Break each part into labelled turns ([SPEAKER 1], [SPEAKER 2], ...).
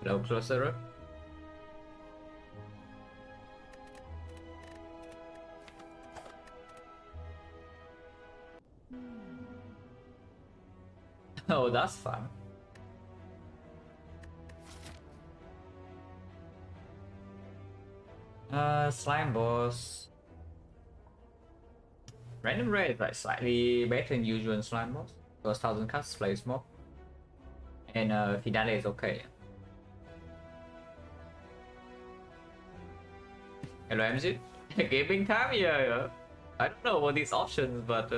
[SPEAKER 1] Hello, closer. Oh, that's fun. Slime boss. Random rate is like slightly better than usual slime boss because 1000 cuts plays more. And Finale is okay. Hello MZ. Gaming time? Yeah. I don't know what these options, but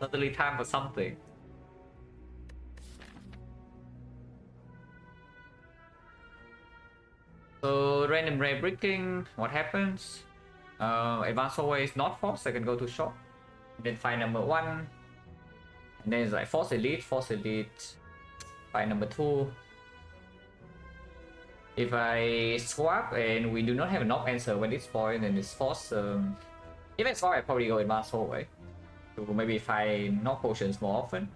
[SPEAKER 1] suddenly time for something. So random rate breaking, what happens? Advanced hallway is not forced, I can go to shop. Then find number 1. And then it's like force elite, find number 2. If I swap and we do not have a knock answer when it's point, then it's force. If I swap, I probably go advanced hallway to maybe find knock potions more often.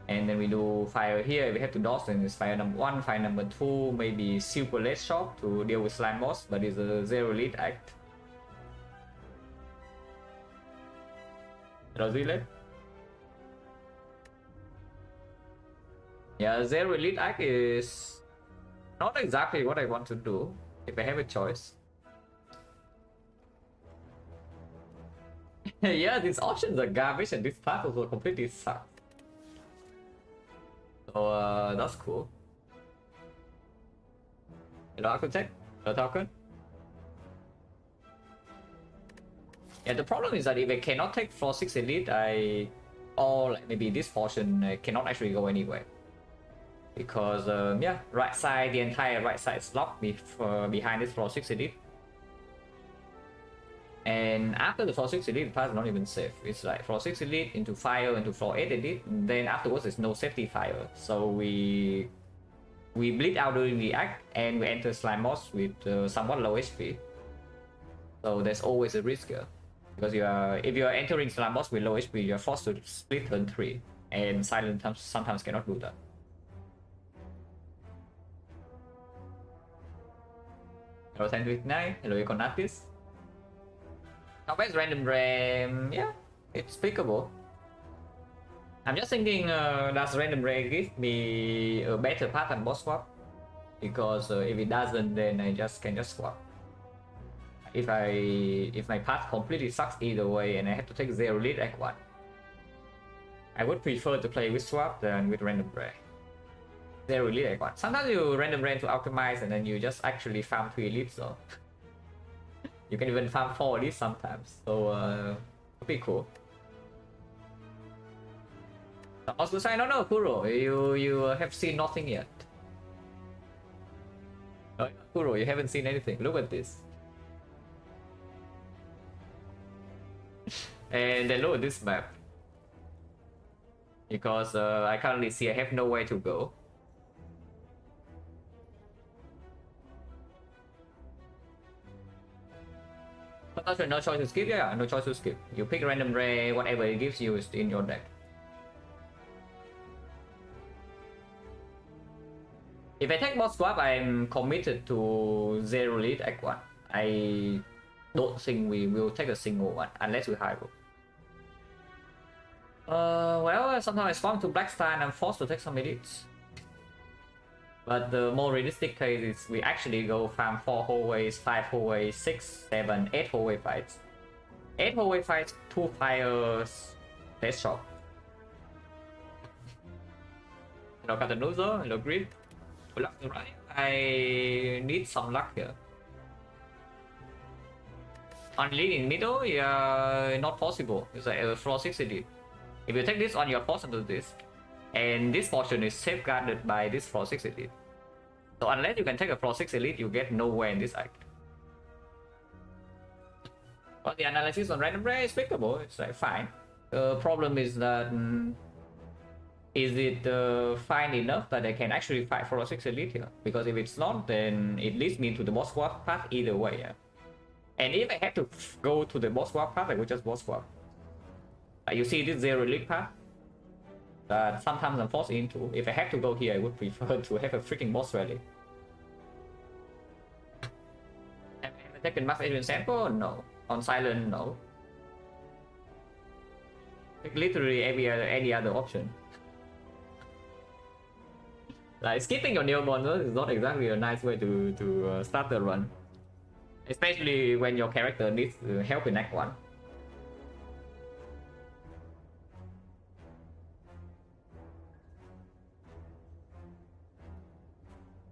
[SPEAKER 1] And then we do fire here. If we have to dodge, then it's fire number 1, fire number 2, maybe super late shot to deal with slime boss, but it's a 0 lead act. Rosile? Yeah, 0 elite act is not exactly what I want to do if I have a choice. Yeah, these options are garbage and this path also completely sucks. So that's cool. Hello Architect, hello Falcon. Yeah, the problem is that if I cannot take floor 6 elite, or like maybe this portion I cannot actually go anywhere. Because yeah, right side, the entire right side is locked behind this floor 6 elite. And after the floor 6 elite, the path is not even safe. It's like floor 6 elite into fire into floor 8 elite. Then afterwards, there's no safety fire. So we bleed out during the act and we enter slime boss with somewhat low HP. So there's always a risk here. Because if you are entering slime boss with low HP, you're forced to split turn 3. And Silent sometimes cannot do that. Hello Sandwich9, hello Econatis. Combat random RAM, yeah, it's pickable. I'm just thinking, does random RAM give me a better path than boss swap? Because if it doesn't, then I can just swap. If my path completely sucks either way and I have to take 0 lead act 1, I would prefer to play with swap than with random RAM. 0 lead act 1. Sometimes you random RAM to optimize and then you just actually farm 3 elites, so you can even farm 4 elites sometimes, so it'd be cool. Also say no Kuro, you have seen nothing yet. No, Kuro, you haven't seen anything. Look at this. And then look at this map. Because I currently see I have nowhere to go. No choice to skip, yeah, no choice to skip. You pick random ray, whatever it gives you is in your deck. If I take boss swap, I'm committed to 0 lead act 1. I don't think we will take a single one unless we high roll. Well, sometimes I spawn to Black Star and I'm forced to take some elites. But the more realistic case is we actually go farm 4 hallways, 5 hallways, 6, 7, 8 hallway fights. 8 hallway fights, 2 fires, death shot. Hello Captain Loser, hello Grid. Good luck, right? I need some luck here. On lead in middle, yeah, not possible. It's like a floor 6 elite. If you take this on, you're forced to do this. And this portion is safeguarded by this floor 6 elite. So unless you can take a floor 6 elite, you get nowhere in this act. But the analysis on random ray is pickable, it's like fine. The problem is that is it fine enough that I can actually fight floor 6 elite here? Because if it's not, then it leads me to the boss swap path either way. Yeah? And if I had to go to the boss swap path, I would just boss swap. You see this 0 elite path? that sometimes I'm forced into. If I have to go here, I would prefer to have a freaking boss rally. Have I ever taken mass agent sample? No. On silent, no. Like literally any other option. Like skipping your newborn is not exactly a nice way to start the run, especially when your character needs help in Act 1.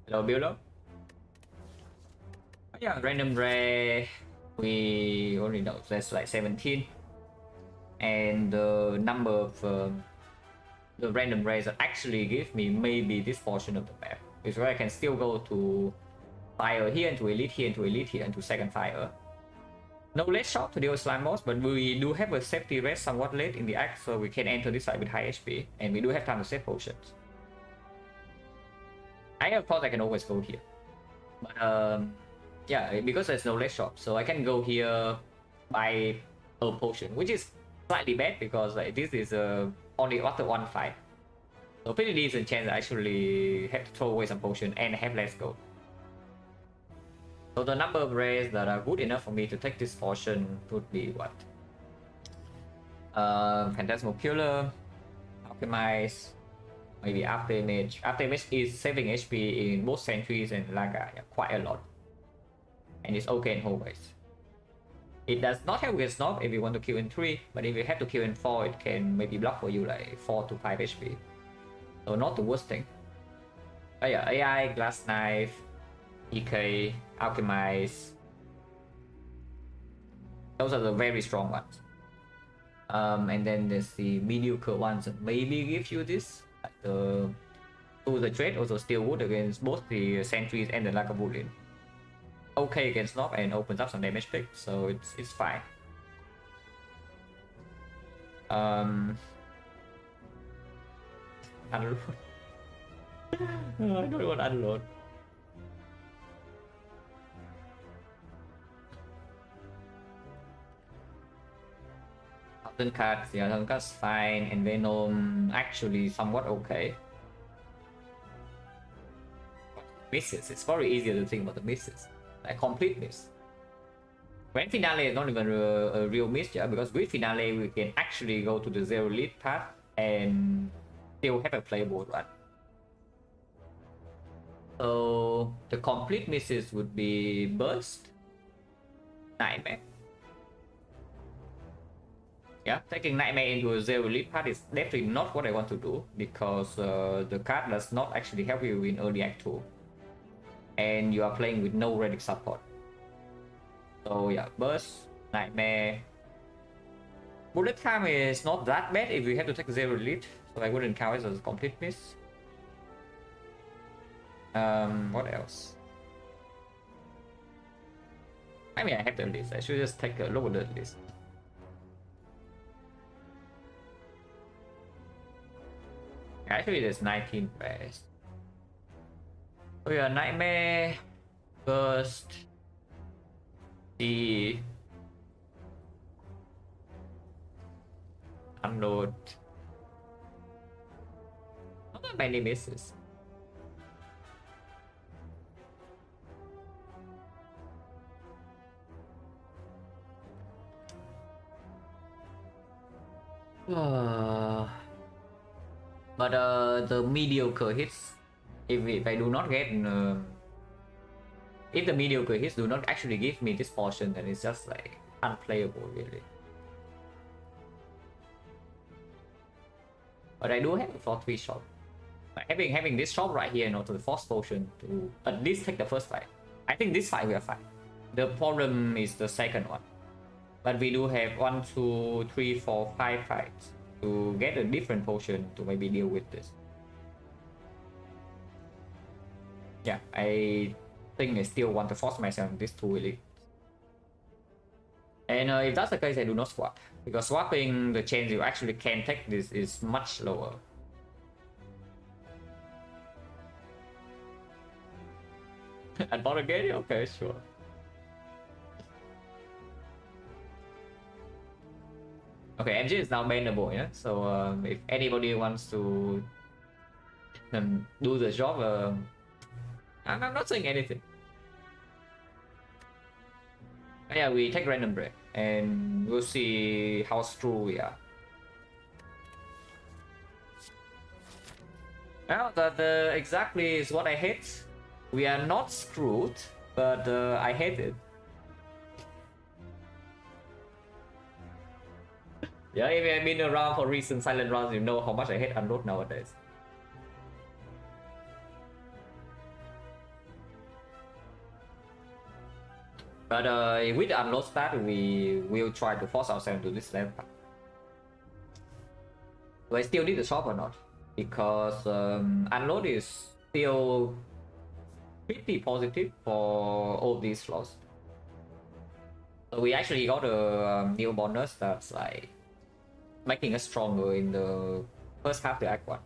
[SPEAKER 1] Hello, Builder. Oh, yeah, random rare. We already know that's like 17, and the number of the random rares that actually give me maybe this portion of the map is where I can still go to fire here, into elite here, into elite here, into second fire. No late shot to deal with slime boss, but we do have a safety rest somewhat late in the act, so we can enter this fight with high HP, and we do have time to save potions. I of course I can always go here, but yeah, because there's no late shot, so I can go here buy a potion, which is slightly bad because like this is only after one fight, so pretty decent chance I actually have to throw away some potion and have less gold. So the number of rares that are good enough for me to take this portion would be what? Phantasmal Killer, Alchemize, maybe Afterimage. Afterimage is saving HP in both Sentries and Laga, yeah, quite a lot. And it's okay in hallways. It does not help with Snob if you want to kill in 3, but if you have to kill in 4, it can maybe block for you like 4 to 5 HP. So not the worst thing. But yeah, AI, Glass Knife, EK, Alchemize. Those are the very strong ones. And then there's the mediocre ones that maybe give you this. Like the trade also still wood against both the sentries and the Lagavulin. Okay against Snob and opens up some damage pick, so it's fine. Unload. I don't want unload. Thousand cards, yeah, thousand cards fine, and Venom actually somewhat okay. Misses, it's probably easier to think about the misses. Like complete miss. Grand Finale is not even a real miss, yeah, because with Finale we can actually go to the zero lead path and still have a playable run. So the complete misses would be Burst, Nightmare. Yeah, taking Nightmare into a zero lead path is definitely not what I want to do, because the card does not actually help you in early act 2. And you are playing with no relic support. So yeah, Burst, Nightmare. Bullet time is not that bad if you have to take zero lead, so I wouldn't count it as a complete miss. What else? I mean, I have the list. I should just take a look at the list. Actually, there's 19 pairs. So yeah, Nightmare, Burst, the Unload. Not that many misses. But the mediocre hits, if I do not get if the mediocre hits do not actually give me this portion, then it's just like unplayable really. But I do have a 4-3 shot. Like having this shot right here and also the force potion to at least take the first fight. I think this fight we are fine. The problem is the second one. But we do have 1, 2, 3, 4, 5 fights to get a different potion to maybe deal with this. Yeah, I think I still want to force myself in this 2 elite. And if that's the case, I do not swap, because swapping the chance you actually can take this is much lower. And bought again? Okay, sure. Okay, engine is now bannable, yeah. So if anybody wants to do the job, I'm not saying anything. Yeah, we take random break and we'll see how screwed we are. Well, that exactly is what I hate. We are not screwed, but I hate it. Yeah, if you have been around for recent silent rounds, you know how much I hate unload nowadays. But with the unload start, we will try to force ourselves to this level. Do I still need the shop or not? Because unload is still pretty positive for all these slots. So we actually got a new bonus that's like making us stronger in the first half of Act 1.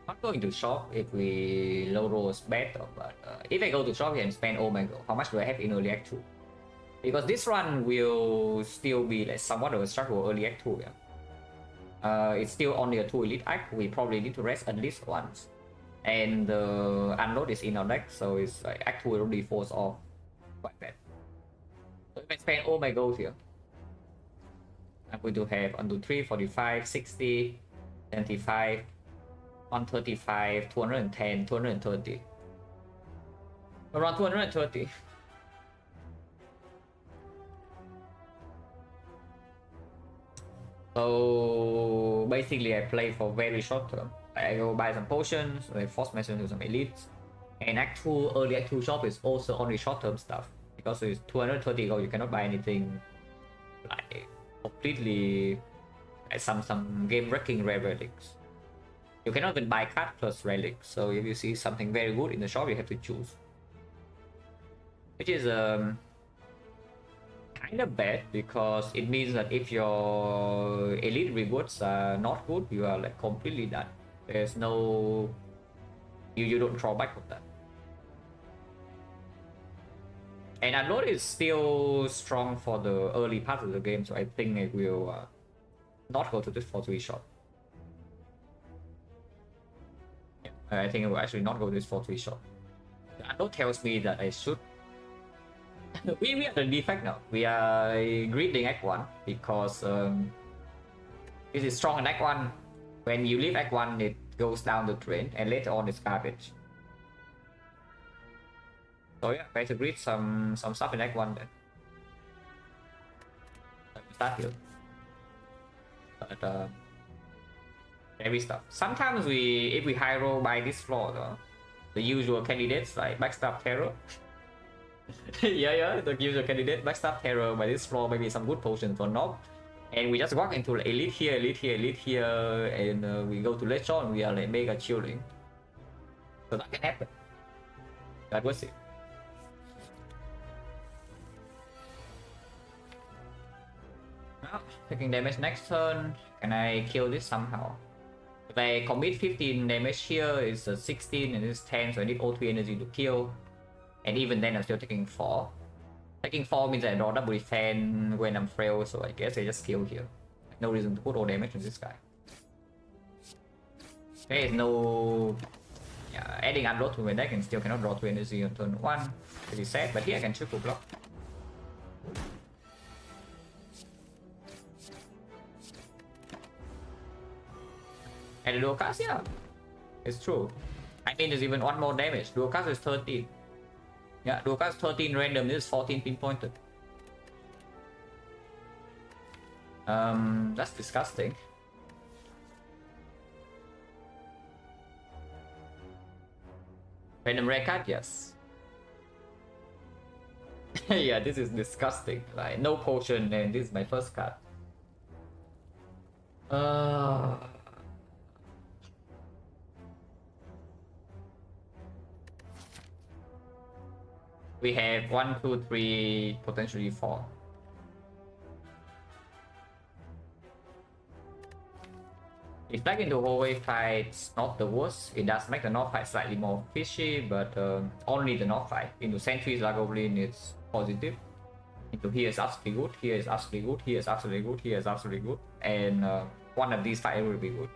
[SPEAKER 1] Not going to shop if we low rolls better, but if I go to shop and spend all my gold, how much do I have in early Act 2? Because this run will still be like somewhat of a struggle early Act 2, yeah. It's still only a 2 elite act, we probably need to rest at least once. And the unload is in our deck, so it's like Act 2 will already force off quite bad. So if I spend all my gold here, I'm going to have 1, 2, 3, 45, 60, 75, 135, 210, 230. Around 230. So basically I play for very short term. I go buy some potions, I force myself to some elites. And Act 2, early Act 2 shop is also only short term stuff. Because it's 230 gold, you cannot buy anything like completely like some game wrecking rare relics. You cannot even buy card plus relics. So if you see something very good in the shop, you have to choose. Which is kind of bad because it means that if your elite rewards are not good, you are like completely done. There's no you don't draw back from that. And unload is still strong for the early part of the game, so I think it will not go to this 4-3 shot. Yeah, I think it will actually not go to this 4-3 shot. The unload tells me that I should we are the defect now. We are greeting Act 1 because this is strong in Act 1. When you leave Act 1, it goes down the drain, and later on it's garbage. So yeah, better greet some stuff in Act 1 then. Let me start here. But heavy stuff. Sometimes if we high roll by this floor, though, the usual candidates like backstab terror. yeah, the usual candidate backstab terror by this floor, maybe some good potions or not. And we just walk into like, elite here, elite here, elite here, and we go to late shot and we are like mega chilling. So that can happen. That was it. Well, taking damage next turn. Can I kill this somehow? If I commit 15 damage here, it's 16 and it's 10, so I need all 3 energy to kill. And even then, I'm still taking 4. Taking 4 means I draw double defense when I'm frail, so I guess I just kill here. No reason to put all damage on this guy. There is no... Yeah, adding unload to my deck and still cannot draw 2 energy on turn 1. Pretty sad, but here I can triple block. And the dual cast, yeah, it's true. I mean, there's even one more damage. Dual cast is 13. Yeah, dual cast 13 random, this is 14 pinpointed. That's disgusting. Random rare card, yes. Yeah, this is disgusting. Like, no potion, and this is my first card. We have 1, 2, 3, potentially 4. Defect into hallway fights not the worst. It does make the north fight slightly more fishy, but only the north fight. Into sentries, Lagoblin it's positive. Into here is absolutely good. Here is absolutely good. Here is absolutely good. Here is absolutely good. And one of these fights will be good.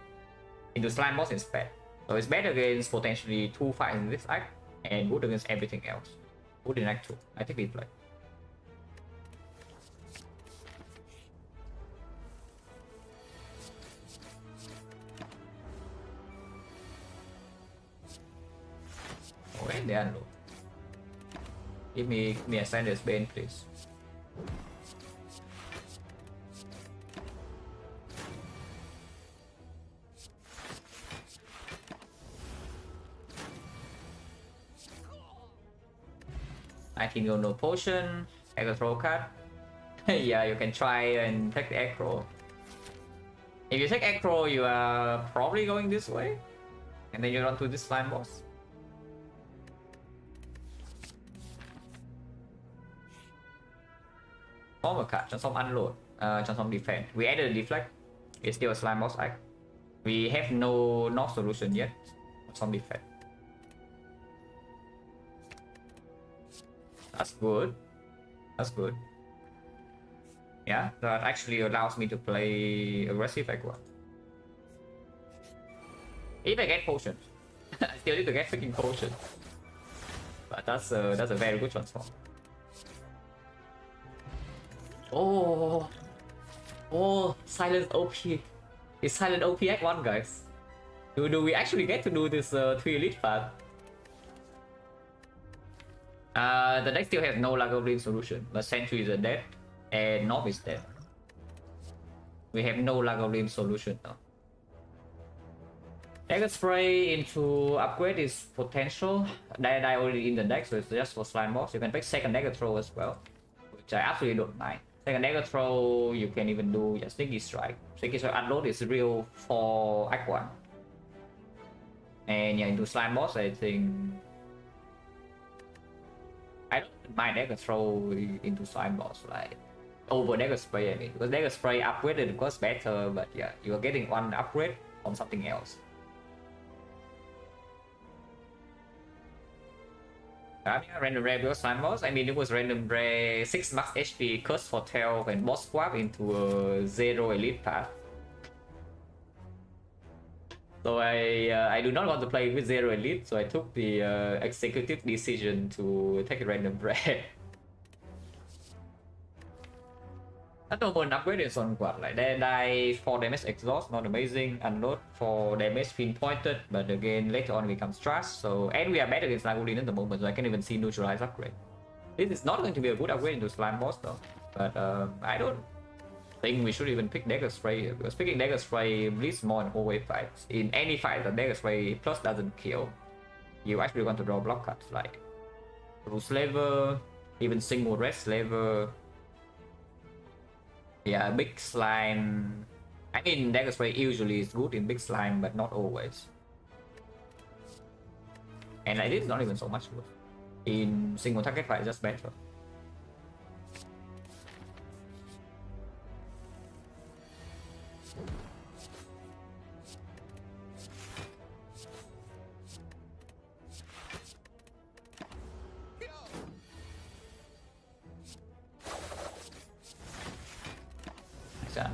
[SPEAKER 1] Into slime boss is bad. So it's bad against potentially 2 fights in this act, and good against everything else. Good in act 2. I think we play. Okay, they unload. Give me a Sanders Bane, please. I can go no potion. I can throw card. Yeah, you can try and take the aggro. If you take aggro, you are probably going this way, and then you run to this slime boss. Former card, transform unload, transform defend. We added a deflect. It's still a slime boss act. We have no solution yet. Transform defend. That's good. That's good. Yeah, that actually allows me to play aggressive aggro. If I get potion, I still need to get freaking potion. But that's a very good transform. Oh, Silent OP. It's Silent OP Act 1, guys. Do we actually get to do this 3 elite path? The deck still has no Lagoblin solution, but Sentries are dead, and North is dead. We have no Lagoblin solution now. Dagger Spray into upgrade is potential. That I already in the deck, so it's just for slime boss. You can pick second Dagger Throw as well, which I absolutely don't mind. Second Dagger Throw, you can even do Sneaky Strike. Sneaky Strike unload is real for Act 1. And yeah, into slime boss, I think I don't mind Dagger Throw into slime boss, like over Dagger Spray. I mean, because Dagger Spray upgraded of course better, but yeah, you are getting one upgrade from something else. Random rare because slime boss. I mean, it was random rare 6 max HP curse for tail and boss swap into a 0 elite path. So I do not want to play with 0 elite, so I took the executive decision to take a random rare. That normal upgrade is on quad, like they die for damage exhaust, not amazing. Unload for damage pinpointed, but again later on becomes trash. So and we are better against Lagoblin at the moment, so I can even see neutralize upgrade. This is not going to be a good upgrade into slime boss though. But I don't think we should even pick Dagger Spray here, because picking Dagger Spray bleeds more in hallway fights. In any fight, the Dagger Spray plus doesn't kill. You actually want to draw block cuts like Rule Slaver, even single red Slaver. Yeah, big slime. I mean, Dagger Spray usually is good in big slime, but not always. And like, this is not even so much good. In single target fight, just better.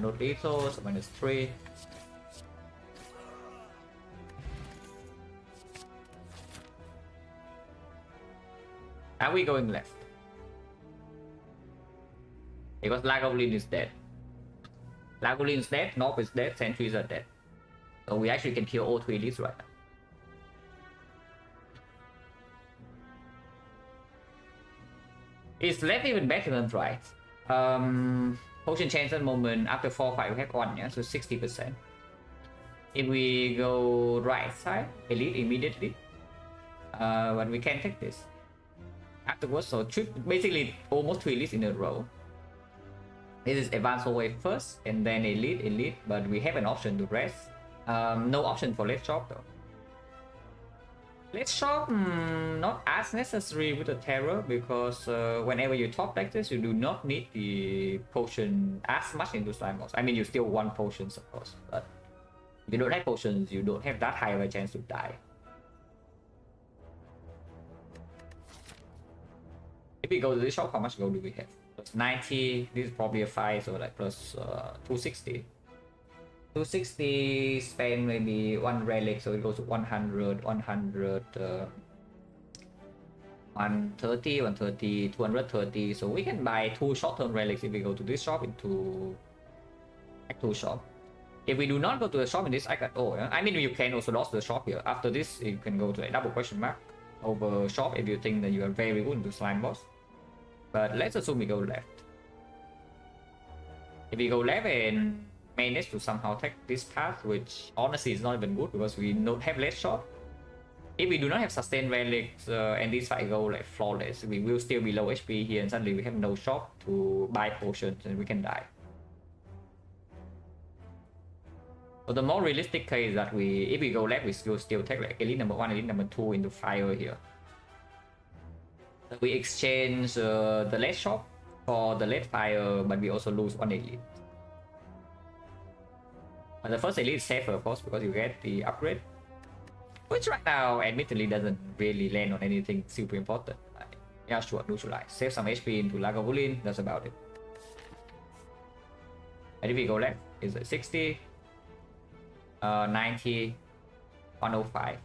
[SPEAKER 1] No lethal, so -3. Are we going left? Because Lagoblin is dead. Lagoblin is dead, North is dead, Sentries are dead. So we actually can kill all 3 elites right now. Is left even better than right? Potion chance at the moment after 4 fight we have 1, yeah, so 60%. If we go right side, elite immediately, but we can take this afterwards. So basically almost 2 elites in a row. This is advanced hallway first, and then elite, but we have an option to rest. No option for left shop though. Let's shop not as necessary with the terror, because whenever you top like this, you do not need the potion as much into slime boss. I mean, you still want potions of course, but If you don't have potions, you don't have that high of a chance to die. If we go to this shop, how much gold do we have? Plus 90. This is probably a 5, so like plus 260. 260, spend maybe 1 relic, so it goes to 100, 100, 130, 130, 230. So we can buy 2 short-term relics if we go to this shop into Act 2 shop. If we do not go to the shop in this Act, I mean, you can also lose the shop here. After this, you can go to a double question mark over shop if you think that you are very good into slime boss. But let's assume we go left. If we go left and manage to somehow take this path, which honestly is not even good because we don't have less shop. If we do not have sustained relics and this fight go like flawless, we will still be low HP here and suddenly we have no shop to buy potions and we can die. So the more realistic case is that if we go left, we still take like elite number 1, elite number 2 into fire here. So we exchange the late shop for the late fire, but we also lose 1 elite. But the first elite is safer, of course, because you get the upgrade, which right now admittedly doesn't really land on anything super important. Yeah, sure, neutralize, save some HP into Lagavulin, that's about it. And if we go left, it's like 60, 90, 105.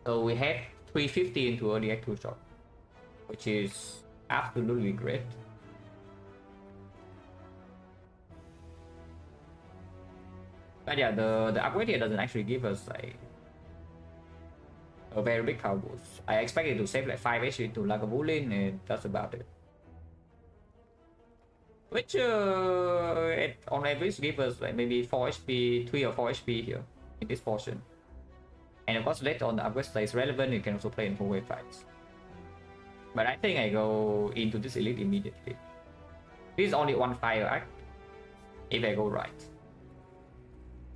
[SPEAKER 1] So we have 350 into early Act 2 shop, which is absolutely great. But yeah, the upgrade here doesn't actually give us like a very big power boost. I expected to save like 5 HP to Lagavulin and that's about it. Which on average gives us like maybe 4 HP, 3 or 4 HP here in this portion. And of course later on the upgrade stays relevant, you can also play in 4-way fights. But I think I go into this elite immediately. This is only 1 fire act if I go right.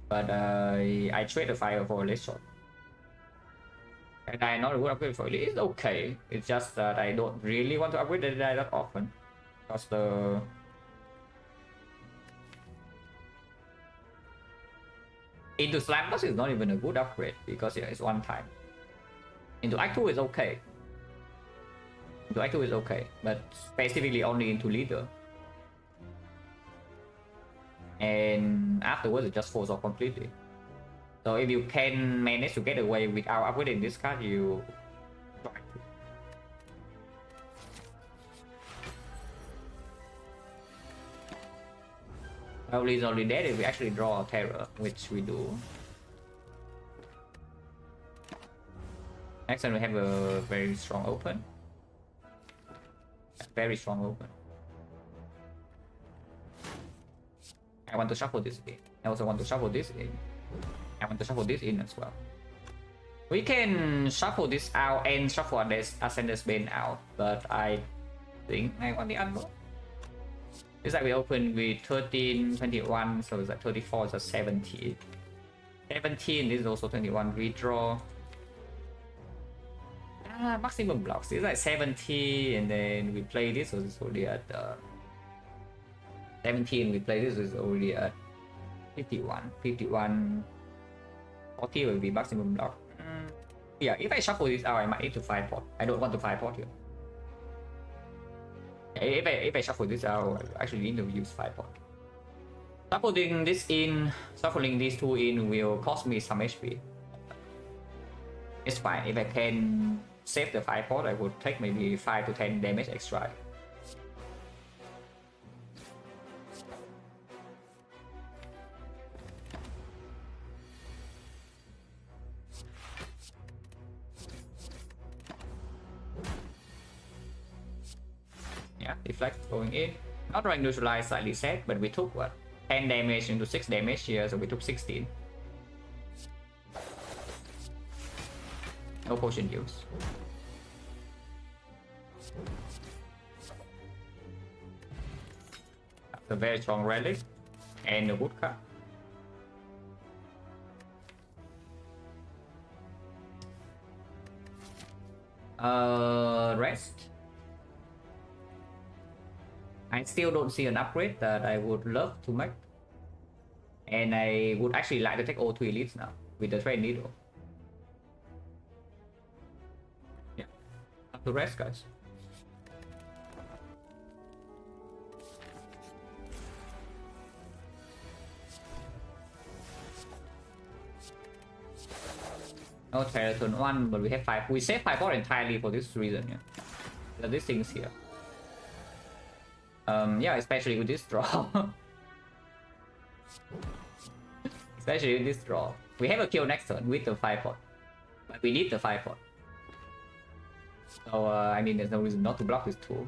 [SPEAKER 1] But I trade the fire for a less shot. And I not a good upgrade for elite. It's okay. It's just that I don't really want to upgrade the die that often. Because the into slime boss is not even a good upgrade because yeah, it's one time. Into Act 2 is okay. Into Act 2 is okay, but specifically only into leader. And afterwards it just falls off completely. So if you can manage to get away without upgrading this card, you try to. Probably is only dead if we actually draw a terror, which we do. Next time we have a very strong open. Very strong open. I want to shuffle this in. I also want to shuffle this in. I want to shuffle this in as well. We can shuffle this out and shuffle Ascender's Bane out, but I think I want the unlock. It's like we open with 13, 21, so it's like 34, it's a 17. 17, this is also 21, redraw. Maximum blocks, it's like 70, and then we play this, so it's already at 17, we play this, is already at 51, 51, 40 will be maximum block. Yeah, if I shuffle this out, I might need to 5-pot. I don't want to 5-pot here. If I shuffle this out, I actually need to use 5-pot. Shuffling this in, shuffling these two in will cost me some HP. It's fine. If I can save the 5-pot, I would take maybe 5 to 10 damage extra. Yeah, deflect going in. Not drawing neutralize slightly set, but we took what? 10 damage into 6 damage here, so we took 16. No potion use. That's a very strong relic and a woodcut. Rest. I still don't see an upgrade that I would love to make. And I would actually like to take all 2 elites now with the trade needle. Yeah, up to rest, guys. No Terra turn 1, but we have 5. We save 5 entirely for this reason, yeah. So these things here. Yeah, especially with this draw. Especially with this draw. We have a kill next turn with the 5-pot. But we need the 5-pot. So, I mean, there's no reason not to block this tool.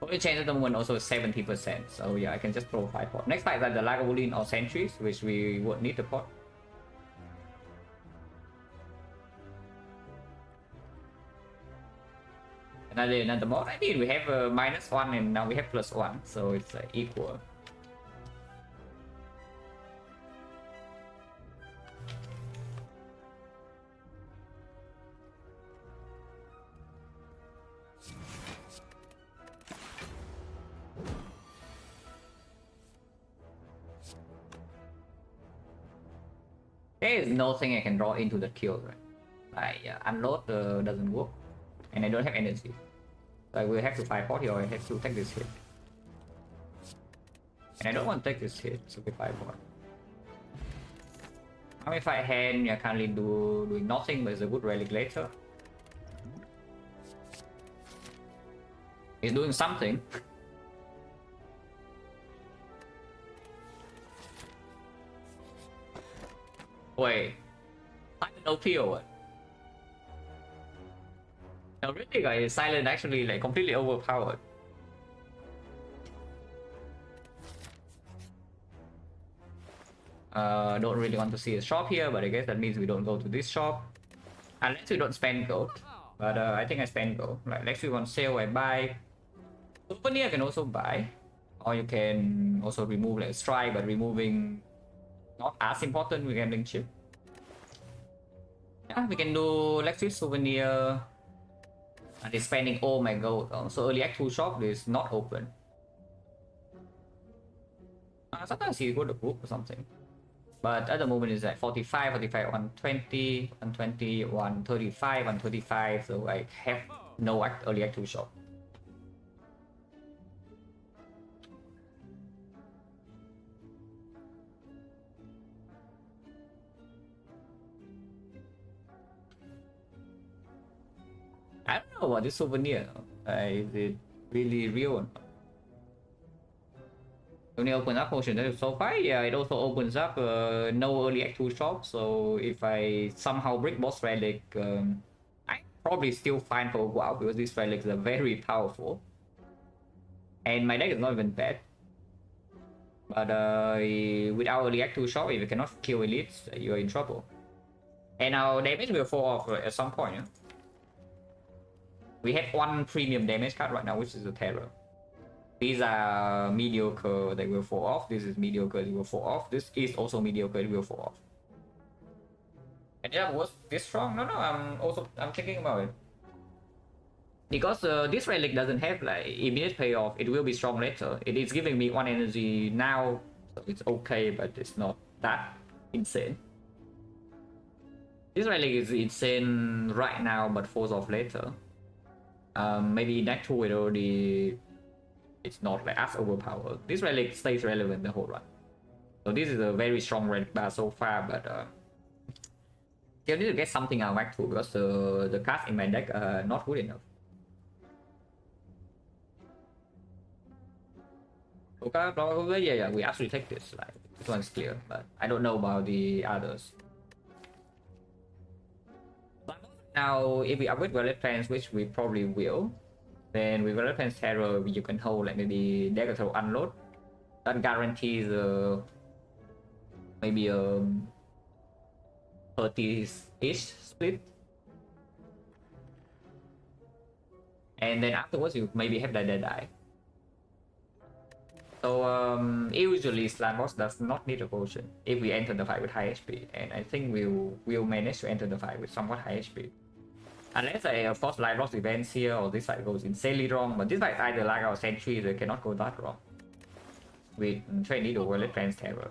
[SPEAKER 1] Only change at the moment also 70%. So, yeah, I can just throw 5-pot. Next fight is like the Lagavulin or Sentries, which we would need the pot. Another mod. I mean, we have a -1 and now we have +1. So, it's equal. There is nothing I can draw into the kill, right? Like, unload doesn't work. And I don't have energy. So I will have to 5-pot here or I have to take this hit. And I don't want to take this hit, so we 5-pot. Now if I hand, I can't really doing nothing, but it's a good relic later. He's doing something. Wait, I'm an OP or what? No, really, guys, Silent actually like completely overpowered. Don't really want to see a shop here, but I guess that means we don't go to this shop. Unless we don't spend gold. But I think I spend gold. Like, next we want sale, I buy. Souvenir I can also buy. Or you can also remove like strike, but removing not as important with gambling chip. Yeah, we can do let's do souvenir. And it's spending all my gold. So early act 2 shop is not open. Sometimes you go to group or something. But at the moment it's like 45, 120, 120, 135, 135. So I have no early act 2 shop. I don't know about this souvenir. Is it really real or not? When it opens up potion so far, yeah, it also opens up no early act 2 shop. So if I somehow break boss relic, I probably still fine for a while because these relics are very powerful. And my deck is not even bad. But without early act 2 shop, if you cannot kill elites, you're in trouble. And our damage will fall off at some point. Yeah? We have 1 premium damage card right now, which is a terror. These are mediocre, they will fall off. This is mediocre, they will fall off. This is also mediocre, it will fall off. And yeah, was this strong? No, I'm thinking about it. Because this relic doesn't have like immediate payoff, it will be strong later. It is giving me 1 energy now, so it's okay, but it's not that insane. This relic is insane right now, but falls off later. Maybe next 2 it already... It's not like as overpowered. This relic stays relevant the whole run. So this is a very strong relic bar so far, but still need to get something out of Act 2 because the cards in my deck are not good enough. Okay, probably, yeah, we actually take this. Like, this one's clear, but I don't know about the others. Now, if we upgrade Violet Plans, which we probably will, then with Violet Plans Terror, you can hold like maybe Degato Unload. That guarantees maybe a 30-ish split. And then afterwards, you maybe have that die. So usually Slime Boss does not need a potion if we enter the fight with high HP, and I think we'll manage to enter the fight with somewhat high HP. Unless of course live loss events here or this fight goes insanely wrong, but this fight either lag or sentry, they cannot go that wrong. with Trade Needle or Let Plans Terror.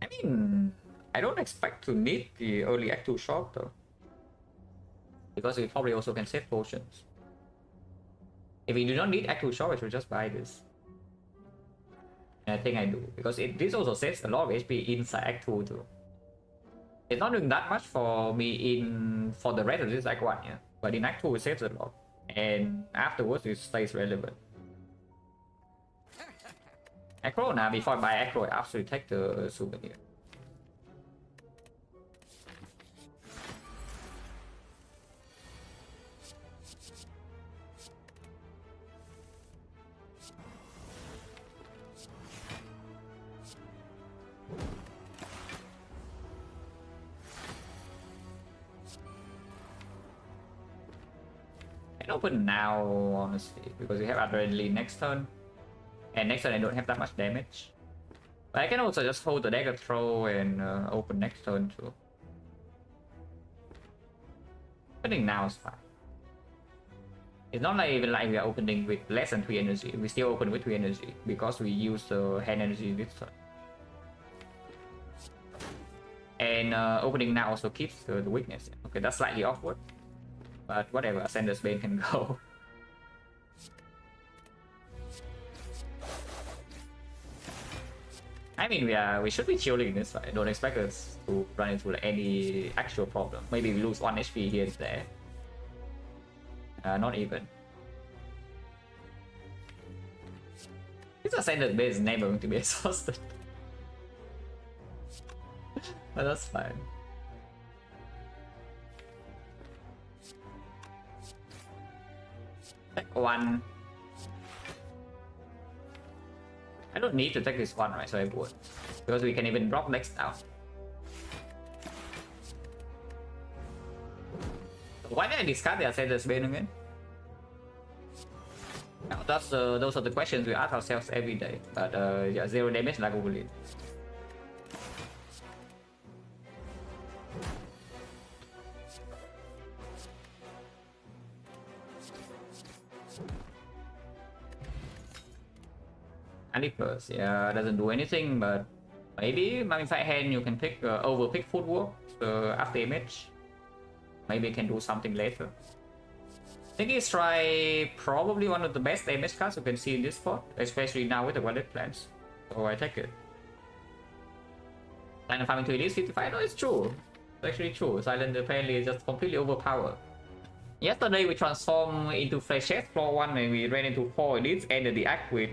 [SPEAKER 1] I mean, I don't expect to need the early Act 2 shop though. Because we probably also can save potions. If we do not need Act 2 shop, I should just buy this. And I think I do. Because this also saves a lot of HP inside Act 2 too. It's not doing that much for me for the rest of this Act 1, yeah. But in Act 2 it saves a lot. And afterwards it stays relevant. Acro now, before I buy Acro, I actually take the souvenir. I can open now, honestly, because we have Adrenaline next turn. And next turn I don't have that much damage. But I can also just hold the dagger throw and open next turn too. Opening now is fine. It's not like even like we are opening with less than 3 energy. We still open with 3 energy because we use the hand energy this turn. And opening now also keeps the weakness. Okay, that's slightly awkward. But whatever, Ascender's Bane can go. I mean, we should be chilling this fight. Don't expect us to run into like, any actual problem. Maybe we lose 1 HP here and there. Not even. This Ascended Base is never going to be exhausted. But that's fine. Take 1. I don't need to take this one, right? So I would. Because we can even drop next down. Why did I discard the Ascender's Bane again? Now, those are the questions we ask ourselves every day. But yeah, 0 damage like Goblin. Plus, yeah, doesn't do anything, but maybe Mummified Hand you can pick overpick footwork after image. Maybe can do something later. Thinking Strike probably one of the best damage cards you can see in this spot, especially now with the Wallet Plans. So I take it. Silent farming to elite 55? No, it's true. It's actually true. Silent apparently is just completely overpowered. Yesterday we transformed into Flechette floor 1 and we ran into 4 elites, ended the act with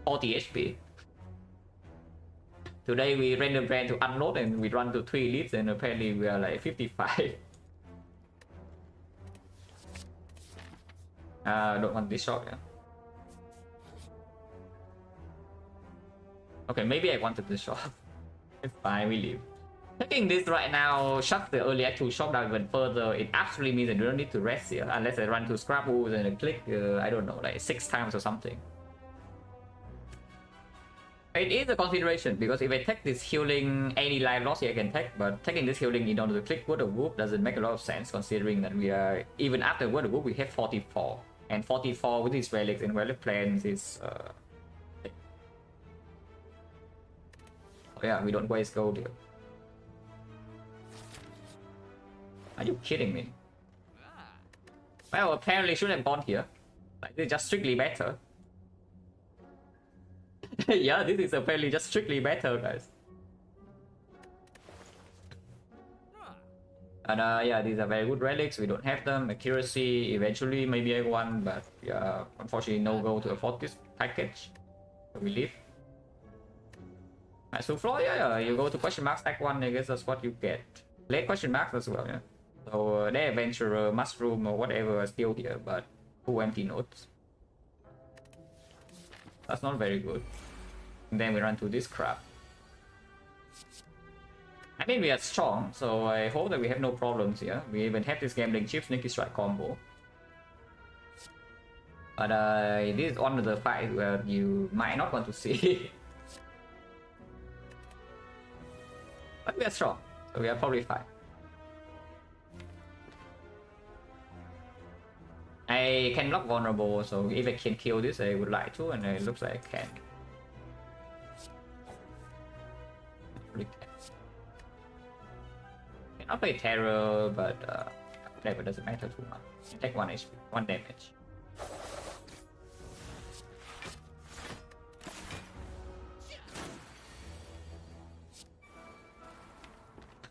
[SPEAKER 1] 40 HP. Today we random ran to unload and we run to 3 elites and apparently we are like 55. Don't want this shot, yeah. Okay, maybe I wanted this shot. It's fine, we leave. Taking this right now shuts the early act 2 shop down even further. It actually means I don't need to rest here unless I run to scrap moves and I click, I don't know, like 6 times or something. It is a consideration because if I take this healing, any life loss here I can take, but taking this healing in order to click Word of Whoop doesn't make a lot of sense considering that we are, even after Word of Whoop, we have 44. And 44 with these relics and relic plans is oh yeah, we don't waste gold here. Are you kidding me? Well, apparently shouldn't have gone here. Like, this is just strictly better. Yeah, this is apparently just strictly better, guys. And yeah, these are very good relics. We don't have them. Accuracy, eventually maybe I won, but yeah, unfortunately no go to afford this package. So we leave. So floor, yeah, you go to question mark stack 1, I guess that's what you get. Late question marks as well, yeah. So the adventurer, mushroom or whatever are still here, but 2 empty notes. That's not very good. And then we run to this crap. I mean, we are strong, so I hope that we have no problems here. We even have this gambling chip sneaky strike combo. But this is one of the fights where you might not want to see. But we are strong, so we are probably fine. I can block vulnerable, so if I can kill this, I would like to, and it looks like I can. Cannot play terror, but whatever, doesn't matter too much. Take 1 HP, 1 damage.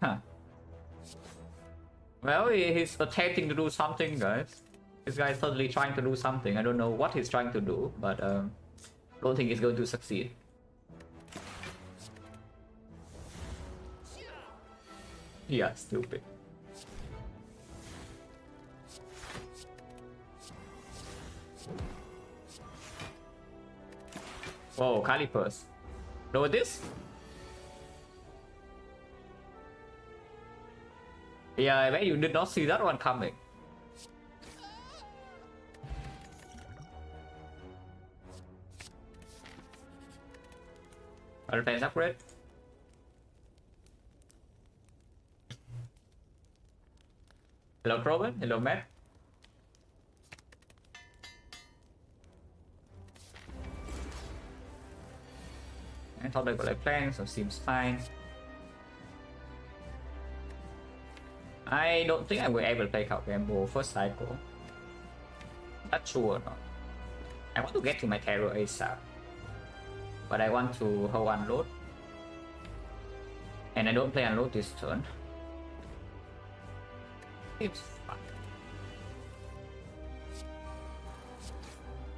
[SPEAKER 1] Huh. Well, he's attempting to do something, guys. This guy is totally trying to do something. I don't know what he's trying to do, but don't think he's going to succeed. Yeah, stupid. Whoa, calipers. Know this? Yeah, I bet you did not see that one coming. Defense upgrade. Hello, Troven. Hello, Matt. I thought they got like plans, so seems fine. I don't think I will ever play Count Gamble first cycle. Not sure, no. I want to get to my terror ASAP, but I want to hold unload, and I don't play unload this turn. It's fun.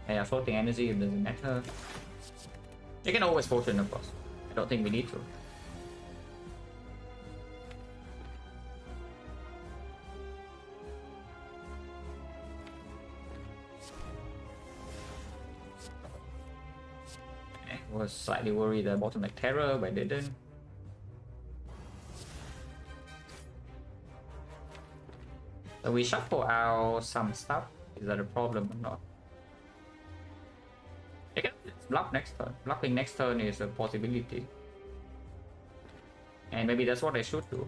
[SPEAKER 1] Yeah, floating energy, it doesn't matter. You can always potion, of course. I don't think we need to. Was slightly worried about like terror, but didn't. So we shuffle out some stuff. Is that a problem or not? I can block next turn. Blocking next turn is a possibility, and maybe that's what I should do.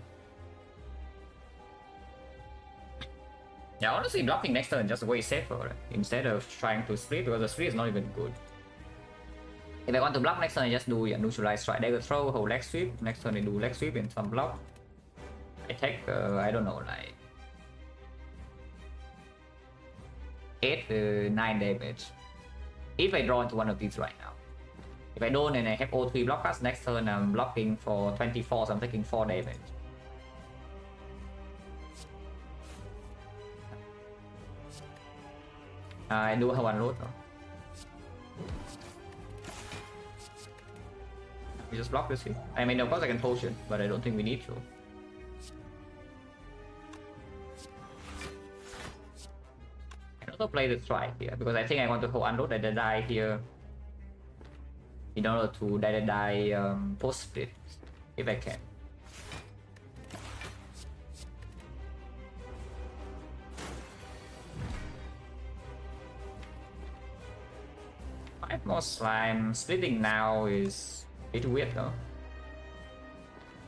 [SPEAKER 1] Yeah, honestly, blocking next turn just way safer instead of trying to split, because the split is not even good. If I want to block next turn, I just do neutralize, strike, dagger throw, hold leg sweep. Next turn I do leg sweep and some block. I take, I don't know, like 8, 9 damage. If I draw into one of these right now. If I don't and I have all 3 blockers, next turn I'm blocking for 24, so I'm taking 4 damage. I do have one load though. We just block this here. I mean, of course I can potion, but I don't think we need to. I can also play the strike here, because I think I want to hold unload and then die here in order to die post split, if I can. Five more slime. Splitting now is a bit weird though.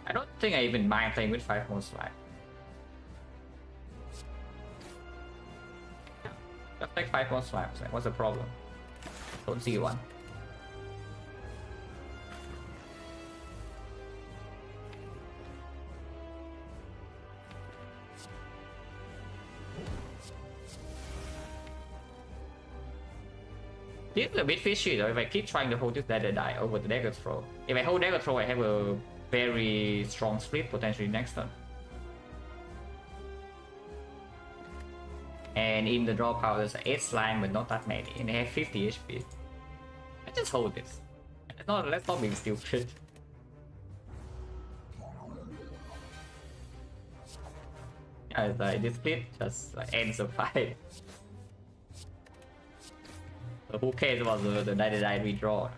[SPEAKER 1] I don't think I even mind playing with 5 more slime. Yeah, just take 5 more slimes. What's the problem? Don't see one. This is a bit fishy though. If I keep trying to hold this dagger die over the dagger throw. If I hold dagger throw, I have a very strong split potentially next turn. And in the draw power, there's 8 slime, but not that many, and they have 50 HP. I just hold this. Let's not be stupid. Yeah, it's like this split just like ends the fight. So who cares about the die redraw?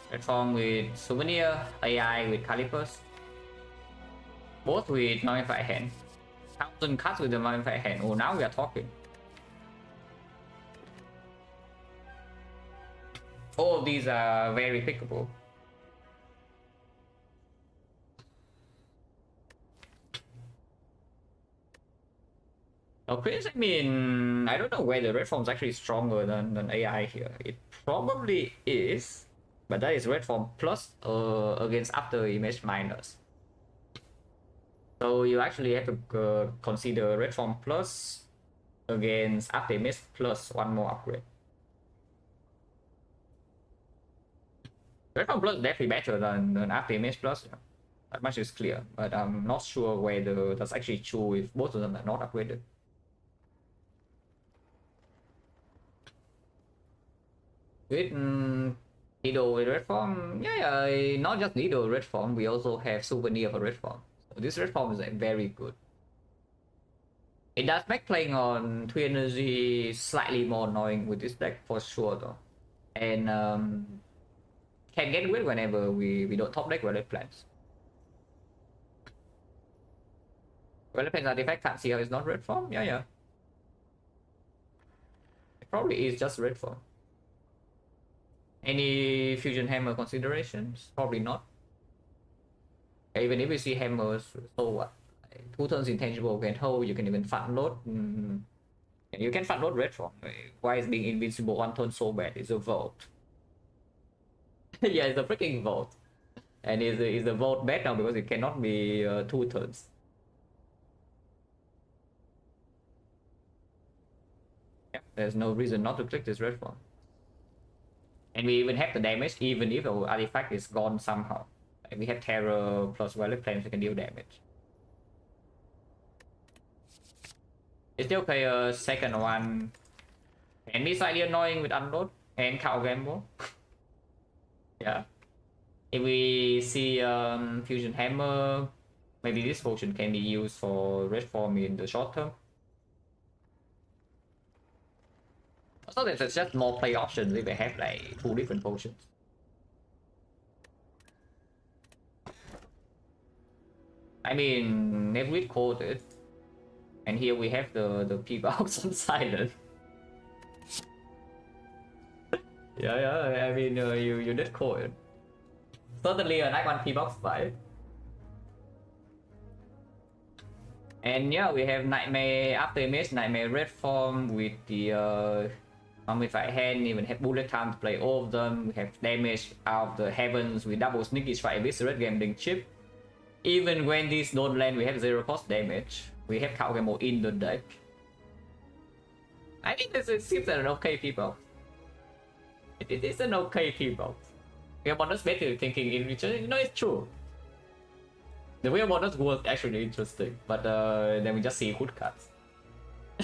[SPEAKER 1] Platform with souvenir, AI with calipers. Both with modified hand. 1000 cuts with the modified hand. Oh, now we are talking. All of these are very pickable. Oh, Prince, I mean, I don't know whether red form is actually stronger than AI here. It probably is, but that is red form plus against after image minus. So you actually have to consider red form plus against after image plus one more upgrade. Red form plus is definitely better than after image plus. Yeah. That much is clear, but I'm not sure whether that's actually true if both of them are not upgraded. With needle with red form, yeah, not just needle red form, we also have souvenir of a red form. So this red form is like, very good. It does make playing on 2 energy slightly more annoying with this deck for sure though. And can get weird whenever we don't top deck Relic Plants. Relic Plants are Defect, can't see how it's not red form? Yeah. It probably is just red form. Any Fusion Hammer considerations? Probably not. Even if you see hammers, so what? 2 turns intangible can hold, you can even fat load. And you can fat load red form. Why is being invincible 1 turn so bad? It's a vault. Yeah, it's a freaking vault. And is the vault bad now because it cannot be 2 turns. Yeah, there's no reason not to click this red form. And we even have the damage even if our artifact is gone somehow. We have terror plus Relic Plants, we can deal damage. It's still okay, second one can be slightly annoying with unload and cow gamble. Yeah. If we see Fusion Hammer, maybe this potion can be used for red form in the short term. So there's just more play options if we have like 2 different potions. I mean, never read coded. And here we have the P-Box on silent. Yeah, I mean, you did code. Certainly a nice one P-Box fight. And yeah, we have Nightmare after image, Nightmare red form with the Mummified Hand, even have bullet time to play all of them. We have damage out of the heavens with double sneaky strike, eviscerate, gambling chip. Even when these don't land, we have 0 cost damage. We have cow gamble in the deck. I think this seems like an okay P-Box. It is an okay P-Box. We have bonus better thinking in return, you know, it's true. The way bonus was actually interesting, but then we just see good cards.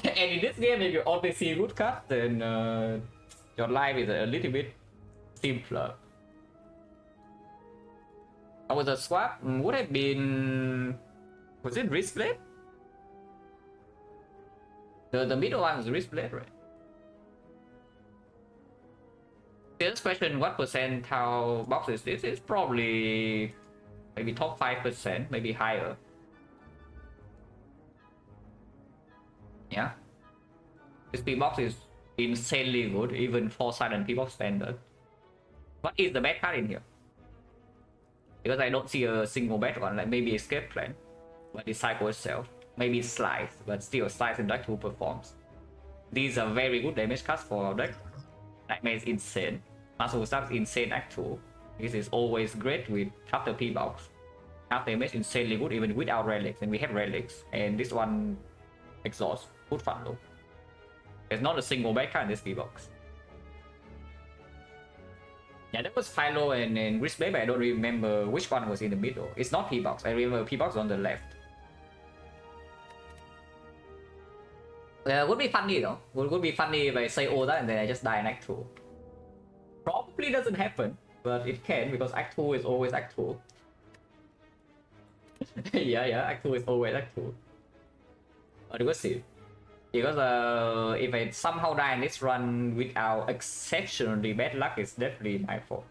[SPEAKER 1] And in this game, if you only see good cards, then your life is a little bit simpler. Was a swap would have been, was it Wristblade? The middle one was Wristblade, right? This question, what percentile boxes this is? Probably maybe top 5%, maybe higher. Yeah. This P-Box is insanely good, even for silent P-Box standard. What is the bad card in here? Because I don't see a single bad one, like maybe Escape Plan, but it's Cycle itself. Maybe Slice, but still Slice in deck 2 performs. These are very good damage cards for our deck. Nightmare is insane. Muscle Stuff is insane Act 2. This is always great with after P-Box. After image insanely good even without relics, and we have relics. And this one exhaust, good fun though. There's not a single bad card in this P-Box. Yeah, that was Philo and Wristblade, but I don't remember which one was in the middle. It's not P-Box, I remember P-Box on the left. Would be funny though. Would be funny if I say all that and then I just die in Act 2. Probably doesn't happen, but it can because Act 2 is always Act 2. yeah, Act 2 is always Act 2. But we'll see. Because if I somehow die in this run without exceptionally bad luck, it's definitely my fault.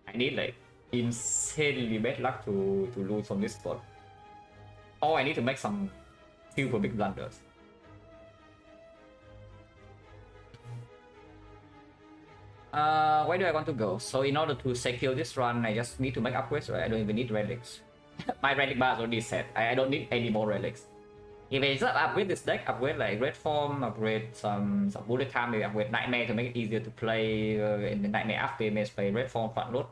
[SPEAKER 1] I need like insanely bad luck to lose from this spot. Or I need to make some super big blunders. Where do I want to go? So in order to secure this run, I just need to make upgrades, right? I don't even need relics. My relic bar is already set. I don't need any more relics. If I just upgrade this deck, upgrade like red form, upgrade some bullet time, maybe upgrade nightmare to make it easier to play in the nightmare after image, play red form front load.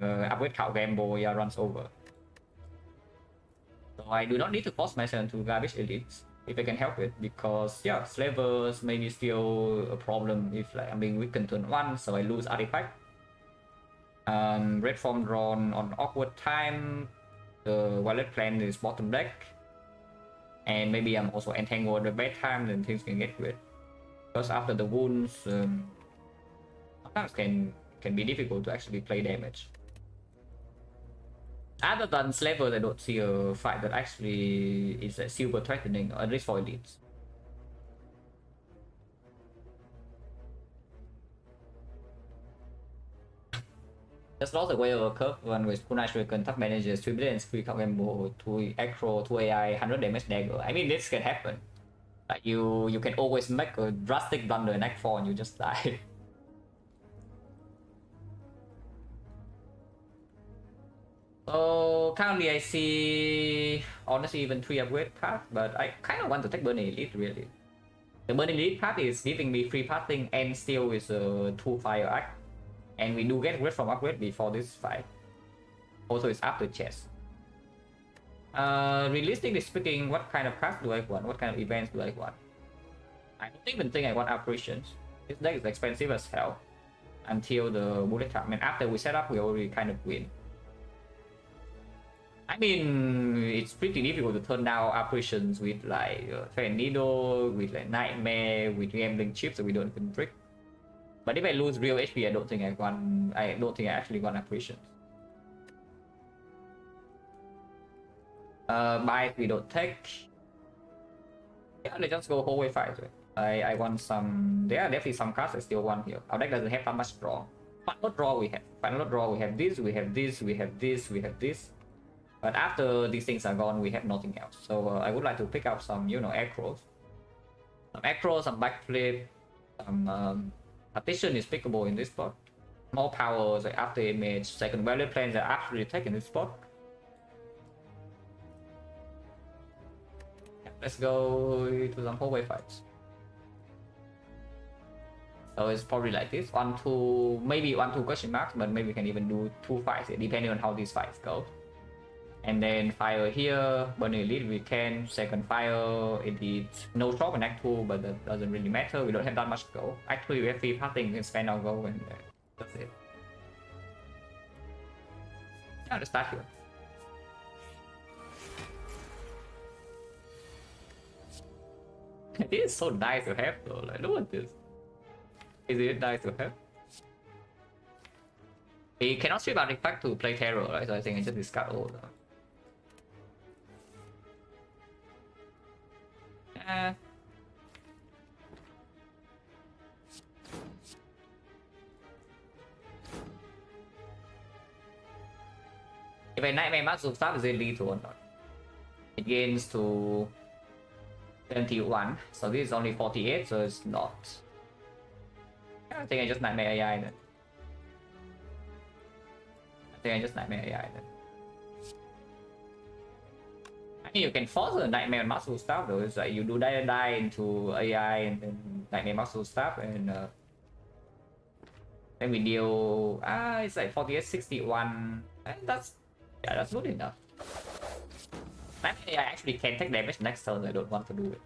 [SPEAKER 1] Upgrade Khảo Gamble, yeah, runs over. So I do not need to force myself to garbage elites if I can help it, because yeah, slavers may be still a problem if like I'm being weakened turn 1, so I lose artifact. Red form drawn on awkward time, the wallet plan is bottom deck, and maybe I'm also entangled at bad time, then things can get weird. Because after the wounds, sometimes can be difficult to actually play damage. Other than slavers, I don't see a fight that actually is super threatening, at least for elites. Just lost away over curve one with Kunai Shuriken, top manages 3 billion free Khảo Gamble, 2 acro, 2 AI, 100 damage dagger. I mean, this can happen. Like you can always make a drastic blunder in Act 4 and you just die. So currently I see honestly even 3 upgrade path, but I kind of want to take Burning Elite really. The Burning Elite path is giving me free pathing and still with a 2 fire act. And we do get red from upgrade before this fight. Also it's after chess. Realistically speaking, what kind of craft do I want? What kind of events do I want? I don't even think I want apparitions. This deck is expensive as hell. Until the bullet time. And after we set up, we already kind of win. I mean, it's pretty difficult to turn down apparitions with like Thread Needle, with like Nightmare, with gambling chips that we don't even trick. But if I lose real HP, I don't think I actually want apparitions. Buy we don't take. Yeah, let's just go hallway fight. I want some. There are definitely some cards I still want here. Our deck doesn't have that much draw. Final draw we have. Final draw we have this, we have this, we have this, we have this. But after these things are gone, we have nothing else. So I would like to pick up some, acros. Some acros, some backflip, some partition is pickable in this spot. More powers like after image, second value plans are absolutely taken this spot. Yeah, let's go to some hallway fights. So it's probably like this, 1-2, maybe 1-2 question marks, but maybe we can even do 2 fights here, depending on how these fights go. And then fire here, Burning Elite we can, second fire, Elite, no shop in Act 2, but that doesn't really matter, we don't have that much go. Act 3 we have free passing, we can spend our go and that's it. Yeah, let's start here. This is so nice to have though, like look at this. Is it nice to have? We cannot strip artifact to play terror, right? So I think I just discard all of them. If a Nightmare Muscle Staff is it lethal or not? It gains to 71, so this is only 48, so it's not. I think I just Nightmare AI then. I mean, you can force a Nightmare Muscle Staff though. It's like you do die into AI and then Nightmare Muscle Staff, and then we deal. It's like 48, 61, and that's good enough. Nightmare AI actually can take damage next turn. I don't want to do it.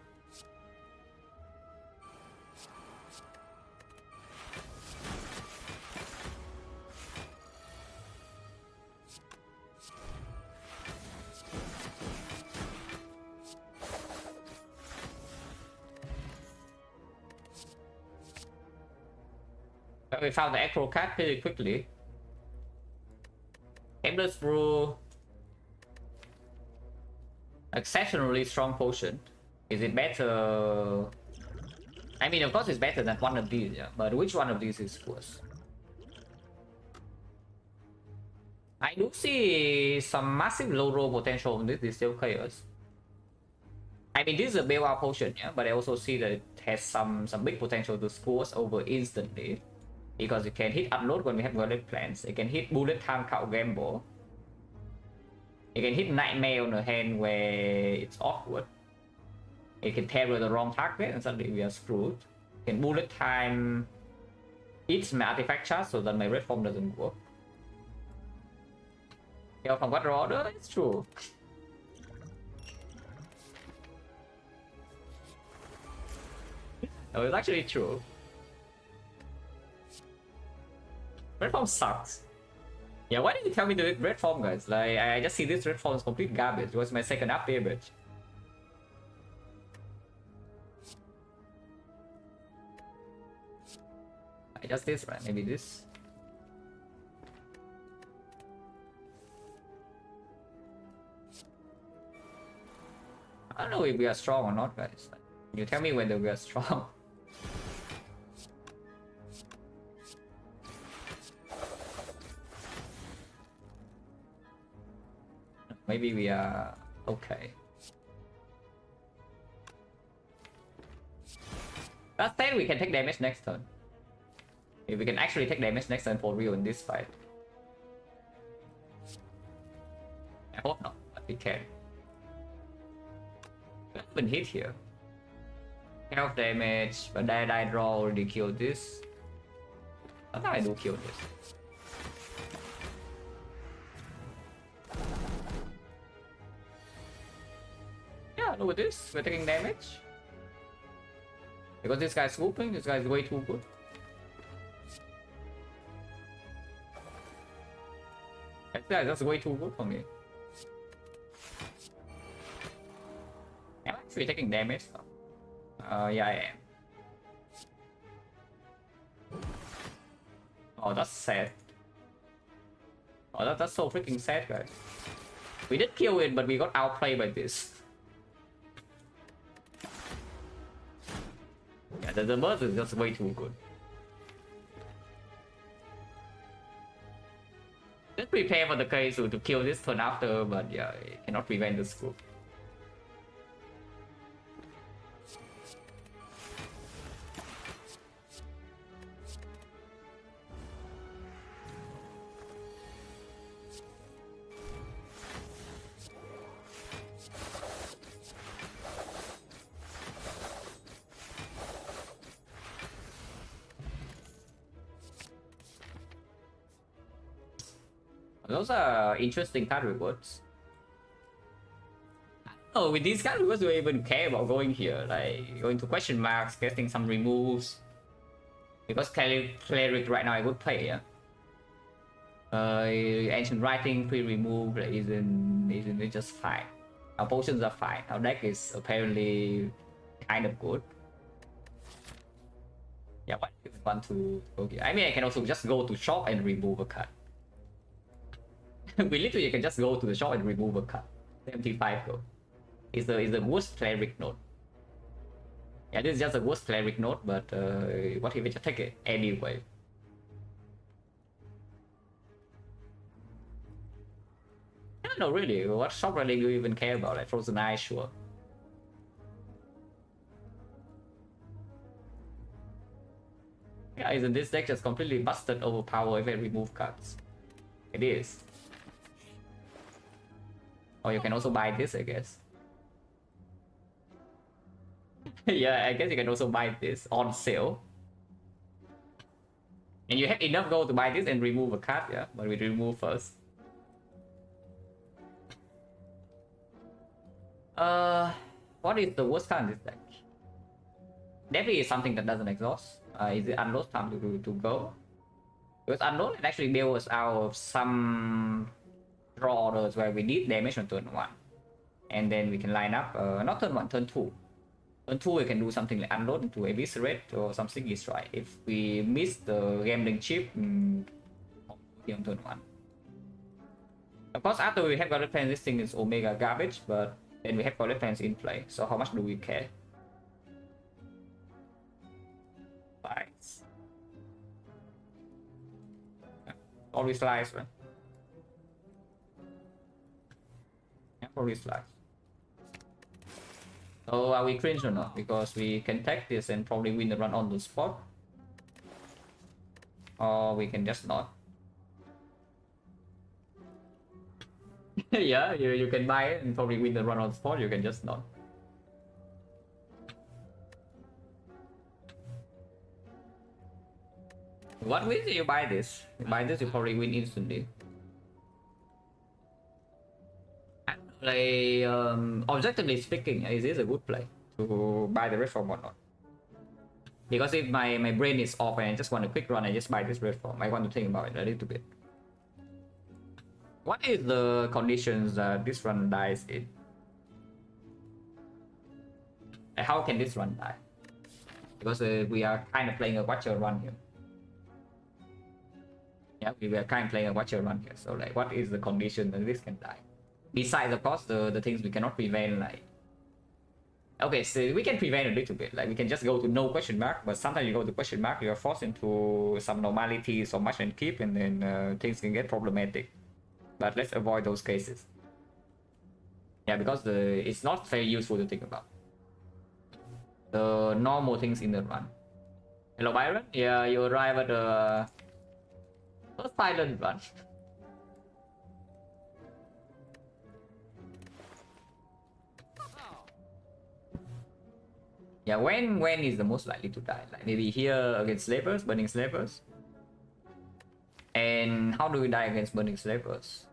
[SPEAKER 1] We found the acro card pretty quickly. Endless Brew. Exceptionally strong potion. Is it better? I mean, of course it's better than one of these, yeah. But which one of these is worse? I do see some massive low roll potential on this Distill Chaos. I mean, this is a bailout potion, yeah, but I also see that it has some big potential to score us over instantly. because you can hit unload when we have bullet plans. You can hit bullet time count gamble. You can hit nightmare on the hand where it's awkward. You can terror the wrong target and suddenly we are screwed. You can bullet time each my artifact charge so that my red form doesn't work. Yeah, from what order, it's true. No, it's actually true. Red form sucks. Yeah, why did you tell me to do red form, guys? Like, I just see this red form is complete garbage. It was my second up damage. I just this, right? Maybe this. I don't know if we are strong or not, guys. You tell me whether we are strong. Maybe we are okay. That's 10, we can take damage next turn. If we can actually take damage next turn for real in this fight. I hope not, but we can. We haven't been hit here. Health damage, but I draw already killed this. I thought I do kill this. Yeah, look at this. We're taking damage. Because this guy's swooping, this guy's way too good. This guy's just way too good for me. Am I actually taking damage? Yeah, I am. Oh, that's sad. Oh, that's so freaking sad, guys. We did kill it, but we got outplayed by this. Yeah, the burst is just way too good. Just prepare for the case to kill this turn after, but yeah, it cannot prevent the scoop. Those are interesting card rewards. Oh, with these card rewards, do I even care about going here? Like, going to question marks, getting some removes. Because Cleric right now I would play, yeah. Ancient Writing, pre-remove, isn't it just fine? Our potions are fine. Our deck is apparently kind of good. Yeah, what if we want to go here? I mean, I can also just go to shop and remove a card. We literally can just go to the shop and remove a card. 75 go. It's the worst cleric node. Yeah, this is just the worst cleric node, but what if we just take it anyway? I don't know really. What shop really do you even care about? Like Frozen Eye, sure. Yeah, isn't this deck just completely busted overpower if I remove cards? It is. Or you can also buy this, I guess. Yeah, I guess you can also buy this on sale. And you have enough gold to buy this and remove a card, yeah? But we remove first. What is the worst card in this deck? Definitely is something that doesn't exhaust. Is it unload time to go? Because unload it actually bails out of some draw orders where we need damage on turn 1. And then we can line up, not turn 1, turn 2. Turn 2 we can do something like unload to eviscerate or something is right. If we miss the gambling chip, on turn 1. Of course, after we have Gauntlet Plans, this thing is Omega garbage, but then we have Gauntlet Plans in play, so how much do we care? Slice. Probably slice, right? Yeah, probably slice. So are we cringe or not? Because we can take this and probably win the run on the spot. or we can just not. Yeah, you can buy it and probably win the run on spot. You can just not. What wins if you buy this? You buy this, you probably win instantly. Like, objectively speaking, is this a good play to buy the red form or not? Because if my brain is off and I just want a quick run, I just buy this red form. I want to think about it a little bit. What is the conditions that this run dies in? How can this run die? Because we are kind of playing a watcher run here. Yeah, we are kind of playing a watcher run here. So like, what is the condition that this can die? Besides, of course, the things we cannot prevent, like... Okay, so we can prevent a little bit. Like, we can just go to no question mark, but sometimes you go to question mark, you are forced into some normalities or much and keep, and then things can get problematic. But let's avoid those cases. Yeah, because it's not very useful to think about the normal things in the run. Hello, Byron. Yeah, you arrive at the silent run. Yeah, when is the most likely to die? Like maybe here against slavers, burning slavers. And how do we die against burning slavers?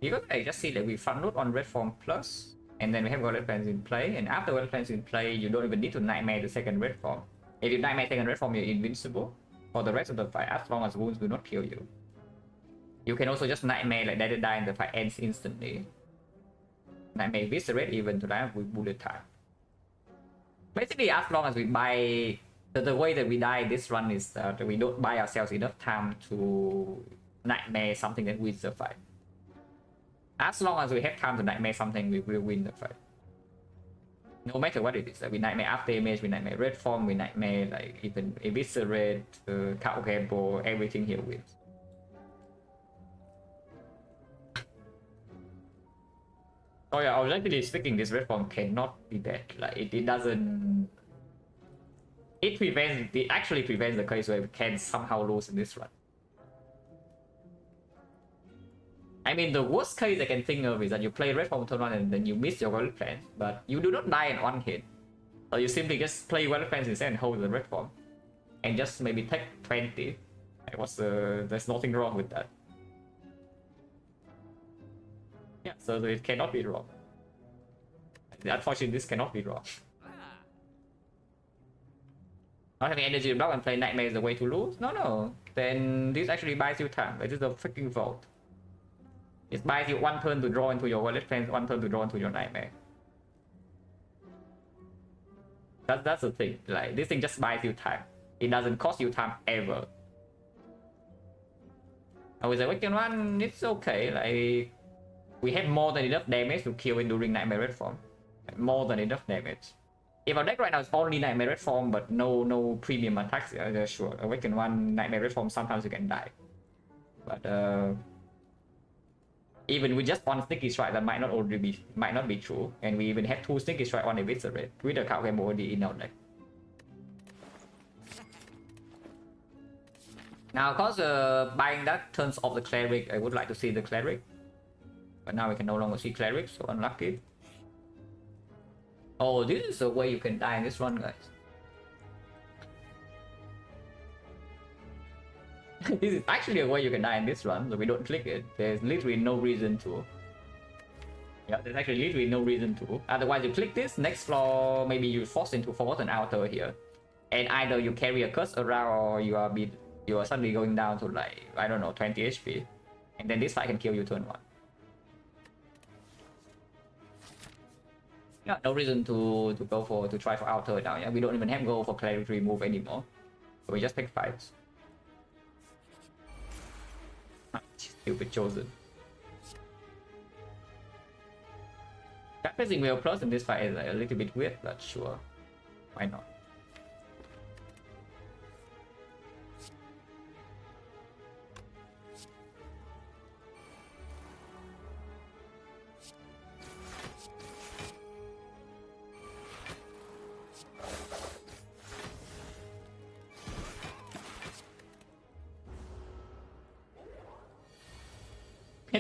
[SPEAKER 1] Because I just see that we front load on red form plus, and then we have red plans in play, and after red plans in play, you don't even need to nightmare the second red form. If you nightmare second red form, you're invincible for the rest of the fight as long as wounds do not kill you. You can also just nightmare like that die and the fight ends instantly. Nightmare eviscerate even to die with bullet time. Basically, as long as we buy the way that we die this run is that we don't buy ourselves enough time to nightmare something that wins the fight. As long as we have time to nightmare something, we will win the fight. No matter what it is, like we nightmare after image, we nightmare red form, we nightmare like even eviscerate, cow gamble, everything here wins. Oh yeah, objectively speaking, this red form cannot be bad. Like it doesn't. It actually prevents the case where we can somehow lose in this run. I mean, the worst case I can think of is that you play red form turn 1 and then you miss your wallet plans, but you do not die in one hit. So you simply just play wallet plans instead and hold the red form, and just maybe take 20. There's nothing wrong with that. Yeah, so it cannot be wrong. Unfortunately, this cannot be wrong. Not having energy block and play nightmare is the way to lose? No. Then this actually buys you time. This is a freaking vault. It buys you one turn to draw into your wallet plans, one turn to draw into your nightmare. That's the thing. Like this thing just buys you time. It doesn't cost you time ever. With the Awakened one, it's okay. Like we have more than enough damage to kill it during Nightmare Red form. More than enough damage. If our deck right now is only Nightmare Red form but no premium attacks, yeah, sure. Awakened one, Nightmare Red form, sometimes you can die. But even with just one Sneaky Strike, that might not be true. And we even have 2 Sneaky Strike on Eviscerate with the Cow Game already in our deck. Now, of course, buying that turns off the Cleric. I would like to see the Cleric. But now we can no longer see Cleric, so unlucky. Oh, this is a way you can die in this run, guys. This is actually a way you can die in this run, so we don't click it. There's literally no reason to. Yeah, there's actually literally no reason to. Otherwise, you click this, next floor, maybe you force into Forgotten Altar here. And either you carry a curse around or you are suddenly going down to like, I don't know, 20 HP. And then this fight can kill you turn 1. Yeah, no reason to try for Altar now. Yeah, we don't even have go for Cleric remove anymore. So we just take fights. Stupid chosen. Cat facing Whale Plus in this fight is like a little bit weird, but sure. Why not?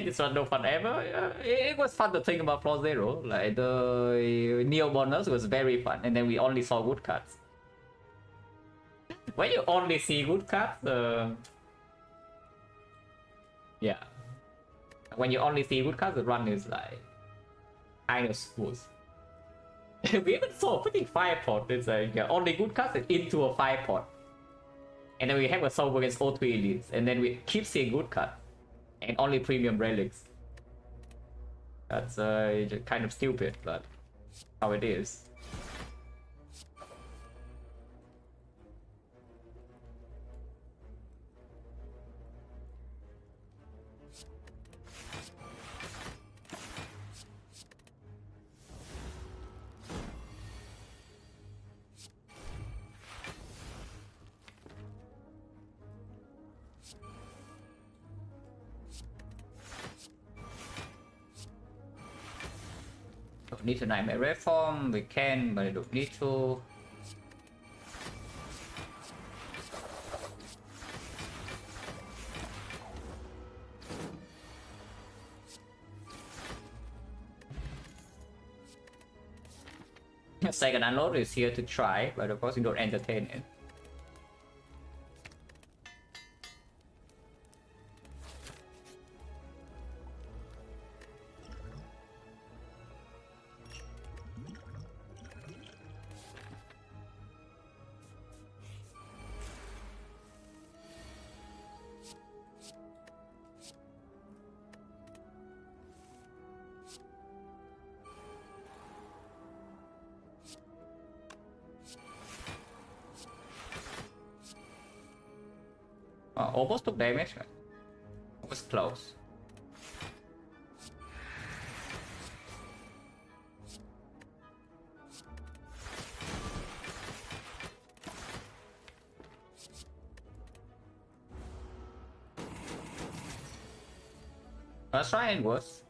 [SPEAKER 1] This was no fun ever. It was fun to think about Pro Zero. Like the Neo bonus was very fun, and then we only saw good cards. When you only see good cards, yeah. When you only see good cards, the run is like kind of smooth. We even saw freaking 5-pot. It's like only good cards into a 5-pot. And then we have a solve against O3 elites, and then we keep seeing good cards and only premium relics. That's kind of stupid, but how it is. Don't need to Nightmare Reform. We can, but I don't need to. Second unload is here to try, but of course you don't entertain it. Almost took damage, right? Was close. Let's try and worse.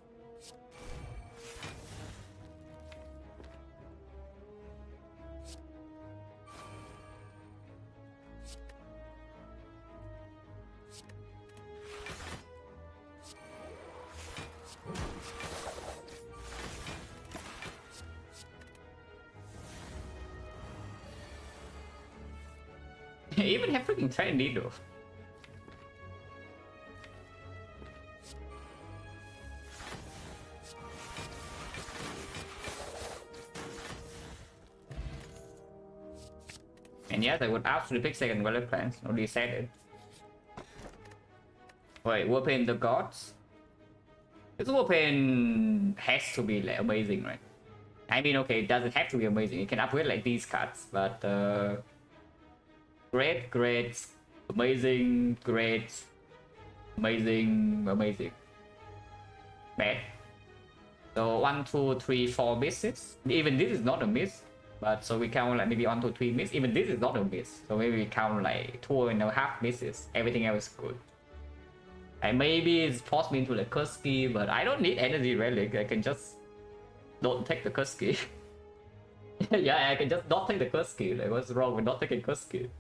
[SPEAKER 1] Even have freaking 10 needle. And yes, I would absolutely pick second Valor Plans, already said it. Wait, Warpaint the Gods? This Warpaint has to be like amazing, right? I mean, okay, it doesn't have to be amazing. You can upgrade like these cards, but great, great, amazing, great, amazing, amazing. Bad. So 1, 2, 3, 4 misses. Even this is not a miss. But so we count like maybe 1, 2, 3 miss. Even this is not a miss. So maybe we count like 2.5 misses. Everything else is good. And maybe it's forced me into like curse key, but I don't need energy relic. I can just don't take the curse key. Yeah, I can just not take the curse key. Like what's wrong with not taking curse key?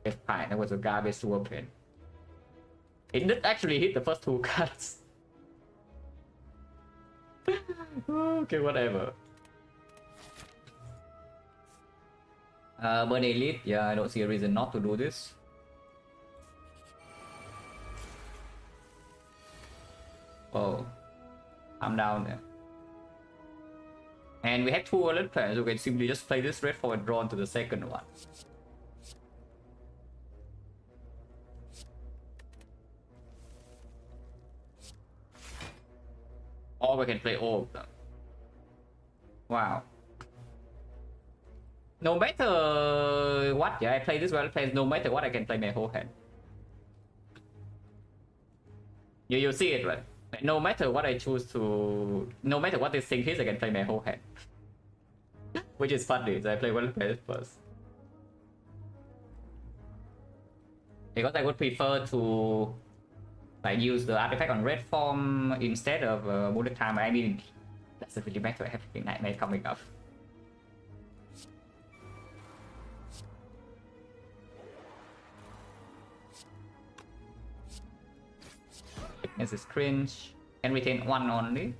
[SPEAKER 1] It's fine, that was a garbage to open. It did actually hit the first 2 cards. Okay, whatever. Burn Elite, yeah, I don't see a reason not to do this. Oh, I'm down there. And we have 2 alert players who can simply just play this red forward draw into the second one. Or we can play all of them. Wow. No matter what, yeah, I play this well plays, no matter what, I can play my whole hand. You see it, right? No matter what I choose to... No matter what this thing is, I can play my whole hand. Which is funny, so I play well players first. Because I would prefer to like use the artifact on red form instead of bullet time. I mean, doesn't really matter. I have a nightmare coming up. This is cringe. Can retain 1 only.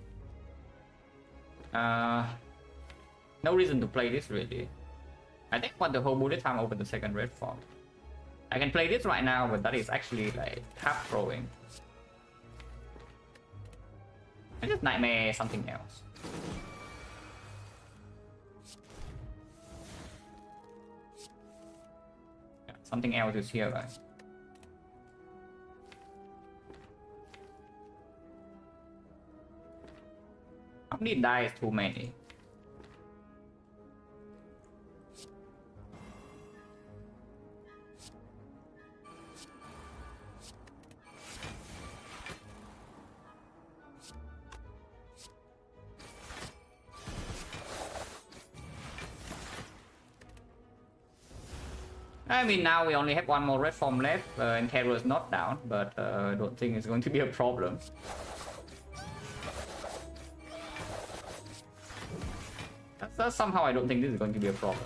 [SPEAKER 1] No reason to play this really. I think want the whole bullet time open the second red form. I can play this right now, but that is actually like half throwing. I just nightmare something else. Yeah, something else is here, right? How many dice too many? I mean, now we only have 1 more red form left, and Terror is not down, but I don't think it's going to be a problem. Somehow I don't think this is going to be a problem.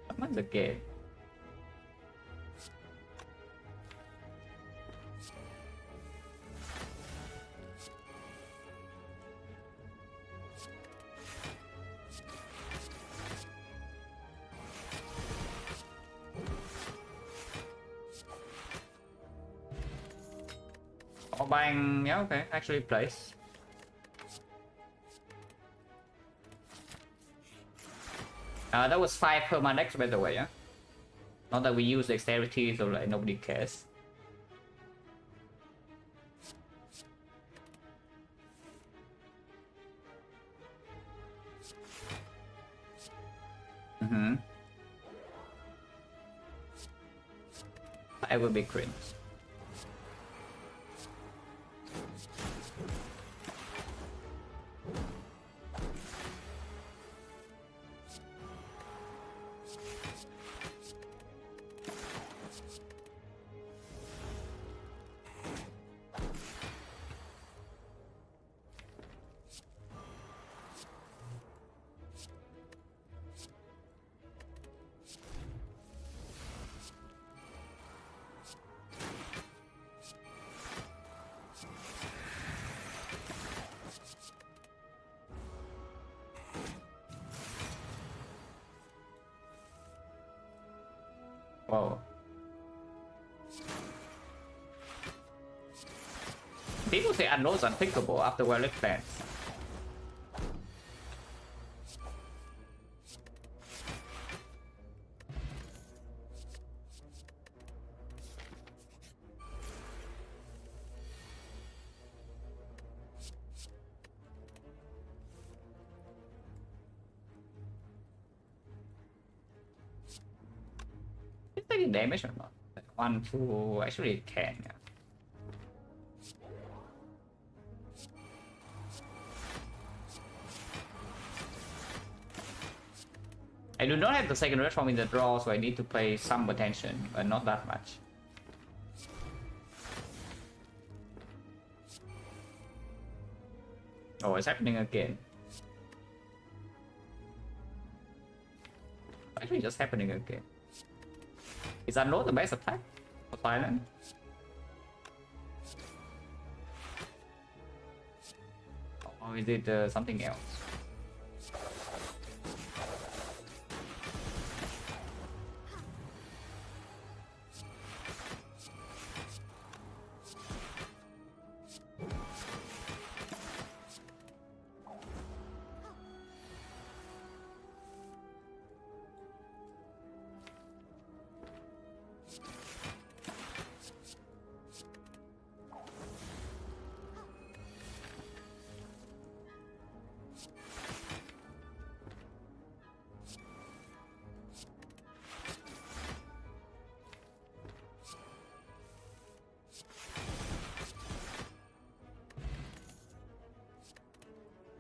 [SPEAKER 1] Someone's again. Oh, buying, yeah, okay, actually place. That was 5 permadex by the way, yeah? Not that we use dexterity, so like nobody cares. I will be cringe. Whoa. People say Unknown is unpickable after Relic plans. It's taking damage or not? 1, 2, actually it can, yeah. I do not have the second red form in the draw, so I need to pay some attention, but not that much. Oh, it's happening again. Actually, just happening again. Is Unload the best attack for Silent? Or is it something else?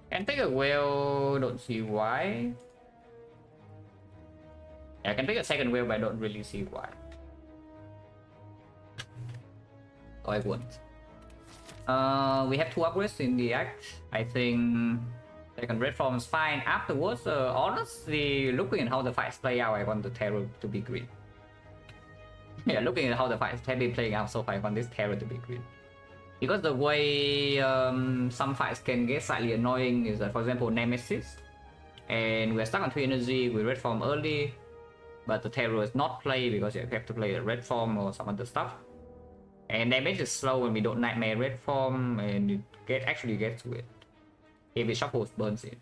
[SPEAKER 1] Can take a whale, don't see why. Yeah, I can take a second whale, but I don't really see why. Oh, I won't. We have 2 upgrades in the act. I think second red form is fine. Afterwards, honestly, looking at how the fights play out, I want the Terror to be green. Yeah, looking at how the fights have been playing out so far, I want this Terror to be green. Because the way some fights can get slightly annoying is that, for example, Nemesis, and we're stuck on 3 energy, we red form early, but the Terror is not played because you have to play the red form or some other stuff. And damage is slow when we don't Nightmare red form, and it actually gets to it. If it shuffles, burns it.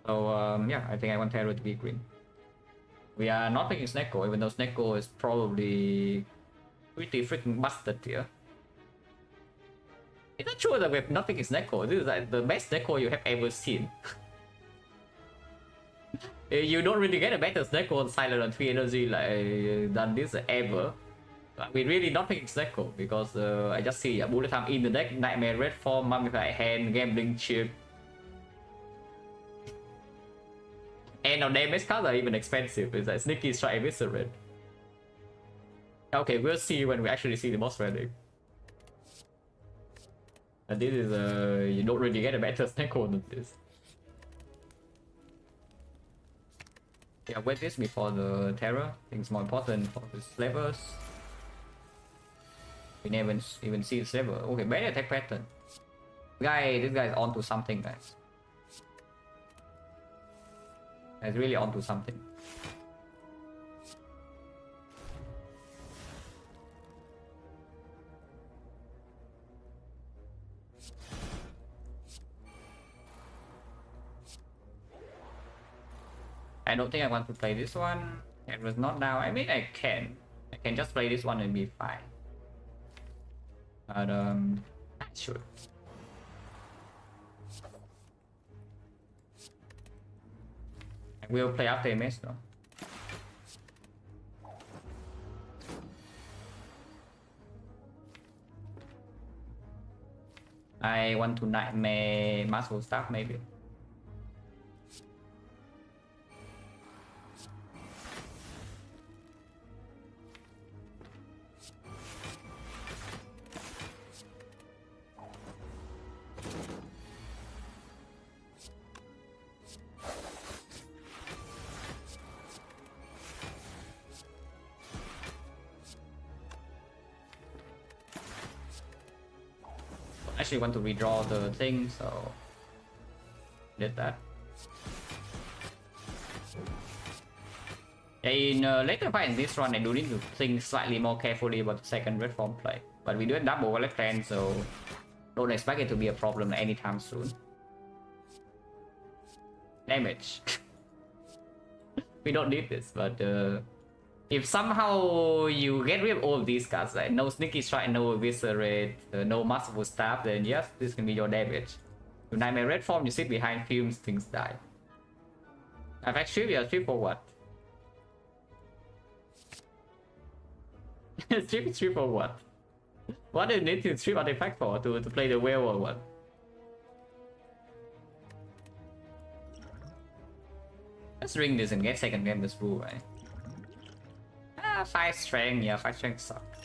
[SPEAKER 1] So yeah, I think I want Terror to be green. We are not picking Snecko, even though Snecko is probably pretty freaking busted here. It's not true that we're not picking Snecko. This is like the best Snecko you have ever seen. You don't really get a better Snecko on Silent on 3 energy like than this ever. But we're really not picking Snecko because I just see a bullet time in the deck, Nightmare red form, Mummified hand, Gambling chip. And our damage cards are even expensive. It's like Sneaky Strike, Eviscerate. Okay, we'll see when we actually see the boss ready. And this is you don't really get a better Snecko than this. Yeah, wait this before the Terror. I think it's more important for the slavers. We never even see the slaver. Okay, better attack pattern. This guy is onto something, guys. It's really onto something. I don't think I want to play this one. It was not down. I mean, I can just play this one and be fine. But I should. I will play after MS though. I want to Nightmare Muscle Staff maybe. Actually want to redraw the thing, so did that. In later fight in this run, I do need to think slightly more carefully about the second red form play, but we do have double wallet plan, so don't expect it to be a problem anytime soon. Damage. We don't need this, but if somehow you get rid of all of these cards, like no Sneaky Strike, no Eviscerate, no Masterful Staff, then yes, this can be your damage. With Nightmare red form, you sit behind fumes, things die. Effect strip, yeah, strip for what? strip for what? What do you need to strip artifact for? To play the whale or what? Let's ring this and get second game this rule, right? 5 strength, yeah, 5 strength sucks.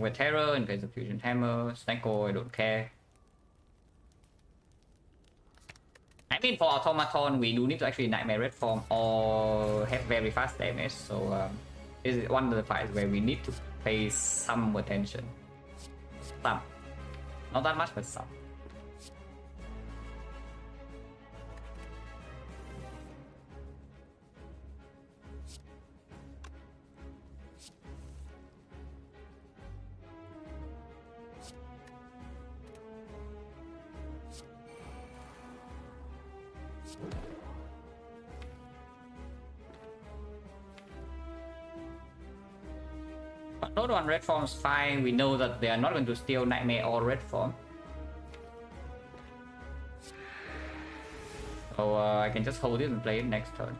[SPEAKER 1] With Terror, in case of Fusion Hammer, Snecko, I don't care. I mean, for Automaton, we do need to actually Nightmare red form or have very fast damage, so this is one of the fights where we need to pay some attention. Some. Not that much, but some. But Node 1 red form is fine. We know that they are not going to steal Nightmare or red form. So I can just hold it and play it next turn.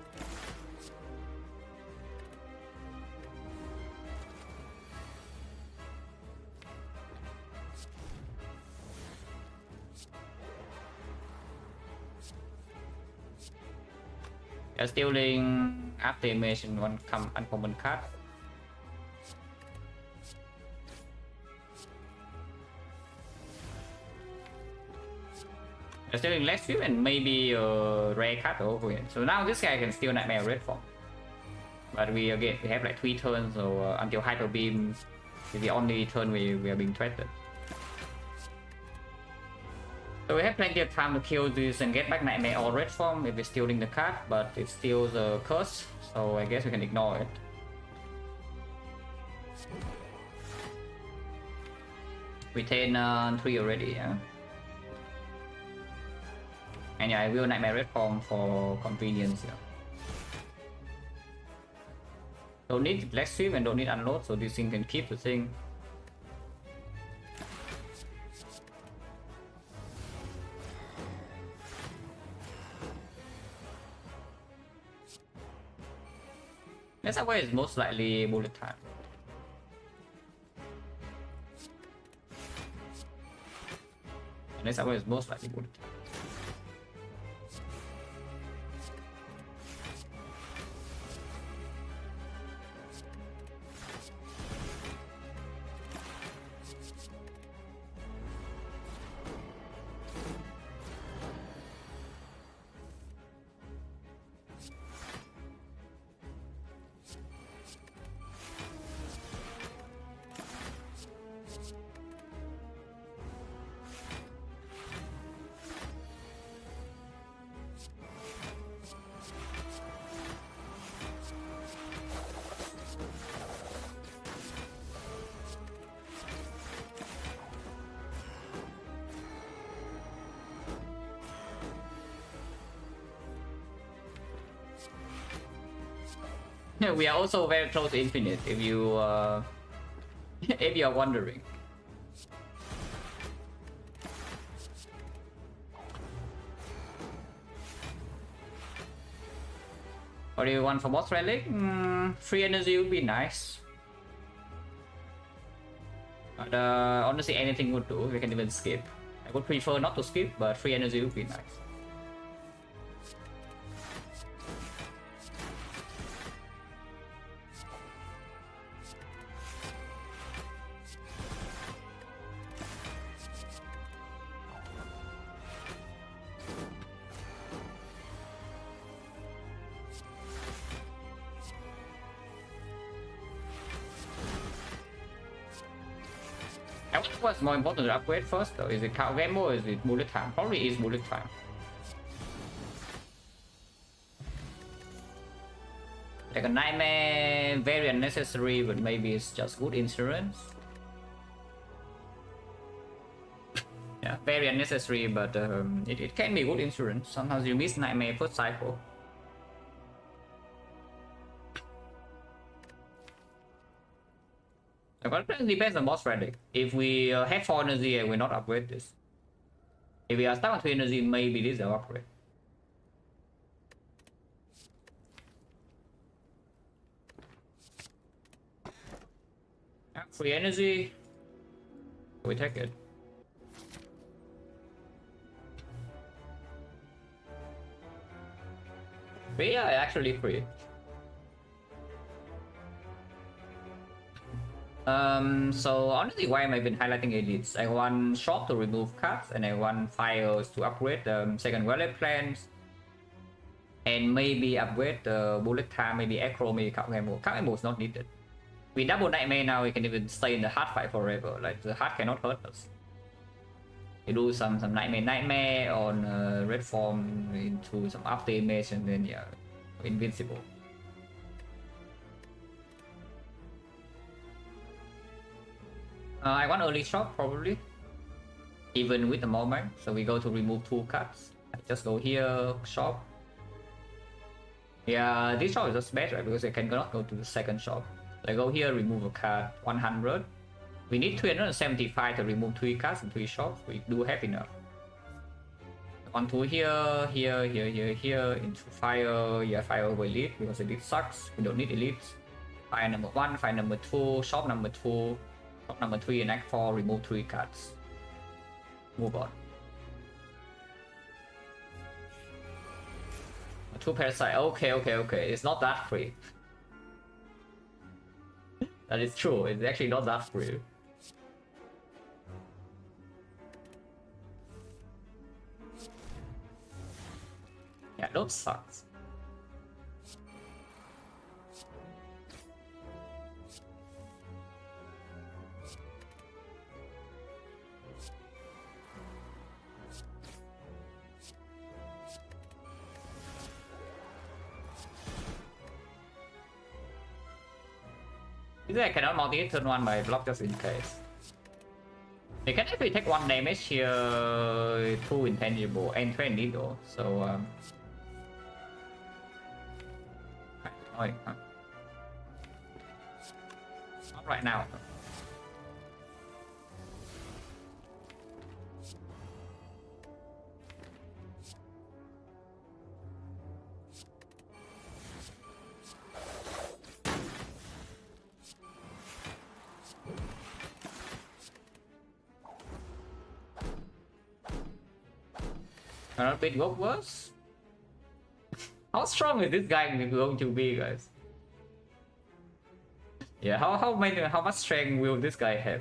[SPEAKER 1] Stealing after image and one come uncommon card. Stealing less view and maybe a rare card over here. So now this guy can steal Nightmare red form. But we again we have like 3 turns, so until hyper beam is the only turn we are being threatened. So we have plenty of time to kill this and get back Nightmare or Red Form if we're stealing the card, but it's still the curse, so I guess we can ignore it. We retain 3 already, yeah. And yeah, I will Nightmare Red Form for convenience, yeah. Don't need Black Sweep and don't need Unload, so this thing can keep the thing. That's why it's most likely bullet time. And that's why it's most likely bullet time. We are also very close to infinite, if you if you are wondering. What do you want for boss relic? Free energy would be nice. But honestly, anything would do. We can even skip. I would prefer not to skip, but free energy would be nice. What's more important to upgrade first though? Is it Count Game or is it bullet time? Probably is bullet time. Like a Nightmare, very unnecessary, but maybe it's just good insurance. Yeah, very unnecessary, but it can be good insurance. Sometimes you miss Nightmare first cycle. But it depends on boss relic. If we have 4 energy and we're not upgrade this. If we are stuck on 3 energy, maybe this is our upgrade. Yeah, free energy. We take it. Free? Yeah, actually free. So honestly, why am I even highlighting elites? I want shop to remove cards, and I want files to upgrade the second wallet plans, and maybe upgrade the bullet time, maybe acro, maybe Count Gamble. Count Gamble is not needed. We double Nightmare now, we can even stay in the hard fight forever. Like the hard cannot hurt us. We do some Nightmare on red form into some up damage, and then yeah, invincible. I want early shop probably, even with the moment. So we go to remove 2 cards. I just go here, shop. Yeah, this shop is just better because I cannot go to the second shop. So I go here, remove a card, 100. We need 375 to remove 3 cards in 3 shops. We do have enough. Onto here, here, into fire. Yeah, fire over elite because elite sucks. We don't need elites. Fire number 1, fire number 2, shop number 2. Number 3 and Act 4, remove 3 cards. Move on. 2 parasite. Okay. It's not that free. That is true. It's actually not that free. Yeah, those sucks. I cannot multi turn 1 by block just in case. They can actually take 1 damage here, 2 intangible and 3 needle, so annoying, huh? Not right now. Another bit what was? How strong is this guy going to be, guys? Yeah, how much strength will this guy have?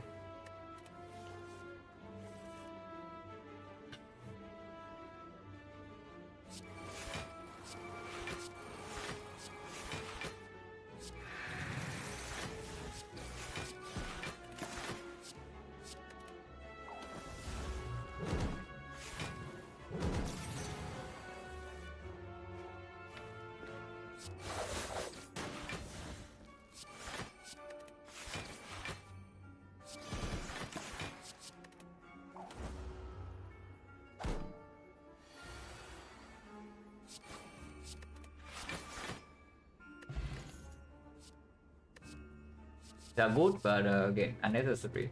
[SPEAKER 1] They are good, but again, unnecessary.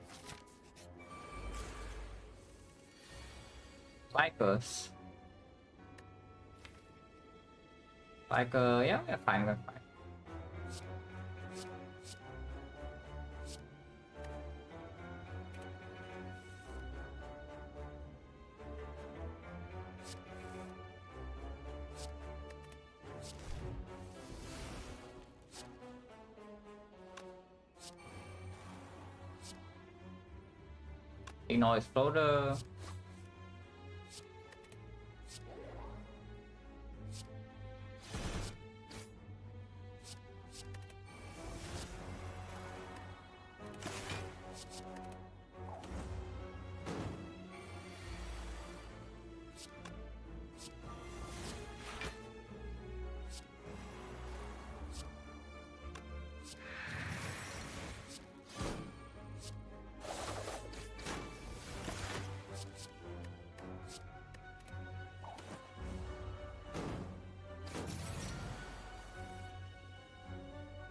[SPEAKER 1] Spikers. Spiker, yeah, fine, we're fine. Ignore Exploder.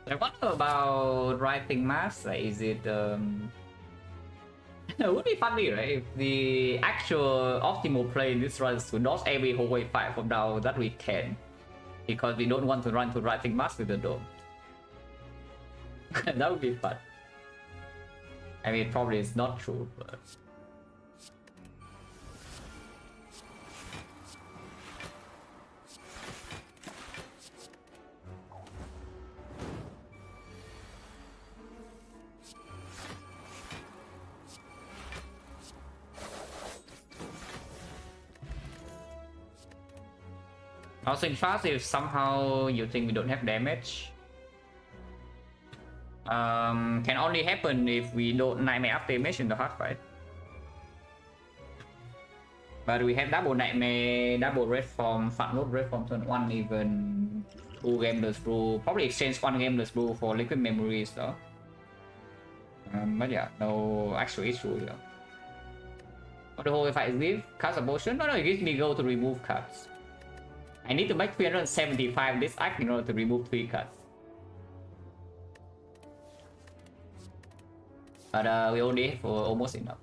[SPEAKER 1] I wonder about writing mask. Is it it would be funny, right? If the actual optimal play in this run is to dodge every whole wave 5 from now that we can. Because we don't want to run to writing mask with the dome. That would be fun. I mean, probably it's not true, but... Also in fast, if somehow you think we don't have damage, can only happen if we don't nightmare up damage in the hard fight. But we have double nightmare, double red form, fat load red form turn 1, even 2 gameless brew. Probably exchange 1 gameless brew for liquid memories though. But yeah, no actual issue here. What the whole fight is give? Cast a potion? No, it gives me go to remove cards. I need to make 375 this act in order to remove 3 cards. But we only have almost enough.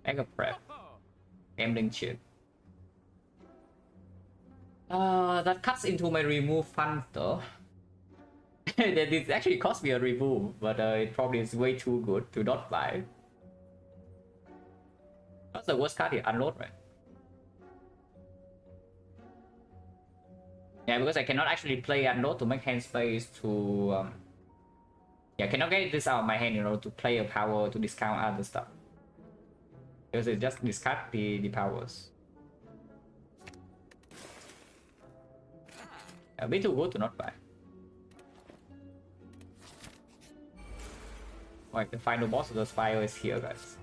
[SPEAKER 1] Mega prep. Gambling chip. That cuts into my remove fund though. That it actually cost me a remove, but it probably is way too good to not buy. What's the worst card here? Unload, right? Yeah, because I cannot actually play Unload to make hand space to... Yeah, I cannot get this out of my hand in order to play a power to discount other stuff. Because it just discard the powers. A bit too good to not buy. Like the final boss of the Spire is here, guys.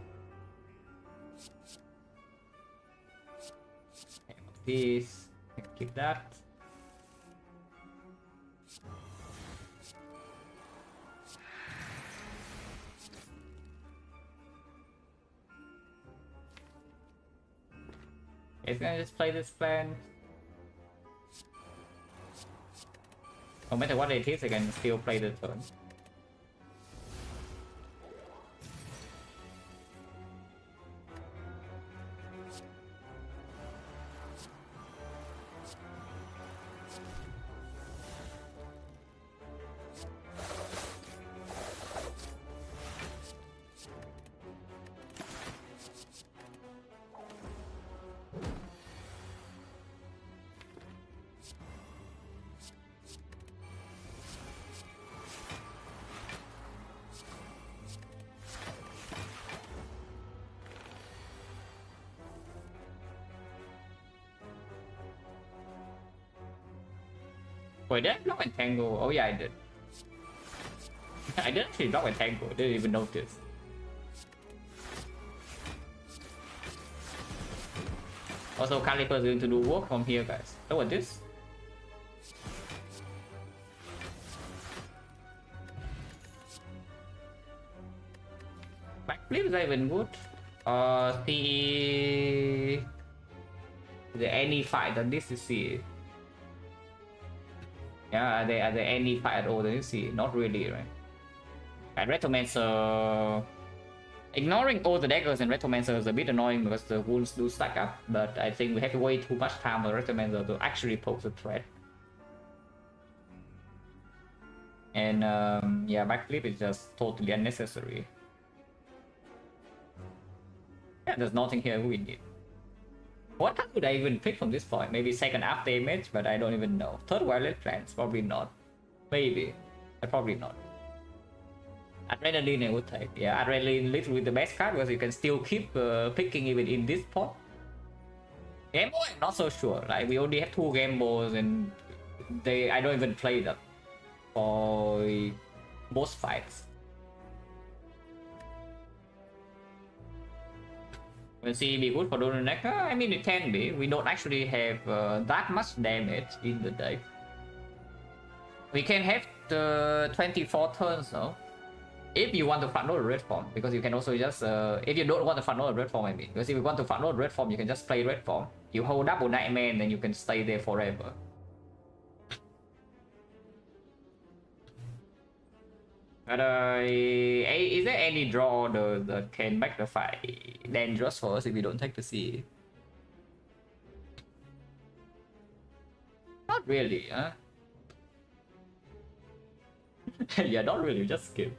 [SPEAKER 1] This, keep that. It's gonna just play this plan. No matter what it is, I can still play the turn. Wait, did I block and tangle? Oh yeah, I did. I didn't actually block and tangle, didn't even notice. Also, Caliper is going to do work from here, guys. Look at this. Backflip is even good. See, is there any fight on this? You see. Yeah, are there any fight at all that you see? Not really, right? And Retromancer... Ignoring all the daggers and Retromancer is a bit annoying because the wounds do stack up, but I think we have to wait too much time for Retromancer to actually pose a threat. And yeah, backflip is just totally unnecessary. Yeah, there's nothing here we need. What card would I even pick from this point? Maybe second up damage, but I don't even know. Third Violet Plants, probably not. Maybe, but probably not. Adrenaline I would take. Yeah, Adrenaline literally the best card because you can still keep picking even in this pot. Game Boy, I'm not so sure. Like we only have 2 Game Boys and I don't even play them for most fights. Will C be good for Donut? I mean, it can be. We don't actually have that much damage in the deck. We can have the 24 turns though. If you want to front load red form, because you can also just if you don't want to front load red form, I mean, because if you want to front load red form, you can just play red form. You hold double Nightmare and then you can stay there forever. But is there any draw that can make the fight dangerous for us if we don't take the C? Not really, huh? Yeah, not really, just skip.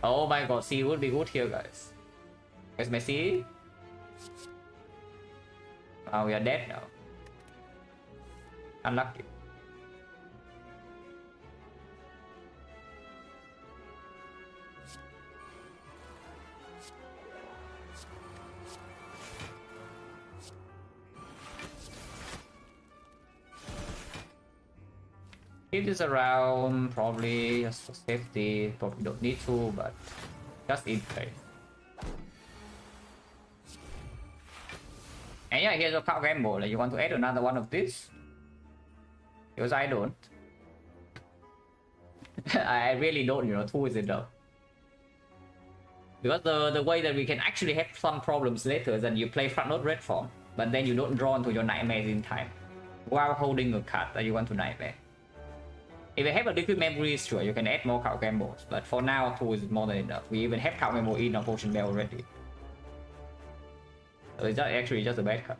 [SPEAKER 1] Oh my god, C would be good here, guys. Where's my C? Oh, we are dead now. Unlucky. Keep this around, probably just for safety. Probably don't need to, but just in case. And yeah, here's a card gamble. Like, you want to add another one of this? Because I don't. I really don't, you know, 2 is enough. Because the way that we can actually have some problems later is that you play front load red form, but then you don't draw into your nightmares in time while holding a card that you want to nightmare. If you have a liquid memory, sure, you can add more card gambles, but for now 2 is more than enough. We even have card gamble in our potion bell already. So it's actually just a bad card.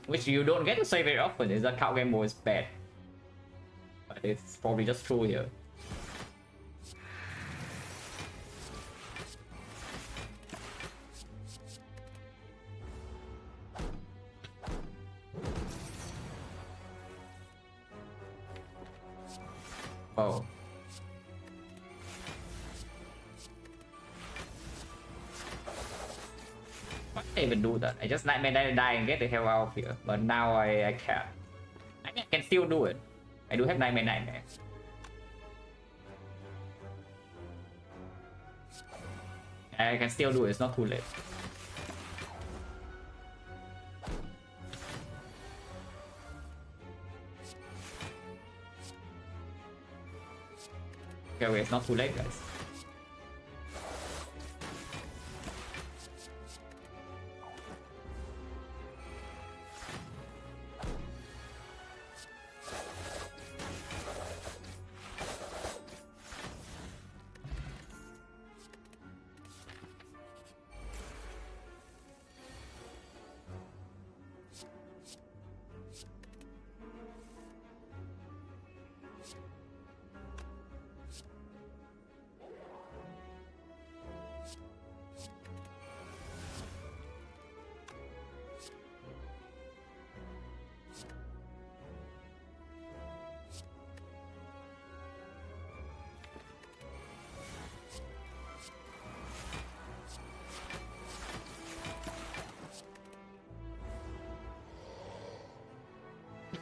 [SPEAKER 1] Which you don't get to say very often, is that card gamble is bad. But it's probably just true here. Oh. Why did I even do that? I just nightmare die and get the hell out of here. But now I can't. I mean, I can still do it. I do have nightmare. I can still do it, it's not too late. Okay, wait, it's not too late, guys.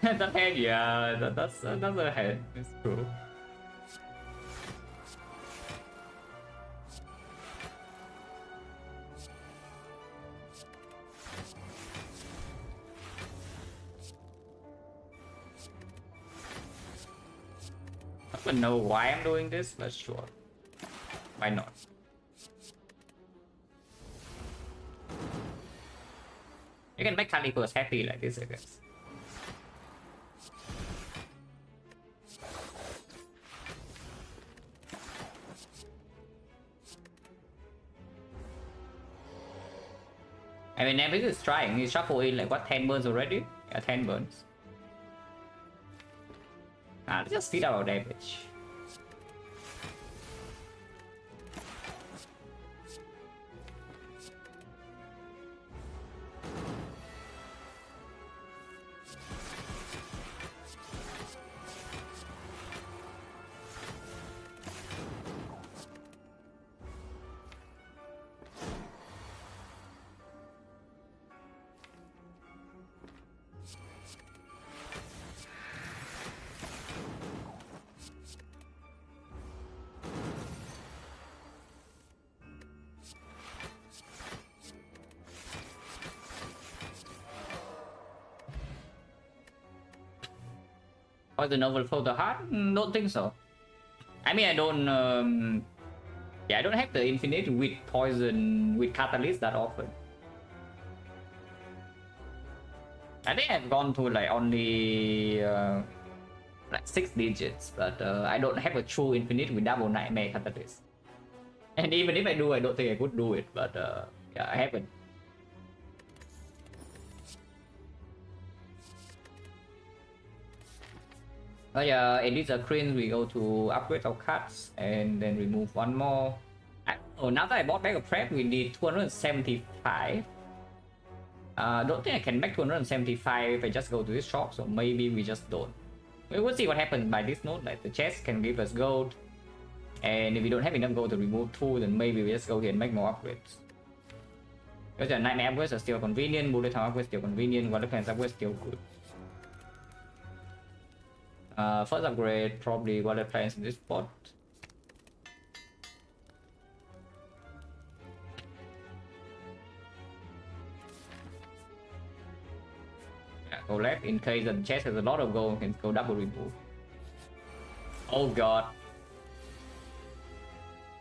[SPEAKER 1] That head, yeah, that's another head. It's true. I don't know why I'm doing this, but sure. Why not? You can make Calipers happy like this, I guess. I mean, Nemesis is trying. He shuffle in like what, 10 burns already? Yeah, 10 burns. Let's just feed our damage. Or the novel for the heart? Don't think so. I mean, I don't. Yeah, I don't have the infinite with poison with catalyst that often. I think I've gone to like only like 6 digits, but I don't have a true infinite with double nightmare catalyst. And even if I do, I don't think I could do it. But yeah, I haven't. But yeah, edit the cringe, we go to upgrade our cards and then remove one more. Oh, now that I bought back a prep, we need 275. Don't think I can make 275 if I just go to this shop, so maybe we just don't. We will see what happens by this note. Like the chest can give us gold, and if we don't have enough gold to remove 2, then maybe we just go here and make more upgrades. Because the nightmare upgrades are still convenient, bullet time upgrades still convenient, water plants upgrades still good. First upgrade, probably water plants in this spot. Yeah, go left in case the chest has a lot of gold, can go double remove. Oh god.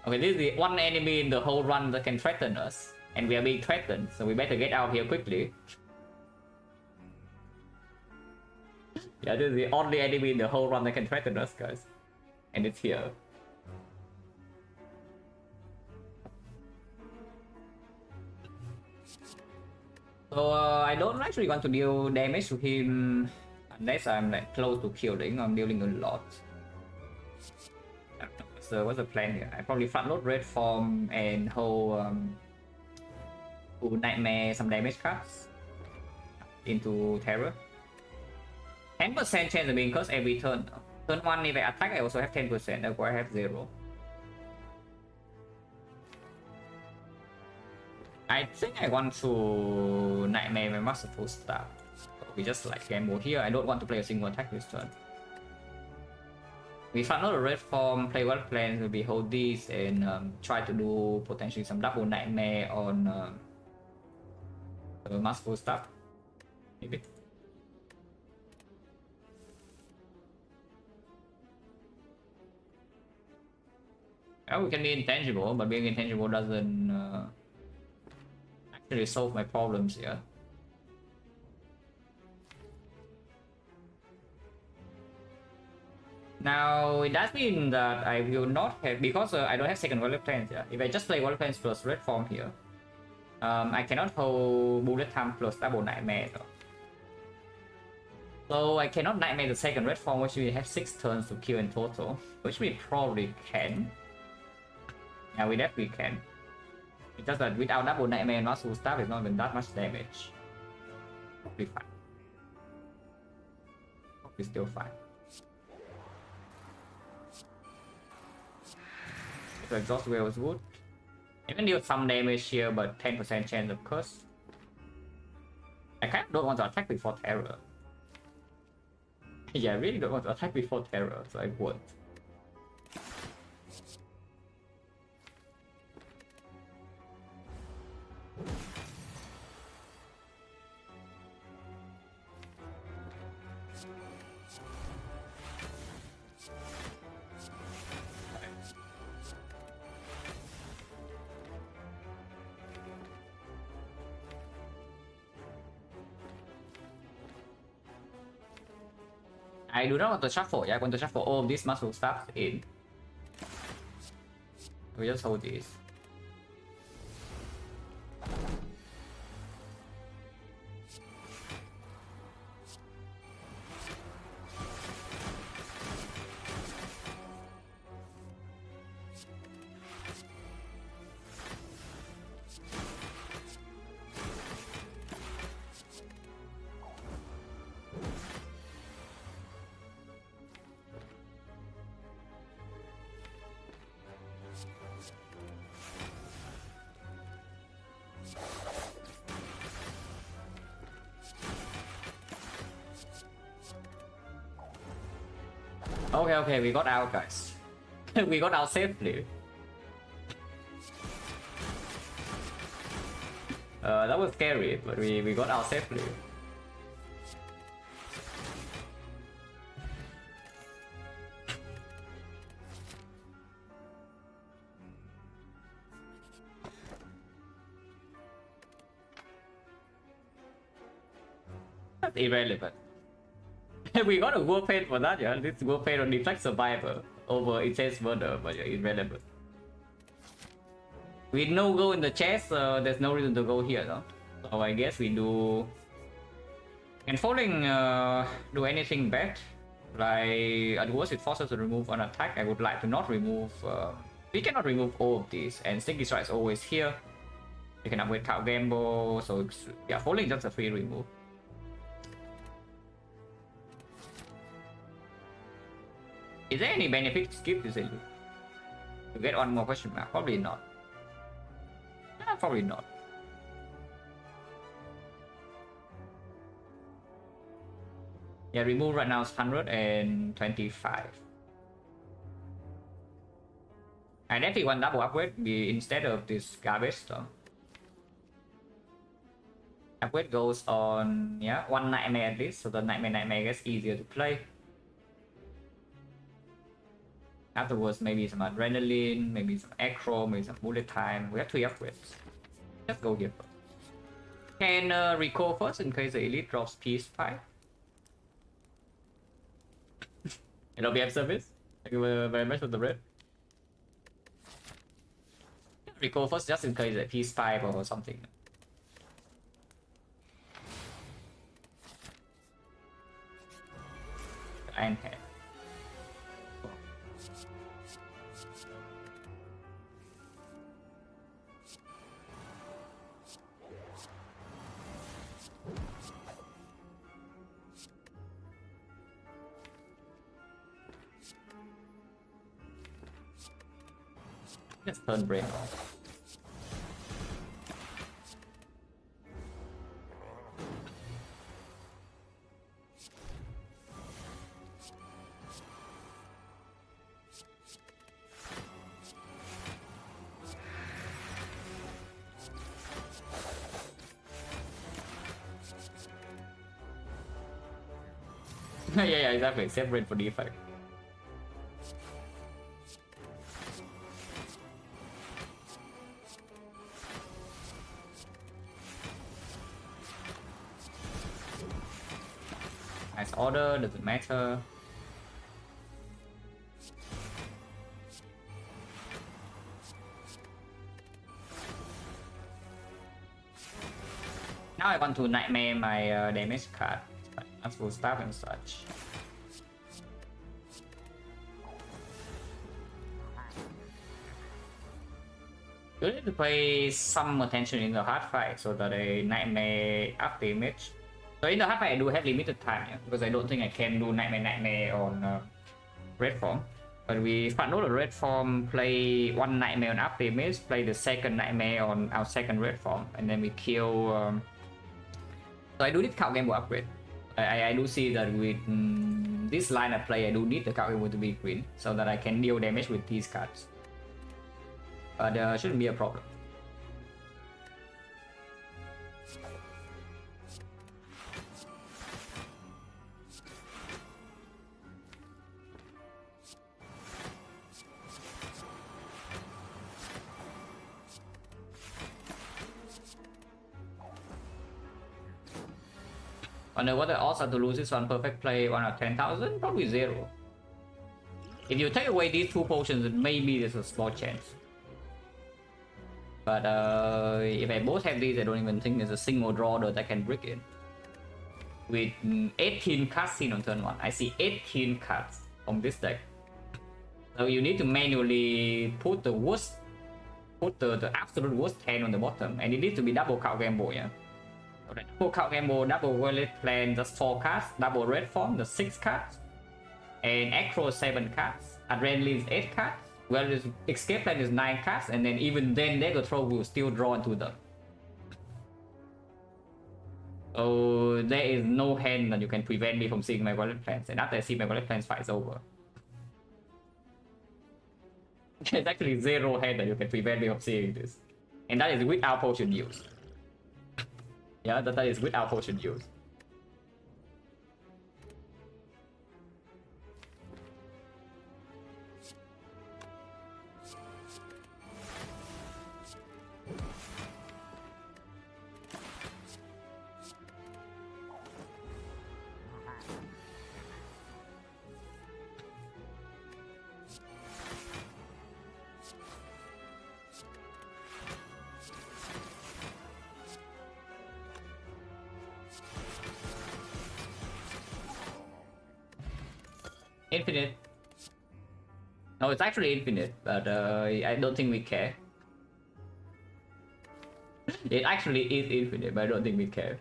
[SPEAKER 1] Okay, this is the one enemy in the whole run that can threaten us, and we are being threatened, so we better get out here quickly. Yeah, this is the only enemy in the whole run that can threaten us, guys. And it's here. So I don't actually want to deal damage to him unless I'm like close to killing. I'm dealing a lot. So what's the plan here? I probably front load red form and hold nightmare some damage cards into terror. 10% chance of being cursed every turn. Turn 1 if I attack, I also have 10%, therefore I have 0. I think I want to nightmare my masterful staff. So we just like gamble here. I don't want to play a single attack this turn. We front load a red form, play well plans, maybe hold these and try to do potentially some double nightmare on the masterful staff. Maybe. We can be intangible, but being intangible doesn't actually solve my problems here. Now, it does mean that I will not have, because I don't have second wallet plans here. If I just play wallet plans plus red form here, I cannot hold bullet time plus double nightmare though. So I cannot nightmare the second red form, which we have 6 turns to kill in total, which we probably can. Yeah, we definitely can. It's just that without double nightmare and masterful staff, it's not even that much damage. Probably fine. Probably still fine. So exhaust whale was good. Even deal some damage here, but 10% chance of curse. I kind of don't want to attack before terror. Yeah, I really don't want to attack before terror, so I won't. I do not want to shuffle. Yeah, I want to shuffle all of these muscle stuff in. We just hold this. Okay, we got out, guys. We got out safely. That was scary, but we got out safely. That's irrelevant. We got a war paint for that, yeah. This war paint on Defect Survivor over intense murder, but yeah, irrelevant. With no go in the chest, there's no reason to go here, though. So I guess we do. Can falling do anything bad? Like at worst, it forces to remove an attack. I would like to not remove. We cannot remove all of these, and Sticky Strike is always here. You can upgrade Count Gamble, so it's, yeah, falling just a free remove. Is there any benefit to skip this elite? To get one more question mark? Probably not. Probably not. Yeah, remove right now is 125. And if we want double upgrade, we instead of this garbage though. Upgrade goes on, yeah, one nightmare at least, so the nightmare gets easier to play. Afterwards, maybe some adrenaline, maybe some acro, maybe some bullet time. We have 3 upgrades. Let's go here first. Can recall first in case the elite drops peace 5. It'll be of service. Thank you very much for the red. Recall first just in case the peace 5 or something. Iron Head. Just turn break off. Yeah, exactly. Separate for defect. Nice order, doesn't matter. Now I want to nightmare my damage card. As full staff and such. You need to pay some attention in the hard fight so that a nightmare up damage. So in the hard fight I do have limited time, yeah, because I don't think I can do nightmare on red form. But we front load the red form, play one nightmare on up damage, play the second nightmare on our second red form, and then we kill. So I do need count game upgrade. I do see that with this line of play, I do need the card gamble to be green so that I can deal damage with these cards. But shouldn't be a problem. Wonder what the odds are to lose this one. Perfect play 1 out of 10,000? Probably 0. If you take away these 2 potions, maybe there's a small chance. But if I both have these, I don't even think there's a single draw that I can brick in. With 18 cards seen on turn 1. I see 18 cards on this deck. So you need to manually put the worst, put the absolute worst 10 on the bottom. And it needs to be double card gamble, yeah. Double card gamble, double wallet plan, just 4 cards, double red form, the 6 cards, and acro 7 cards, adrenaline is 8 cards, well, escape plan is 9 cards, and then even then Dagger Throw will still draw into them. So there is no hand that you can prevent me from seeing my wallet plans, and after I see my wallet plans, fight's over. There's actually 0 hand that you can prevent me from seeing this, and that is without potion use. Yeah, that is without potion use. Infinite. No, it's actually infinite, but I don't think we care. It actually is infinite, but I don't think we care.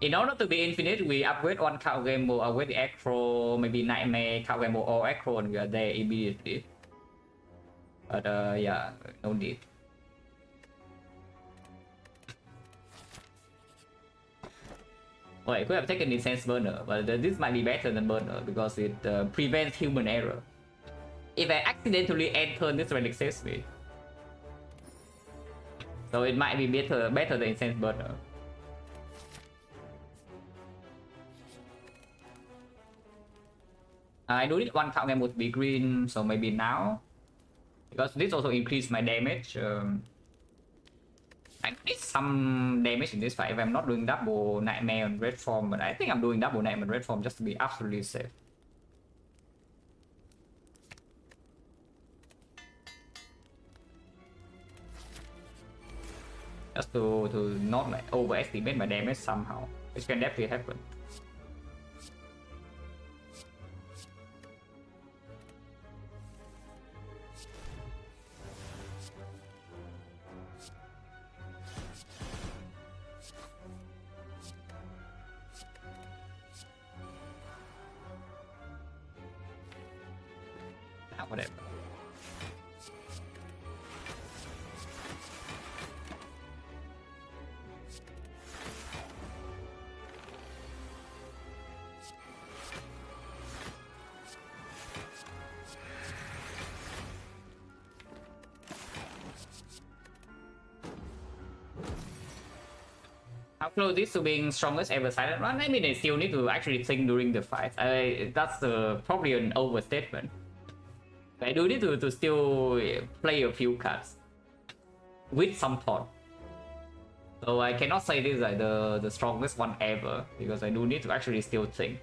[SPEAKER 1] In order to be infinite, we upgrade 1 card gamble, upgrade the acro, maybe nightmare, card gamble, or acro, and we are there immediately. But yeah, no need. Well, I could have taken Incense Burner, but this might be better than Burner because it prevents human error. If I accidentally enter this Relic saves me. So it might be better than Incense Burner. I do need 1 card gamble to be green, so maybe now. Because this also increased my damage. I need some damage in this fight if I'm not doing double nightmare on red form, but I think I'm doing double nightmare on red form just to be absolutely safe. Just to not like overestimate my damage somehow, which can definitely happen. Whatever. How close is to being strongest ever silent run? I mean, I still need to actually think during the fight. That's probably an overstatement. I do need to still play a few cards with some thought. So I cannot say this is like the strongest one ever because I do need to actually still think.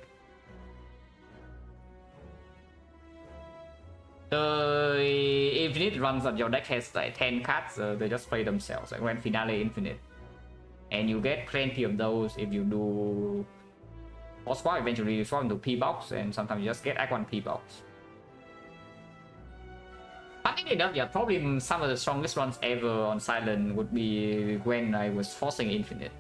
[SPEAKER 1] The infinite runs on your deck has like 10 cards, they just play themselves, like when Finale Infinite. And you get plenty of those if you do boss swap, eventually you swap into P-Box, and sometimes you just get Act 1 P-Box. Funnily enough, yeah, probably some of the strongest runs ever on Silent would be when I was forcing Infinite.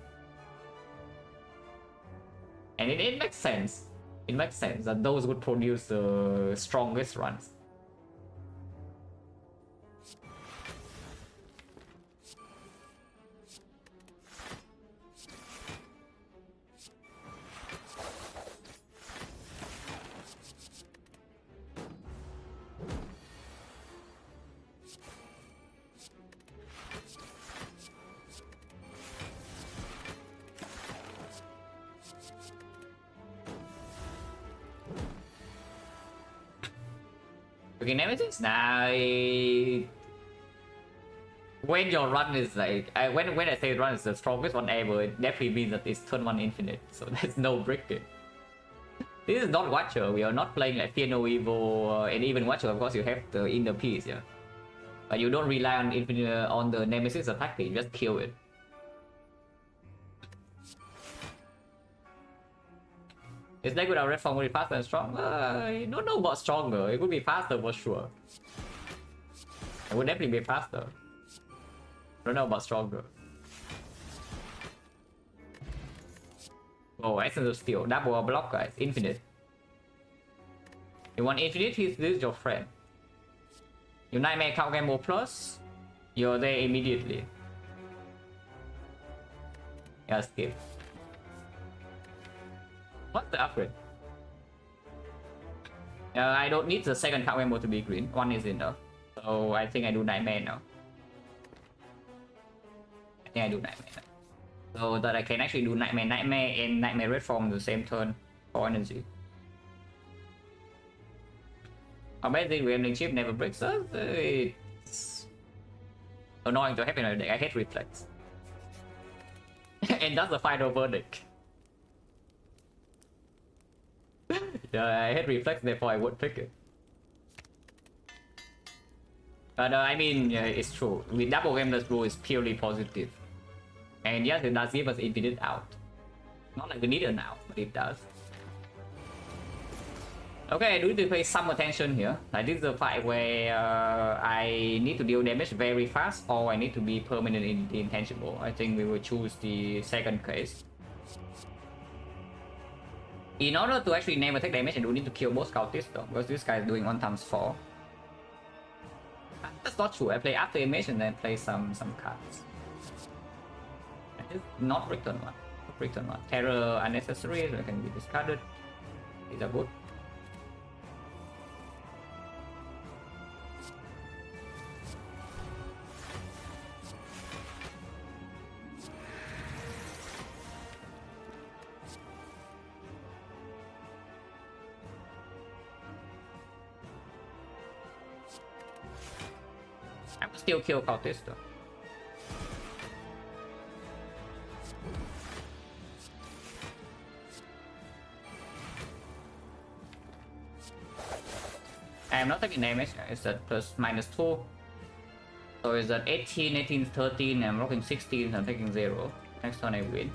[SPEAKER 1] And it makes sense. It makes sense that those would produce the strongest runs. Okay, Nemesis. Now, when your run is like, when I say run is the strongest one ever, it definitely means that it's turn 1 infinite. So there's no breaking. This is not Watcher. We are not playing like Fear No Evil, and even Watcher. Of course, you have the inner piece, yeah. But you don't rely on infinite on the Nemesis attack. You just kill it. Is that without red form will be faster and strong? I don't know about stronger. It would be faster for sure. It would definitely be faster. Don't know about stronger. Oh, Essence of Steel. Double block, guys. Infinite. You want infinite? This is your friend. You Nightmare count Gamble plus. You're there immediately. Yeah, skip. What's the upgrade? I don't need the second count Gamble to be green. One is enough. So I think I do Nightmare now. I think I do Nightmare now. So that I can actually do Nightmare, and Nightmare Red Form the same turn for energy. Amazing, Remaining Chip never breaks us. It's annoying to have in a deck. I hate Reflex. And that's the final verdict. Yeah, I hate Reflex, therefore I would pick it. But I mean, yeah, it's true. With double gameless rule is purely positive. And yes, it does give us infinite out. Not like we need it now, but it does. Okay, I do need to pay some attention here. Like this is the fight where I need to deal damage very fast, or I need to be permanent in the intangible. I think we will choose the second case. In order to actually never take damage, I do need to kill both cultists though, because this guy is doing 1×4. That's not true. I play after image and then play some cards. Not return one. Return one. Terror unnecessary, so it can be discarded. These are good. I will still kill cultist though. I'm not taking damage, it's at plus -2. So it's at 18, 18, 13, I'm rocking 16, I'm taking 0. Next turn I win.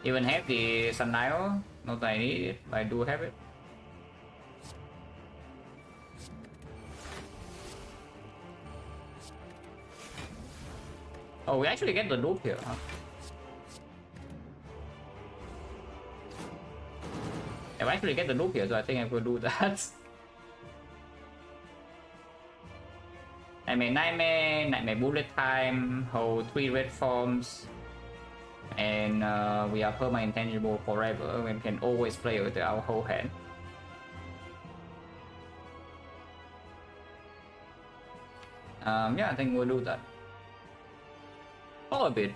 [SPEAKER 1] Even have the Sundial, not that I need it, but I do have it. Oh, we actually get the loop here, huh? Yeah, we actually get the loop here, so I think I will do that. Nightmare Bullet Time, hold 3 red forms. And we are perma intangible forever. We can always play with our whole hand. Yeah, I think we'll do that. Oh, a bit.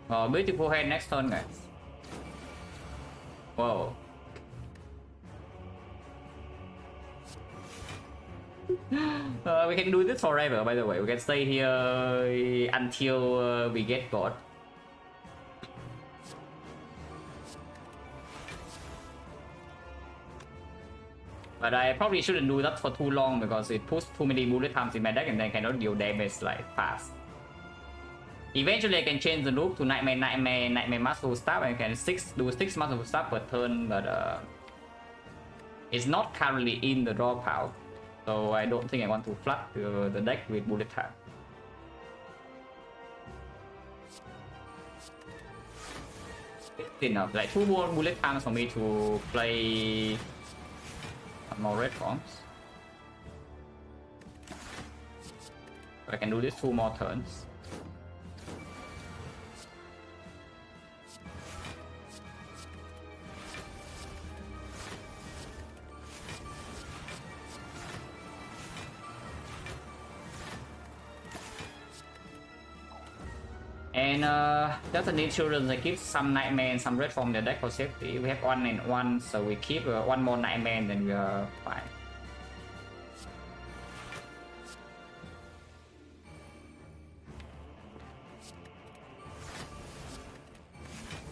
[SPEAKER 1] Oh, beautiful hand next turn, guys. Whoa. We can do this forever, by the way. We can stay here until we get God. But I probably shouldn't do that for too long because it puts too many bullet times in my deck and then cannot deal damage like fast. Eventually I can change the loop to Nightmare Masterful Staff and I can do 6 Masterful Staff per turn, but it's not currently in the draw pile. So I don't think I want to flood the deck with bullet time. enough. Like 2 more bullet times for me to play more red forms. So I can do this 2 more turns. And just need children to keep some nightmare and some red from the deck for safety. We have 1 and 1, so we keep 1 more nightmare and then we are fine.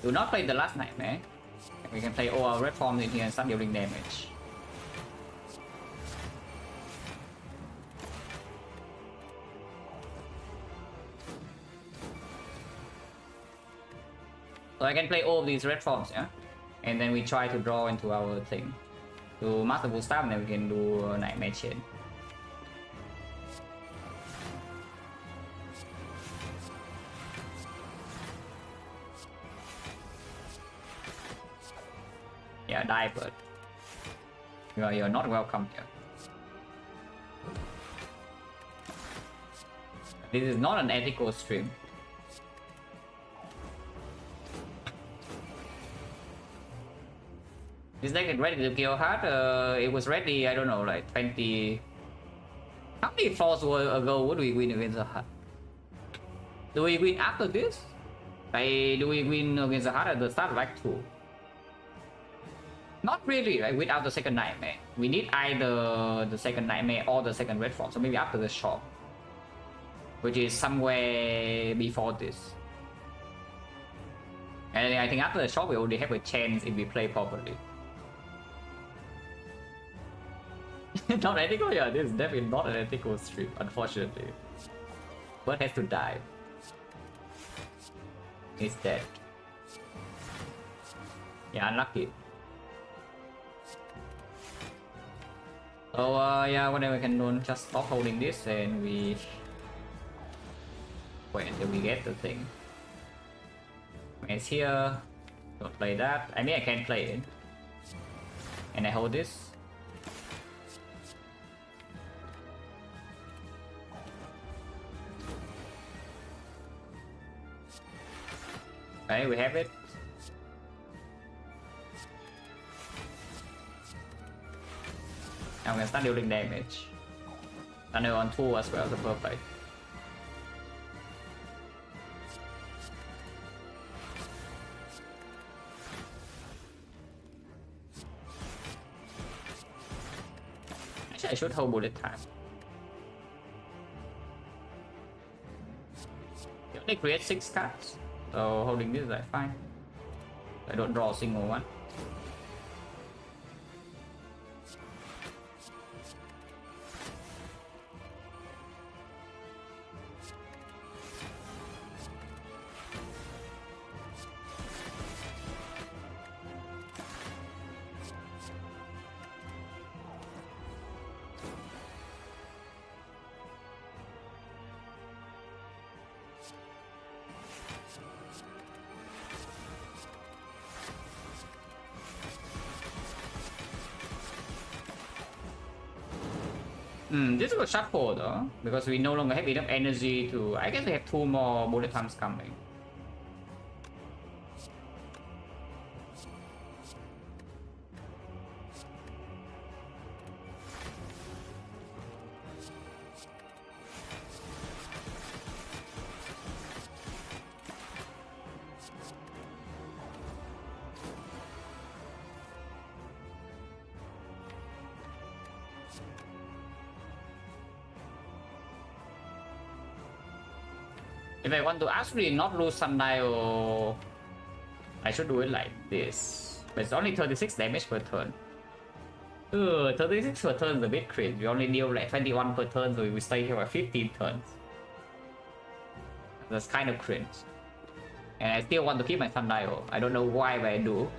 [SPEAKER 1] Do not play the last nightmare. We can play all our red forms in here and start dealing damage. So I can play all of these red forms, yeah? And then we try to draw into our thing. Do Masterful Staff and then we can do Nightmare Chain. Yeah, die bird. You're not welcome here. This is not an ethical stream. This deck is ready to kill hard. It was ready, I don't know, like 20... How many falls ago would we win against the hard? Do we win after this? Like, do we win against the hard at the start of Act 2? Not really, right? Without the second nightmare. We need either the second nightmare or the second red form. So maybe after the shop. Which is somewhere before this. And I think after the shop we already have a chance if we play properly. Not ethical? Yeah, this is definitely not an ethical stream, unfortunately. Bird has to die. He's dead. Yeah, unlucky. So yeah, whatever we can do, just stop holding this and we wait until we get the thing. It's here. Don't play that. I mean, I can play it. And I hold this. Okay, we have it. Now I'm gonna start dealing damage. Thunder on 2 as well, so perfect. Actually, I should hold bullet time. You only create 6 cards, so holding this is like fine. I don't draw a single one. This is a shuffle though, because we no longer have enough energy to... I guess we have 2 more bullet times coming. If I want to actually not lose Sundial, I should do it like this. But it's only 36 damage per turn. 36 per turn is a bit crazy. We only deal like 21 per turn, so we stay here for 15 turns. That's kind of cringe. And I still want to keep my Sundial. I don't know why, but I do.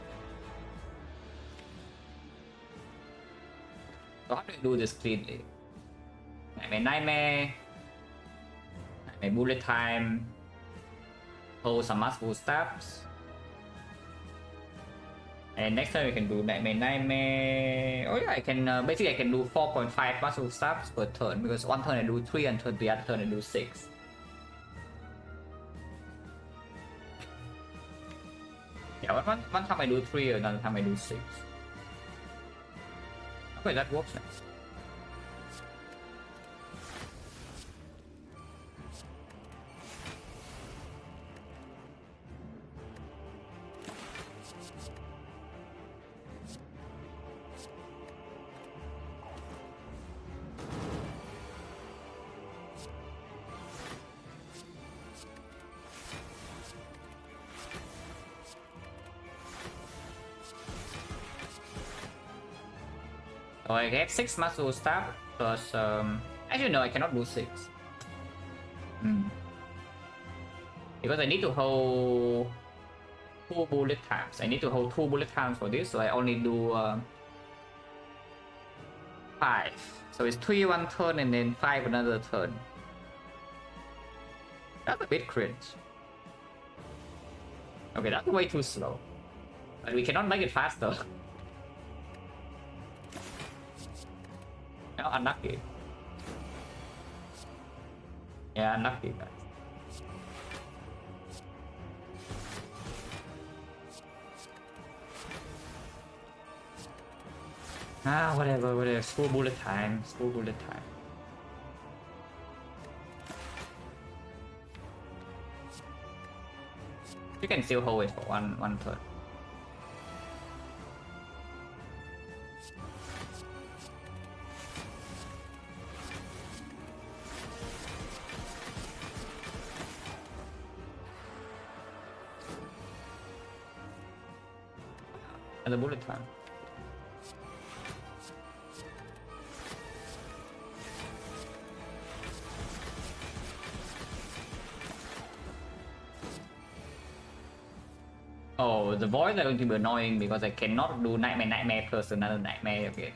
[SPEAKER 1] So how do I do this cleanly? Nightmare. My bullet time, hold some Masterful Staffs, And next time we can do Nightmare. Oh yeah, I can basically I can do 4.5 muscle stabs per turn because one turn I do 3 and the other turn I do 6. Yeah, one time I do 3, another time I do 6. Okay, that works now. So I get 6 muscle stab plus actually no, I cannot do 6. Because I need to hold 2 bullet times. I need to hold 2 bullet times for this, so I only do 5. So it's 3 one turn and then 5 another turn. That's a bit cringe. Okay, that's way too slow. But we cannot make it faster. No, unlucky. Yeah, unlucky, guys. Whatever. School bullet time. You can still hold it for one turn. And the bullet time. Oh, the voids are going to be annoying because I cannot do nightmare plus another nightmare again.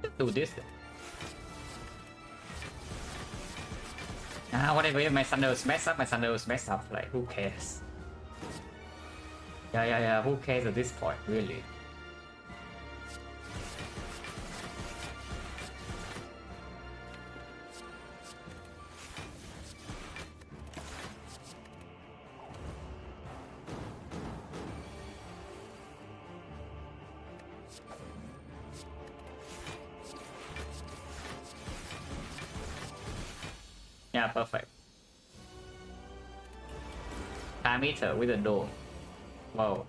[SPEAKER 1] Just do this then. Whatever, if my Thunder's mess up, like, who cares? Yeah, who cares at this point, really? Yeah, perfect. Time meter with a dome. Wow.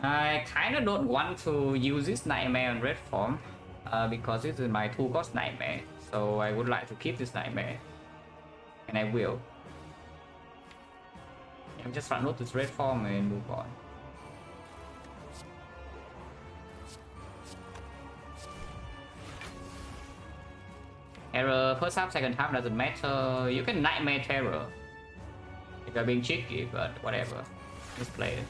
[SPEAKER 1] I kinda don't want to use this nightmare on red form because this is my 2-cost nightmare. So I would like to keep this nightmare. And I will. I'm just run out this red form and move on. Error first half, second half doesn't matter. You can nightmare terror if you're being cheeky, but whatever. Just play it.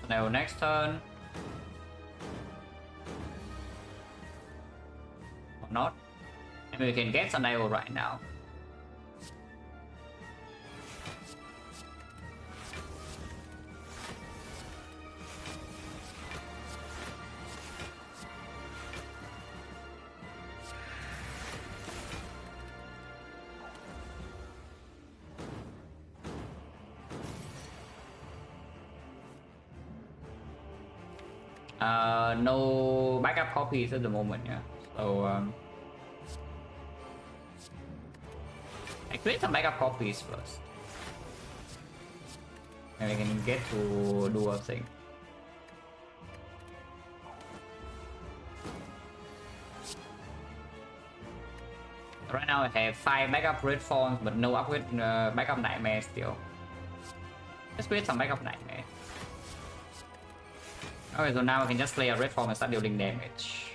[SPEAKER 1] Now next turn. Or not. And we can get Scenario right now. No backup copies at the moment, yeah. So I create some backup copies first, and I can get to do a thing. Right now I have 5 backup red forms, but no upgrade backup nightmare still. Let's create some backup nightmare. Okay, so now I can just play a red form and start dealing damage.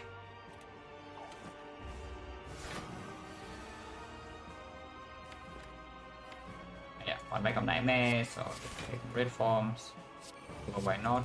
[SPEAKER 1] Yeah, one backup nightmare, so red forms. So why not?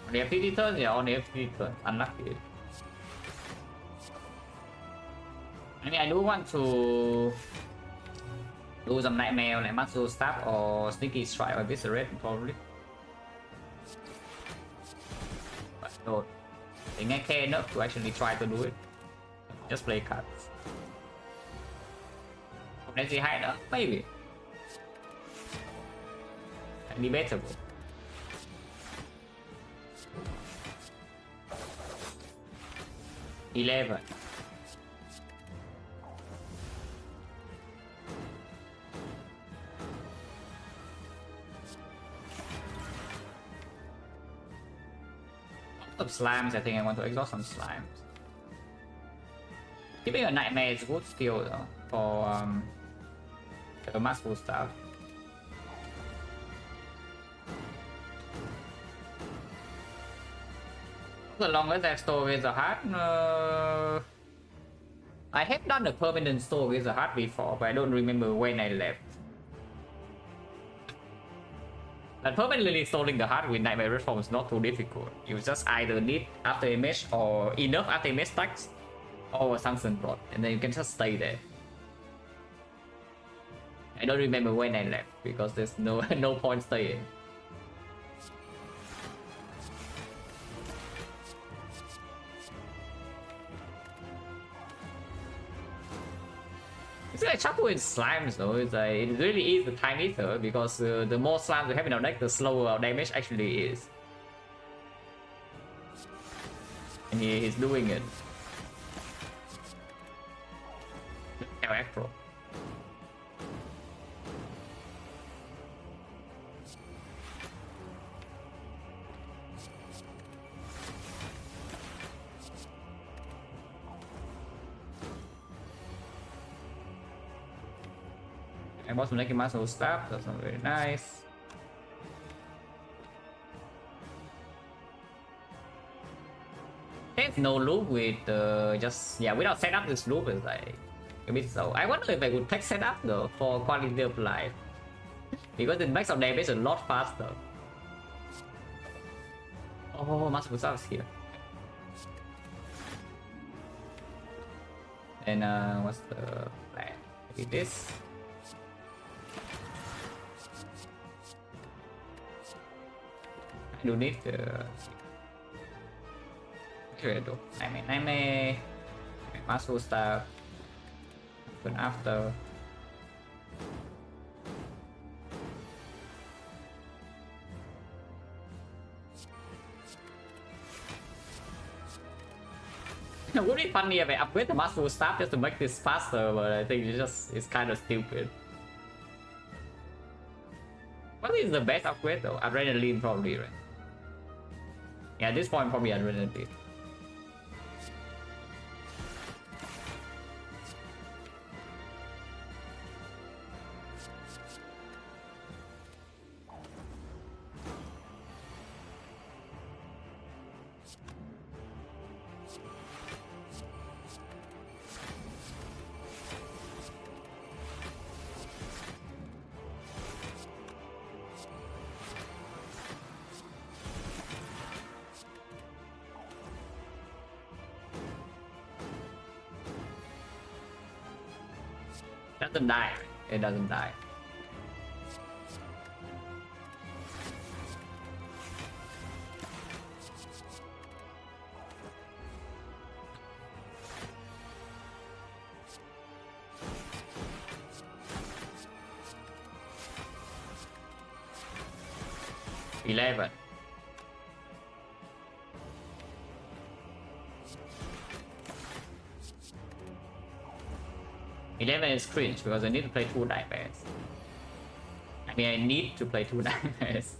[SPEAKER 1] On the FTT turn, yeah, on the FTT turn, unlucky. I mean, I do want to do some nightmare like muscle stab or sneaky strike or viscerate probably. But no, I think I care enough to actually try to do it. Just play cards. Let's see high enough, maybe. Debatable. $11. Some slimes, I think I want to exhaust some slimes. Keeping a nightmare is good skill though for the muscle stuff. The longest I've stored with the heart, I have done a permanent store with the heart before, but I don't remember when I left. But permanently storing the heart with Nightmare Reform is not too difficult. You just either need after image or enough after image stacks or a Sanction Rod, and then you can just stay there. I don't remember when I left because there's no no point staying. It's like trouble with slimes though. It's like, it really is the time eater because the more slimes you have in our deck, the slower our damage actually is. And he's doing it. Electro. I bought some Lucky Muscle stuff, that's not very nice. There's no loop with just, yeah, without setup this loop is like a bit so. I wonder if I would take setup though for quality of life. Because it makes our damage a lot faster. Oh, Muscle stuff is here. And what's the plan? Maybe this. I do need the Nightmare, muscle stuff, but after it would be funny if I upgrade the muscle stuff just to make this faster, but I think it's kind of stupid. What is the best upgrade though? Adrenaline probably, right? Yeah, at this point probably adrenaline. Doesn't die. It doesn't die. 11. Is cringe because I need to play 2 nightmares. I mean, I need to play 2 nightmares.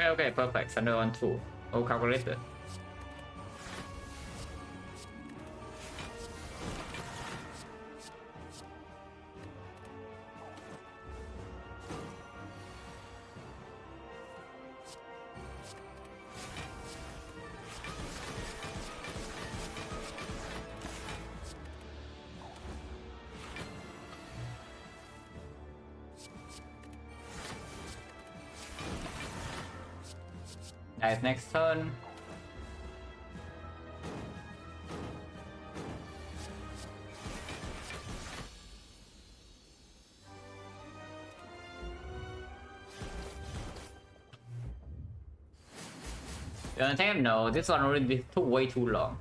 [SPEAKER 1] Okay, perfect. Thunder on 2. Oh, calculator. Nice, next turn. No, this one already took way too long.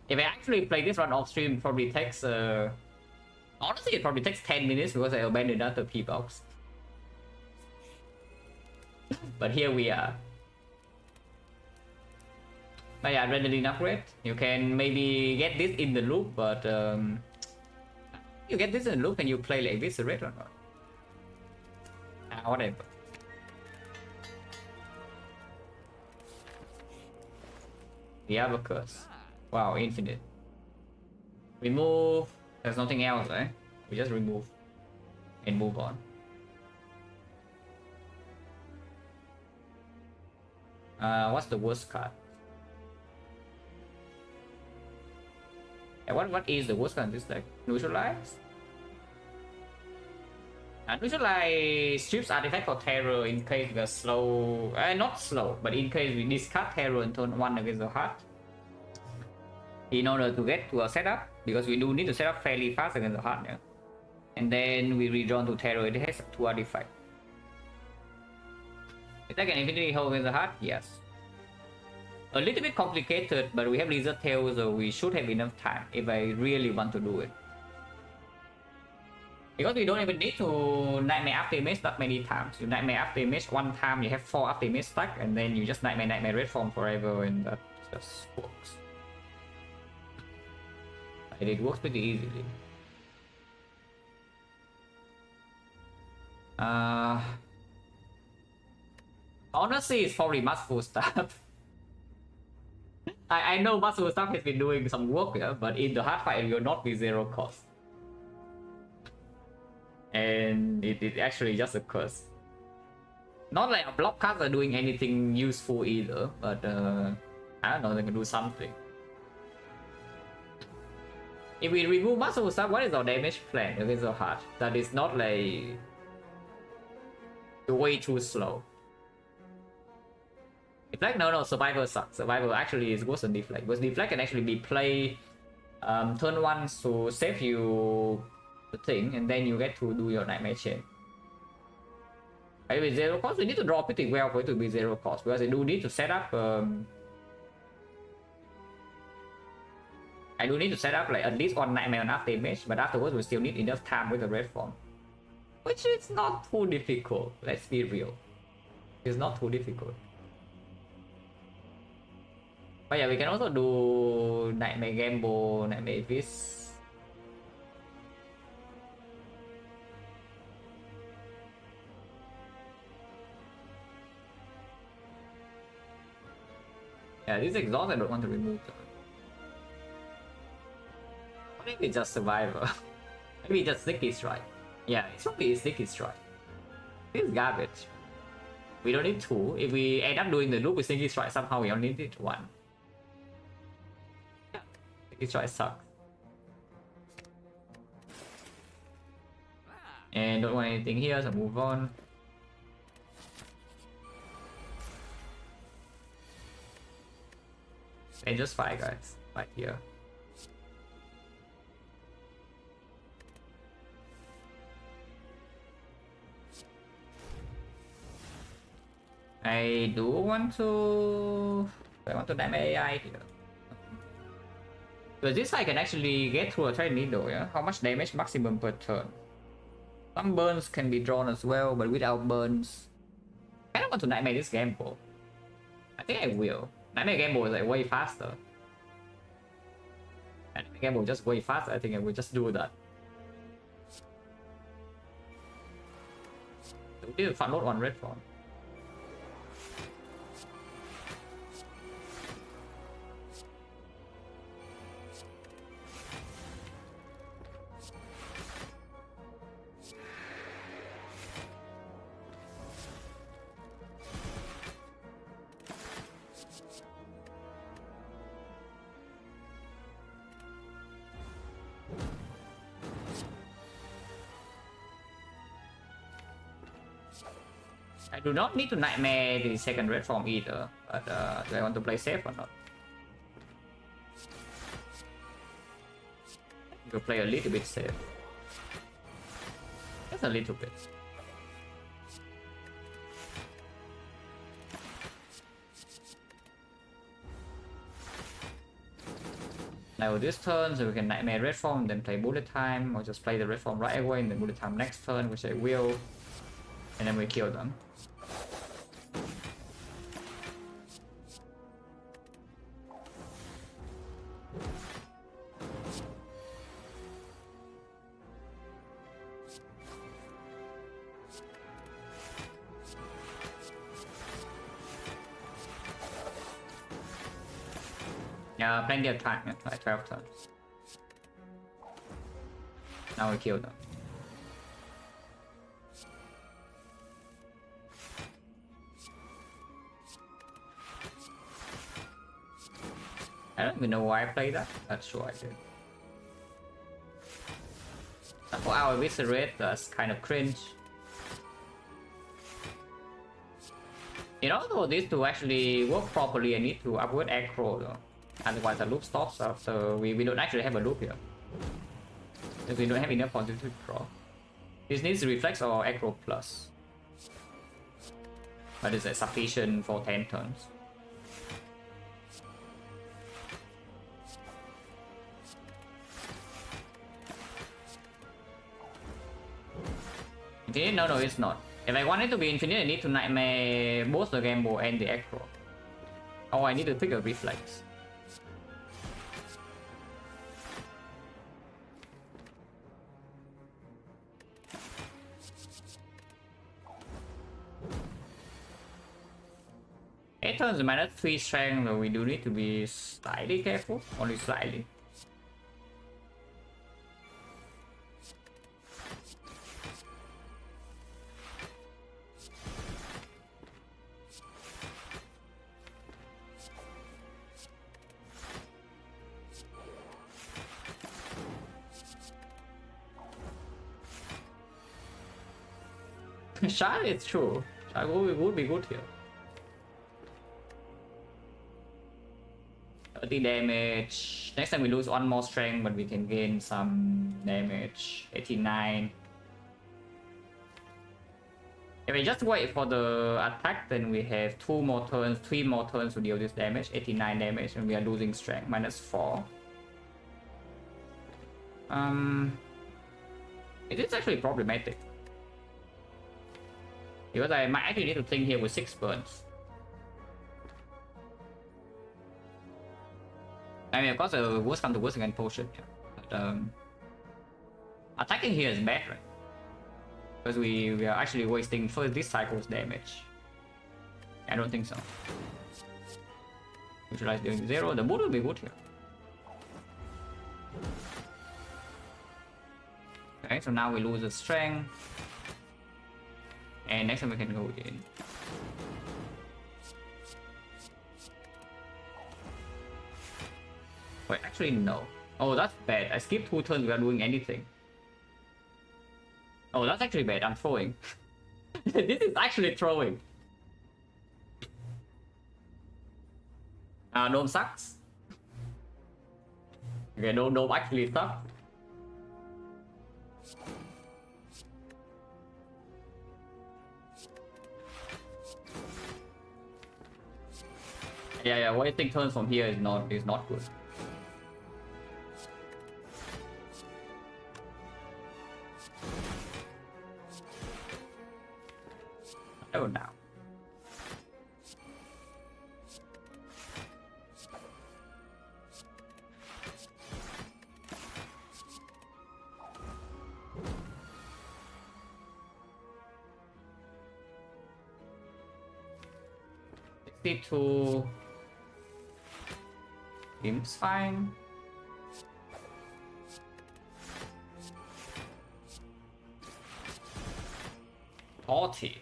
[SPEAKER 1] If I actually play this one off stream, it probably takes honestly, it probably takes 10 minutes because I abandoned another P-box. But here we are. But yeah, adrenaline upgrade. You can maybe get this in the loop, but you get this in the loop and you play like this red or not? Whatever. The Abacus. Wow, infinite. Remove. There's nothing else, eh? We just remove and move on. What's the worst card? Yeah, what is the worst card in this deck? Neutralize? Neutralize strips artifact for terror in case we are slow. Not slow, but in case we discard terror in turn 1 against the heart. In order to get to a setup, because we do need to set up fairly fast against the heart now. And then we redraw to terror. It has 2 artifacts. Is that an infinity hole against the heart? Yes. A little bit complicated, but we have Lizard Tail, so we should have enough time if I really want to do it. Because we don't even need to Nightmare After Image that many times. You Nightmare After Image 1 time, you have 4 After Image stack, and then you just Nightmare Red Form forever, and that just works. And it works pretty easily. Honestly, it's probably Masterful Stuff. I know Masterful Stuff has been doing some work here, but in the hard fight, it will not be 0 cost. And it actually just a curse. Not like a block cards are doing anything useful either, but I don't know, they can do something. If we remove Masterful Stuff, what is our damage plan against the heart? That is not like way too slow. Deflect? No, Survivor sucks. Survivor actually is worse than Deflect, because Deflect can actually be played turn 1 to save you the thing, and then you get to do your Nightmare Chain. But with 0 cost, we need to draw pretty well for it to be 0 cost, because I do need to set up like at least 1 Nightmare on after image, but afterwards we still need enough time with the red form. Which is not too difficult, let's be real. It's not too difficult. But yeah, we can also do Nightmare Gamble, Nightmare Abyss. Yeah, this exhaust I don't want to remove though. Maybe it's just Survivor. Maybe it's just Sneaky Strike. Yeah, it's probably Sneaky Strike. This is garbage. We don't need 2. If we end up doing the loop with Sneaky Strike, somehow we only need 1. Yeah, Sneaky Strike sucks. And don't want anything here, so move on. And just fight, guys. Fight here. I do want to... I want to damage AI here. Because this I can actually get through a trade needle, yeah? How much damage maximum per turn? Some burns can be drawn as well, but without burns... I don't want to nightmare this gamble. I think I will. Nightmare gamble is like way faster. And gamble just way faster, I think I will just do that. We need to front load on red form. I do not need to nightmare the second red form either, but do I want to play safe or not? To play a little bit safe. Just a little bit. Now this turn, so we can nightmare red form, then play bullet time, or just play the red form right away and then bullet time next turn, which I will, and then we kill them. Yeah, plenty of time, yeah, like 12 turns. Now we kill them. I don't even know why I played that. That's sure I did. For our Eviscerate, that's kind of cringe. In order for this to actually work properly, I need to upgrade aggro though. Otherwise the loop stops after we don't actually have a loop here. If we don't have enough positive to draw. This needs reflex or aggro plus. But it's sufficient for 10 turns. Infinite? No, it's not. If I want it to be infinite, I need to nightmare both the gamble and the aggro. Oh, I need to pick a reflex. It turns -3 strength, but we do need to be slightly careful, only slightly. Shard is true. Shard would be good here. 30 damage. Next time we lose one more strength, but we can gain some damage. 89. If we just wait for the attack, then we have 2 more turns, 3 more turns to deal this damage. 89 damage, and we are losing strength. -4. It is actually problematic. Because I might actually need to think here with 6 burns. I mean, of course, the worst come to worst against potion. Yeah. But, attacking here is bad, right? Because we are actually wasting first this cycle's damage. I don't think so. Neutralize doing 0. The boot will be good here. Okay, so now we lose the strength. And next time we can go in. Wait, actually no. Oh, that's bad. I skipped 2 turns without doing anything. Oh, that's actually bad. I'm throwing. This is actually throwing. Dome sucks. Okay, Dome actually sucks. Yeah, wasting turns from here is not good. Oh now. To seems fine. $40.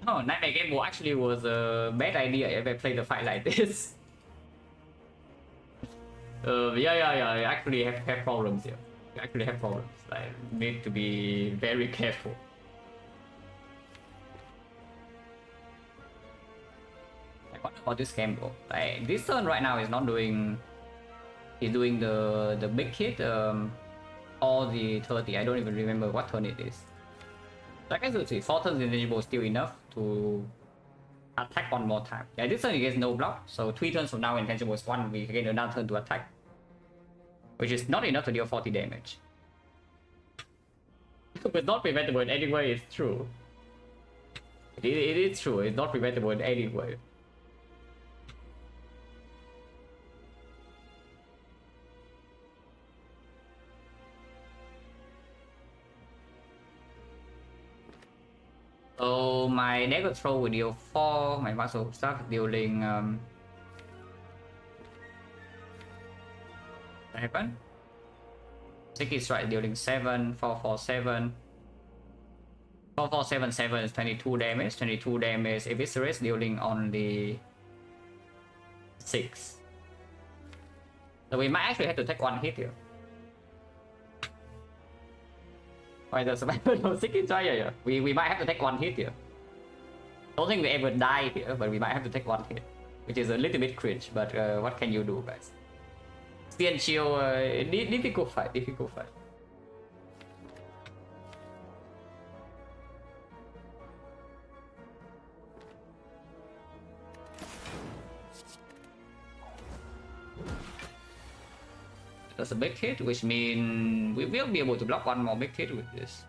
[SPEAKER 1] Oh, Nightmare Game War actually was a bad idea if I played the fight like this. Yeah. I actually have problems here. I actually have problems. I need to be very careful. What about this game though? Like this turn right now is not doing. Is doing the big hit or the 30. I don't even remember what turn it is. So I guess let's see. 4 turns ineligible is still enough to attack one more time. Yeah, this turn he gets no block. So 3 turns from now intangible is 1. We get another turn to attack, which is not enough to deal 40 damage. But not preventable in any way. It's true. It is true. It's not preventable in any way. So my dagger throw will deal 4, my muscle start dealing 7. Sticky strike dealing 7, 447. 4477 is 22 damage, 22 damage, eviscerates dealing only 6. So we might actually have to take 1 hit here. Why the survivor no sticky strike here? We might have to take 1 hit here. Don't think we ever die here, but we might have to take 1 hit, which is a little bit cringe, but what can you do, guys? Steel Shield, difficult fight. That's a big hit, which means we will be able to block 1 more big hit with this.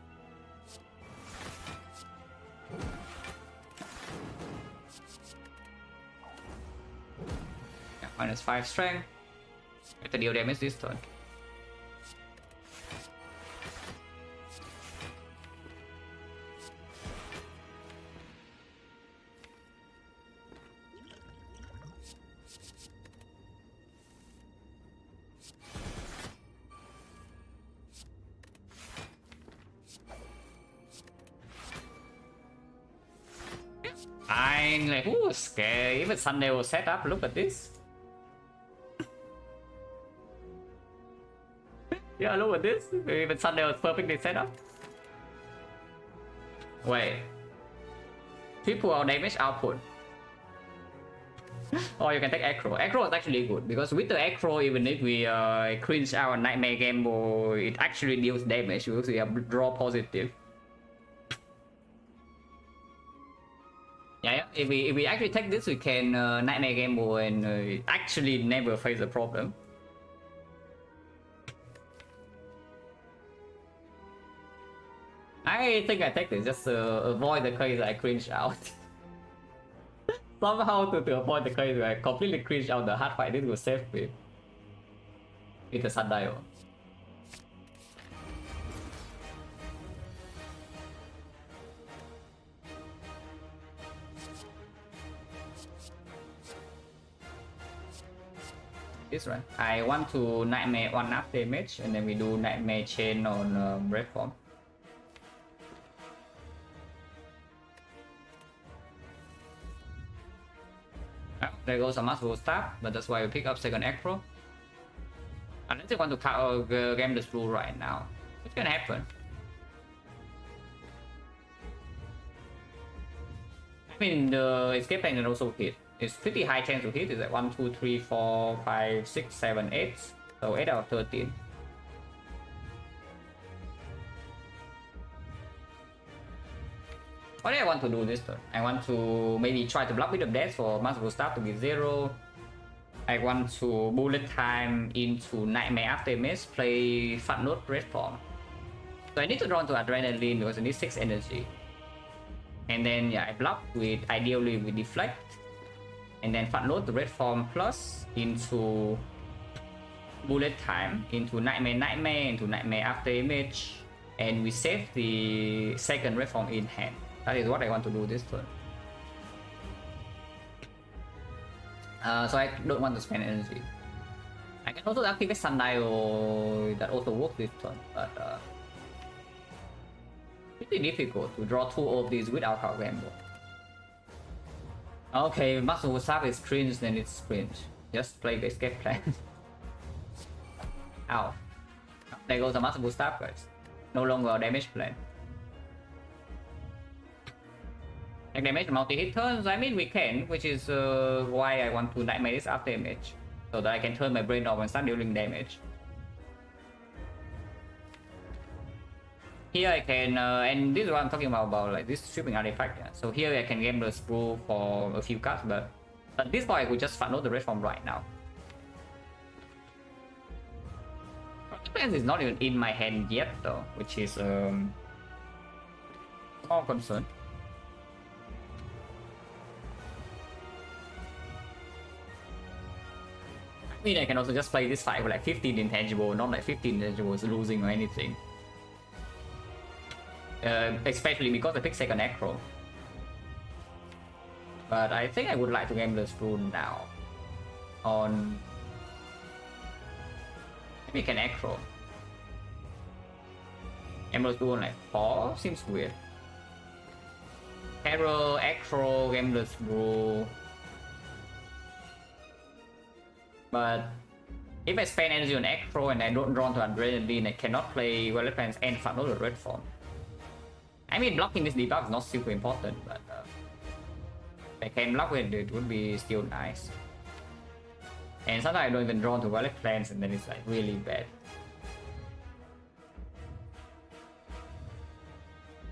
[SPEAKER 1] Yeah, -5 strength. Get the deal damage this turn. I'm like, ooh, scary. Even Sunday will set up. Look at this. Yeah, look at this. Even Sunday was perfectly set up. Wait. Triple our damage output. Or you can take Acro. Acro is actually good because with the Acro, even if we cringe our Nightmare Game Boy, it actually deals damage because we have draw positive. Yeah, if we actually take this, we can Nightmare Game Boy and actually never face a problem. I think I take this just to avoid the case I cringe out. Somehow to avoid the case where I completely cringe out the hard fight, this will save me with the Sundial. This right. I want to Nightmare 1 up damage and then we do Nightmare Chain on Red Form. There goes a Muscle Staff, but that's why we pick up second Acro. Unless you want to counter game this rule right now, it can happen. I mean, the escape plan can also hit. It's pretty high chance to hit. It's like 1, 2, 3, 4, 5, 6, 7, 8. So 8 out of 13. What do I want to do this turn? I want to maybe try to block with the death for multiple staff to be 0. I want to bullet time into Nightmare After Image, play Fat Note Red Form. So I need to draw into Adrenaline because I need 6 energy. And then yeah, I block with ideally with Deflect. And then Fat Note the Red Form plus into bullet time, into Nightmare, into Nightmare After Image. And we save the second Red Form in hand. That is what I want to do this turn. So I don't want to spend energy. I can also activate Sundial, that also works this turn, but pretty difficult to draw 2 of these without Card Gamble. Okay, Muscle Staff is cringe, then it's cringe. Just play the escape plan. Ow. There goes the Muscle Staff, guys. No longer a damage plan. Like damage multi-hit turns, I mean we can, which is why I want to Nightmare this After Image, so that I can turn my brain off and start dealing damage. Here I can, and this is what I'm talking about like this stripping artifact. Yeah. So here I can game the screw for a few cards, but at this point I could just Fat Note the Red Form right now. Defense is not even in my hand yet though, which is small concern. I mean, I can also just play this fight with like 15 intangible, not like 15 intangibles losing or anything. Especially because I picked XecnaR. But I think I would like to game the screw now. On maybe can acro. Emerald Screw on like 4 seems weird. Hero, acro, game the screw. But if I spend energy on acro and I don't draw to Adrenaline, I cannot play Violet Plans and Fat Note the Red Form. I mean, blocking this debuff is not super important, but if I can block with it, it would be still nice. And sometimes I don't even draw to Violet Plans, and then it's like really bad.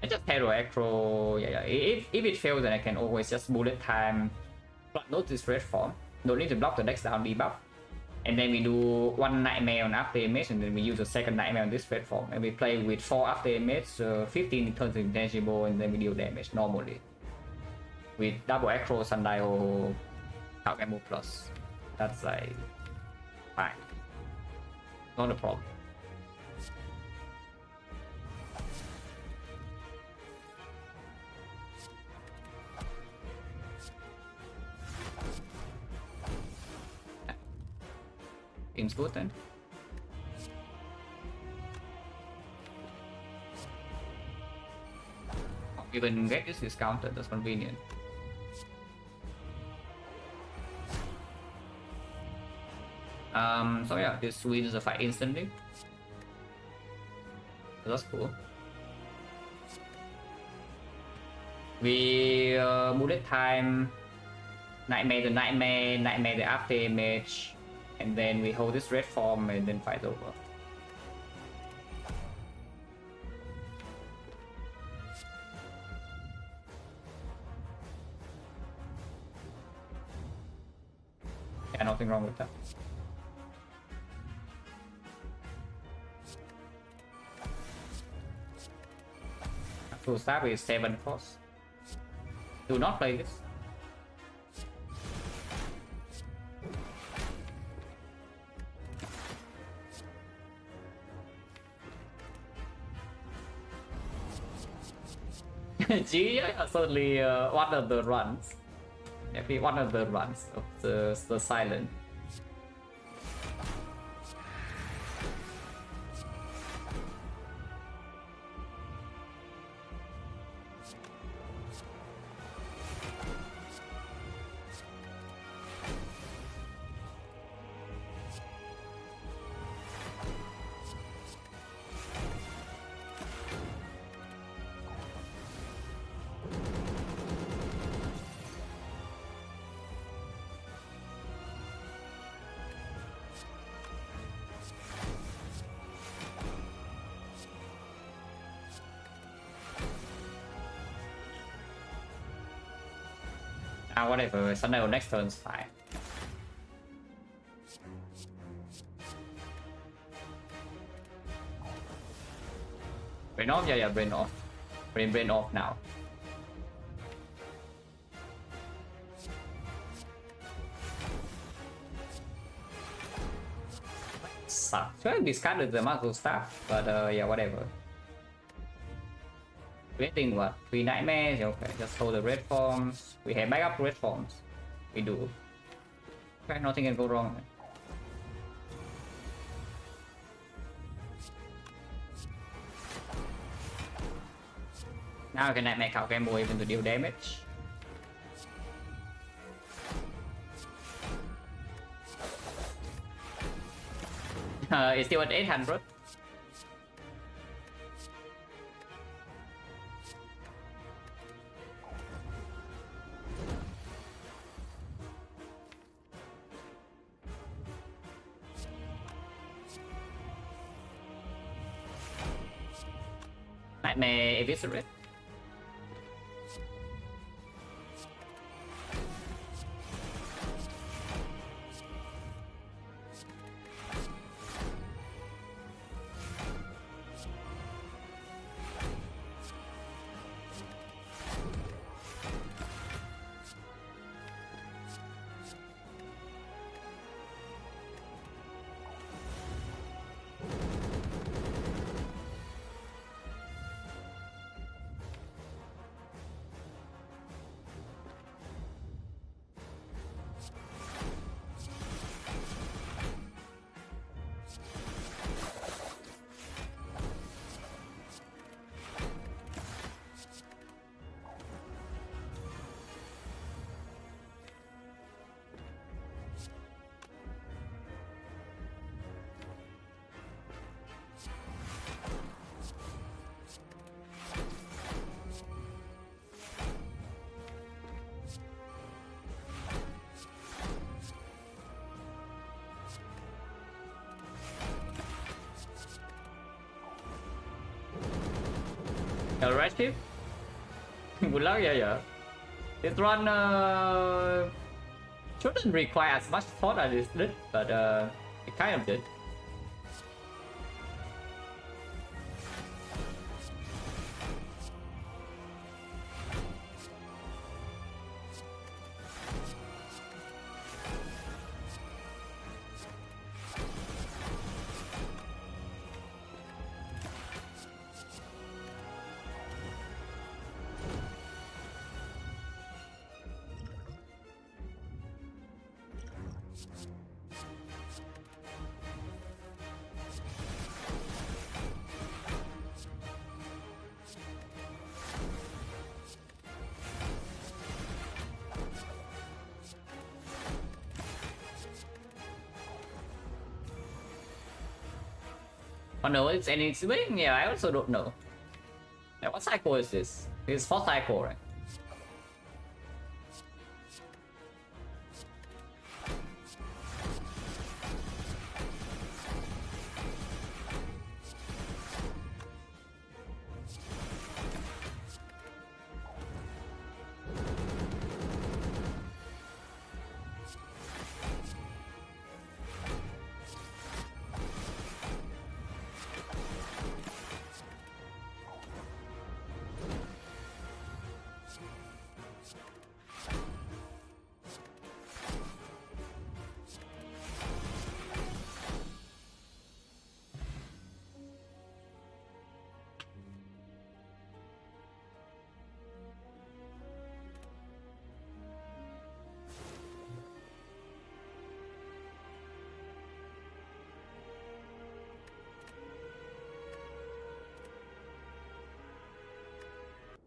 [SPEAKER 1] I just hero acro, yeah. If it fails, then I can always just bullet time, Fat Note this Red Form. Don't need to block the next down debuff. And then we do 1 Nightmare on After Image, and then we use the second Nightmare on this Red Form. And we play with 4 After Image, 15 turns intangible, and then we deal damage normally. With double acro, Sundial, Card Gamble plus. That's like fine. Not a problem. Seems good then. Even get this discounted, that's convenient. So yeah, this wins the fight instantly. That's cool. We bullet time, Nightmare the Nightmare, Nightmare the After Image, and then we hold this Red Form and then fight over. Yeah, nothing wrong with that. Full staff is 7 cost. Do not play this. G is certainly one of the runs. Maybe one of the runs of the Silent. Whatever. Sunday next turn's fine. Brain off? Yeah, brain off. Brain off now. Sucks. Should have discarded the muscle stuff, but yeah, whatever. Waiting what? 3 nightmares? Okay, just hold the red forms. We have backup red forms. We do. Okay, nothing can go wrong. Now I can make out game boy even to deal damage. It's still at 800. Nightmare Eviscerate. Right ship? Good luck, yeah. This run shouldn't require as much thought as it did, but it kind of did. Oh no, it's waiting. Yeah, I also don't know. Yeah, what cycle is this? It's 4th cycle, right?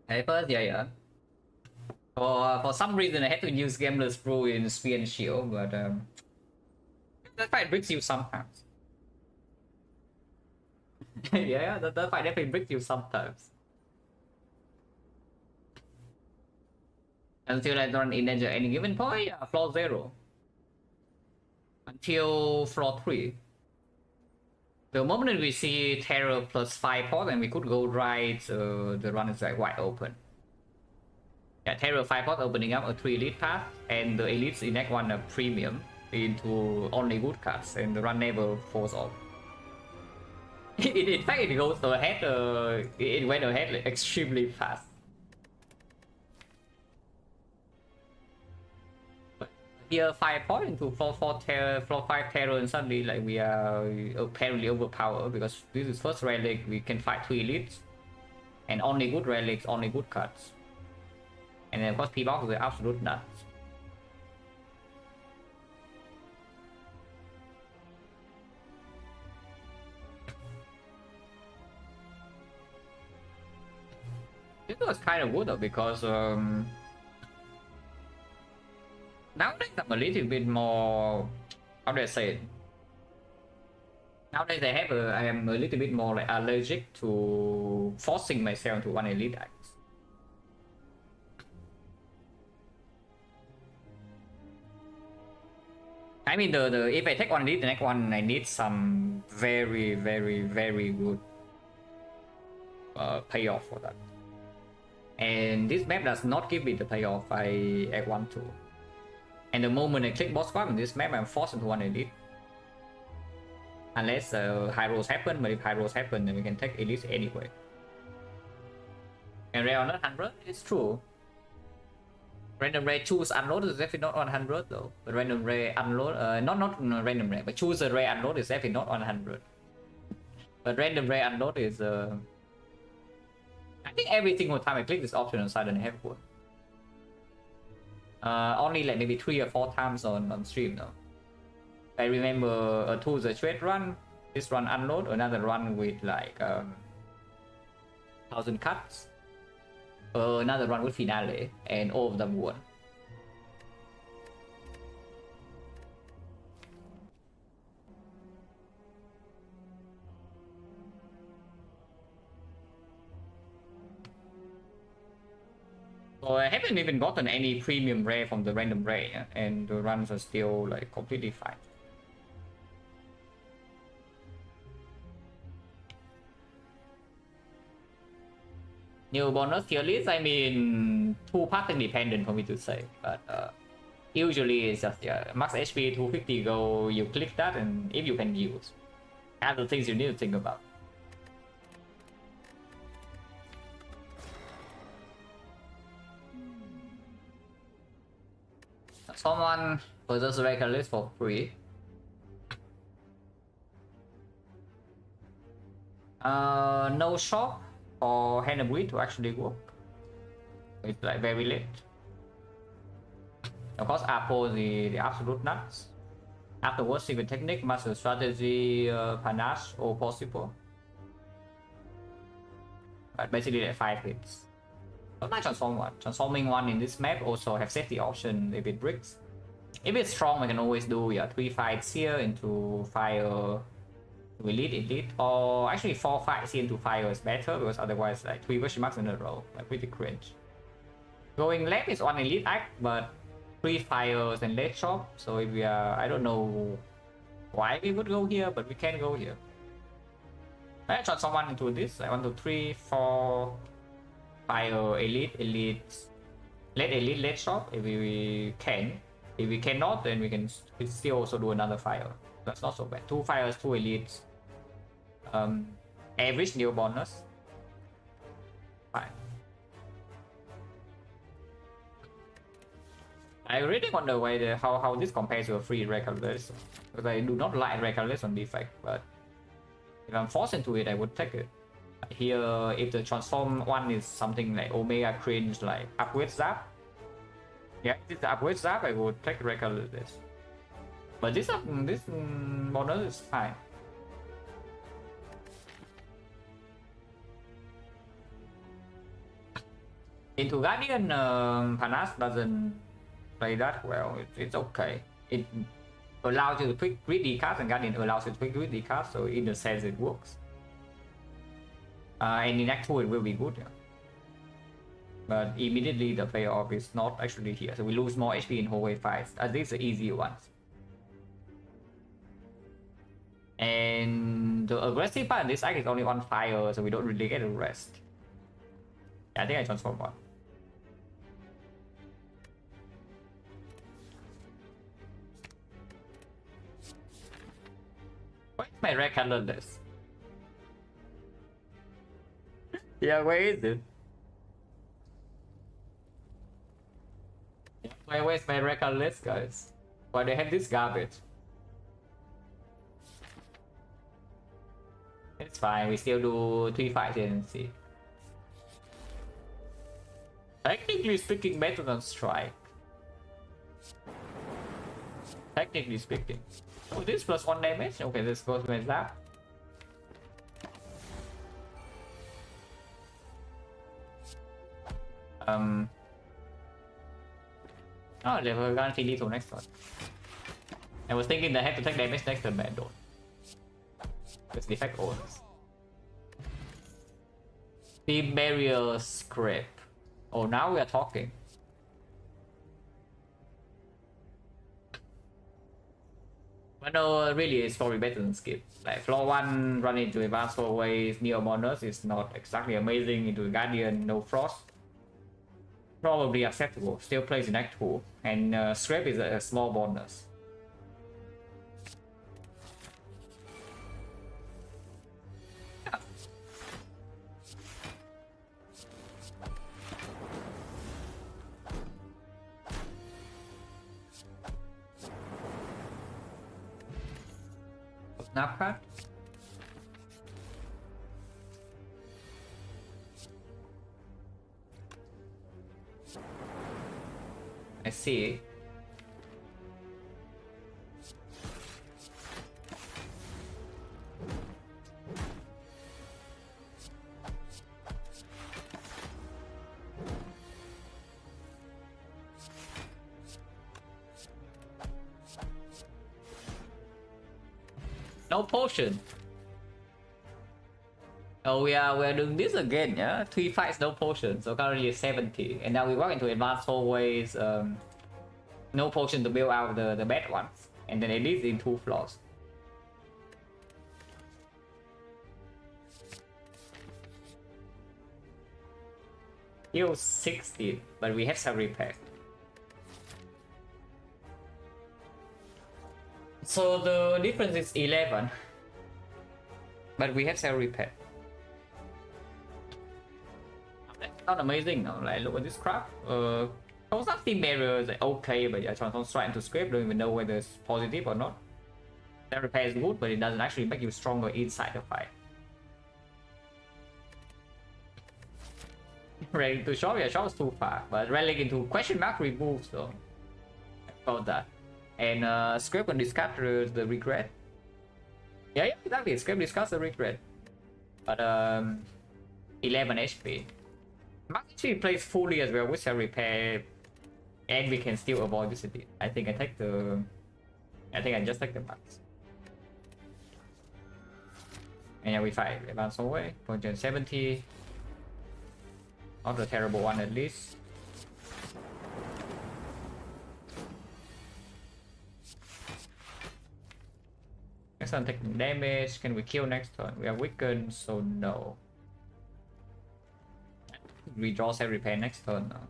[SPEAKER 1] At first, yeah. For some reason, I had to use Gambler's Brew in Spear and Shield, but that fight bricks you sometimes. Yeah, that fight definitely bricks you sometimes. Until I don't endanger any given point, floor 0. Until floor 3. The moment we see Terror plus 5 points, and we could go right, the run is like wide open. Yeah, Terror 5 pot opening up a 3 elite path, and the elites in Act 1 are premium into only good cards, and the run never falls off. In fact, it goes ahead, it went ahead like, extremely fast. But here 5 point into floor 5 terror, and suddenly like we are apparently overpowered because this is first relic, we can fight 3 elites, and only good relics, only good cards. And then of course P-Box is the absolute nuts. This was kind of good though, because nowadays I'm a little bit more, how do I say it? Nowadays I am a little bit more like allergic to forcing myself to one elite act. I mean, if I take one elite, the next one I need some very good payoff for that. And this map does not give me the payoff I want to. And the moment I click boss squad on this map, I'm forced into one elite. Unless high rolls happen, but if high rolls happen, then we can take elites anyway. And rare on 100, it's true. Random rare choose unload is definitely not 100 though. But random rare unload, not random rare, but choose a rare unload is definitely not 100. But random rare unload is I think every single time I click this option on side and have one. Only like maybe 3 or 4 times on stream though. I remember a 2 the trade run, this run unload, another run with like 1000 cuts, another run with finale, and all of them won. So I haven't even gotten any premium rare from the random rare, and the runs are still like completely fine. New bonus tier list, I mean, too pattern dependent for me to say, but usually it's just max HP 250 go, you click that, and if you can use, other things you need to think about. Someone purchase a record list for free. No shop for hand breed to actually work. It's like very late. Of course, Apple the absolute nuts. Afterwards, secret technique, master strategy, panache, all possible. But basically, like 5 hits. Not like transform one. Transforming one in this map also have safety option if it bricks. If it's strong, we can always do 3 fights here into fire to elite, or actually 4 fights here into fire is better, because otherwise like 3 question marks in a row, like pretty cringe. Going left is 1 elite act, but 3 fires and late shop, so if we are, I don't know why we would go here, but we can go here. I transform one into this, like 1, 2, 3, 4 fire elite, late shop if we can. If we cannot, then we can still also do another fire. That's not so bad. 2 fires, 2 elites. Average new bonus. Fine. I really wonder why how this compares to a free record list, because I do not like record list on Defect, but if I'm forced into it, I would take it. Here, if the transform one is something like Omega cringe, like upgrade zap, yeah, if it's the upgrade zap, I would take record list. But this bonus is fine. Into Guardian, Panache doesn't play that well. It's okay. It allows you to pick greedy cards, and Guardian allows you to pick greedy cards, so in the sense it works. And in Act 2 it will be good. Yeah. But immediately the payoff is not actually here, so we lose more HP in hallway fights. These are easy ones. And the aggressive part in this act is only 1 fire, so we don't really get a rest. Yeah, I think I transform one. My red colorless. Yeah, where is it? Where's my red colorless, guys? Why they have this garbage? It's fine, we still do 3 fights and see. Technically speaking, better than strike. Technically speaking. Oh, this plus 1 damage? Okay, this goes with that. Oh, they were gonna see lethal next one. I was thinking they had to take damage next turn, but I don't. Because Defect owns. Team Barrier Scrap. Oh, now we are talking. But no, really, it's probably better than skip. Like floor 1 run into advanced 4 ways, Neo bonus is not exactly amazing. Into Guardian, no frost. Probably acceptable. Still plays in Act 2. And Scrap is a small bonus. Snap card. I see. No potion. Oh, we are doing this again, yeah? 3 fights, no potion. So currently 70. And now we walk into advanced hallways. No potion to build out the bad ones. And then at least in 2 floors. Heal 60, but we have some repair. So the difference is 11. But we have cell repair. Not amazing, no? Like, look at this crap. Constant team barrier is like, okay, but yeah, transform strike into script, don't even know whether it's positive or not. Cell repair is good, but it doesn't actually make you stronger inside the fight. Railing to shot, yeah, shot was too far, but railing into question mark removes though. About that. And script can discard the regret. Yeah, exactly. Script discards the regret. But 11 HP. Max actually plays fully as well with cell repair, and we can still avoid this city. I think I take the. I think I just take the max. And yeah, we fight advance away. Point 70. Not a terrible one at least. Next turn taking damage. Can we kill next turn? We are weakened, so no. Redraw cell repair next turn now.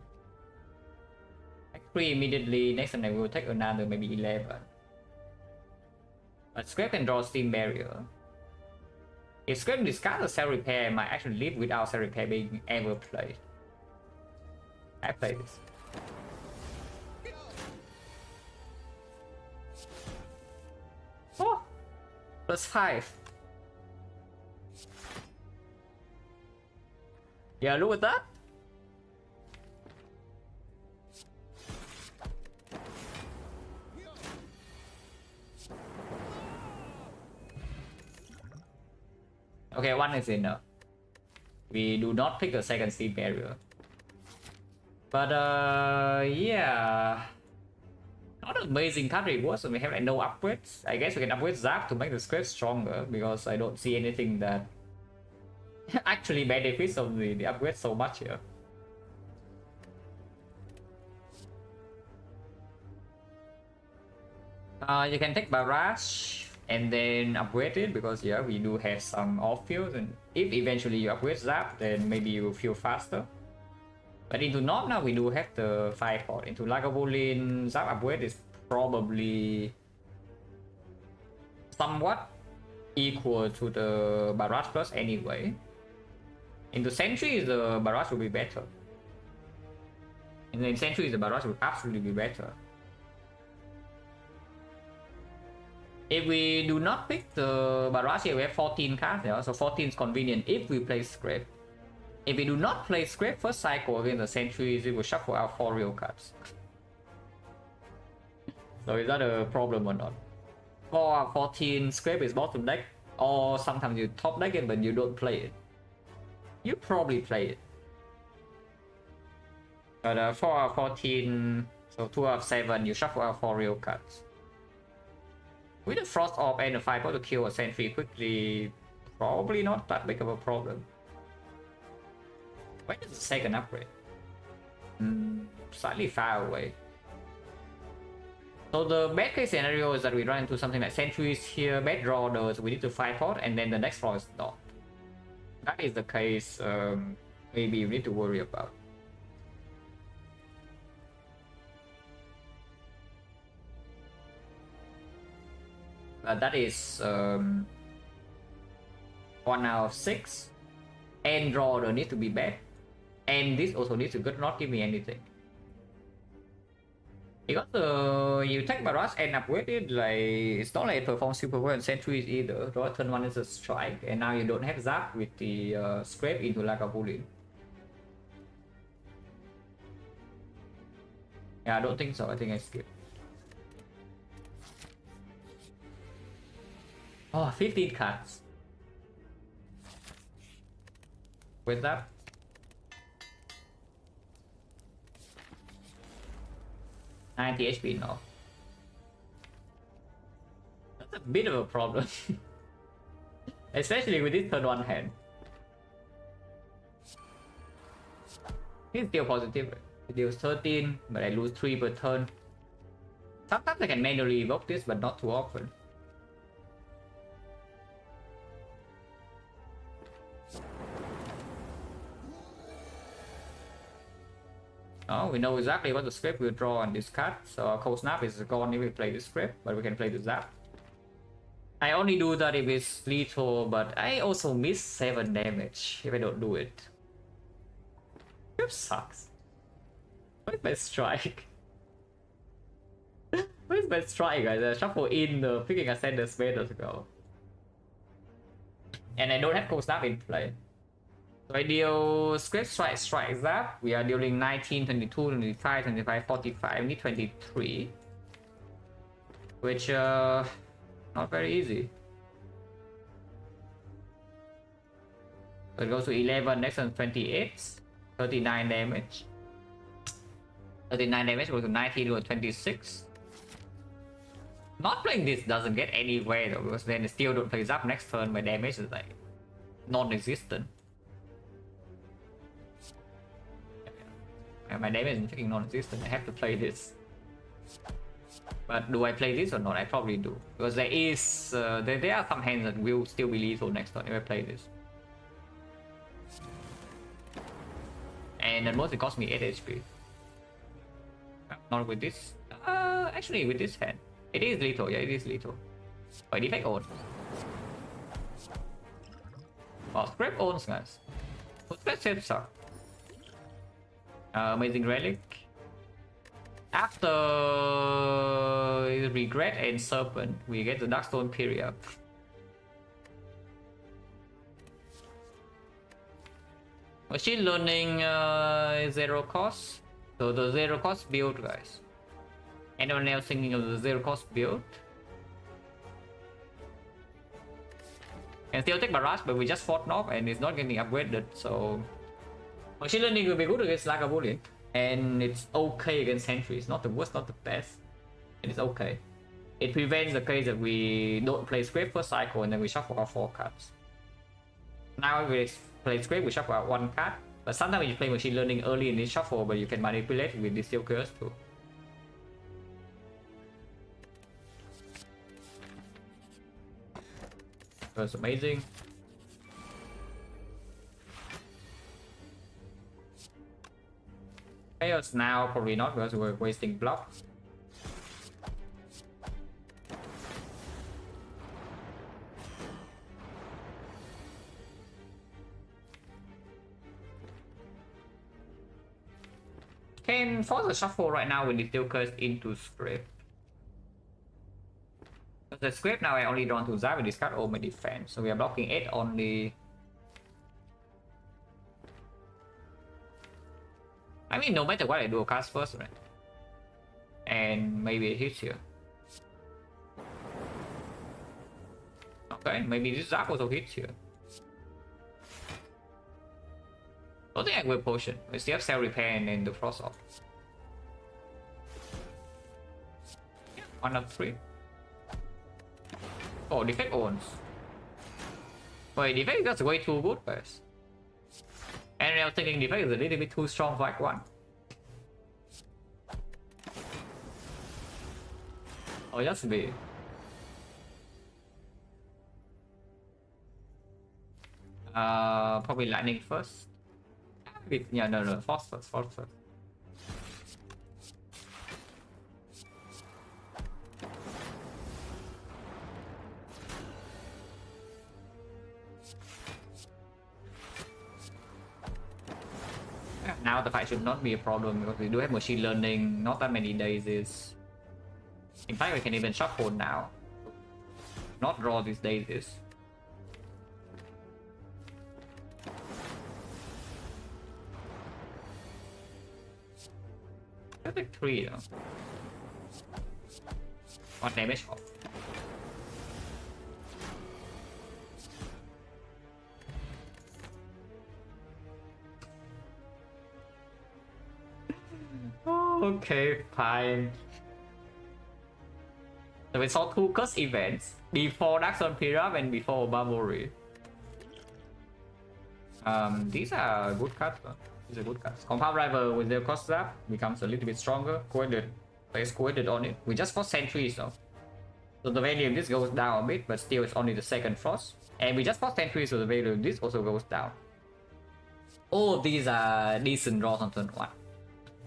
[SPEAKER 1] Actually, immediately next turn I will take another maybe 11. But Scrap can draw Steam Barrier. If Scrap discards a cell repair, I might actually live without cell repair being ever played. I play this. Oh! +5. Yeah, look at that. Okay, 1 is enough. We do not pick a second Steam Barrier. But yeah. Not amazing card rewards, so we have like no upgrades. I guess we can upgrade Zap to make the script stronger, because I don't see anything that actually benefits of the upgrade so much here. You can take Barrage and then upgrade it, because yeah, we do have some off fields, and if eventually you upgrade Zap, then maybe you will feel faster. But into Knob now we do have the 5 port. Into Lagavulin, Zap upgrade is probably somewhat equal to the barrage plus anyway. Into sentries, the barrage will be better. And in sentries, the barrage will absolutely be better. If we do not pick the barrage here, we have 14 cards there, so 14 is convenient if we play scrape. If we do not play scrape first cycle against the sentries, we will shuffle out 4 real cards. So is that a problem or not? 4 out of 14 scrape is bottom deck, or sometimes you top deck it but you don't play it. You probably play it. But 4 out of 14, so 2 out of 7, you shuffle out 4 real cards. With the Frost Orb and the Fiber to kill a sentry quickly, probably not that big of a problem. When is the second upgrade? Slightly far away. So the bad case scenario is that we run into something like sentries here, bad draw does, we need to fight for it, and then the next floor is not. That is the case, maybe you need to worry about. That is 1 out of 6. And draw order needs to be bad. And this also needs to not give me anything. Because you take barrage and upgrade it, like it's not like it performs super well in sentries either. Draw turn 1 is a strike, and now you don't have zap with the scrape into Lagavulin. Yeah, I don't think so. I think I skip. Oh, 15 cards. With that, $90 HP now. That's a bit of a problem. Especially with this turn 1 hand. He's still positive. It deals 13, but I lose 3 per turn. Sometimes I can manually evoke this, but not too often. Oh, we know exactly what the script will draw on this card, so our cold snap is gone if we play the script, but we can play the zap. I only do that if it's lethal, but I also miss 7 damage if I don't do it. It sucks. What is my strike? What is my strike, guys? I shuffle in the picking ascender space as well. And I don't have cold snap in play. So I deal script strike zap. We are dealing 19, 22, 25, 25, 45. I need 23. Which not very easy. So it goes to 11, next one 28. 39 damage. 39 damage goes to 19, goes to 26. Not playing this doesn't get anywhere though, because then I still don't play zap next turn. My damage is like non-existent. My damage is freaking non-existent. I have to play this. But do I play this or not? I probably do, because there is there are some hands that will still be lethal next turn if I play this. And at most it costs me 8 HP. Not with this. Actually with this hand, it is lethal. Yeah, it is lethal. By defect own. Oh, scrap owns, guys. So scrap saves suck. Amazing relic. After regret and serpent, we get the Darkstone period. Machine learning is 0 cost, so the 0 cost build, guys. Anyone else thinking of the 0 cost build? Can still take barrage, but we just fought knob and it's not getting upgraded, so machine learning will be good against Lagavulin, and it's okay against sentries. Not the worst, not the best, and it's okay. It prevents the case that we don't play script first cycle and then we shuffle out 4 cards. Now if we play script, we shuffle out 1 card, but sometimes you play machine learning early in this shuffle, but you can manipulate with this Steel Curse too. That's amazing. Chaos now, probably not, because we're wasting block. can force a shuffle right now with the Tilkers into script. The script now I only drawn to Zai with discard all my defense, so we are blocking 8 only. I mean, no matter what I do, I'll cast first, right? And maybe it hits here. Okay, maybe this Zap also hits here. I don't think I will potion. We still have Cell Repair and then the Frost off. Yeah, 1 of 3. Oh, Defect owns. Wait, Defect is just way too good, guys. And I was thinking Defect is a little bit too strong for Act 1. Oh, just be. Probably Lightning first. Yeah, no, Frost first. Now the fight should not be a problem because we do have machine learning, not that many daisies. In fact, we can even shuffle now. Not draw these daisies. I think 3 though. What damage off? Okay, fine. So we saw 2 curse events before Dark Sun Pyramid and before Barbary. These are good cards. These are good cards. Compound Rival with their cost zap becomes a little bit stronger. Coordinate, place coordinate on it. We just fought sentries though. So the value of this goes down a bit, but still it's only the second frost. And we just fought sentries, so the value of this also goes down. All of these are decent draws on turn 1.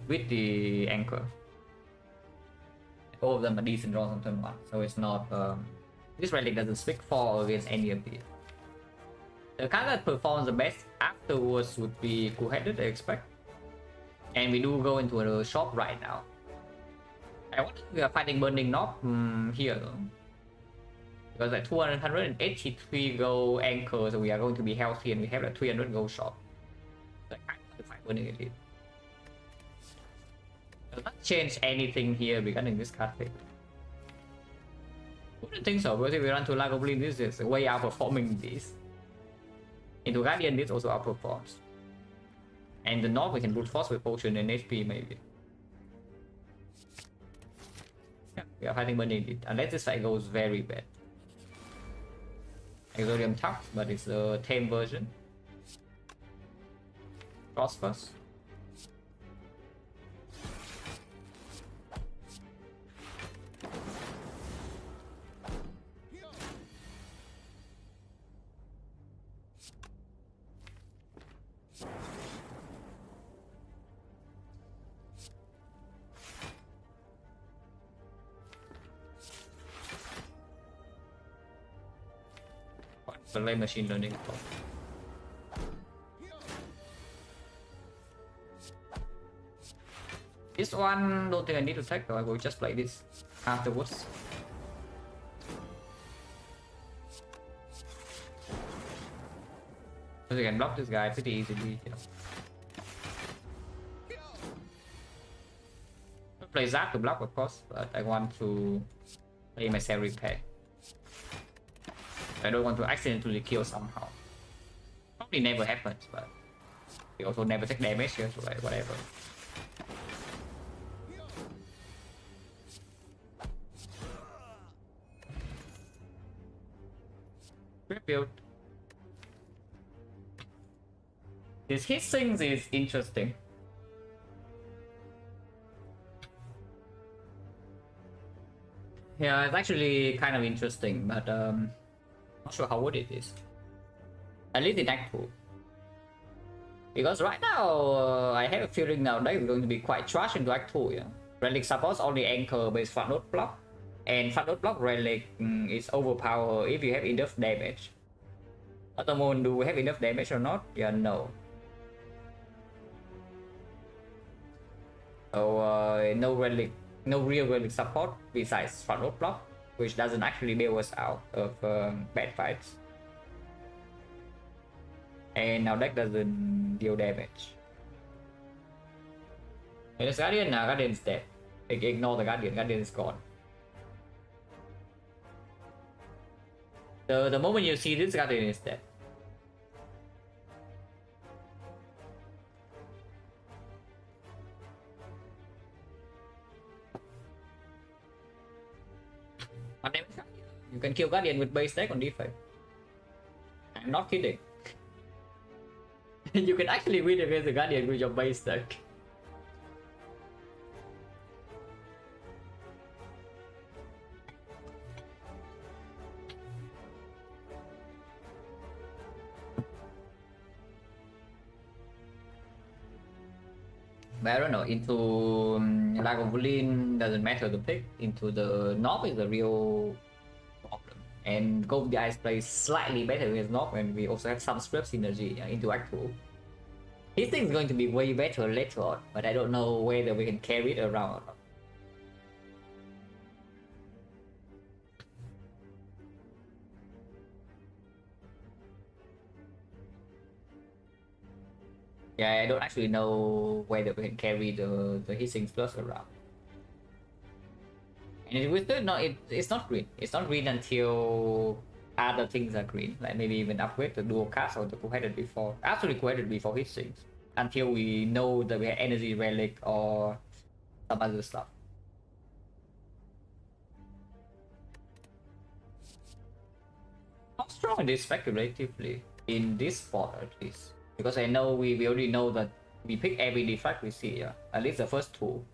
[SPEAKER 1] With the anchor. All of them are decent draws on turn 1. So it's not this relic doesn't speak for against any of these. The card that performs the best afterwards would be Cool-Headed, I expect. And we do go into a shop right now. I wonder if we are fighting Burning Knob here though. Because like 283 gold anchor, so we are going to be healthy and we have like 300 gold shop. So I kind of want to fight Burning Elite. Does not change anything here regarding this card pick. I don't think so, because if we run to Lagoblin, this is way outperforming this. Into Guardian, this also outperforms. And the North we can brute force with potion and HP maybe. Yeah, we are fighting Burning Elite, unless this fight goes very bad. Exodium tough, but it's the tame version. Frost first. Like machine learning. This one don't think I need to take, though. I will just play this afterwards. Because you can block this guy pretty easily, you know. I'll play Zap to block, of course, but I want to play my Cell Repair. I don't want to accidentally kill somehow. Probably never happens, but we also never take damage here, so like whatever. Great build. This hit things is interesting. Yeah, it's actually kind of interesting, but not sure how good it is. At least in Act 2. Because right now, I have a feeling now that it's going to be quite trash into Act 2, yeah. Relic supports only anchor based front node block. And front node block relic is overpowered if you have enough damage. At the moment, do we have enough damage or not? Yeah, no. So no relic, no real relic support besides front road block, which doesn't actually bail us out of bad fights. And our deck doesn't deal damage. And this Guardian, Guardian's dead. Ignore the Guardian, Guardian is gone. The moment you see this Guardian is dead. You can kill Guardian with base deck on Defect. I'm not kidding. You can actually win against the Guardian with your base deck. But I don't know, into Lagavulin doesn't matter the pick, into the Knob is the real problem. And Gold the Ice plays slightly better with Knob, and we also have some scrap synergy into Act 2. His thing is going to be way better later on, but I don't know whether we can carry it around or not. Yeah, I don't actually know whether we can carry the Hissing Plus around. And we still not, it's not green. It's not green until other things are green. Like maybe even upgrade the dual cast or the co-headed before. Actually co-headed before Hissing. Until we know that we have Energy Relic or some other stuff. How strong it is speculatively in this spot at least. Because I know we already know that we pick every defect we see, yeah. At least the first two.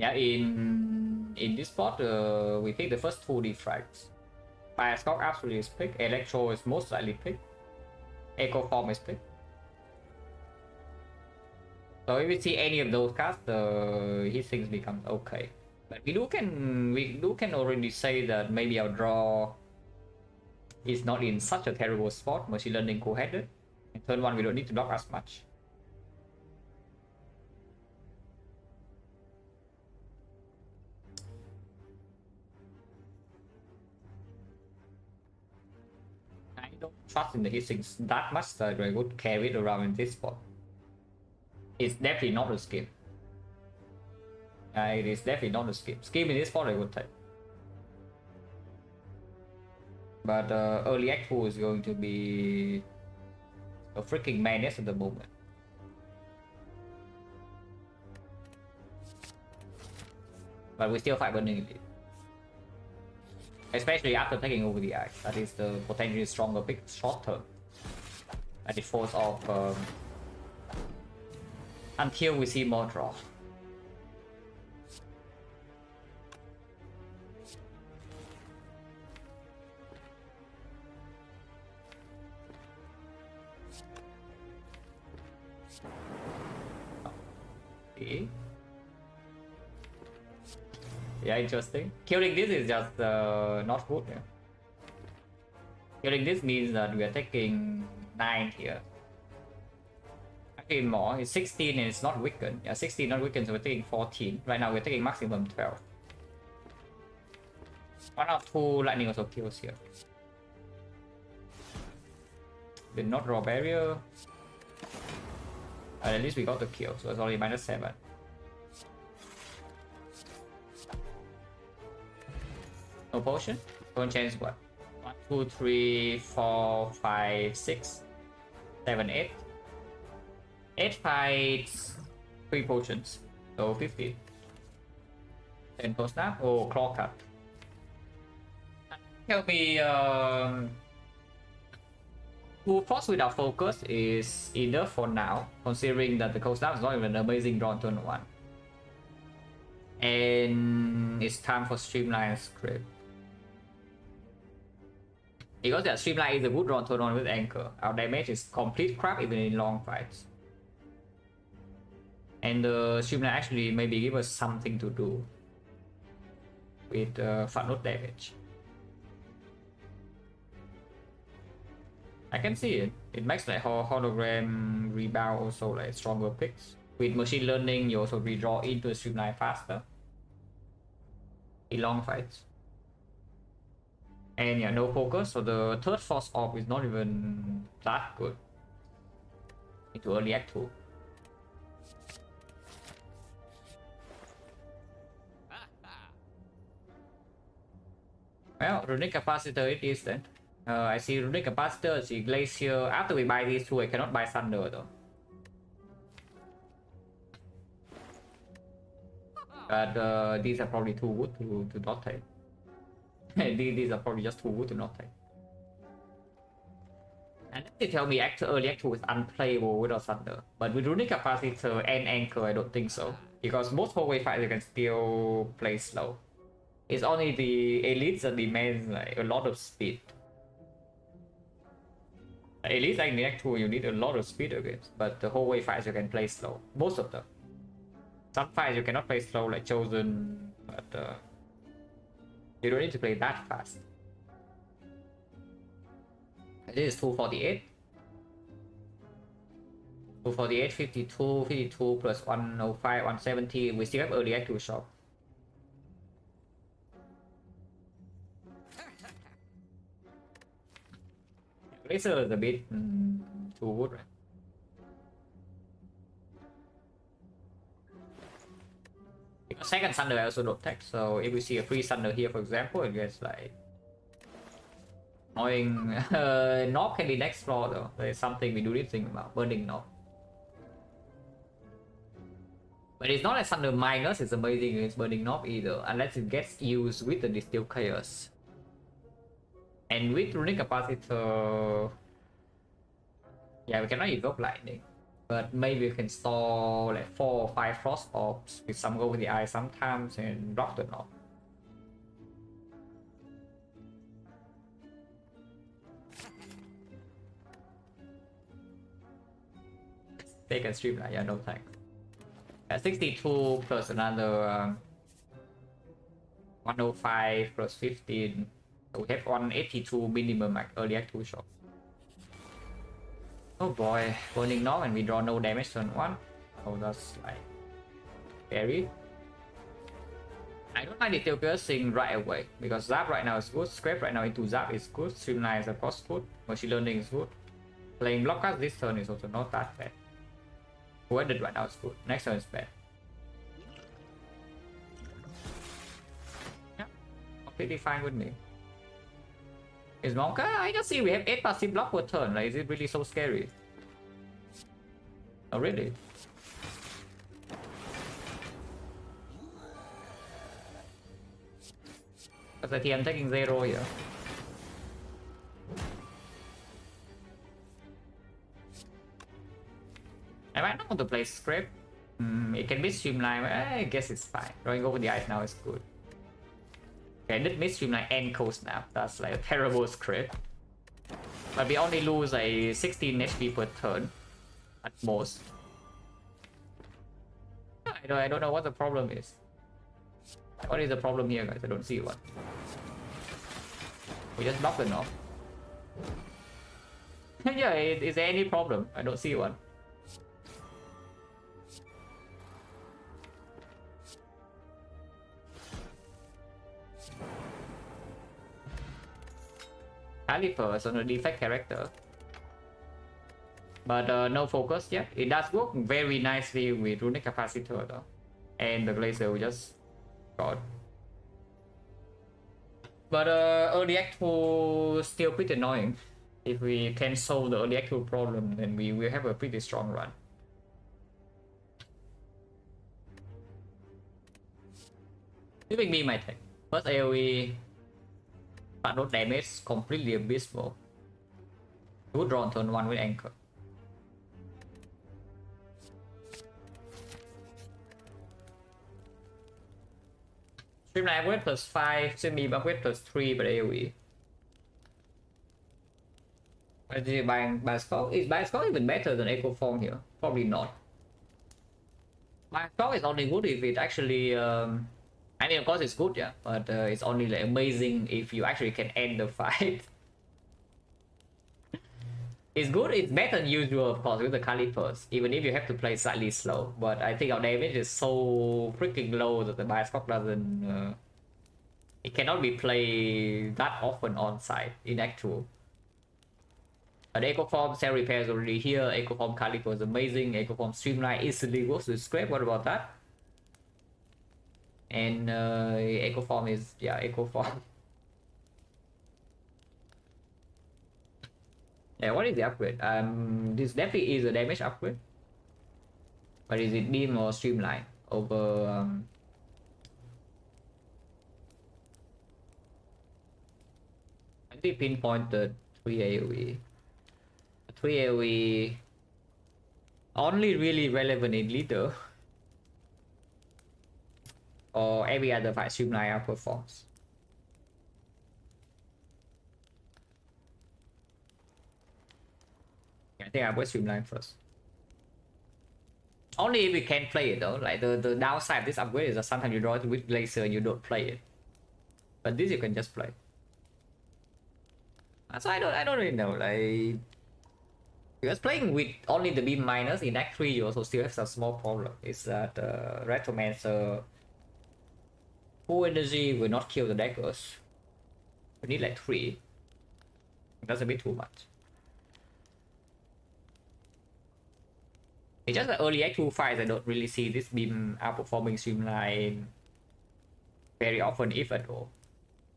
[SPEAKER 1] Yeah, in this spot, we pick the first two defects. Fire Scout absolutely is picked. Electro is most likely picked. Echo Form is picked. So if we see any of those cards, his things becomes okay. But we do can already say that maybe our draw is not in such a terrible spot. Machine Learning co-headed. In turn 1 we don't need to block as much. I don't trust in the hissings that much that I would carry it around in this spot. It's definitely not a skip. It is definitely not a skip. Skip in this spot I would take. But early Act 2 is going to be a freaking madness at the moment. But we still fight Burning Elite. Especially after taking over the Ice. That is the potentially stronger pick short term. And it falls off until we see more draw. Okay. Yeah, interesting. Killing this is just not good. Yeah. Killing this means that we are taking 9 here. Actually more, it's 16 and it's not weakened. Yeah, 16 not weakened, so we're taking 14. Right now we're taking maximum 12. 1 of 2 lightning also kills here. Did not draw barrier. At least we got the kill, so it's only -7. No potion? Don't change what? 1, 2, 3, 4, 5, 6, 7, 8. 8 fights, 3 potions. So 15. 10 post snap. Oh, claw cut. Tell me, Full Force without focus is enough for now, considering that the cold snap is not even an amazing draw on turn 1. And it's time for Streamline script. Because that Streamline is a good draw on turn 1 with Anchor. Our damage is complete crap even in long fights. And the Streamline actually maybe give us something to do with front node damage. I can see it. It makes like hologram rebound also like stronger picks. With machine learning, you also redraw into a streamline faster in long fights. And yeah, no focus, so the third force off is not even that good into early act 2. Well, runic capacitor it is then. I see runic capacitor, I see glacier. After we buy these two, I cannot buy thunder though. But these are probably too good to not take. These are probably just too good to not take. And they tell me early act 2 is unplayable without thunder. But with runic capacitor and anchor, I don't think so. Because most hallway fights you can still play slow. It's only the elites that demand like a lot of speed. Elites like in act 2 you need a lot of speed against, but the hallway fights you can play slow. Most of them. Some fights you cannot play slow like Chosen, but you don't need to play that fast. This is 248. 248, 52, 52 plus 105, 170. We still have early act 2 shop. Laser is a bit too good, right? Because second thunder I also don't take, so if we see a free thunder here, for example, it gets like annoying. Knob can be next floor though. There's something we do need to think about. Burning knob. But it's not like thunder minus is amazing against burning knob either, unless it gets used with the distill chaos. And with runic capacitor, yeah, we cannot evoke lightning, but maybe we can store like 4 or 5 frost orbs with some go with the eye sometimes and block the knob. They can streamline, yeah, no thanks. At 62 plus another 105 plus 15. So we have 182 minimum at early act 2 shot. Oh boy, burning knob and we draw no damage turn 1. Oh, that's like scary. I don't like the tail piercing right away because Zap right now is good, Scrape right now into Zap is good, Streamline is of course good, Machine Learning is good. Playing Blockcast this turn is also not that bad. Worded right now is good, next turn is bad. Yeah, completely fine with me. Is Monka? I just see we have 8 passive block per turn, like is it really so scary? Oh really? Because I think I'm taking 0 here. I might not want to play Scrape. It can be Streamline, but I guess it's fine. Drawing over the ice now is good. Okay, did miss Streamline and Cold Snap. That's like a terrible Scrape. But we only lose a 16 HP per turn at most. I don't know what the problem is. What is the problem here, guys? I don't see one. We just block the knob. Yeah, is there any problem? I don't see one. Calipers on a defect character. But no focus yet. It does work very nicely with runic capacitor though. And the glacier we just got. But early act 2 still pretty annoying. If we can solve the early act 2 problem, then we will have a pretty strong run. Giving me my take. First AoE, but no damage, completely abysmal. Good draw on turn 1 with anchor. Streamline upgrade plus 5, Semi upgrade plus 3 but AoE. Is Bioscope even better than Echo Form here? Probably not. Bioscope is only good if it actually I mean of course it's good, yeah, but it's only like amazing if you actually can end the fight. It's good, it's better than usual, of course, with the calipers, even if you have to play slightly slow. But I think our damage is so freaking low that the bioscope doesn't... it cannot be played that often on site in actual. But Ecoform Cell Repair is already here. Ecoform Caliper is amazing. Ecoform Streamline easily works with Scrap. What about that? And Ecoform is... yeah, Ecoform. Yeah, what is the upgrade? This definitely is a damage upgrade. But is it beam or streamline over I think pinpointed 3 AoE. 3 AoE only really relevant in leader or every other fight streamline outperforms. I think I will streamline first. Only if we can play it though. Like the downside of this upgrade is that sometimes you draw it with laser and you don't play it. But this you can just play. So I don't really know. Like because playing with only the beam minus in Act 3 you also still have some small problem. Is that Retromancer full energy will not kill the daggers. We need like 3. That's a bit too much. It's just the early Act 2 fights I don't really see this beam outperforming streamline very often, if at all.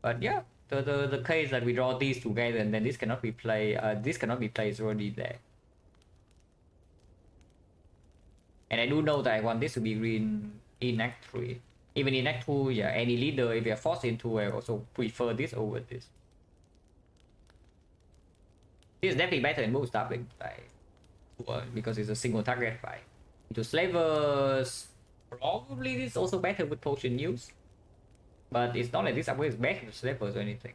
[SPEAKER 1] But yeah, the case that we draw these together and then this cannot be played. This cannot be played is already there. And I do know that I want this to be green in Act 3. Even in Act 2, yeah, any leader, if you're forced into, I also prefer this over this. This is definitely better than move stopping, like, because it's a single target fight. Into slavers, probably this is also better with potion use. But it's not like this upgrade is better to slavers or anything.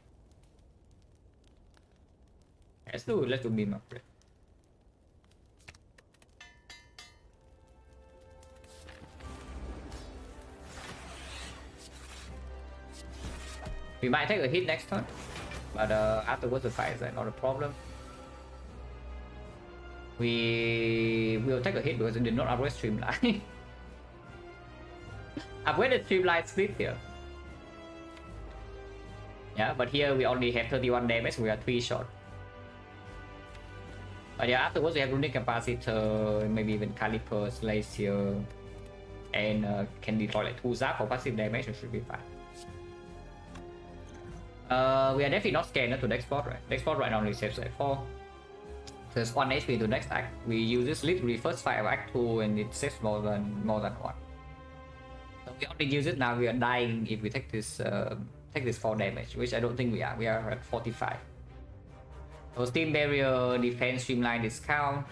[SPEAKER 1] Let's do beam upgrade. We might take a hit next turn, but afterwards the fight is not a problem. We will take a hit because it did not upgrade streamline. Upgraded streamline split here. Yeah, but here we only have 31 damage, we are 3 shot. But yeah, afterwards we have runic capacitor, maybe even calipers, glacier, and can deploy like 2 zap for passive damage, it should be fine. We are definitely not scanner to next spot, right? Next spot right now only saves like 4. There's 1 HP to next act. We use this literally first fight of act 2 and it saves more than 1. So we only use it now, we are dying if we take this 4 damage, which I don't think we are. We are at 45. So Steam Barrier, Defense, Streamline, Discount.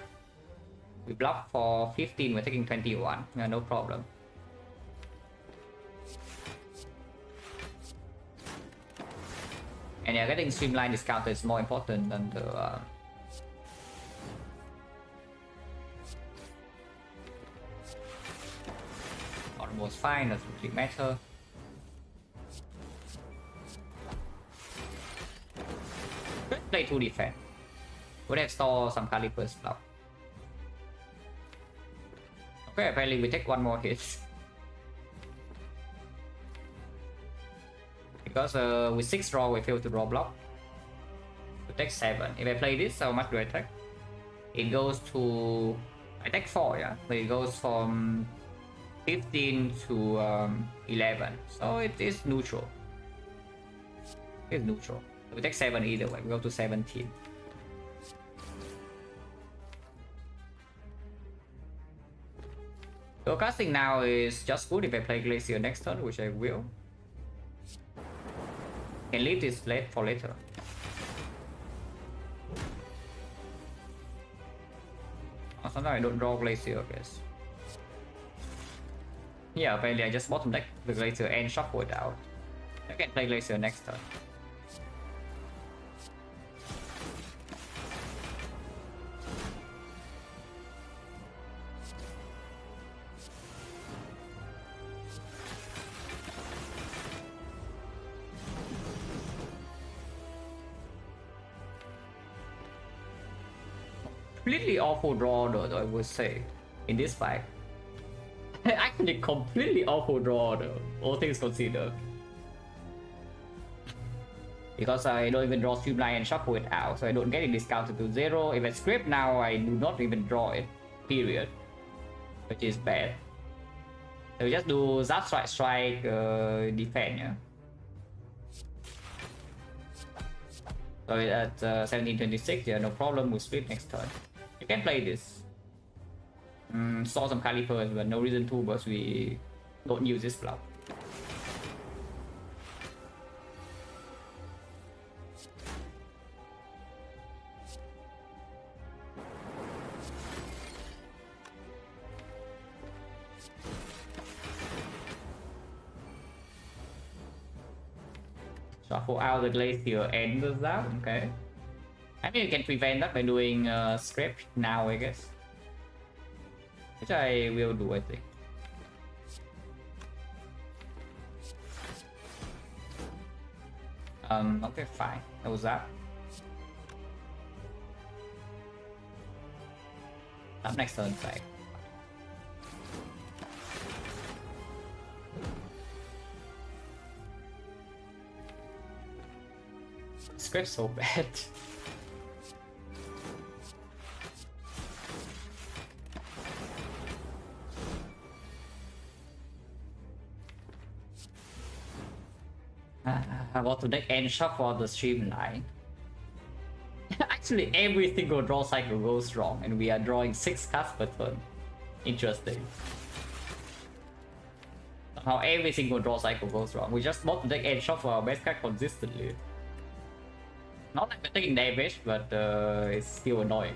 [SPEAKER 1] We block for 15, we're taking 21. Yeah, no problem. And yeah, getting Streamline Discount is more important than the... Almost fine, doesn't really matter. Could play 2 defense. Would have store some calipers now. Okay, apparently we take 1 more hit. Because with 6 draw we fail to draw block. We take 7. If I play this, how much do I take? It goes to... I take 4, yeah? But it goes from 15 to 11. So it is neutral. It's neutral. We take 7 either way, we go to 17. So casting now is just good if I play Glacier next turn, which I will. Can leave this late for later. Oh, sometimes I don't draw Glacier, I guess. Yeah, apparently I just bottom deck the Glacier and shuffle it out. I can play Glacier next turn. completely awful draw though, I would say, in this fight. Actually, completely awful draw though, all things considered. Because I don't even draw Streamline and shuffle it out, so I don't get it discounted to 0. If I script now, I do not even draw it, period. Which is bad. So we just do Zap Strike, defend, yeah. So at 1726, yeah, no problem, we'll split next turn. You can play this. Saw some calipers, but no reason to, because we don't use this block. Shuffle out the Glacier and the Zap, okay. I mean, you can prevent that by doing script now, I guess. Which I will do, I think. Okay, fine. That was that. Up next turn, side. Script's so bad. I want to deck and shuffle the streamline. Actually, every single draw cycle goes wrong, and we are drawing 6 cards per turn. Interesting. Somehow every single draw cycle goes wrong. We just want to deck and shuffle our best card consistently. Not like we're taking damage, but it's still annoying.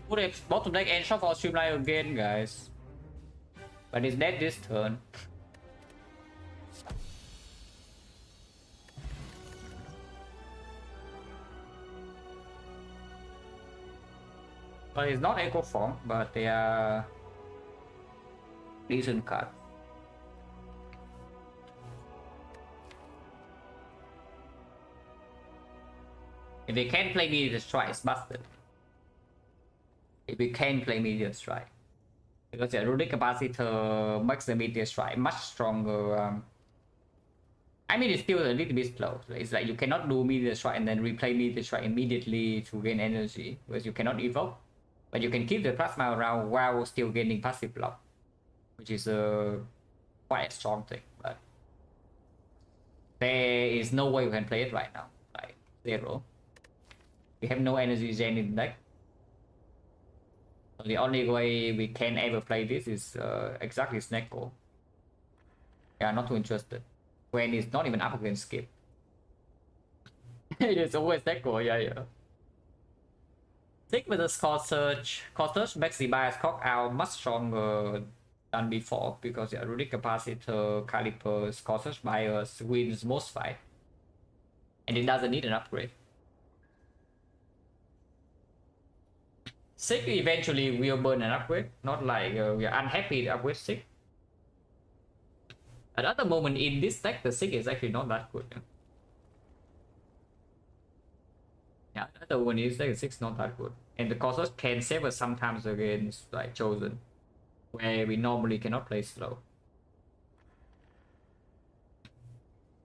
[SPEAKER 1] Would have bottom deck and shuffle streamline again, guys. But it's dead this turn. But it's not Echo Form, but they are decent cards. If they can't play me, Strike, it's busted. If we can play Meteor Strike, because the Runic Capacitor makes the Meteor Strike much stronger. I mean, it's still a little bit slow. It's like you cannot do Meteor Strike and then replay Meteor Strike immediately to gain energy, because you cannot evoke. But you can keep the plasma around while still gaining passive block, which is quite a strong thing. But there is no way we can play it right now. Like 0. We have no energy gen in the deck. The only way we can ever play this is exactly XecnaR. Yeah, not too interested. When it's not even up against skip. It's always XecnaR, yeah. Stick with the Score Search. Score Search makes the bias cock out much stronger than before, because yeah, Runic Capacitor, Caliper, Score Search bias wins most fight. And it doesn't need an upgrade. Sick eventually will burn an upgrade, not like we are unhappy to upgrade Sick. At the moment in this deck, the Sick is actually not that good. Yeah, at the moment in this deck, the Sick is not that good. And the Causes can save us sometimes against like Chosen, where we normally cannot play slow.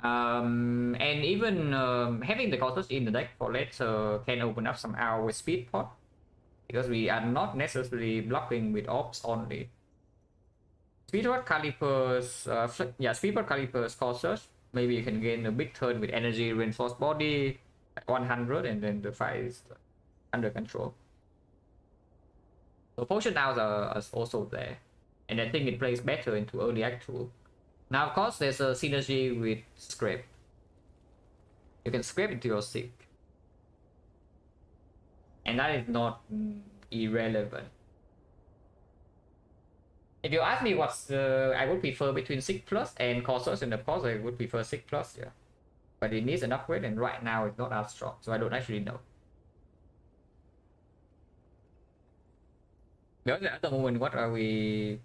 [SPEAKER 1] And even having the Causes in the deck for later can open up some hour with Speed Pot, because we are not necessarily blocking with orbs only. Speedrod Calipers, Speedrod Calipers causes. Maybe you can gain a big turn with energy reinforced body at 100, and then the fight is under control. So potion hours are also there. and I think it plays better into early Act 2. Now, of course, there's a synergy with Scrape. You can scrape into your Sig. And that is not irrelevant. If you ask me what's I would prefer between 6 plus and Corsair, and of course I would prefer 6 plus, yeah. But it needs an upgrade, and right now it's not as strong, so I don't actually know. Because at the moment, what are we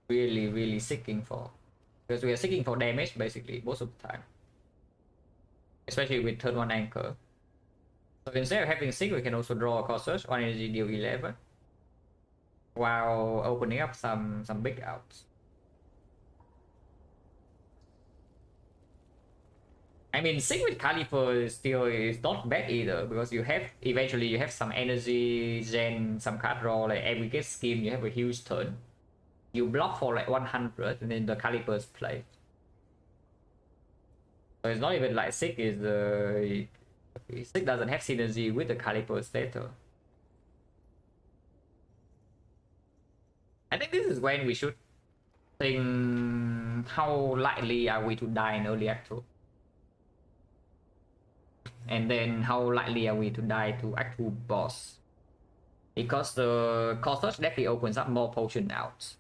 [SPEAKER 1] really seeking for? Because we are seeking for damage basically most of the time, especially with turn 1 anchor. So instead of having 6, we can also draw a Corsair, 1 energy, deal 11, while opening up some big outs. I mean, 6 with Caliper still is not bad either, because you have eventually you have some energy gen, some card draw, like every get scheme you have a huge turn. You block for like 100 and then the Calipers play. So it's not even like 6 is 6 doesn't have synergy with the Calipers later. I think this is when we should think how likely are we to die in early Act 2. And then how likely are we to die to Act 2 boss? Because the Corsair definitely opens up more potion outs.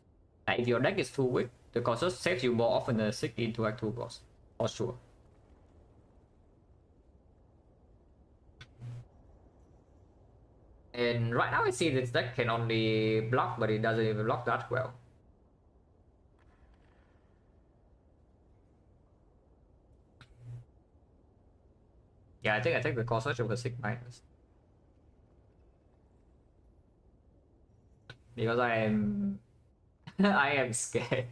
[SPEAKER 1] Like if your deck is too weak, the Corsair saves you more often than 6 into Act 2 boss, for sure. And right now I see this deck can only block, but it doesn't even block that well. Yeah, I think I take the Corsair over 6 minus. Because I am I am scared.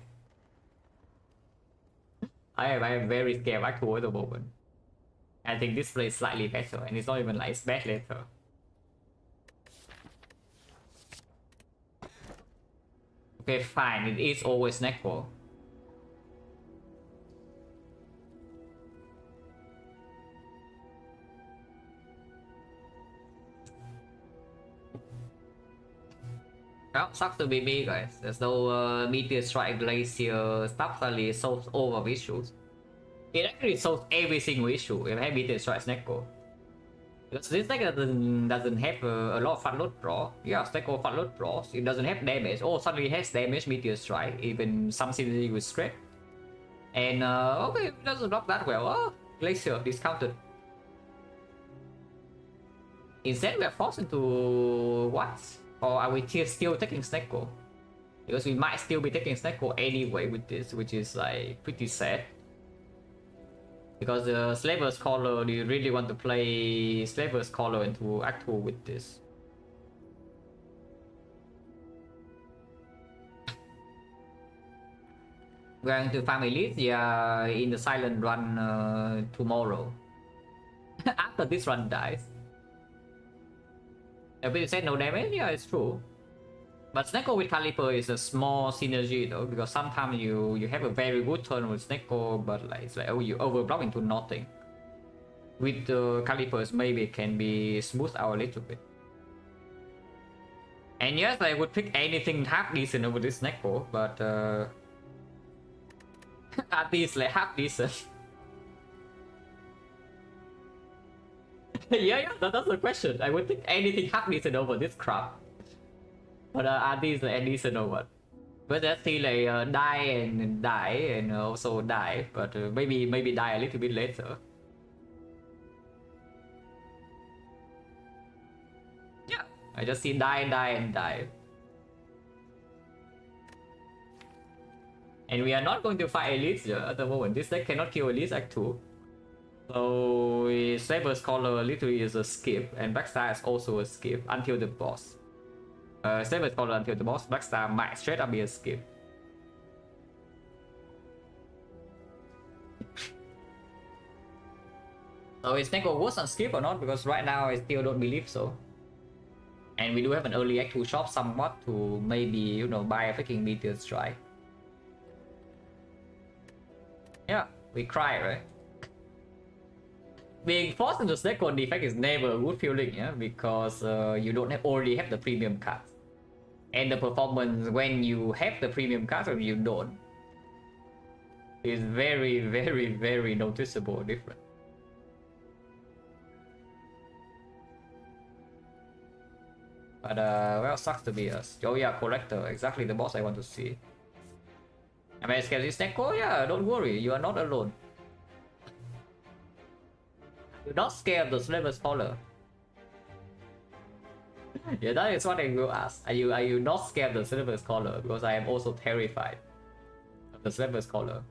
[SPEAKER 1] I am very scared back toward the moment. I think this plays slightly better, and it's not even like it's bad later. Okay, fine, it is always Necro. Well, sucks to be me, guys. There's no Meteor Strike, Glacier stuff suddenly solves all of issues. It actually solves every single issue if I have Meteor Strike Snecko. Because this deck doesn't have a lot of fat load draw. Yeah, Snecko fat load draws. It doesn't have damage. Oh, suddenly it has damage, Meteor Strike, even some synergy with Scrape. And okay, it doesn't block that well. Oh, Glacier, discounted. Instead, we are forced into what? Or are we still taking Snecko? Because we might still be taking Snecko anyway with this, which is like pretty sad. Because the Slaver's Collar, do you really want to play Slaver's Collar into Act 2 with this? We're going to farm Elite, yeah, in the Silent run tomorrow. After this run dies. If you said no damage, yeah, it's true. But Snecko with Caliper is a small synergy though, because sometimes you have a very good turn with Snecko, but like it's like, oh, you overblock into nothing. With the Calipers, maybe it can be smoothed out a little bit. And yes, I would pick anything half decent over this Snecko, but at least like half decent. Yeah, that's the question. I would pick anything half decent over this crap. But are these like decent or what? But let's see like die and also die, but maybe die a little bit later. Yeah, I just see die and die. And we are not going to fight elites at the moment. This deck cannot kill elites Act 2. So Saber's Collar literally is a skip, and Blackstar is also a skip until the boss. Saber's Collar until the boss, Blackstar might straight up be a skip. So is Neko worse on skip or not? Because right now I still don't believe so. And we do have an early Act 2 shop somewhat to maybe, you know, buy a freaking Meteor Strike. Yeah, we cry, right? Being forced into Snecko Defect is never a good feeling, yeah, because you don't already have the premium cards. And the performance when you have the premium cards or you don't is very, very, very noticeable different. But well, sucks to be us. Oh yeah, collector, exactly the boss I want to see. Am I scared of XecnaR? Yeah, don't worry, you are not alone. You're not scared of the Slaver Scholar. Yeah, that is what I will ask. Are you not scared of the Slaver Scholar? Because I am also terrified of the Slaver Scholar.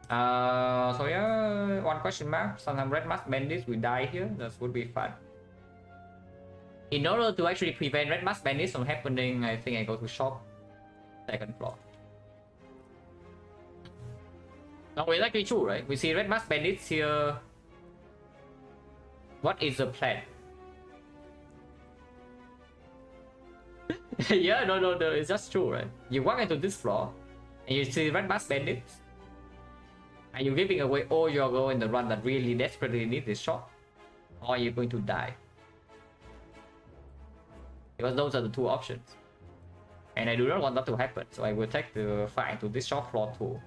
[SPEAKER 1] So yeah, one question mark. Sometimes Red Mask Bandits will die here. That would be fun. In order to actually prevent Red Mask Bandits from happening, I think I go to shop, second floor. No, it's actually true, right? We see Red Mask Bandits here. What is the plan? Yeah, no, it's just true, right? You walk into this floor, and you see Red Mask Bandits, and you're giving away all your gold in the run that really desperately need this shop, or you're going to die. Because those are the two options. And I do not want that to happen, so I will take the fight to this shop floor too.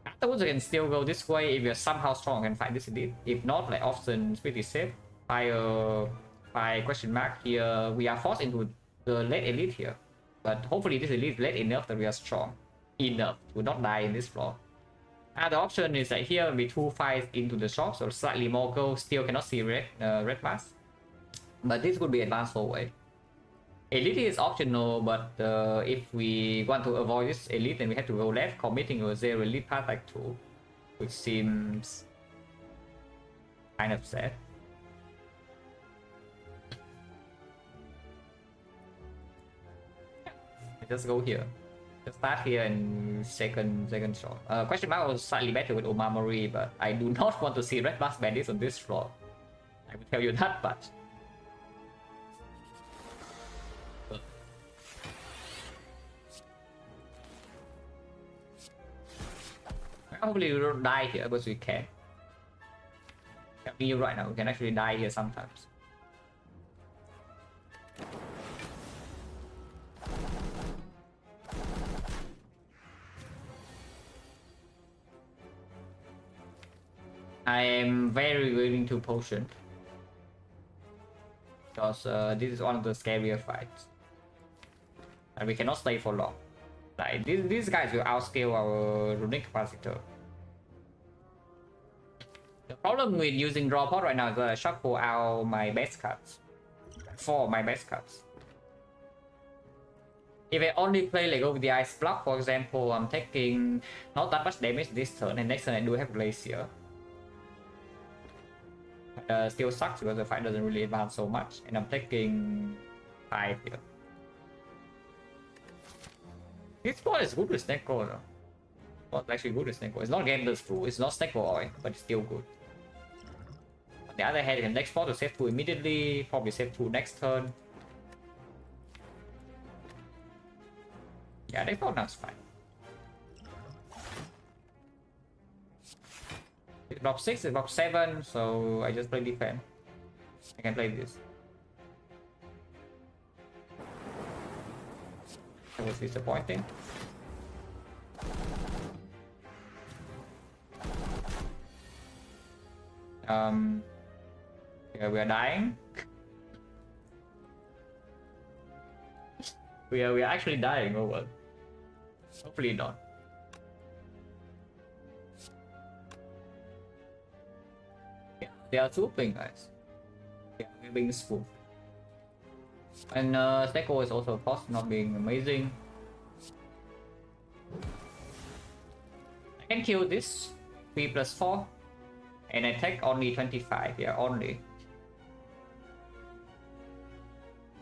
[SPEAKER 1] Afterwards, I can still go this way if you're somehow strong and fight this elite. If not, like option is pretty safe. By question mark here, we are forced into the late elite here. But hopefully this elite is late enough that we are strong enough to not die in this floor. The option is that here will be two fights into the shop, so slightly more gold, still cannot see red mask. But this would be advanced forward. Elite is optional, but if we want to avoid this elite, then we have to go left, committing a zero elite path like 2, which seems kind of sad. Just go here. Just start here and second shot. Question mark was slightly better with Omamori, but I do not want to see Red Mask Bandits on this floor. I will tell you that much. Hopefully we don't die here, but we can. Telling you right now, we can actually die here sometimes. I am very willing to potion. Because this is one of the scarier fights. And we cannot stay for long. Like, these guys will outscale our runic capacitor. The problem with using draw pod right now is that I shuffle out my best cards. 4 of my best cards. If I only play Lego with the Ice Block, for example, I'm taking not that much damage this turn, and next turn I do have Glacier. Still sucks because the fight doesn't really advance so much, and I'm taking 5 here. This ball is good with XecnaR though. Well, actually good with XecnaR. It's not Gambler's Fool, it's not XecnaR oil, but it's still good. On the other hand, you can next ball to save 2 immediately, probably save 2 next turn. Yeah, next ball now is fine. It's block 6, it's block 7, so I just play defense. I can play this. That was disappointing. Yeah, we are dying. we are actually dying or what? Hopefully not. Yeah, they are swooping, guys. Yeah, we're being swooped. And XecnaR is also a cost not being amazing. I can kill this 3+4, and I take only 25. Yeah, only.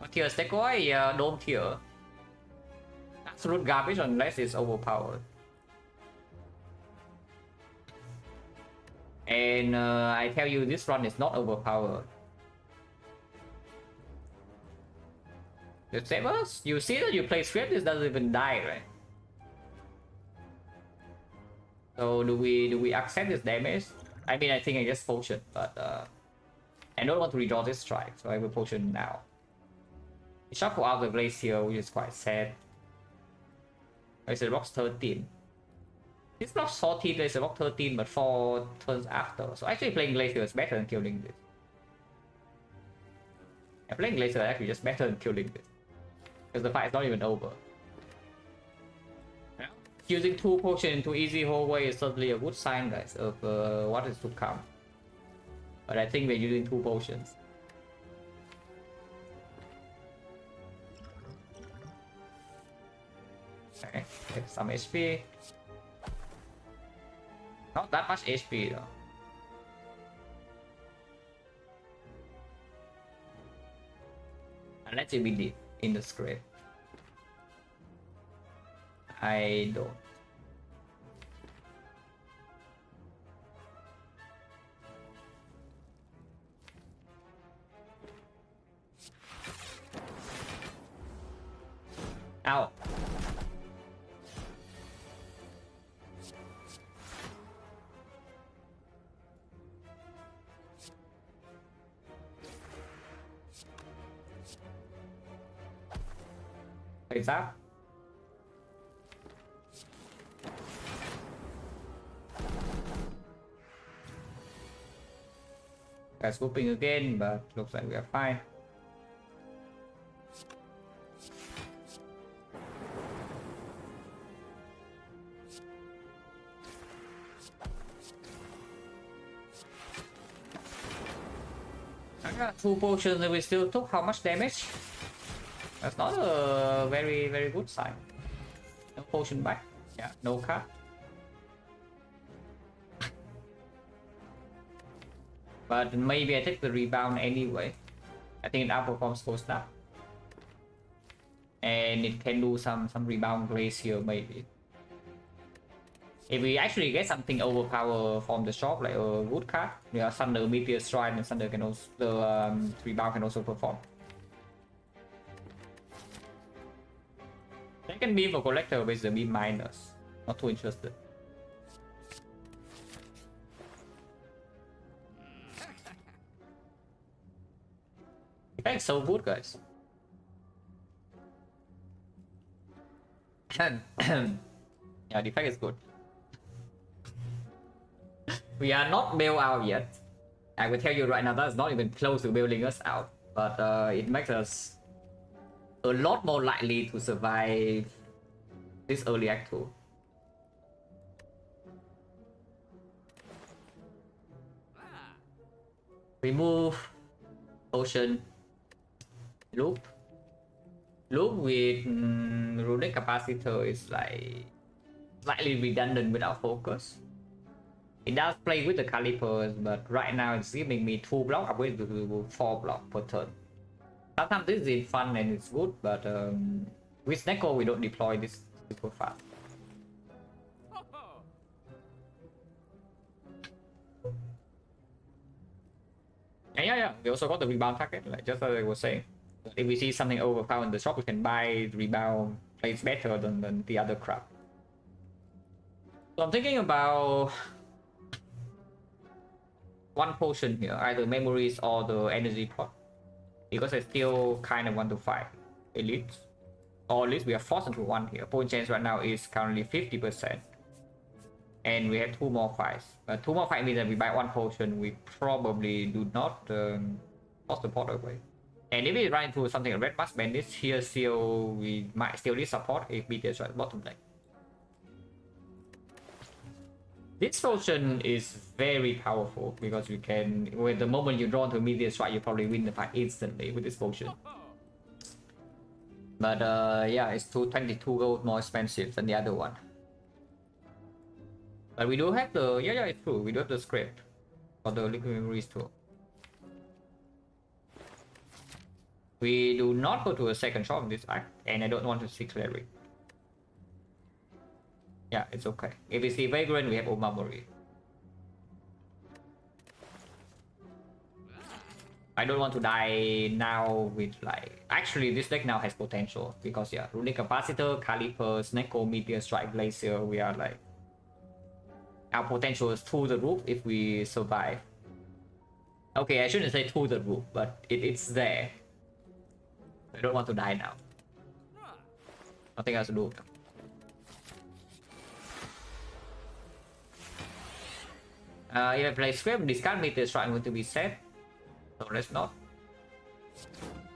[SPEAKER 1] But here XecnaR, yeah, don't here. Absolute garbage unless it's overpowered. And I tell you, this run is not overpowered. The savers, you see that you play script, this doesn't even die, right? So do we accept this damage? I mean, I think I just potion, but I don't want to redraw this strike, so I will potion now. Shuffle out the Glacier, which is quite sad. There's a Rock 13. It's not 14, there's a Rock 13, but 4 turns after. So actually playing Glacier is better than killing this. Yeah, playing Glacier is actually just better than killing this. Because the fight is not even over. Yeah. Using 2 potions into easy hallway is certainly a good sign, guys, of what is to come. But I think we're using 2 potions. Okay, get some HP. Not that much HP though. Unless it be deep in the script. I don't. Ow. Face up. Guys swooping again, but looks like we are fine. I got 2 potions and we still took how much damage? That's not a very good sign. No potion back. Yeah, no card. But maybe I take the rebound anyway. I think it outperforms full snap. And it can do some rebound Glacier maybe. If we actually get something overpower from the shop, like a good card, yeah, Thunder, Meteor Strike, and Thunder can also the rebound can also perform. Second beam for collector with the beam minus. Not too interested. Defect's so good, guys. Yeah, Defect is good. We are not bailed out yet. I will tell you right now, that's not even close to bailing us out. But it makes us a lot more likely to survive this early act 2. Remove Ocean. Loop with Runic Capacitor is like slightly redundant without focus. It does play with the calipers, but right now it's giving me 2 block upgrade to 4 block per turn. Sometimes this is fun and it's good, but with Neko we don't deploy this super fast. And yeah, we also got the rebound target, like just as I was saying. If we see something overpowered in the shop, we can buy the rebound, plays better than the other crap. So I'm thinking about 1 potion here, either memories or the energy pot. Because I still kind of want to fight elites. Or at least we are forced into 1 here. Point chance right now is currently 50%. And we have 2 more fights. 2 more fights means that we buy 1 potion. We probably do not toss the pot away. And if we run into something like Red Mask Bandits, here still we might still need support if we destroy the bottom lane. This potion is very powerful because you can, with the moment you draw to Meteor Strike, you probably win the fight instantly with this potion. But yeah, it's 222 gold more expensive than the other one. But we do have the, yeah, it's true, we do have the script for the liquid memories too. We do not go to a second shop in this act, and I don't want to see Cleric. Yeah, it's okay. If we see Vagrant, we have Omamori. I don't want to die now with like... Actually, this deck now has potential, because yeah, Runic Capacitor, Calipers, Neko, Meteor Strike, Glacier, we are like... Our potential is through the roof if we survive. Okay, I shouldn't say through the roof, but it's there. I don't want to die now. Nothing else to do. If I play Script, discard Meteor Strike, I'm going to be safe. So let's not.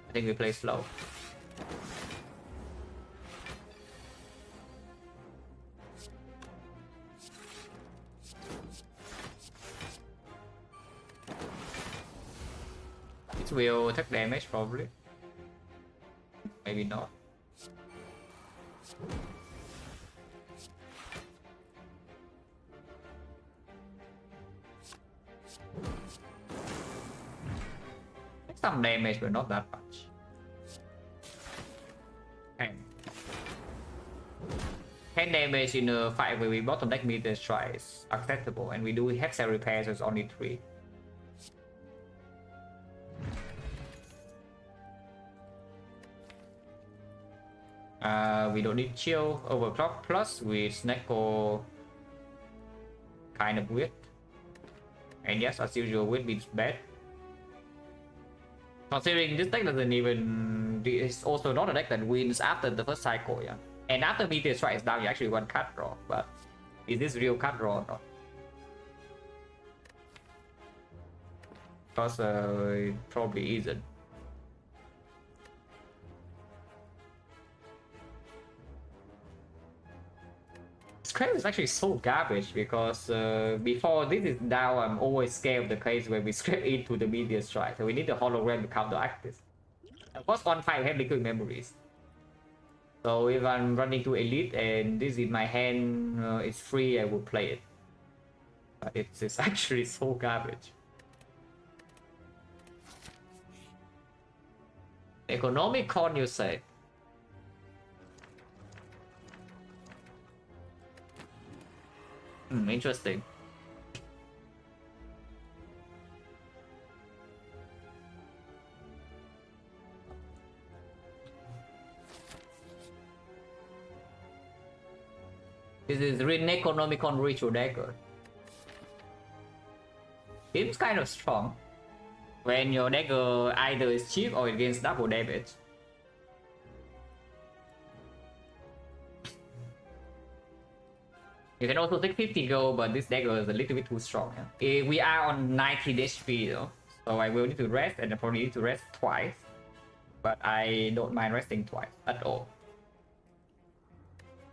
[SPEAKER 1] I think we play slow. It will take damage probably. Maybe not. Some damage, but not that much. Okay. 10 damage in a fight where we bottom deck Meteor Strike is acceptable, and we do Hex Repair, so it's only 3. We don't need chill overclock plus with Snecko kind of weird. And yes, as usual, weird means bad. Considering this deck doesn't even, it's also not a deck that wins after the first cycle, yeah. And after Meteor Strike is down, you actually want card draw, but is this real card draw or not? Because it probably isn't. Scrap is actually so garbage because before this is down, I'm always scared of the case where we scrap into the Meteor Strike. So we need the hologram to counteract this. Of course, on 5 have liquid memories. So if I'm running to Elite and this is in my hand, it's free, I will play it. But it's actually so garbage. Economic con, you say? Interesting. This is Necronomicon Ritual Dagger. Seems kind of strong when your dagger either is cheap or it gains double damage. You can also take 50 gold, but this dagger is a little bit too strong. Yeah? We are on 19 HP though, so I will need to rest, and I probably need to rest twice. But I don't mind resting twice at all.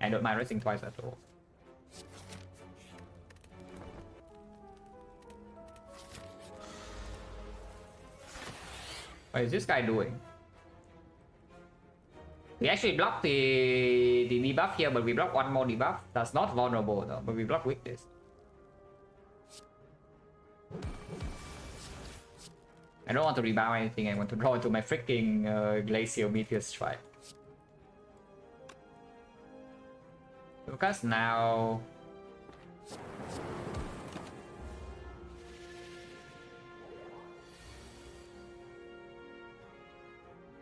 [SPEAKER 1] I don't mind resting twice at all. What is this guy doing? We actually block the debuff here, but we block one more debuff. That's not vulnerable though, but we block weakness. I don't want to rebound anything, I want to draw into my freaking Glacial Meteor Strike. Lucas now...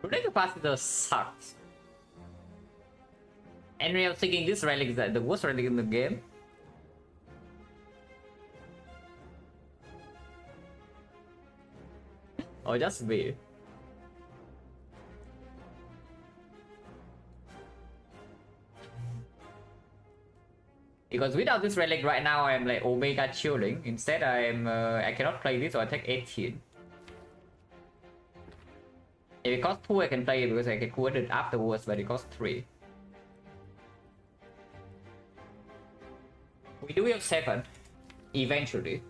[SPEAKER 1] Rune Capacitor sucks. And we are thinking this relic is the worst relic in the game. Or just me. Because without this relic right now, I'm like Omega chilling. Instead, I cannot play this, or I take 18. If it costs 2, I can play it because I can quit it afterwards, but it costs 3. We do have 7 eventually,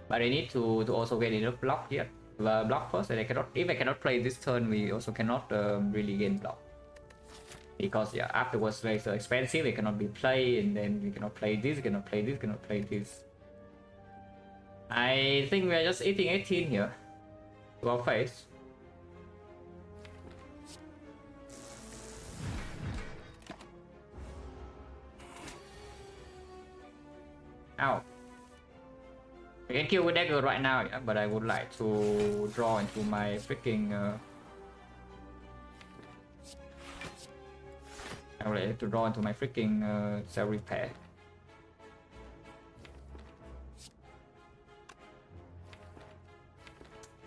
[SPEAKER 1] but I need to also get enough block here. Block first, and if I cannot play this turn, we also cannot really gain block. Because yeah, afterwards it's so expensive, it cannot be played, and then we cannot play this, cannot play this, cannot play this. I think we are just eating 18 here to our face. Ow. I can kill with dagger right now, yeah, but I would like to draw into my freaking I would like to draw into my freaking cell repair.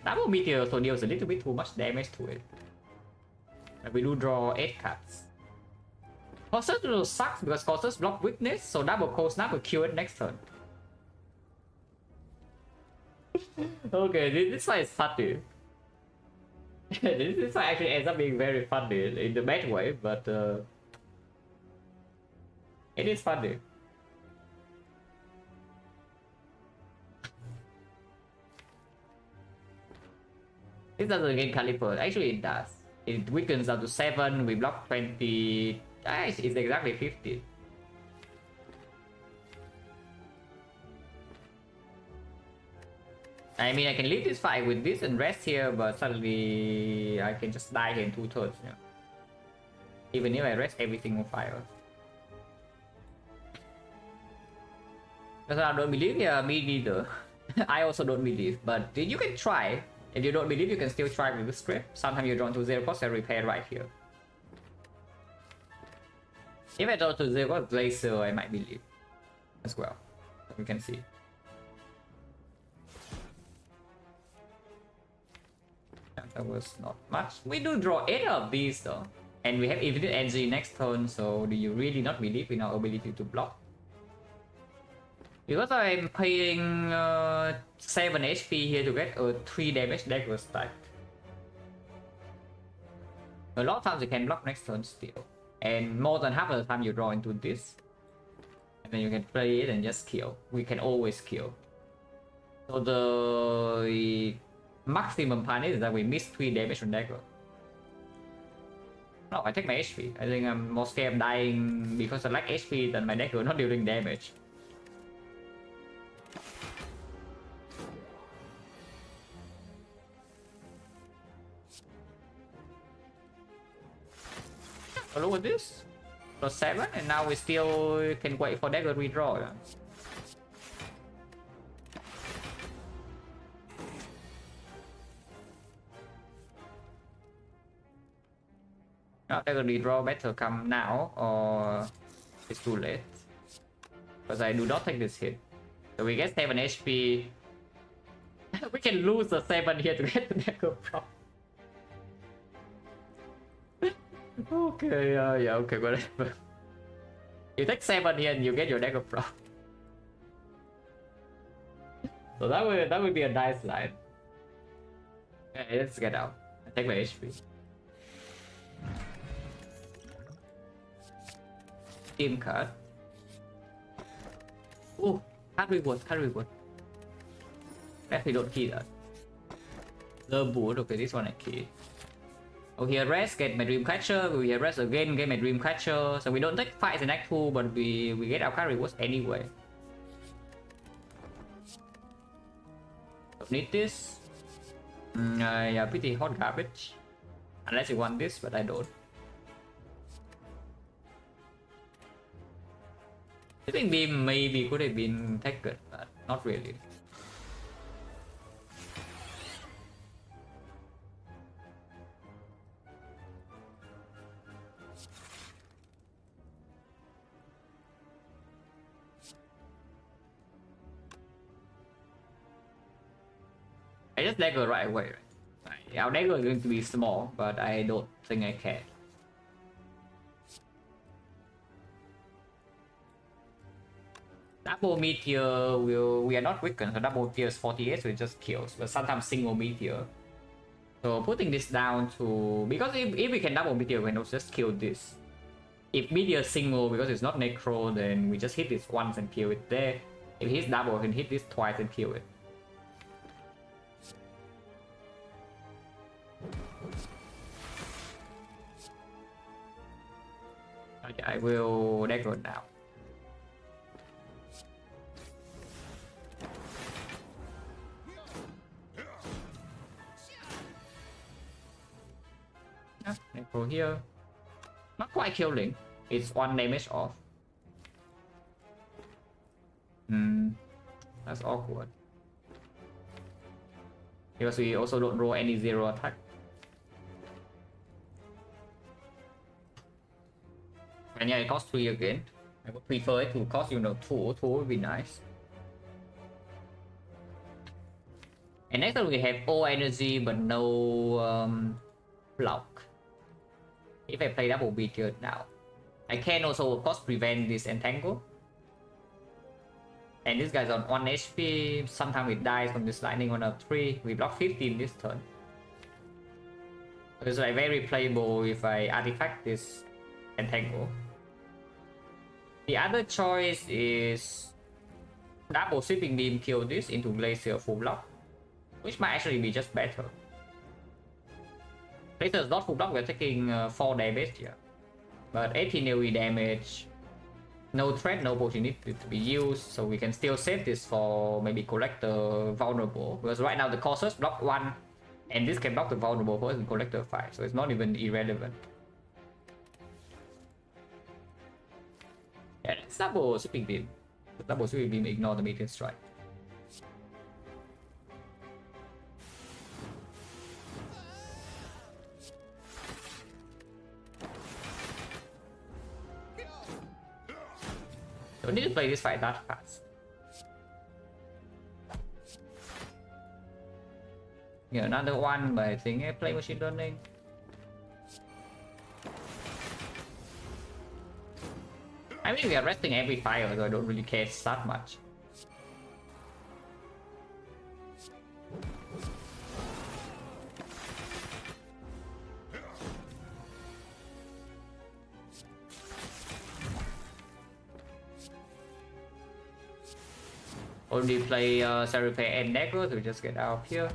[SPEAKER 1] Double meteor so deals a little bit too much damage to it. We do draw 8 cards. Colossus sucks because Colossus block weakness, so double cold snap will kill it next turn. Okay, this fight is funny. This fight actually ends up being very funny in the bad way, but it is funny. This doesn't gain caliber. Actually, it does. It weakens up to 7. We block 20. It's exactly 50. I mean, I can leave this fight with this and rest here, but suddenly I can just die here in 2 turns. Yeah. Even if I rest every single fire. Because I don't believe, yeah, me neither. I also don't believe, but you can try. If you don't believe, you can still try with the script. Sometimes you draw to 0 cost and repair right here. If I draw to 0 cost Glacier, I might believe as well. You can see. That was not much. We do draw 8 of these though. And we have infinite energy next turn, so do you really not believe in our ability to block? Because I'm paying 7 HP here to get a 3 damage dagger stack. A lot of times you can block next turn still. And more than half of the time you draw into this. And then you can play it and just kill. We can always kill. So the maximum punish is that we miss 3 damage on dagger. No, I take my HP. I think I'm more scared of dying because I lack HP than my dagger not dealing damage. So look at this. Plus 7, and now we still can wait for dagger redraw. Yeah. Now dagger redraw better come now, or it's too late. Because I do not take this hit. So we get 7 HP. We can lose the 7 here to get the dagger prop. Okay, yeah, okay, whatever. You take 7 here and you get your dagger prop. So that would be a nice line. Okay, let's get out. I take my HP. Team card. Oh, card reward. Actually don't key that. The boot, okay, this one I key. Oh, here rest, get my Dreamcatcher. We here rest again, get my Dreamcatcher. So we don't take fights in Act 2, but we get our card rewards anyway. Don't need this. Yeah, pretty hot garbage. Unless you want this, but I don't. I think beam maybe could have been taken, but not really. I just dagger right away, right? Our dagger is going to be small, but I don't think I care. Double meteor we are not weakened, so double meteor is 48, so it just kills. But sometimes single meteor. So putting this down to, because if we can double meteor, we can just kill this. If meteor single because it's not necro, then we just hit this once and kill it there. If he's double, we can hit this twice and kill it. Okay, I will dagger now. Yeah, necro here. Not quite killing. It's 1 damage off. That's awkward. Because we also don't roll any 0 attack. And yeah, it costs 3 again. I would prefer it to cost, 2. 2 would be nice. And next time we have all energy but no block. if I play double meteor now. I can also of course prevent this entangle. And this guy's on 1 HP, sometimes it dies from this lightning on a 3. We block 15 this turn. So it's like very playable if I artifact this entangle. The other choice is double sweeping beam kill this into glacier full block, which might actually be just better. Glacier is not full block, we're taking 4 damage here. But 18 AoE damage, no threat, no opportunity to be used, so we can still save this for maybe Collector vulnerable. Because right now the Cautious block 1, and this can block the vulnerable for the Collector 5, so it's not even irrelevant. Yeah, let's double sweeping beam. Double sweeping beam, ignore the meteor strike. Don't need to play this fight that fast. Yeah, another one, but I think I play machine learning. I mean, we are resting every fire, so I don't really care that much. Only play Serape and Necro to just get out of here.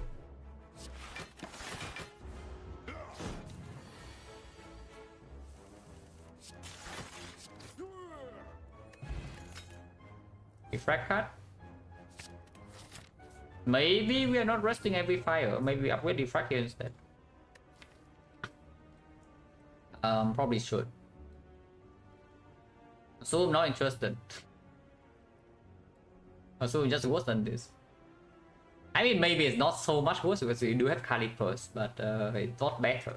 [SPEAKER 1] Defect card. Maybe we are not resting every fire. Maybe we upgrade Defect here instead. Probably should. So I'm not interested. So just worse than this. I mean, maybe it's not so much worse because we do have Calipers, but it's not better.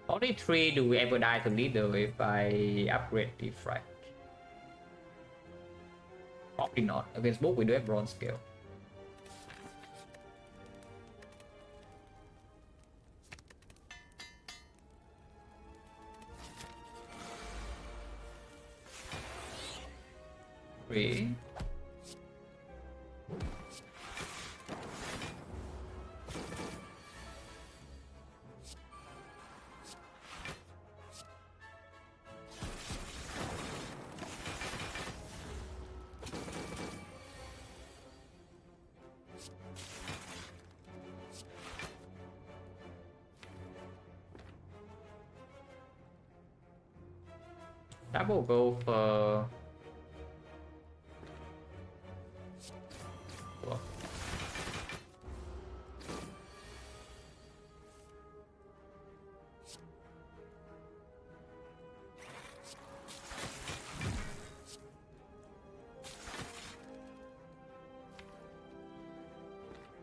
[SPEAKER 1] Only 3 do we ever die to leader if I upgrade Defect. Probably not. Against both we do have bronze scale. Three. Double go for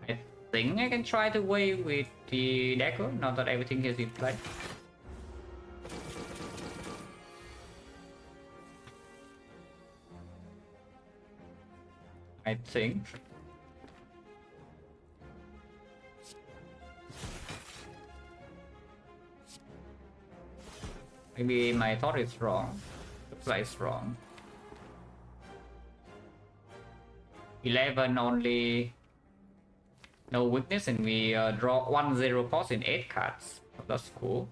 [SPEAKER 1] I think I can try to wait with the Deco now that everything is in play. I think. Maybe my thought is wrong. Looks like it's wrong. 11 only. No weakness, and we draw 1-0 cost in 8 cards. That's cool.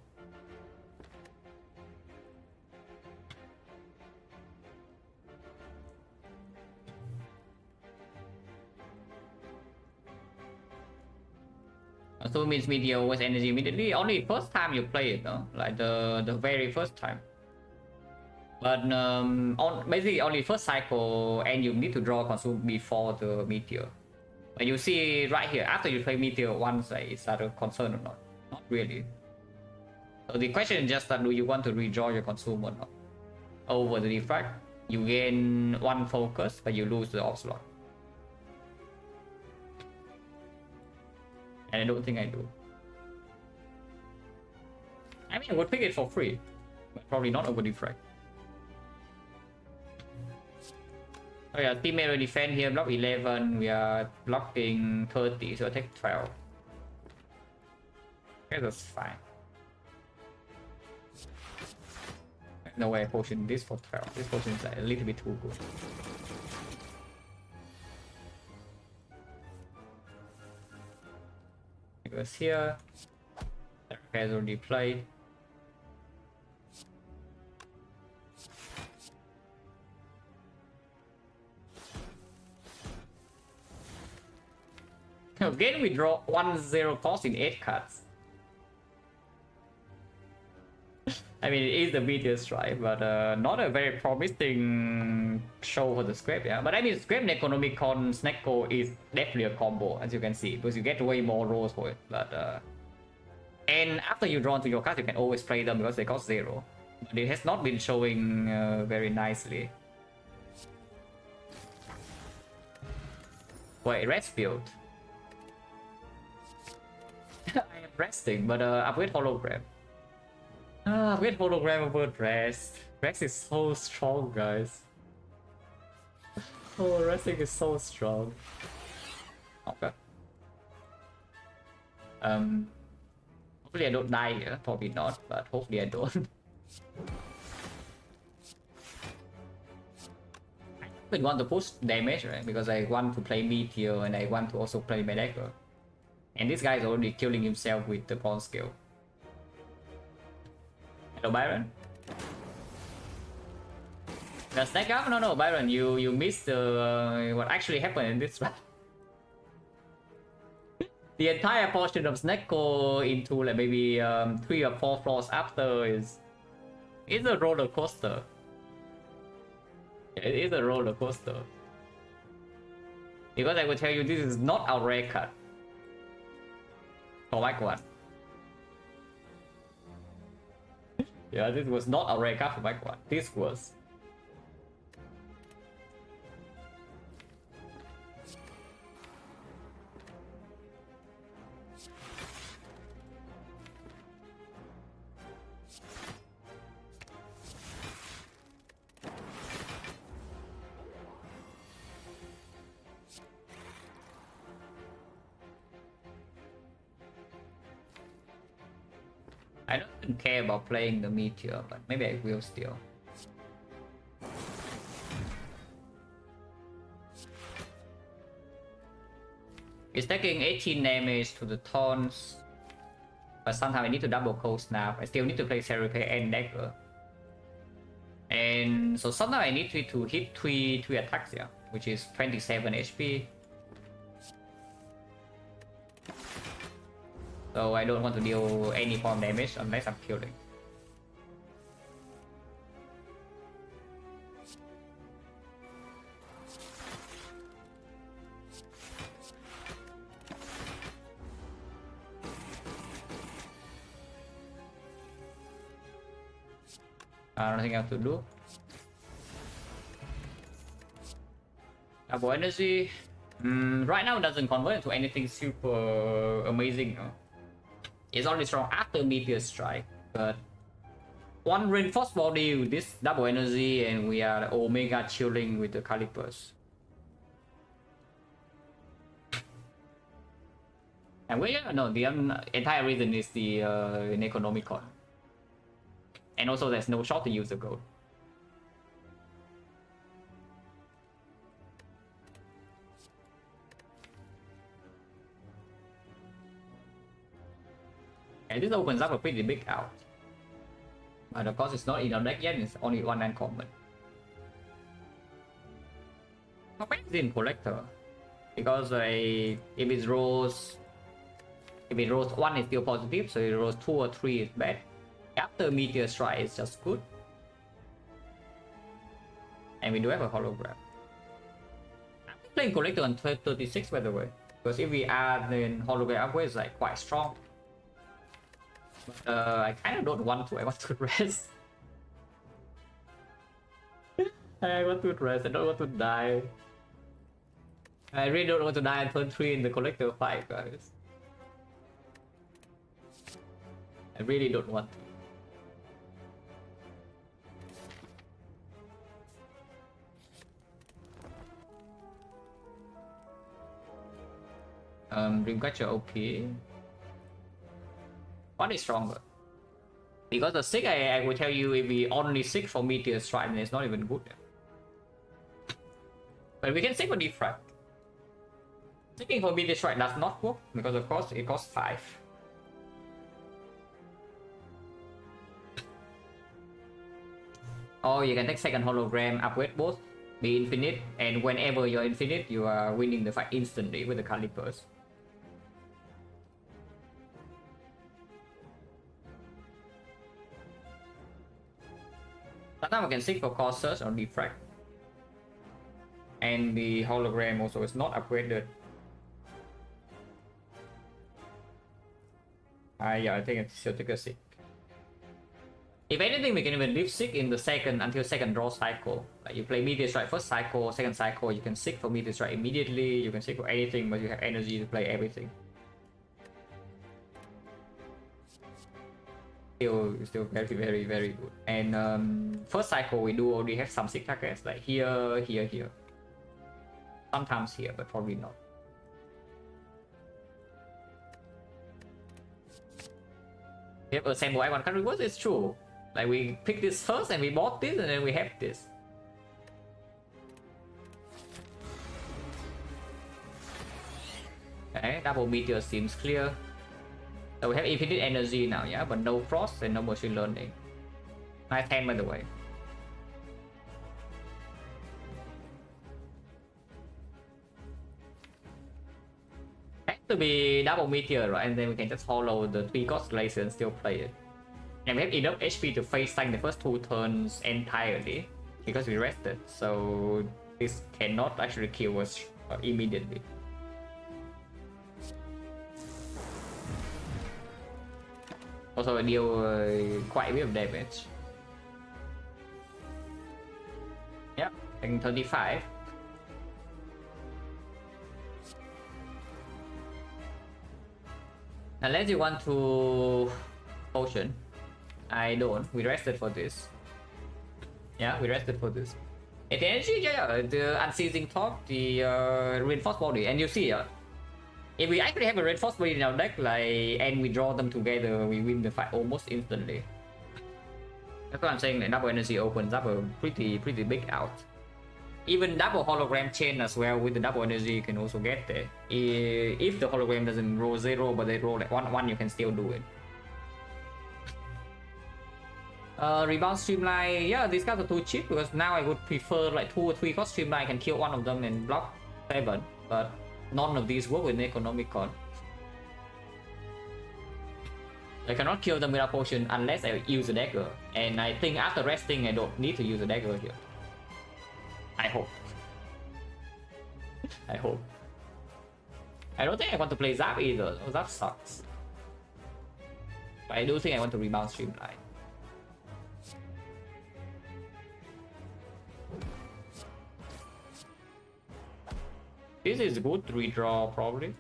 [SPEAKER 1] So it means meteor always energy immediately. Only first time you play it, no? Like the very first time. But basically only first cycle, and you need to draw consume before the meteor. But you see right here, after you play meteor once, like, is that a concern or not? Not really. So the question is just that do you want to redraw your consume or not? Over the Defect, you gain 1 focus, but you lose the off slot. And I don't think I do. I mean, I would pick it for free, but probably not over Defect. Oh yeah, teammate defend here, block 11, we are blocking 30, so I take 12. Okay, that's fine. No way I potion this for 12. This potion is like a little bit too good. It goes here. Has already played. Again, we draw 1-0 cost in 8 cards. I mean, it is the meteor strike, but not a very promising show for the scrap, yeah. But I mean, scrap Necronomicon Snecko is definitely a combo, as you can see, because you get way more rolls for it. But and after you draw into your cards, you can always play them because they cost 0. But it has not been showing very nicely. Wait, rest build. I am resting, but upgrade hologram. Upgrade hologram over rest. Rest is so strong, guys. Oh, resting is so strong. Okay. Hopefully I don't die here. Probably not, but hopefully I don't. I want to push damage, right? Because I want to play meteor and I want to also play Medeka. And this guy is already killing himself with the pawn skill. Hello, Byron. The stack up? No, Byron, you missed what actually happened in this round. The entire portion of Snecko into like maybe 3 or 4 floors after is a roller coaster. It is a roller coaster. Because I will tell you, this is not a rare cut. For Mike 1. Yeah, this was not a rare cut for Mike 1. This was. I don't care about playing the meteor, but maybe I will still. It's taking 18 damage to the taunts, but sometimes I need to double cold snap. I still need to play Serape and Dagger. And so sometimes I need to hit 3 attacks here, which is 27 HP. So I don't want to deal any form damage unless I'm killing. Nothing else to do. Double energy. Right now it doesn't convert into anything super amazing. It's only strong after Meteor Strike, but one reinforced body with this double energy and we are Omega chilling with the Calipers. And we no, the entire reason is the Necronomicon. And also there's no shot to use the gold. And this opens up a pretty big out. But of course it's not in our deck yet, it's only one uncommon. How bad is in Collector? Because if it rolls 1 is still positive, so it rolls 2 or 3 is bad. After Meteor Strike is just good. And we do have a hologram. I'm playing Collector on 36 by the way. Because if we add then hologram upgrade is like quite strong. But I kind of don't want to. I want to rest. I want to rest. I don't want to die. I really don't want to die on turn 3 in the Collector fight, guys. I really don't want to. Dreamcatcher OP. What is stronger? Because the sick, I will tell you, if we only sick for Meteor Strike, then it's not even good. But we can sick for Defect. Sicking for Meteor Strike does not work because of course it costs 5. Or you can take second hologram, upgrade both, be infinite, and whenever you're infinite, you are winning the fight instantly with the calipers. Sometimes we can seek for core search or defect. And the hologram also is not upgraded. Yeah, I think it's still take a sick. If anything, we can even leave sick in the second until second draw cycle. Like you play Meteor Strike first cycle, second cycle, you can sick for Meteor Strike immediately, you can sick for anything, but you have energy to play everything. Still very good. And first cycle we do already have some sick targets like here. Sometimes here, but probably not. We have assemble icon country reverse, it's true. Like we picked this first and we bought this and then we have this. Okay, double meteor seems clear. So we have infinite energy now, yeah, but no frost and no machine learning. Nice hand, by the way. Has to be double meteor, right? And then we can just follow the 3 cost laser and still play it. And we have enough HP to face tank the first 2 turns entirely because we rested. So this cannot actually kill us immediately. Also I deal quite a bit of damage. Yep, taking 35. Unless you want to potion. I don't. We rested for this. Yeah, we rested for this. And the energy, yeah, the unceasing talk, the reinforced body, and you see, if we actually have a reinforced body in our deck, like, and we draw them together, we win the fight almost instantly. That's what I'm saying. Like, double energy opens up a pretty big out. Even double hologram chain as well with the double energy you can also get there. If the hologram doesn't roll 0 but they roll like 1/1, you can still do it. Rebound streamline, yeah, these guys are too cheap because now I would prefer like 2 or 3 cost streamline. I can kill one of them and block 7, but none of these work with Necronomicon. I cannot kill them without potion unless I use a dagger, and I think after resting I don't need to use a dagger here. I hope. I hope. I don't think I want to play Zap either. Oh, Zap sucks. But I do think I want to rebound streamline. This is good redraw probably.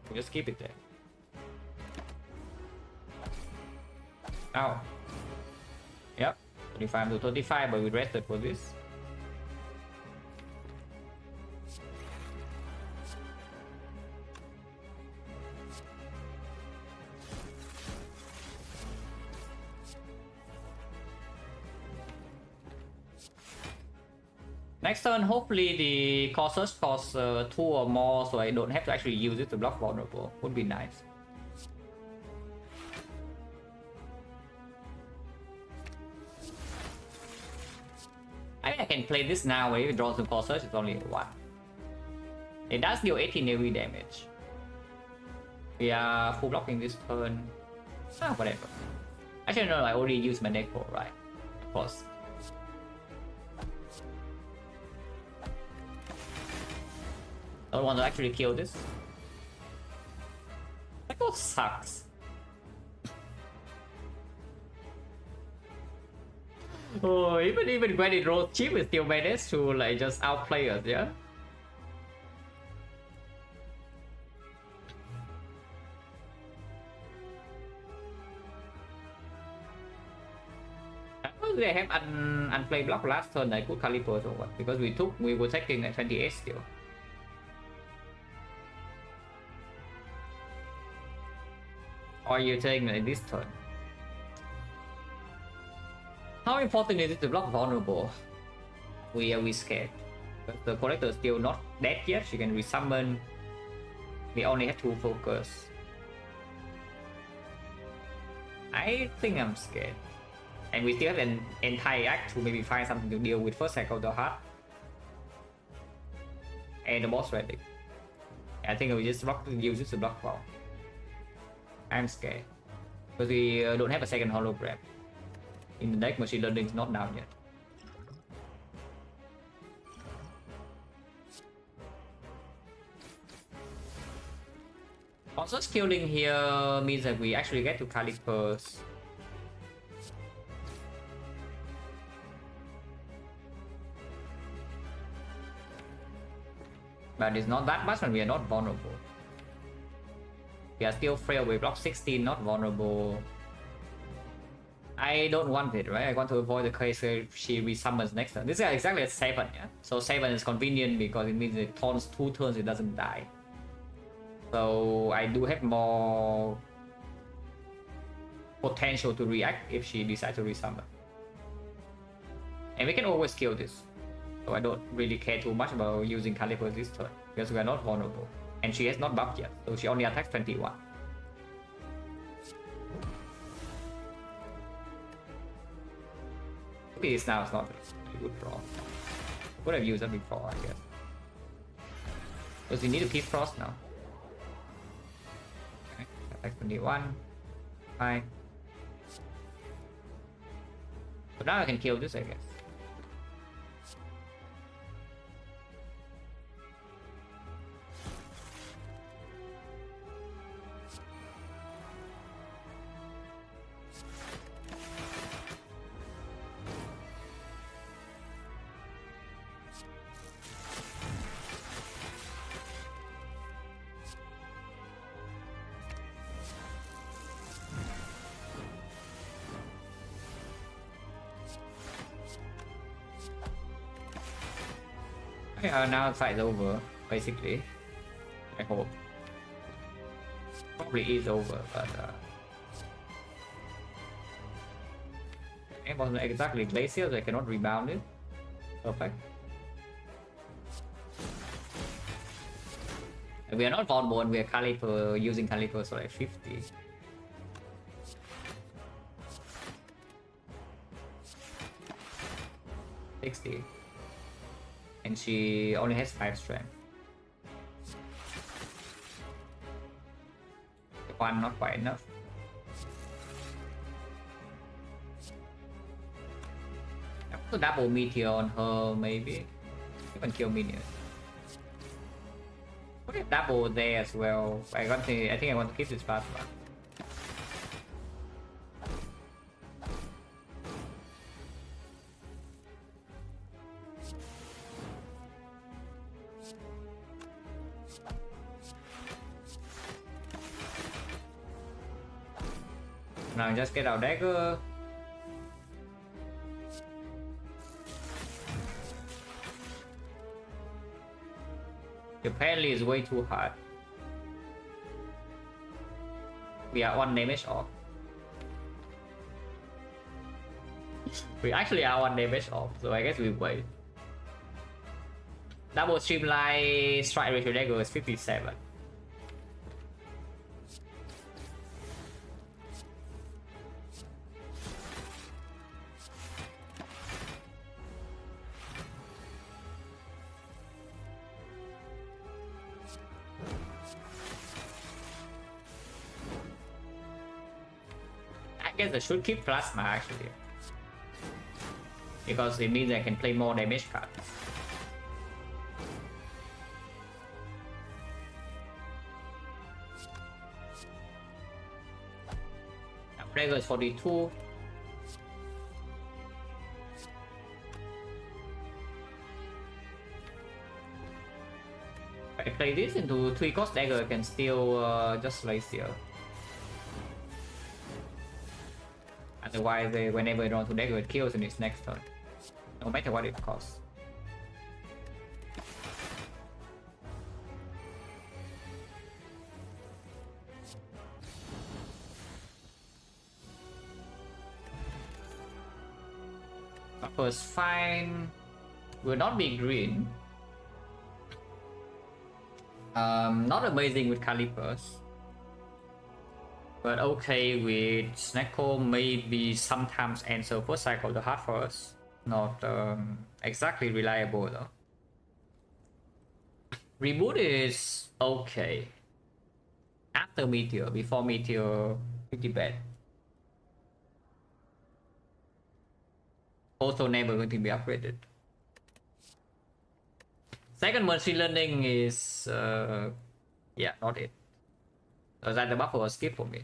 [SPEAKER 1] We'll just keep it there. Ow. Yep. 25 to 35, but we rested for this. Next turn, hopefully the costs cost 2 or more, so I don't have to actually use it to block vulnerable. Would be nice. I mean, I can play this now. If it draws the cost, it's only 1. It does deal 18 AoE damage. We are full blocking this turn. Whatever. Actually, no, I already used my Neko, right? Of course. I don't want to actually kill this. That goal sucks. Oh, even when it rolls cheap, it still manages to like just outplay us, yeah? They have unplayed block last turn. I could Calipers or what? Because we were taking a 20H still. Or you're taking it this turn. How important is it to block vulnerable? We scared. But the collector is still not dead yet. She can resummon. We only have 2 focus. I think I'm scared. And we still have an entire act to maybe find something to deal with first cycle the heart. And the boss ready. I think we just use this to block well. I'm scared. Because we don't have a second hologram. In the deck, machine learning is not down yet. Also, skilling here means that we actually get to calipers. But it's not that much when we are not vulnerable. We are still frail, we block 16, not vulnerable. I don't want it, right? I want to avoid the case where she resummons next turn. This is exactly a 7, yeah? So 7 is convenient because it means it taunts 2 turns, it doesn't die. So I do have more potential to react if she decides to resummon. And we can always kill this. So I don't really care too much about using Caliper this turn, because we are not vulnerable. And she has not buffed yet, so she only attacks 21. Okay, this now is not a good draw. Would have used that before, I guess. Because we need to keep Frost now. Okay, attack 21. Fine. So now I can kill this, I guess. Now the fight's over, basically. I hope. Probably is over, but it wasn't exactly glacial, so I cannot rebound it. Perfect. And we are not vulnerable, and we are Caliper, using Caliper, so like 50. And she only has 5 strength. 1 not quite enough. I put double meteor on her, maybe. Even kill minions. Put a double there as well. I think I want to keep this fast one. Now just get our dagger. The parry is way too hard. We are 1 damage off. We actually are 1 damage off, so I guess we wait. Double streamline strike ratio dagger is 57. I guess I should keep plasma actually, because it means I can play more damage cards. Dagger is 42. If I play this into 3 cost dagger, I can still just place here. Otherwise, whenever I draw to dagger, it kills in its next turn, no matter what it costs. Calipers fine. Will not be green. Not amazing with Calipers. But okay with XecnaR, maybe sometimes answer first cycle the hard for us. Not exactly reliable though. Reboot is okay. After Meteor, before Meteor, pretty bad. Also never going to be upgraded. Second machine learning is yeah, not it. That the buffer was skipped for me.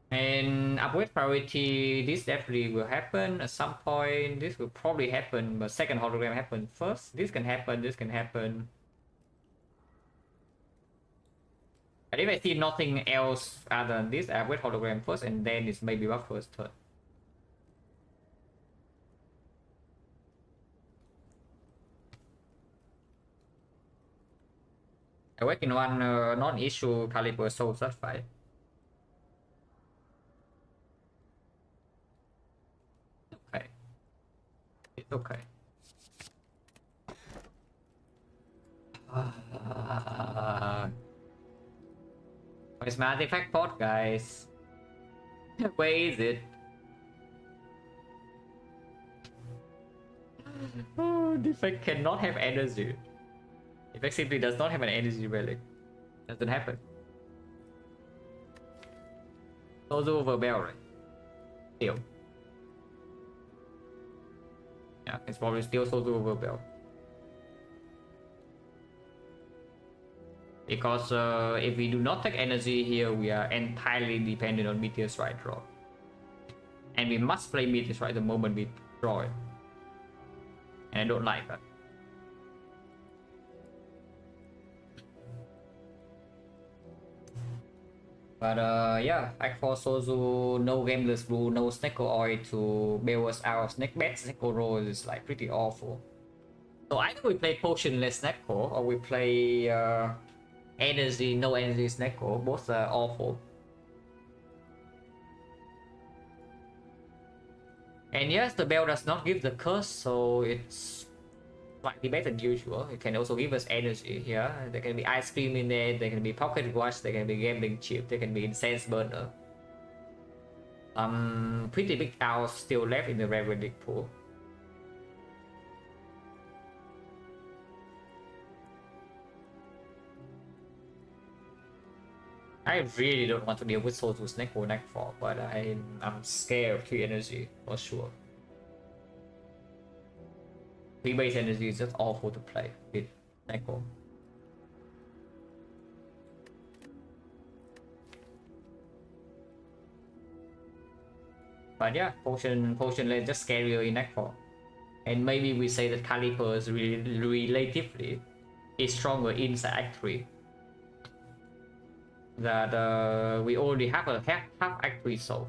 [SPEAKER 1] And upgrade priority, this definitely will happen at some point. This will probably happen, but second hologram happen first. This can happen, this can happen. And if I see nothing else other than this, I upgrade hologram first, and then it's maybe buff first turn. I work in one non-issue caliber soul certified. Okay. It's okay. Where's my artifact pod, guys? Where is it? Oh, Defect cannot have energy. Defect simply does not have an energy relic. Doesn't happen. Sozu over bell, right? Still. Yeah, it's probably still Sozu over bell. Because if we do not take energy here, we are entirely dependent on Meteor Strike draw. And we must play Meteor Strike the moment we draw it. And I don't like that. But yeah, Act 4 Sozu, no Gameless Blue, no XecnaR Oil to bail us out of Snake Bet. XecnaR Roll is like pretty awful. So either we play Potionless XecnaR or we play energy, no energy XecnaR. Both are awful. And yes, the bell does not give the curse, so it's slightly better than usual. It can also give us energy here. There can be ice cream in there, there can be pocket watch, there can be gambling chip, there can be incense burner. Pretty big owls still left in the relic pool. I really don't want to deal with Soul to Snake or Nightfall, but I'm scared of 3 energy for sure. 3 base energy is just awful to play with Neko. But yeah, potion lane just scarier in Nightfall. And maybe we say that Caliper is relatively is stronger inside Act 3. That we already have a half Act 3 soul.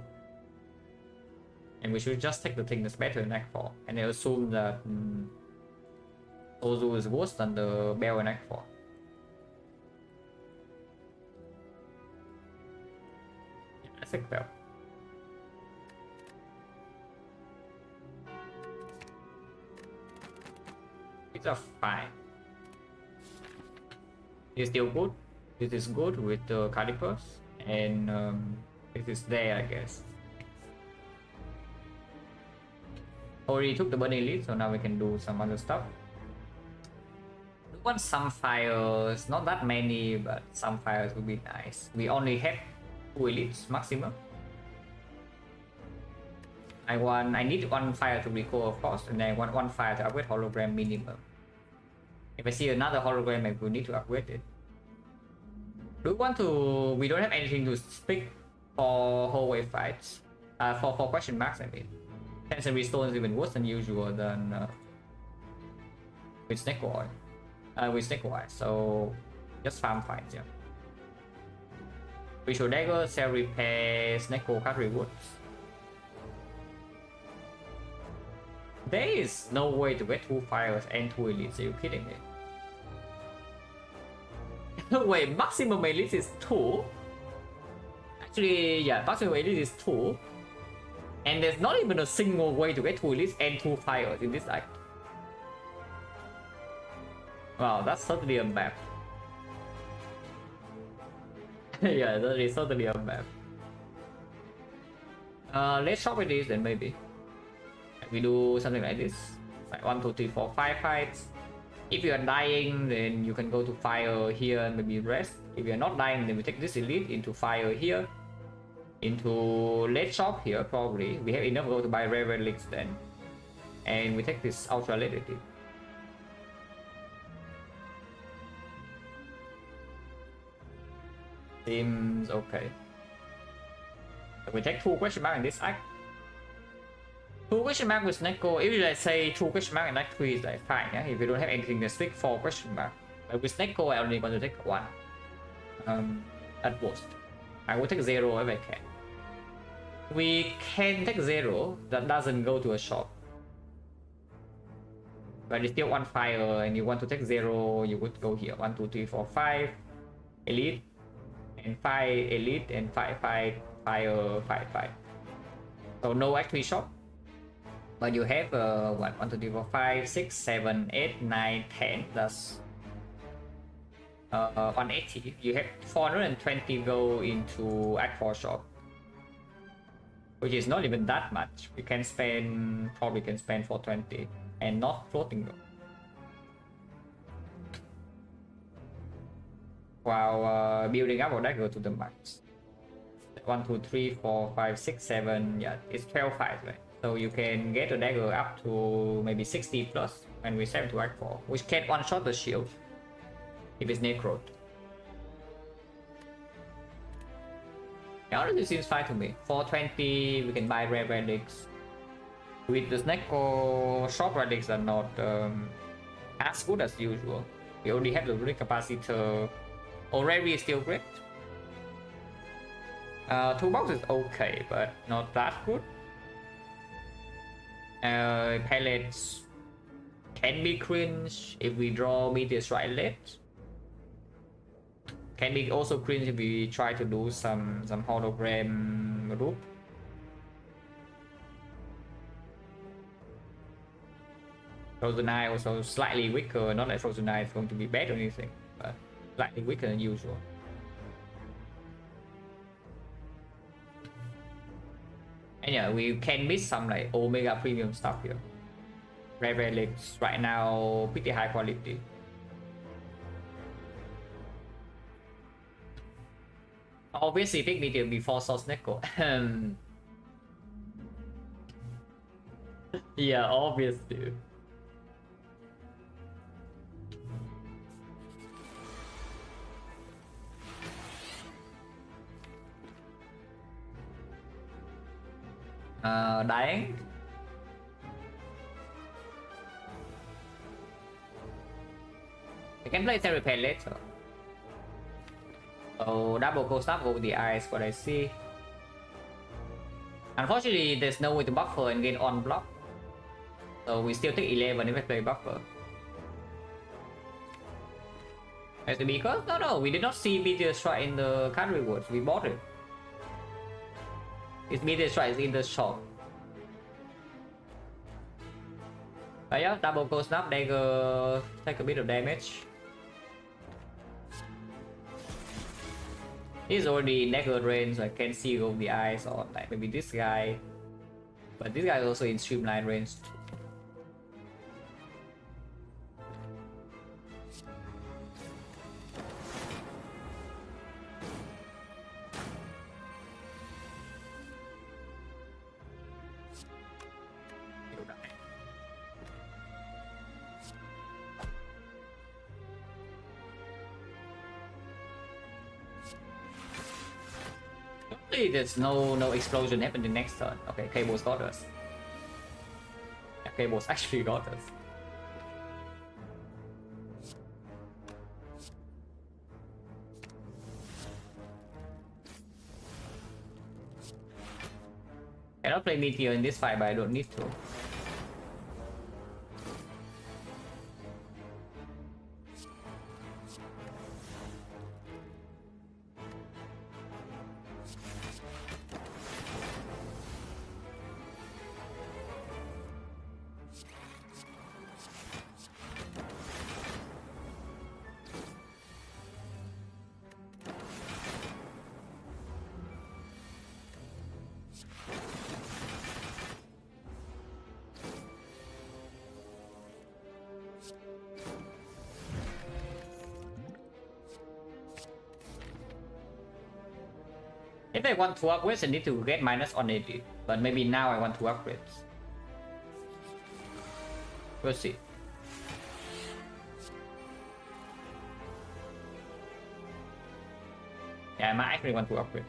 [SPEAKER 1] And we should just take the thing that's better in Act 4. And I assume that Sozu is worse than the Bell in Act 4. Yeah, I think Bell. These are fine. It's still good. This is good with the Calipers. And it is there, I guess. Already took the burning lead, so now we can do some other stuff. We want some files, not that many, but some files would be nice. We only have 2 elites maximum. I need 1 file to recall, of course, and I want 1 file to upgrade hologram minimum. If I see another hologram, I will need to upgrade it. Do we want to? We don't have anything to speak for hallway fights. For question marks, I mean. Sensory stone is even worse than usual than with XecnaR. With XecnaR, so just farm fights, yeah. Visual dagger, cell repair, XecnaR card rewards. There is no way to get 2 files and 2 elites. Are you kidding me? Wait, maximum elite is 2. Actually, yeah, maximum elite is 2. And there's not even a single way to get 2 elites and 2 fires in this act. Wow, that's certainly a map. Yeah, that is certainly a map. Let's shop with this then maybe. We do something like this. Like 1, 2, 3, 4, 5 fights. If you are dying, then you can go to fire here and maybe rest. If you are not dying, then we take this elite into fire here. Into late shop here probably. We have enough gold to buy rare relics then. And we take this ultra late elite. Seems okay. We take 2 question mark in this act. 2 question mark with Neko. If you like say 2 question mark in act 3 is like fine, yeah? If you don't have anything to stick 4 question mark. But with Neko I only want to take 1. At worst. I will take 0 if I can. We can take 0 that doesn't go to a shop. But it's still 1 fire and you want to take 0, you would go here. 1, 2, 3, 4, 5 elite and 5 elite and 5 fire 5. So no act 3 shop. But you have 1, 2, 3, 4, 5, 6, 7, 8, 9, 10. That's 180. You have 420 go into act 4 shop, which is not even that much. We can spend, probably can spend 420 and not floating though. While building up our dagger to the max. 1, 2, 3, 4, 5, 6, 7. Yeah, it's 12 fights, right? So you can get a dagger up to maybe 60 plus when we send to act 4, which can one shot the shield if it's necroed. Yeah, honestly seems fine to me. 420, we can buy rare relics. With the Neko shop relics are not as good as usual. We only have the relic capacitor. Already is still great. Toolbox is okay, but not that good. Pellets can be cringe if we draw Meteor Strike late. Can be also cringe if we try to do some hologram loop. Frozen Eye also slightly weaker, not like Frozen Eye is going to be bad or anything, but slightly weaker than usual. And yeah, we can miss some like Omega premium stuff here. Rare relics right now pretty high quality. Obviously pick Meteor before Source Neko. Yeah, obviously. Dying. I can play Terry Repair later. So double cold snap over the eyes, what I see. Unfortunately, there's no way to buffer and get on block. So we still take 11 if I play buffer. As the beacon? No, we did not see Meteor Strike in the card rewards. We bought it. It's Meteor Strike in the shop. But yeah, double cold snap, dagger take a bit of damage. He's already dagger range, so I can see over the eyes on like maybe this guy. But this guy is also in streamline range too. There's no explosion happening next turn. Okay, Cable's got us. Yeah, Cable's actually got us. Cannot play Meteor in this fight, but I don't need to. If I want to upgrade, I need to get minus on it. But maybe now I want to upgrade. We'll see. Yeah, I might actually want to upgrade.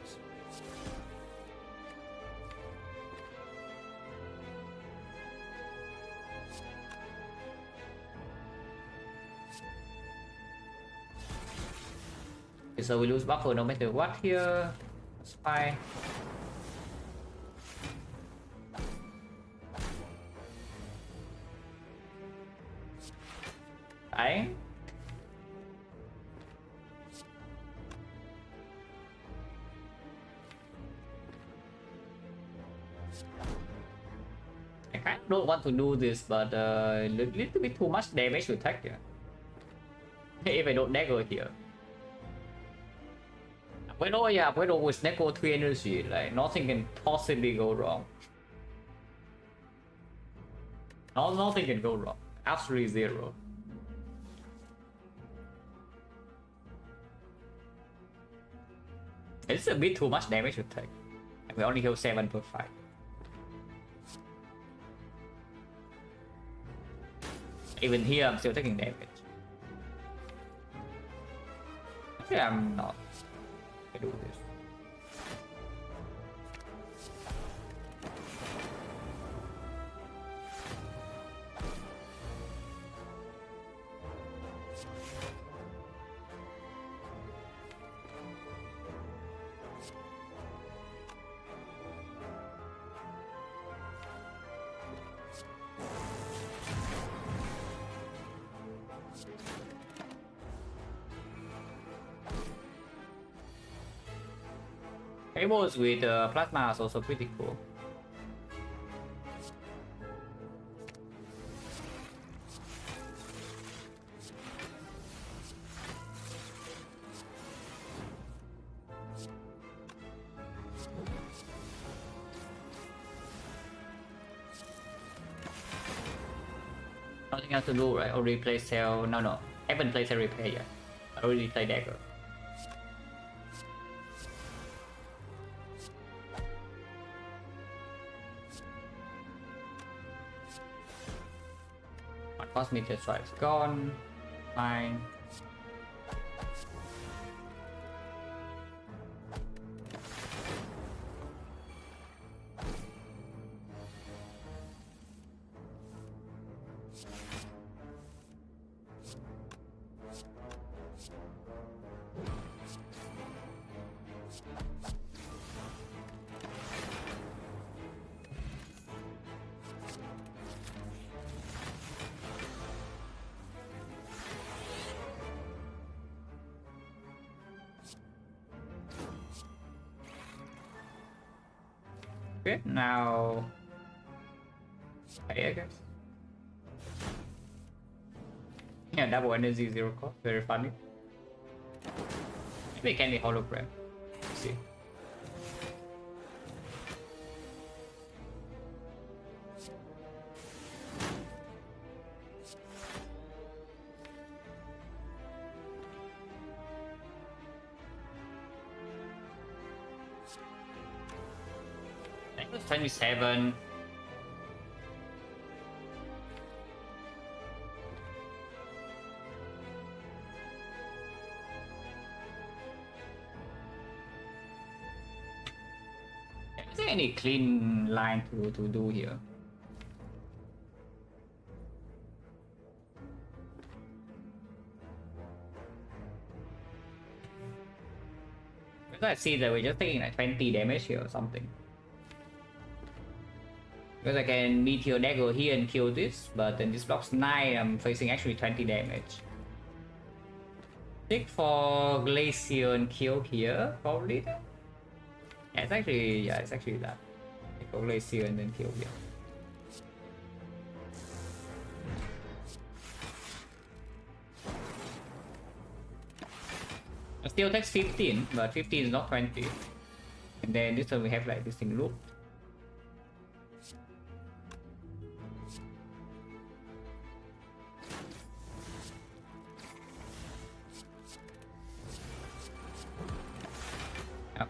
[SPEAKER 1] Okay, so we lose buffer no matter what here. That's fine. Đấy. I kind of don't want to do this, but a little bit too much damage to take here. If I don't dagger here. Với đồ with Neko 3 energy, like nothing can possibly go wrong. Nothing can go wrong. Absolutely zero. It's a bit too much damage to take. We only heal 7.5. Even here, I'm still taking damage. Actually, I'm not. I do this. Tables with plasma is also pretty cool. Nothing else to do, right? Or replay cell? No, I haven't played cell repair yet. I already played dagger. Meteor strike's gone. Fine. Okay, now I guess. Yeah, double energy, zero cost, very funny. Maybe it can be hologram. Let's see. I think it was 27. Is there any clean line to do here? Because I see that we're just taking like 20 damage here or something. Because I can Meteor Dagger here and kill this, but then this blocks 9, I'm facing actually 20 damage. Take for Glacier and kill here, probably. Yeah, it's actually that. Take for Glacier and then kill here. It still takes 15, but 15 is not 20. And then this one we have like this thing loop.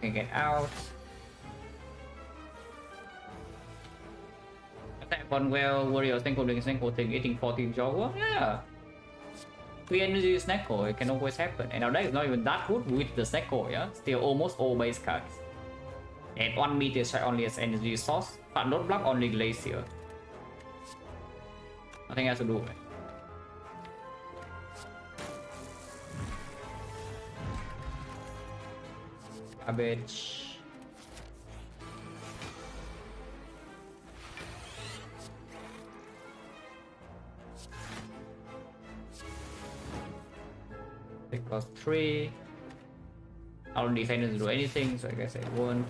[SPEAKER 1] can get out. Attack on well, warrior snake thing, eating 14 jaw. Yeah. 3 energy Snecko, it can always happen. And our deck is not even that good with the Snecko, yeah? Still almost all base cards. And 1 meteor strike only as energy source, but not block only glacier. Nothing else to do. Garbage. It costs 3. I don't defend to do anything, so I guess I won't.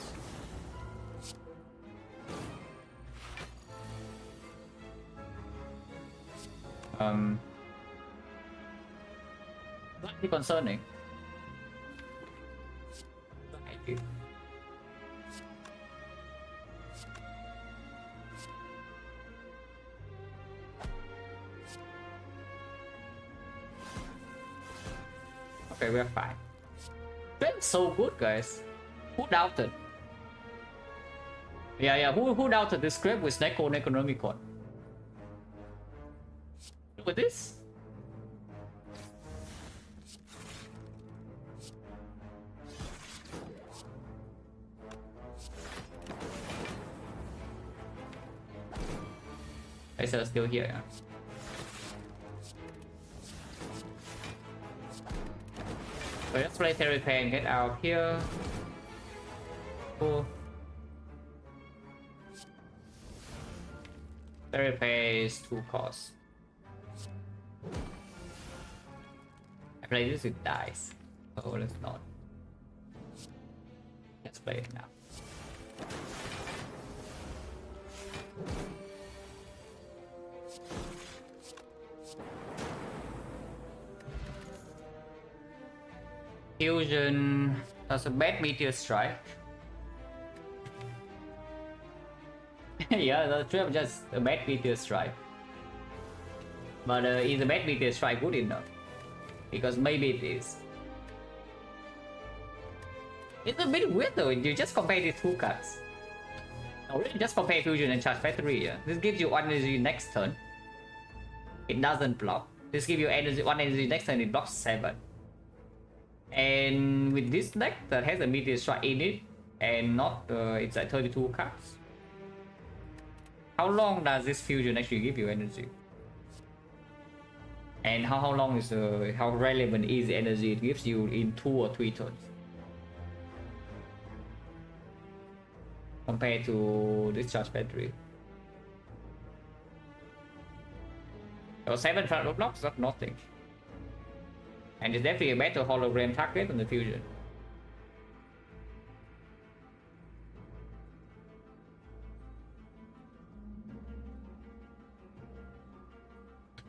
[SPEAKER 1] Slightly concerning. Slightly. Okay, we're fine. That's so good, guys. Who doubted? Yeah, who doubted this script with Snecko and Economicon? Look at this. I said still here, yeah. So let's play Repair and get out here. Cool. Repair is 2 costs. I play this with dice. Oh, let's not. Let's play it now. Fusion. That's a bad meteor strike. Yeah, the trip just a bad meteor strike. But is a bad meteor strike good enough? Because maybe it is. It's a bit weird though. You just compare these 2 cards. No, really just compare Fusion and Charge Factory. Yeah? This gives you 1 energy next turn. It doesn't block. This gives you energy 1 energy next turn. It blocks 7. And with this deck that has a meteor strike in it, and not it's like 32 cards. How long does this fusion actually give you energy? And how long is how relevant is the energy it gives you in 2 or 3 turns? Compared to this charge battery. So 7 front blocks, not nothing. And it's definitely a better hologram target on the fusion.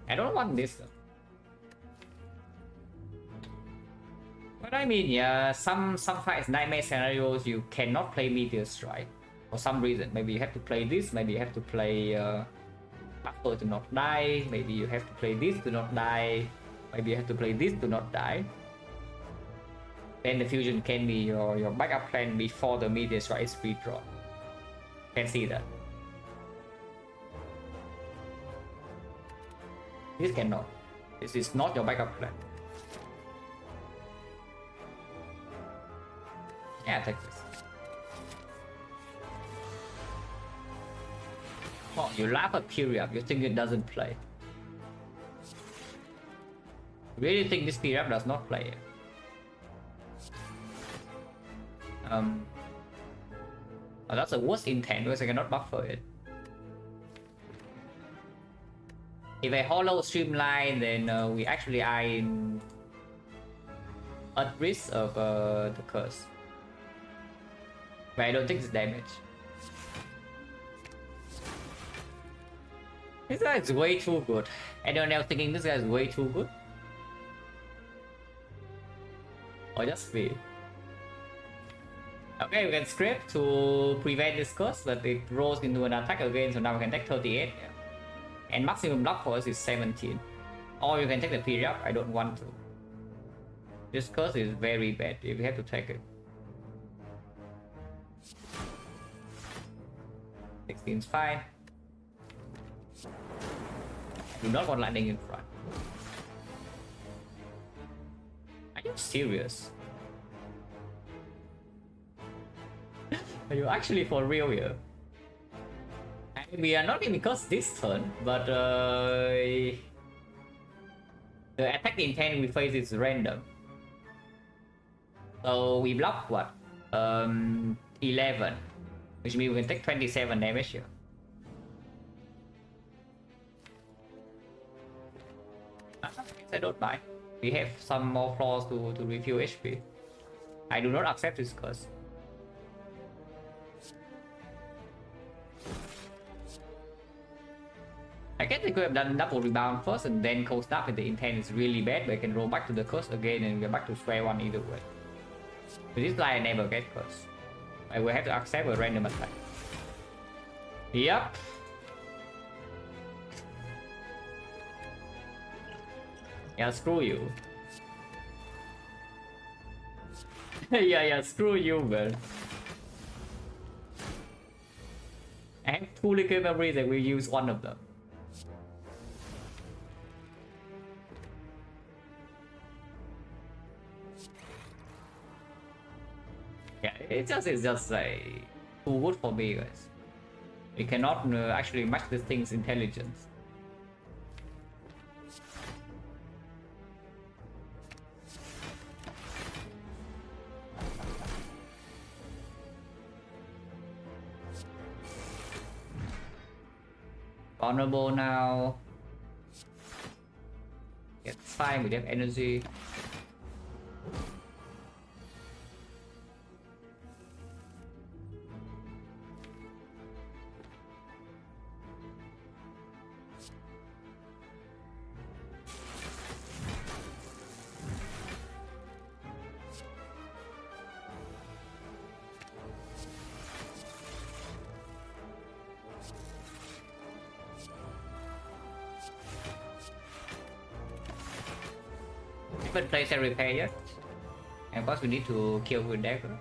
[SPEAKER 1] I don't want this though. But I mean, yeah, some fights, nightmare scenarios, you cannot play Meteor Strike for some reason. Maybe you have to play this. Maybe you have to play Buffer to not die. Maybe you have to play this to not die. Maybe you have to play this to not die. Then the fusion can be your backup plan before the Meteor Strike is redrawn. Can see that. This cannot. This is not your backup plan. Yeah, take this. Oh, you laugh at Period. You think it doesn't play. Really think this Period does not play it. Oh, that's a worse intent because I cannot buffer it. If I hollow streamline, then we actually are at risk of the curse. But I don't think it's damage. This guy is way too good. Anyone else thinking this guy is way too good? Or just me? Okay, we can script to prevent this curse, but it rolls into an attack again, so now we can take 38. Yeah. And maximum block for us is 17. Or you can take the period. I don't want to. This curse is very bad if you have to take it. 16's fine. Do not want lightning in front. Are you serious? Are you actually for real here? And we are not even because this turn, but the attack intent we face is random. So we block what? 11, which means we can take 27 damage here. I don't mind. We have some more claws to refuel HP. I do not accept this curse. I guess they could have done double rebound first and then cold snap if the intent is really bad, but I can roll back to the curse again and get back to square one either way. With this line I never get curse. I will have to accept a random attack. Yep. Yeah, screw you. yeah, screw you, man. I have 2 liquid memories and we use one of them. Yeah, it's just like too good for me, guys. We cannot actually match this thing's intelligence. Vulnerable now. It's fine, we have energy. Haven't placed a repair yet. And of course we need to kill with dagger.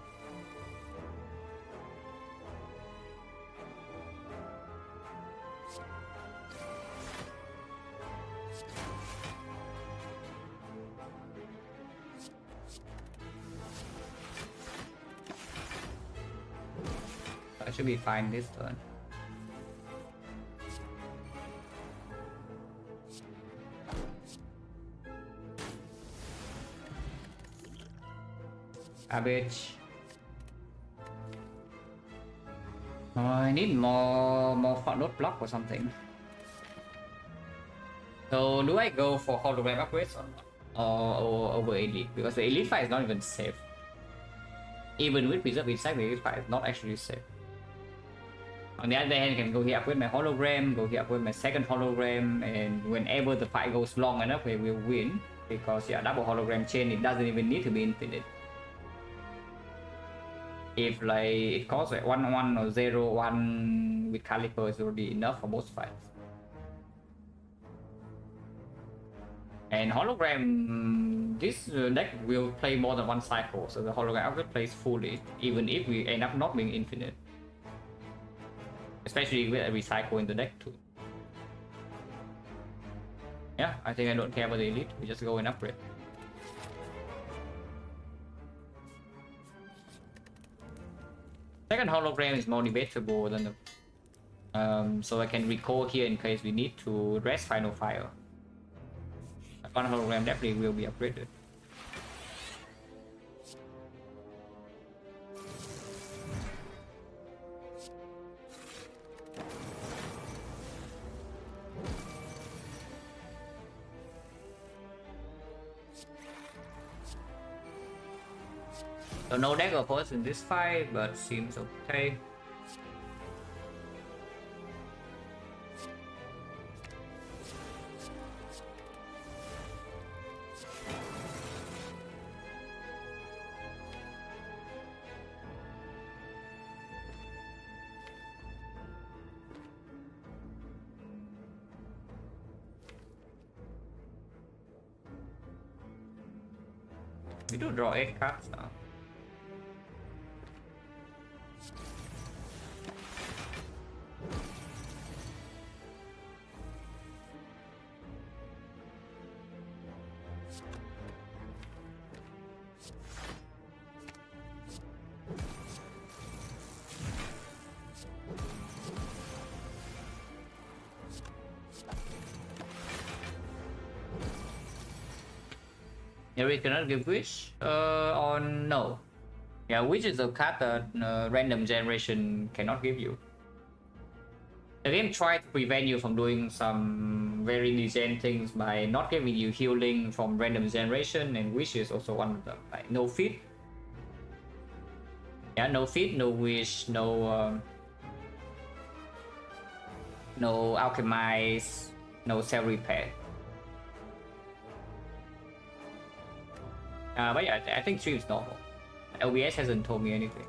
[SPEAKER 1] I should be fine this turn. Garbage. I need more front load block or something. So do I go for hologram upgrades or over elite? Because the elite fight is not even safe. Even with preserve inside, the elite fight is not actually safe. On the other hand, I can go here up with my hologram, go here up with my second hologram, and whenever the fight goes long enough, we will win. Because yeah, double hologram chain, it doesn't even need to be infinite. If like it costs like 1-1 or 0-1 with caliper is already enough for most fights. And hologram, this deck will play more than one cycle, so the hologram upgrade plays fully, even if we end up not being infinite. Especially with a recycle in the deck too. Yeah, I think I don't care about the elite, we just go and upgrade. Second hologram is more debatable than the so I can recall here in case we need to rest final fire. One hologram definitely will be upgraded. So no dagger first in this fight, but seems okay. We do draw 8 cards now. Yeah, we cannot give wish. On no. Yeah, wish is a card that random generation cannot give you. The game tried to prevent you from doing some very decent things by not giving you healing from random generation, and wish is also one of them. Like no feed. Yeah, no feed, no wish, no alchemize, no self repair. But yeah, I think 3 is normal. LBS hasn't told me anything.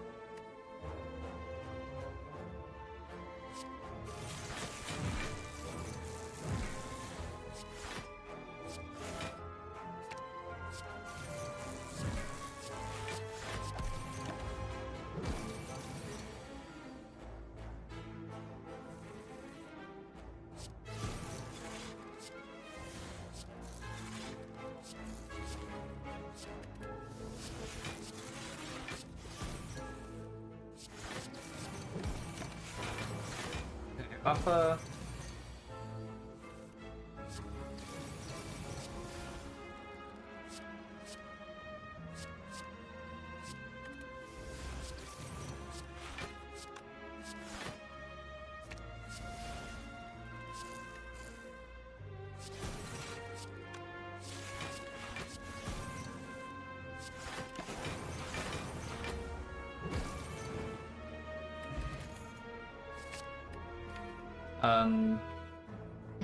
[SPEAKER 1] Buffer.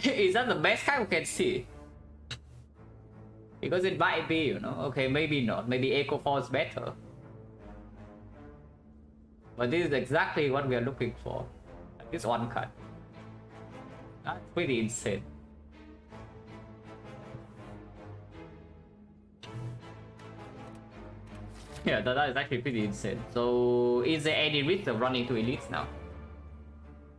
[SPEAKER 1] Is that the best card we can see? Because it might be, you know. Okay, maybe not. Maybe Echo Force better. But this is exactly what we are looking for. This one card. That's pretty insane. Yeah, that is actually pretty insane. So, is there any risk of running to elites now?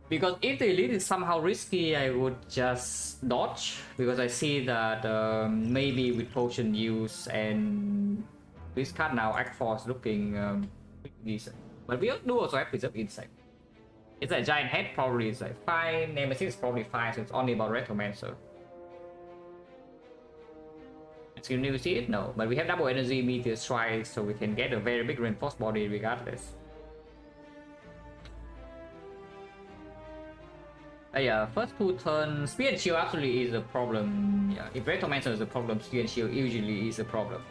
[SPEAKER 1] Because if the elite is somehow risky, I would just dodge. Because I see that maybe with potion use and this card now, Act Force looking decent. But we do also have Preserve Insect. It's a giant head, probably is like fine. Nemesis is probably fine, so it's only about Retromancer. Can you see it? No. But we have double energy, Meteor Strike, so we can get a very big reinforced body regardless. Yeah, first 2 turns, Spear and Shield absolutely is a problem. Yeah, if Retromancer is a problem, Spear and Shield usually is a problem.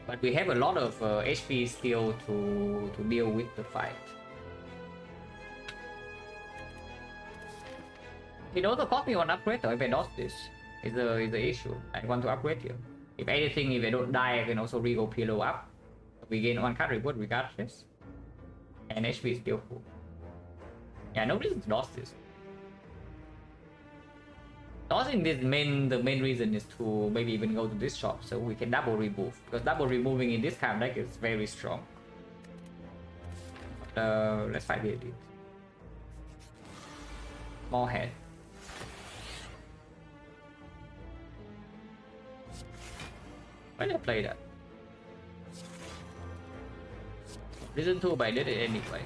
[SPEAKER 1] But we have a lot of HP still to deal with the fight. It also cost me one upgrade though if I dodge this. Is the issue. I want to upgrade here. If anything, if I don't die, I can also re-go pillow up. We gain 1 card reward regardless. And HP is still full. Yeah, no reason to dodge this. Dodging this the main reason is to maybe even go to this shop so we can double remove, because double removing in this kind of deck is very strong. Let's fight the elite. More head. Why did I play that? Reason 2, but I did it anyway.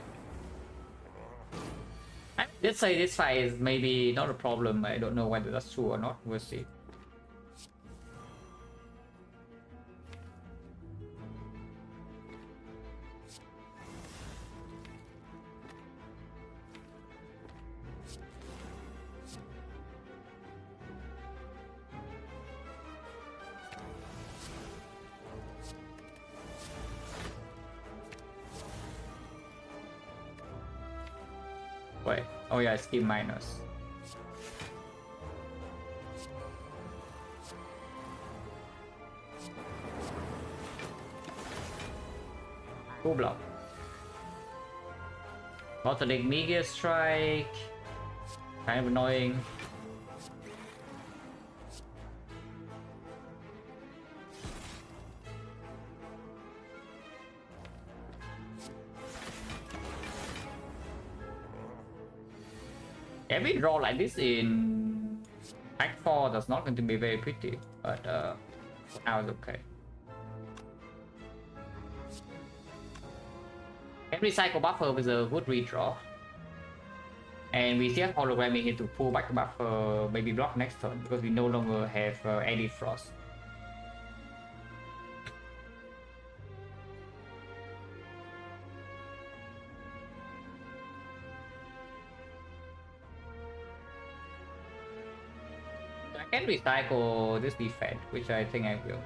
[SPEAKER 1] Let's say this fight is maybe not a problem. I don't know whether that's true or not. We'll see. Wait. Oh yeah, scheme minus. Full block. Bottling Meteor Strike. Kind of annoying. Every draw like this in Act 4 that's not going to be very pretty, but now it's okay. Every cycle buffer with a good redraw. And we still have hologram here to pull back the buffer, maybe block next turn, because we no longer have Edit Frost. can recycle this defect, which I think I will.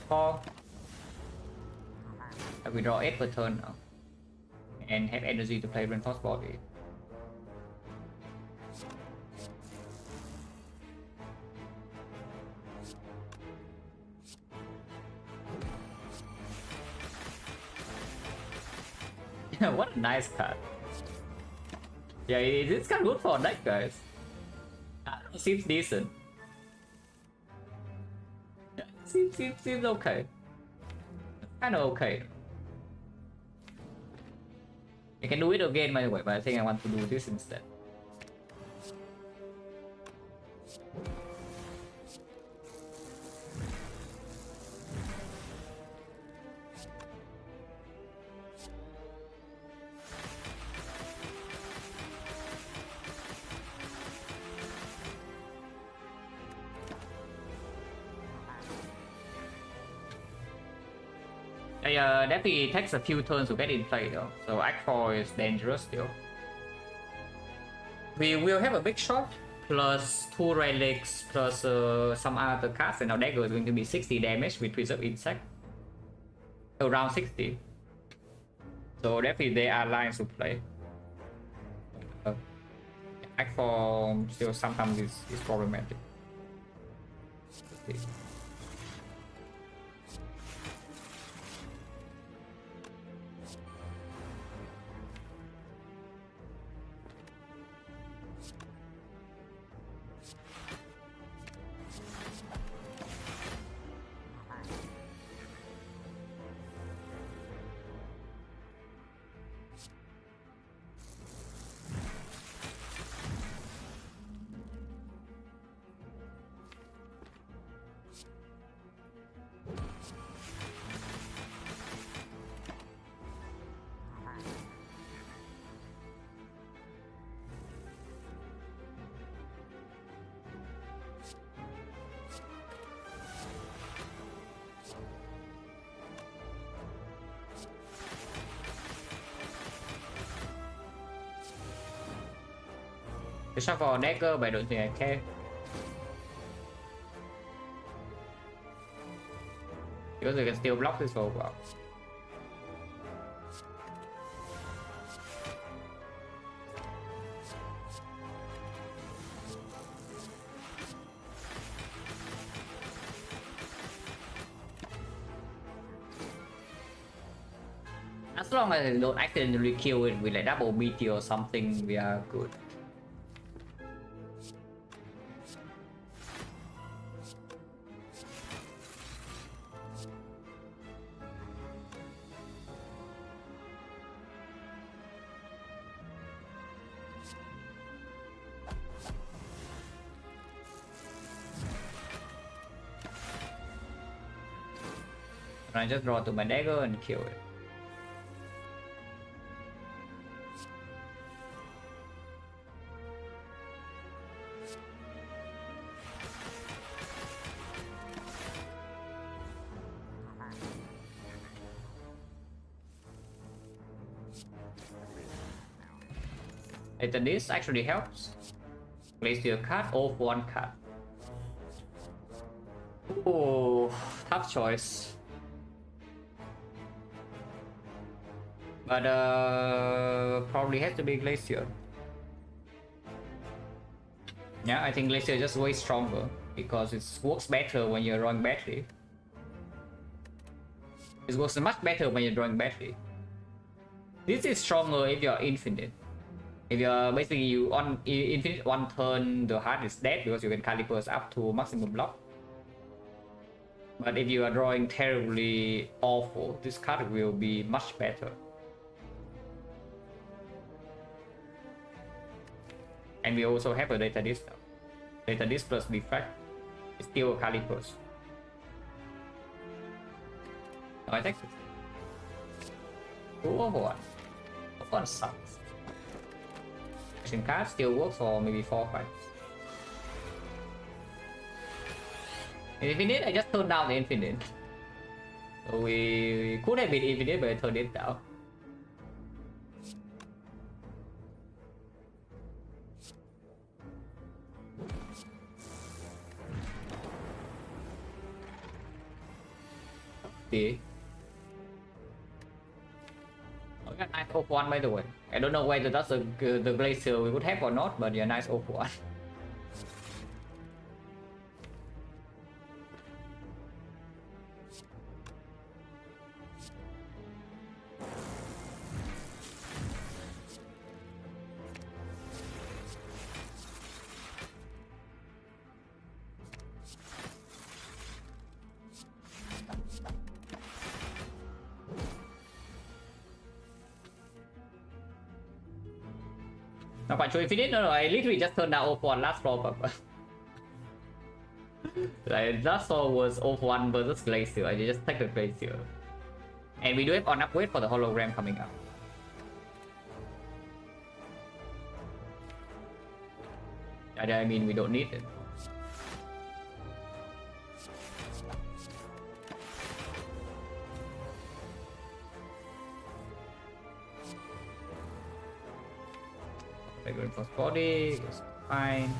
[SPEAKER 1] Four. We draw 8 per turn now. And have energy to play reinforced body. What a nice card. Yeah, it's kind of good for deck, guys. It seems decent. Yeah, seems okay. Kind of okay. I can do it again, by the way, but I think I want to do this instead. Definitely takes a few turns to get in play though, so Act 4 is dangerous still. We will have a big shot, plus 2 relics, plus some other cards, and our dagger is going to be 60 damage with Preserve Insect. Around 60. So definitely they are lines to play. Act 4 still sometimes is problematic. Okay. The shot for dagger, but I don't think I care. Because we can still block this for a while. As long as I don't accidentally kill it with like double meteor or something, we are good. I just draw to my dagger and kill it. Later this actually helps. Place your card off one card. Oh, tough choice. But probably has to be Glacier. Yeah, I think Glacier is just way stronger because it works better when you're drawing battery. It works much better when you're drawing battery. This is stronger if you're infinite. If you're basically you on infinite one turn, the heart is dead because you can calipers up to maximum block. But if you are drawing terribly awful, this card will be much better. And we also have a data disc now. Data disc plus defect is still a calipers. No, I think it's 2 over 1. Of 1 sucks. Action card still works for maybe 4 fights. Infinite, I just turned down the infinite. So we could have been infinite, but I turned it down. 50. Oh, yeah, nice off one by the way. I don't know whether that's the glacier we would have or not, but yeah, nice off one. Not quite sure if it did. No, I literally just turned down off one last floor. But like last floor was off one versus glacier. I just take the glacier, and we do have on upgrade for the hologram coming up. I mean, we don't need it. Reinforced body is fine.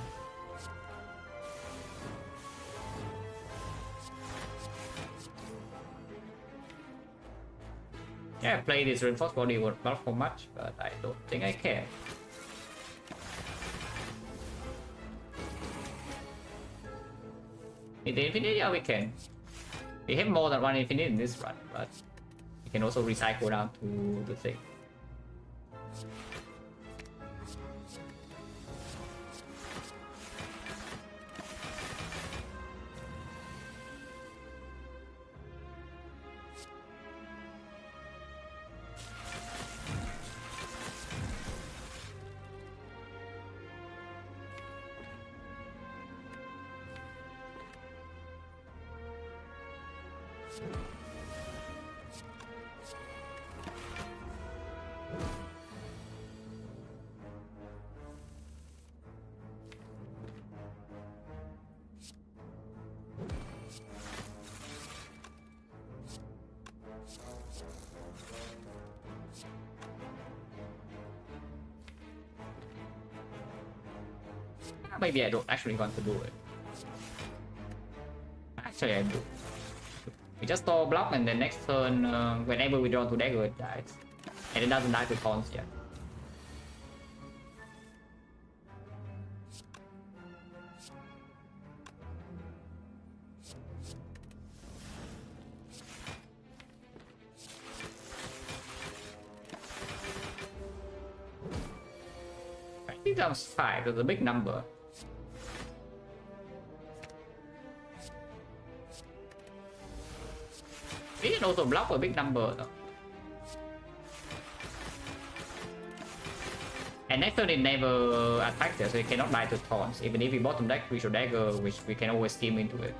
[SPEAKER 1] Yeah, play this reinforced body won't not for much, but I don't think I care. In the infinite, yeah, we can. We have more than one infinite in this run, but we can also recycle down to the thing. Maybe I don't actually want to do it. Actually, I do. We just store block and then next turn, whenever we draw to dagger, it dies. And it doesn't die to taunts yet. I think that was 5, that's a big number. We can also block a big number though. And next turn it never attacks us, so it cannot die to taunts. Even if we bottom deck Visual Dagger, which we can always steam into it.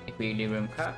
[SPEAKER 1] Equilibrium card.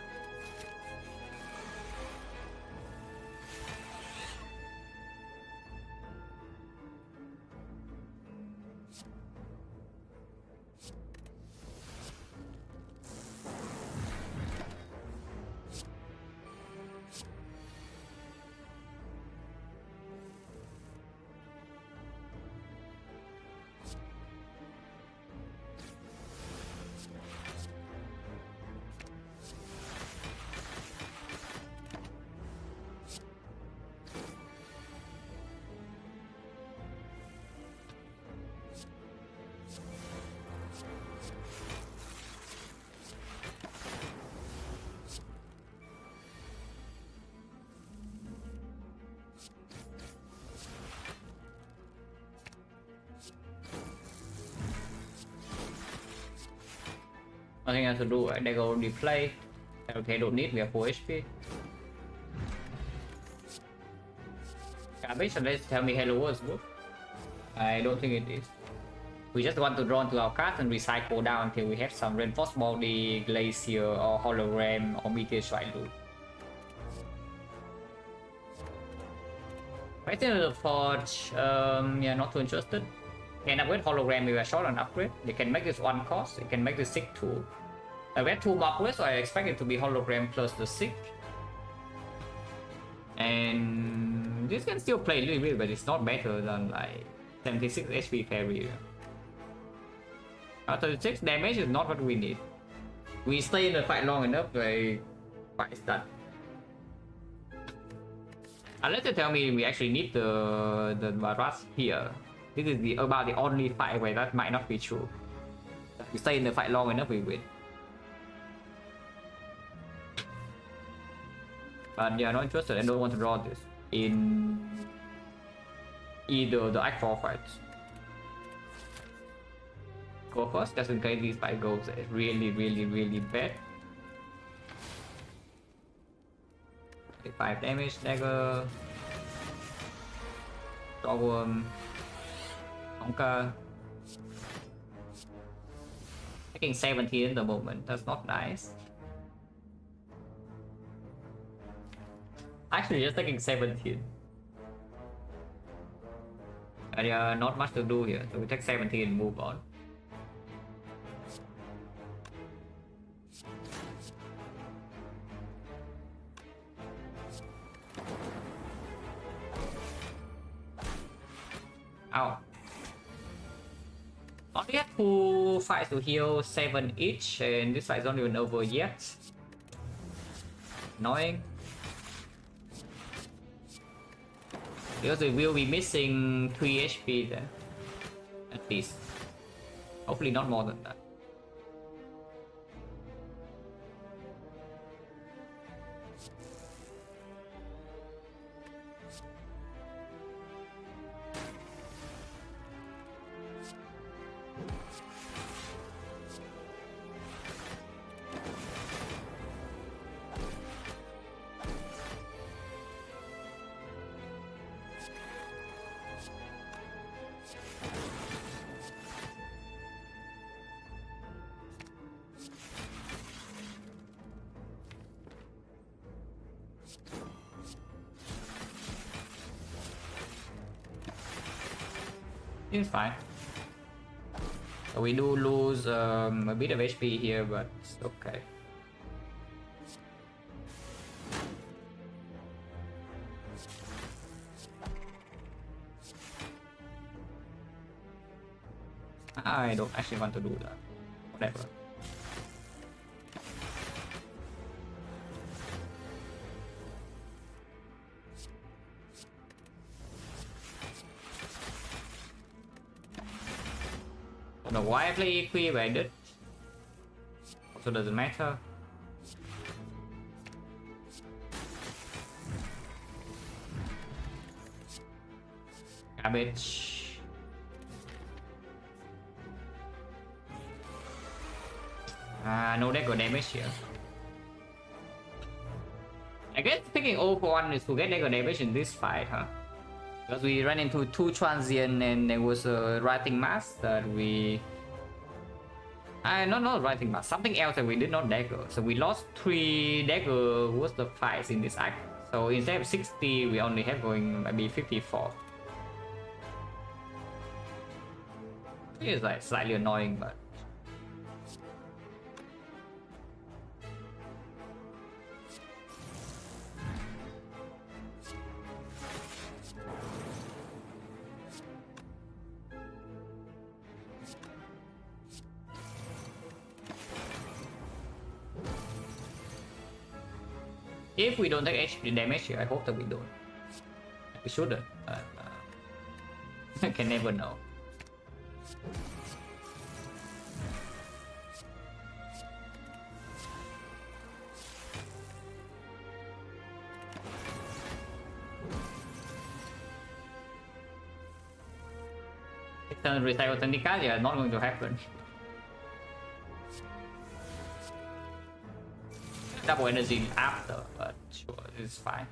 [SPEAKER 1] Nothing else to do, right? They go replay. Okay, don't need, we have 4 HP. Garbage, unless tell me Hello World is good. I don't think it is. We just want to draw into our cards and recycle down until we have some Reinforced Body, Glacier, or Hologram, or Meteor Strike loot. Right there, the Forge, yeah, not too interested. Can upgrade Hologram if we are short on upgrade. They can make this 1 cost, they can make this 6 2. I read 2 more upgrades, so I expect it to be Hologram plus the 6. And this can still play a little bit, but it's not better than like 76 HP carry. 36 damage is not what we need. We stay in the fight long enough, the fight is done. Unless you tell me we actually need the Varas here. This is about the only fight where that might not be true. We stay in the fight long enough, we win. But yeah, not interested. I don't want to draw this in either the Act 4 fights. Go first, just in case these fight goes really bad. 5 damage, dagger, Dogworm, Honka. Taking 17 at the moment, that's not nice. Actually, just taking 17. And yeah, not much to do here, so we take 17 and move on. Ow. Only have 2 fights to heal 7 each, and this fight's not even over yet. Annoying. Because we will be missing 3 HP there. At least. Hopefully not more than that. It's fine. So we do lose a bit of HP here, but it's okay. I don't actually want to do that. Whatever. I don't know why I play EQ, but I did. Also doesn't matter. Garbage. No deck or damage here. I guess picking 0 for 1 is to get deck or damage in this fight, huh? Because we ran into 2 transient and there was a writing mass that we... not writing mass, something else that we did not dagger. So we lost 3 dagger worth of fights in this act. So instead of 60, we only have going maybe 54. It is like slightly annoying, but... If we don't take HP damage here, I hope that we don't. We shouldn't, but I can never know. External recycle technically are not going to happen. Double energy after, but sure, it's fine.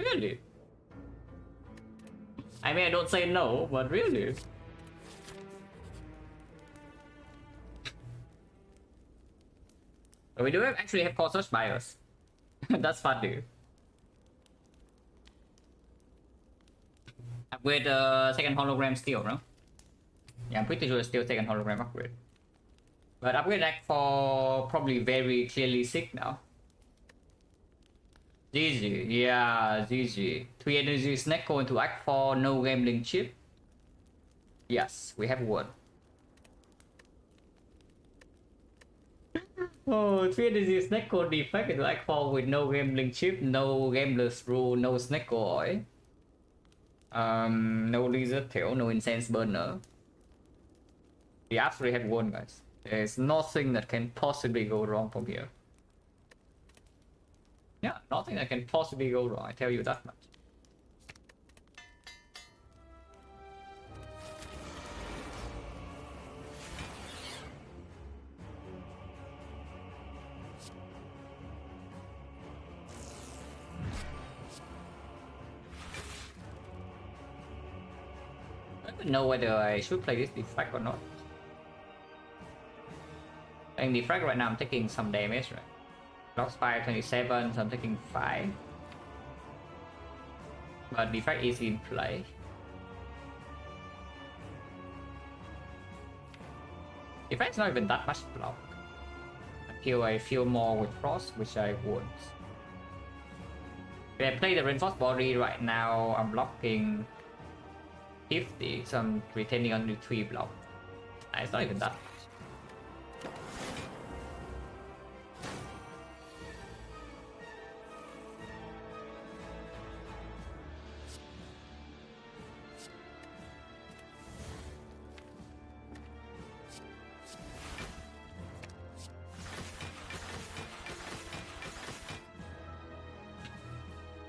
[SPEAKER 1] Really? I mean, I don't say no, but really? We do actually have core search bias. That's funny. Upgrade second hologram still, no? Yeah, I'm pretty sure it's still second hologram upgrade. But upgrade act for probably very clearly sick now. GG, yeah, GG. 3 energy snack go into act 4, no gambling chip. Yes, we have won. Oh, 3 energy snack go defect into act 4 with no gambling chip, no gambler's rule, no snack go oil. No lizard tail, no incense burner. We absolutely have won, guys. There's nothing that can possibly go wrong from here. Yeah, nothing that can possibly go wrong, I tell you that much. I don't know whether I should play this Defect or not. Playing Defect right now, I'm taking some damage, right? Lost 527, so I'm taking 5. But Defect is in play. Defect's not even that much block. Until I feel more with Frost, which I won't. If I play the Reinforced Body right now, I'm blocking 50, so I'm retaining only 3 block. It's not even that much.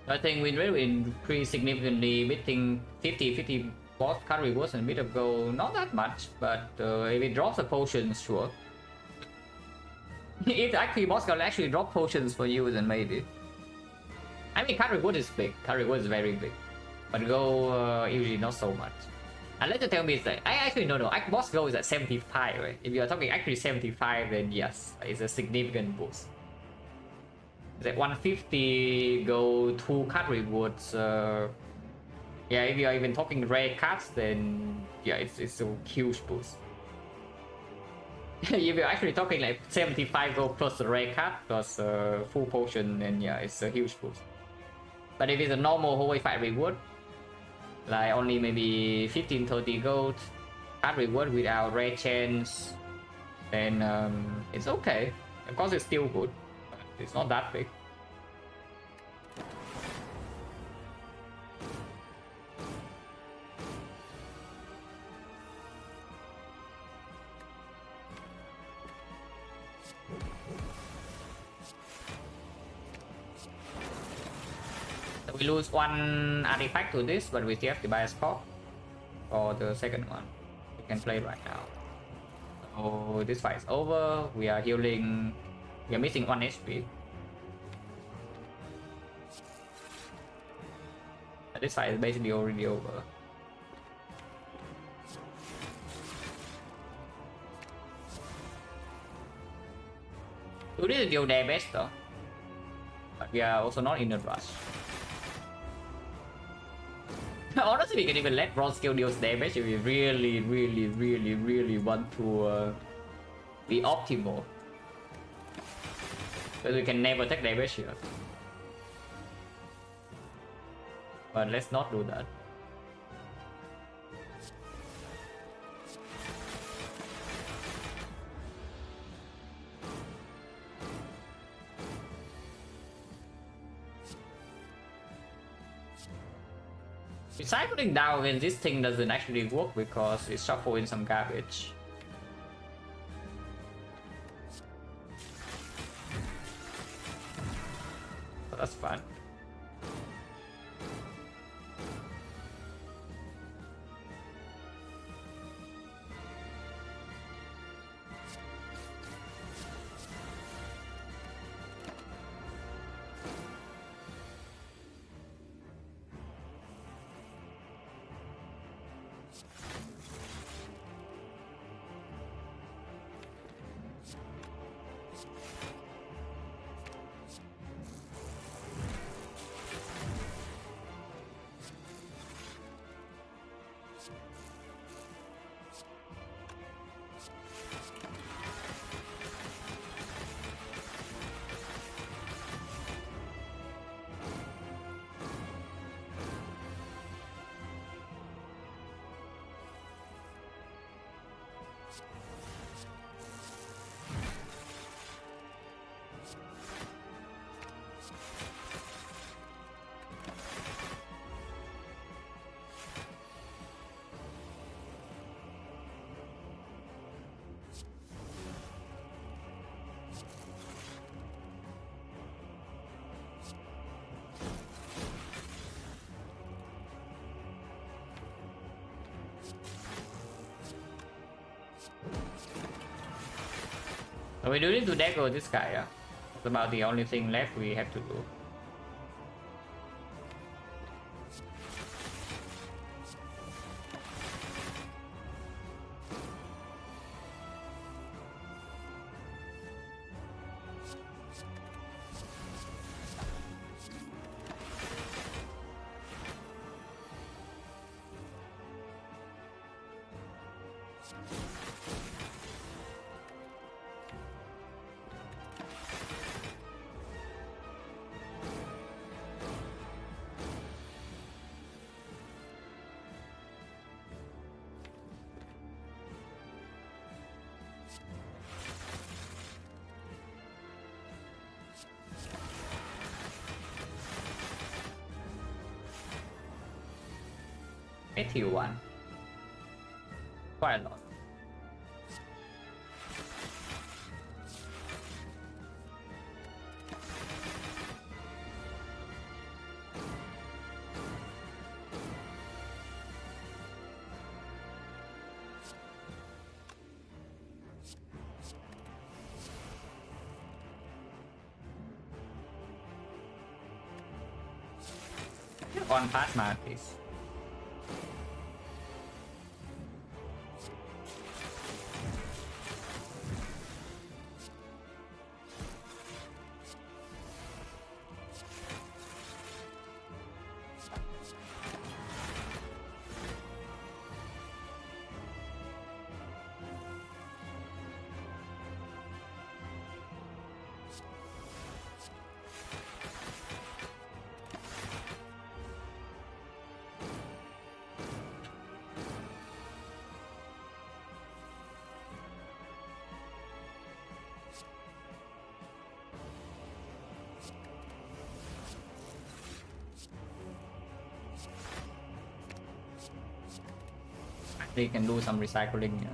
[SPEAKER 1] I think win rate will increase significantly, beating 50 boss card rewards and a bit of gold, not that much, but if it drops a potion, sure. If actually boss card actually drop potions for you, then maybe. I mean, card reward is big, card reward is very big, but gold usually not so much. Unless you tell me it's like, I actually no, boss gold is at 75, right? If you're talking actually 75, then yes, it's a significant boost. Like 150 go 2 card rewards. Yeah, if you're even talking rare cards, then yeah, it's a huge boost. If you're actually talking like 75 gold plus a rare card plus full potion, then yeah, it's a huge boost. But if it's a normal hallway fight reward, like only maybe 15-30 gold card reward without rare chance, then it's okay. Of course, it's still good. It's not that big. So we lose 1 artifact to this, but we still have to buy a spot for the second one. We can play right now. So this fight is over. We are healing. We are missing 1 HP. This fight is basically already over. We need to deal damage though. But we are also not in a rush. Honestly, we can even let bronze skill deals damage if we really want to be optimal. Because we can never take damage here. But let's not do that. Cycling down against this thing doesn't actually work because it's shuffled in some garbage. So that's fun. So we do need to deck over this guy, yeah. That's about the only thing left we have to do. A1. Quite a lot. On pass mark, please. They can do some recycling here.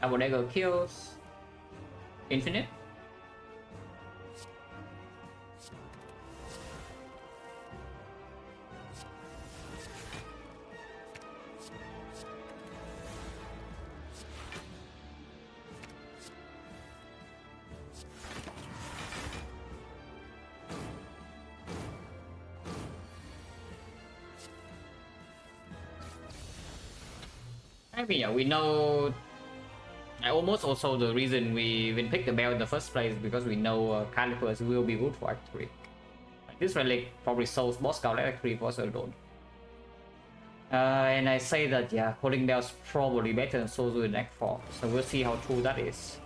[SPEAKER 1] Our dagger kills infinite. I mean, yeah, we know. Almost also the reason we even picked the bell in the first place because we know calipers will be good for Act 3. This relic probably solves boss scout like Act 3 boss alone. And I say that, yeah, holding bell's probably better than Sozu in Act 4, so we'll see how true that is.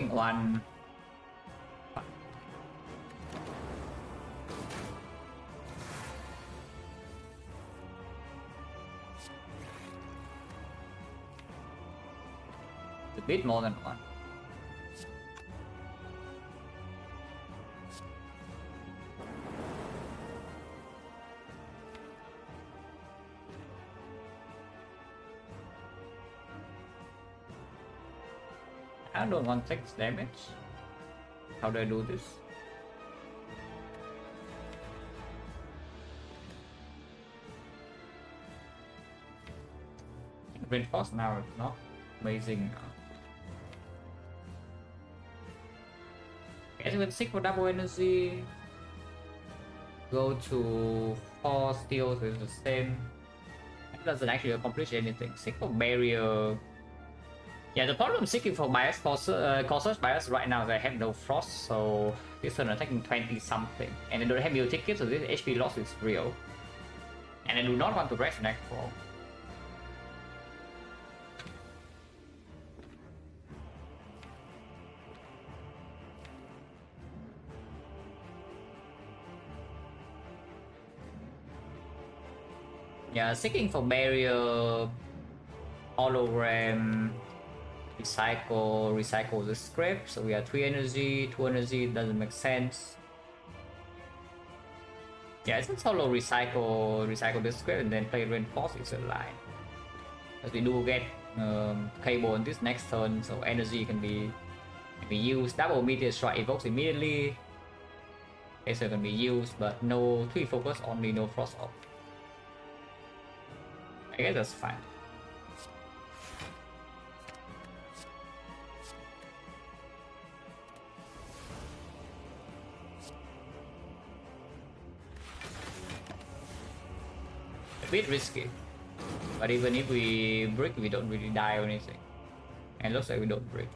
[SPEAKER 1] One. a bit more than one. I don't want 6 damage. How do I do this? Reinforce now is not amazing. Guess with 6 for double energy. Go to 4 steals is the same. It doesn't actually accomplish anything. 6 for barrier. Yeah, the problem seeking for bias causes bias right now is I have no frost, so this turn I'm taking 20 something. And I don't have meal tickets, so this HP loss is real. And I do not want to rest next fall. Yeah, seeking for barrier, hologram, recycle the script. So we have 3 energy, 2 energy, doesn't make sense. Yeah, it's solo recycle the script and then play reinforce is a line. As we do get cable on this next turn, so energy can be used. Double meteor strike evokes immediately. Laser can be used, but no 3 focus, only no frost off. I guess that's fine. A bit risky, but even if we break, we don't really die or anything. And looks like we don't break.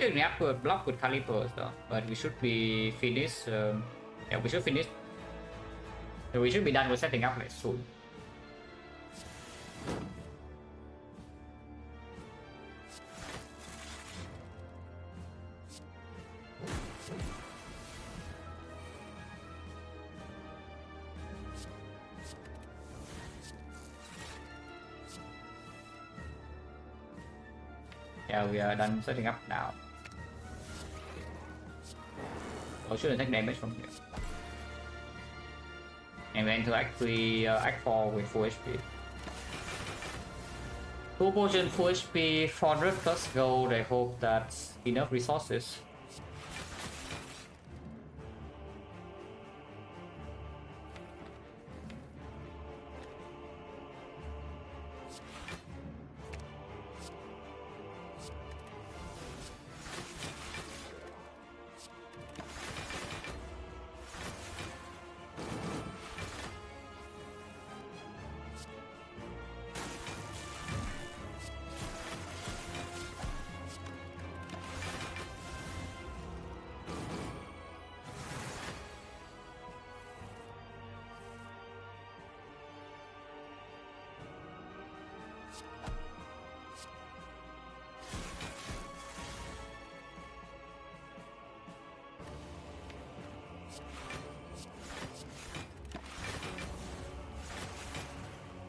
[SPEAKER 1] We have to block with calipers though, but we should be finished. Yeah, we should finish. We should be done with setting up like soon. Yeah, we are done setting up now. I shouldn't take damage from here. And we enter Act 3, Act 4 with full HP. 2 potion, full HP, 400 plus gold. I hope that's enough resources.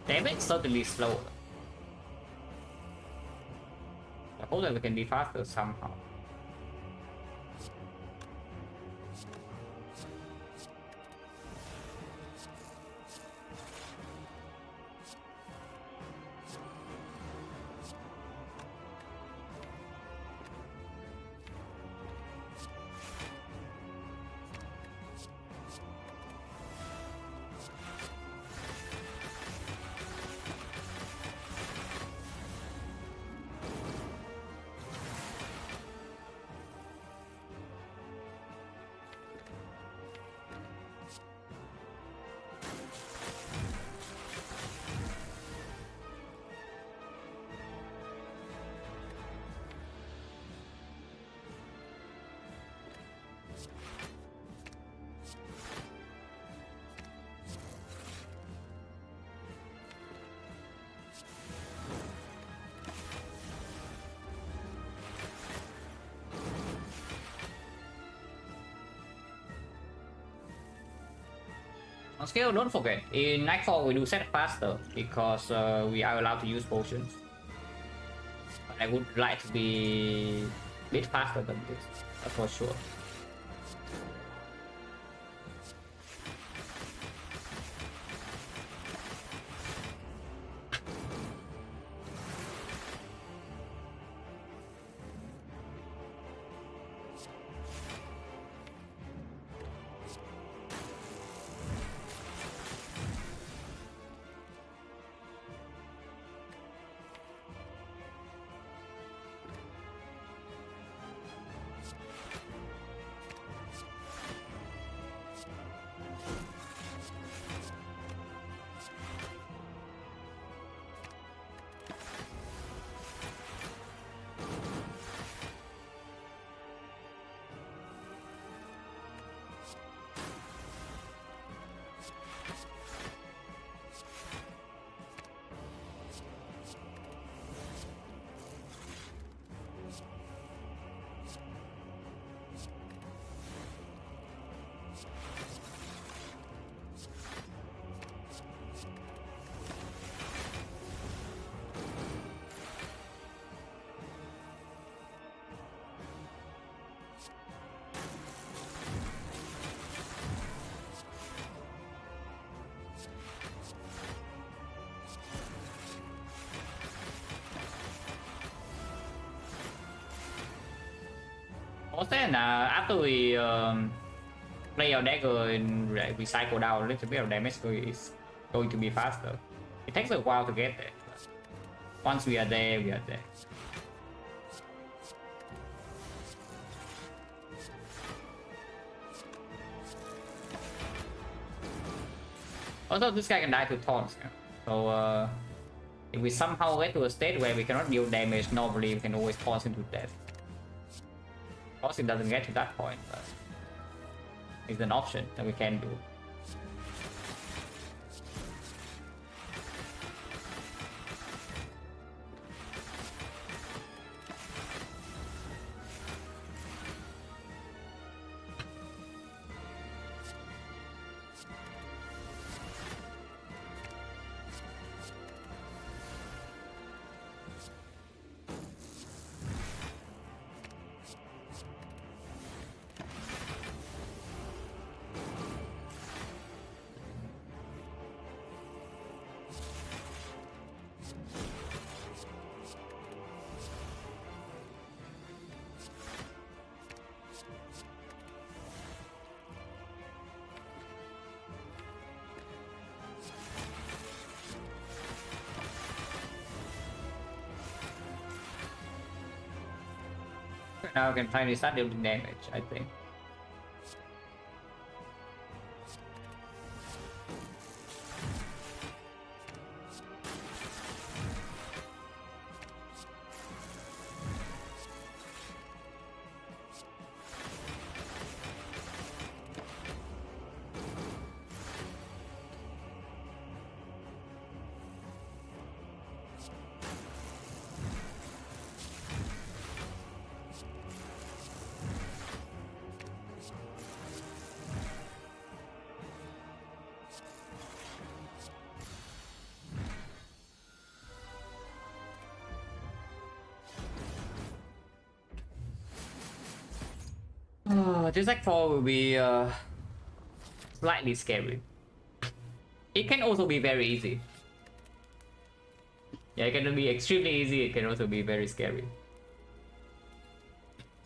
[SPEAKER 1] Damage certainly slow. I hope that we can be faster somehow. On skill, don't forget, in Nightfall we do set faster because we are allowed to use potions. But I would like to be a bit faster than this, that's for sure. Then after we play our dagger and recycle down a little bit of damage, so it's going to be faster. It takes a while to get there, but once we are there, we are there. Also, this guy can die to taunts, so if we somehow get to a state where we cannot deal damage normally, we can always taunt him to death. Of course, it doesn't get to that point, but it's an option that we can do. Now we can finally start dealing damage, I think. This X4 will be slightly scary. It can also be very easy. Yeah, it can be extremely easy, it can also be very scary.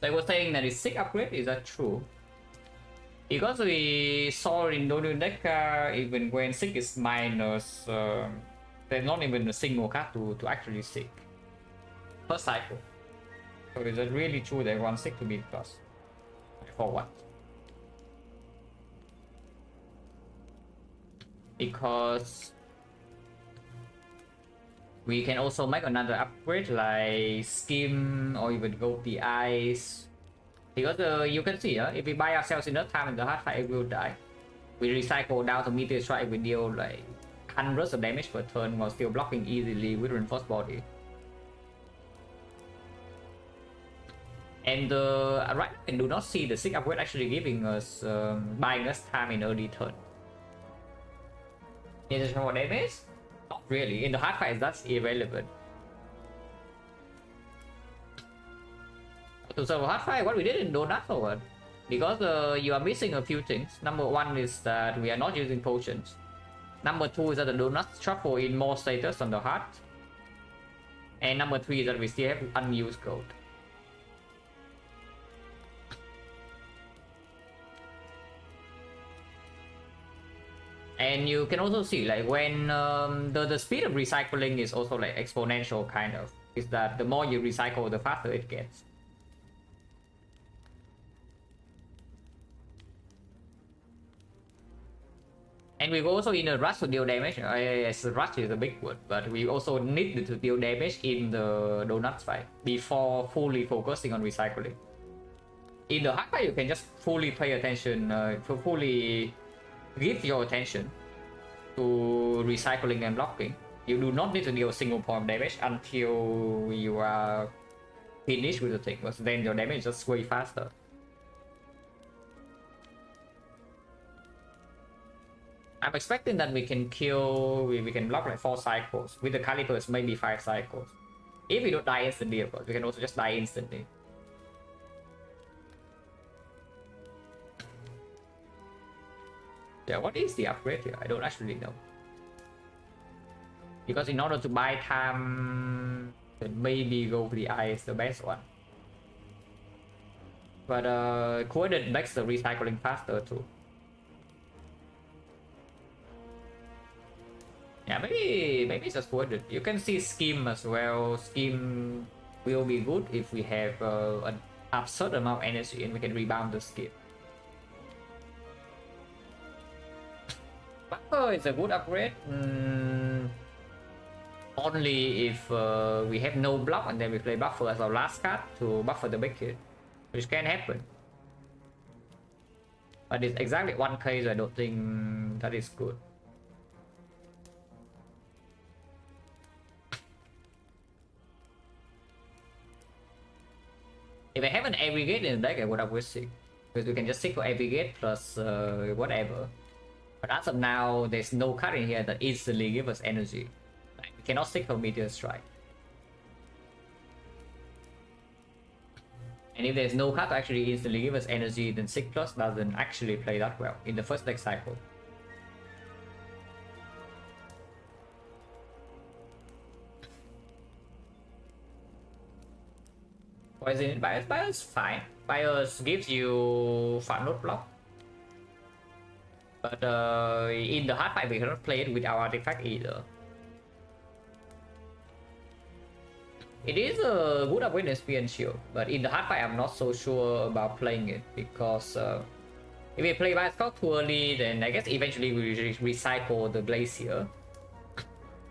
[SPEAKER 1] So I was saying that it's 6 upgrade, is that true? Because we saw in Donut deck, even when 6 is minus, there's not even a single card to actually seek per cycle. So is it really true that 1 6 to be plus? For what? Because we can also make another upgrade like Skim or even Gold the Ice. Because you can see, if we buy ourselves enough time in the hard fight, it will die. We recycle down to Meteor Strike, we deal like hundreds of damage per turn while still blocking easily with Reinforced Body. And right now I do not see the 6 upgrade actually giving us, buying us time in early turn. Additional damage? Not really. In the hard fight, that's irrelevant. To serve a hard fight, what we didn't do that for what? Because you are missing a few things. Number one is that we are not using potions. Number two is that the do not shuffle in more status on the heart. And number three is that we still have unused gold. And you can also see like when the speed of recycling is also like exponential kind of. Is that the more you recycle, the faster it gets. And we also in a rush to deal damage. Yes, rush is a big word, but we also need to deal damage in the donuts fight before fully focusing on recycling. In the hard fight, you can just fully pay attention, fully give your attention to recycling and blocking. You do not need to deal a single point of damage until you are finished with the thing, because then your damage is just way faster. I'm expecting that we can kill, we can block like 4 cycles. With the calipers, maybe 5 cycles. If we don't die instantly, of course, we can also just die instantly. Yeah, what is the upgrade here? I don't actually know. Because in order to buy time, maybe go for the eye is the best one. But coordinate makes the recycling faster too. Yeah, maybe it's just coordinate. You can see scheme as well. Scheme will be good if we have an absurd amount of energy and we can rebound the scheme. Buffer is a good upgrade. Only if we have no block and then we play buffer as our last card to buffer the big hit, which can happen. But it's exactly one case I don't think that is good. If I have an aggregate in the deck, I would have wished sick, because we can just stick for aggregate plus whatever. But as of now, there's no card in here that instantly gives us energy. Like, we cannot stick for Meteor Strike. And if there's no card to actually instantly give us energy, then 6 plus doesn't actually play that well in the first deck cycle. Poison Bias? Bias fine. Bias gives you fat note block. But in the hard fight we cannot play it with our artifact either. It is a good upgrade in SP and Shield, but in the hard fight I'm not so sure about playing it, because if we play Bias Scout too early, then I guess eventually we recycle the Glacier.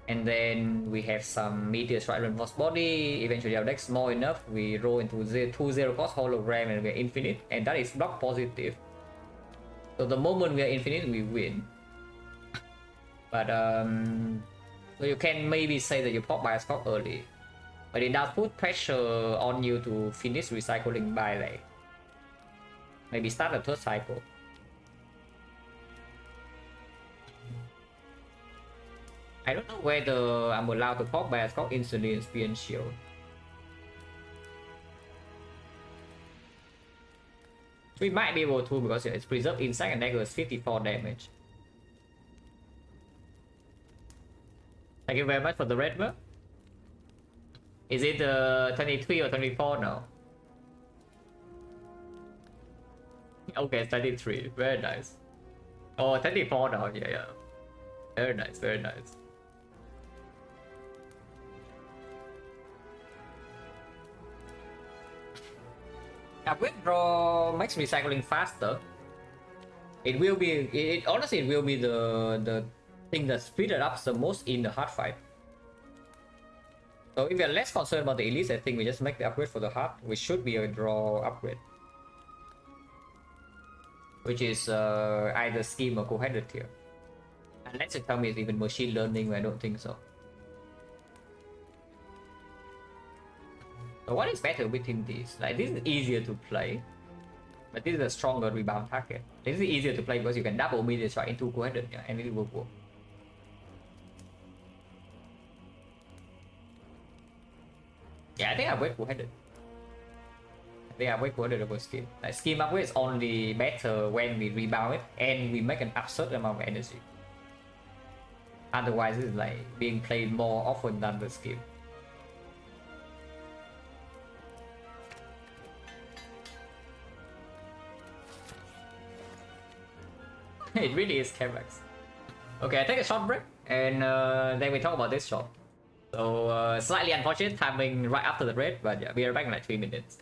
[SPEAKER 1] And then we have some Meteor Strike Reinforced Body. Eventually our deck's small enough, we roll into 2-0 cost hologram and we're infinite, and that is block positive. So the moment we are infinite, we win. But so you can maybe say that you pop Bias Scout early, but it does put pressure on you to finish recycling by like maybe start the third cycle. I don't know whether I'm allowed to pop Bias Scout instantly in Spear and Shield. We might be able to, because it's preserved inside and that goes 54 damage. Thank you very much for the red mark. Is it 23 or 24 now? Okay, 23. Very nice. Oh, 24 now. Yeah. Very nice, very nice. Withdraw makes recycling faster. It will be, honestly, it will be the thing that speeds it up the most in the hard fight. So if you're less concerned about the elites, I think we just make the upgrade for the hard, which should be a draw upgrade. Which is either scheme or cohered here. Unless you tell me it's even machine learning, I don't think so. So what is better between these? Like, this is easier to play, but this is a stronger rebound target. This is easier to play because you can double Meteor Strike into cohered, yeah, and it will work. Yeah, I think I wait 400. I think I wait 400 over scheme. Like scheme upgrade is only better when we rebound it and we make an absurd amount of energy. Otherwise, it's like being played more often than the scheme. It really is Camex. Okay, I take a short break and then we talk about this shop. So slightly unfortunate timing right after the raid, but yeah, we are back in like 3 minutes.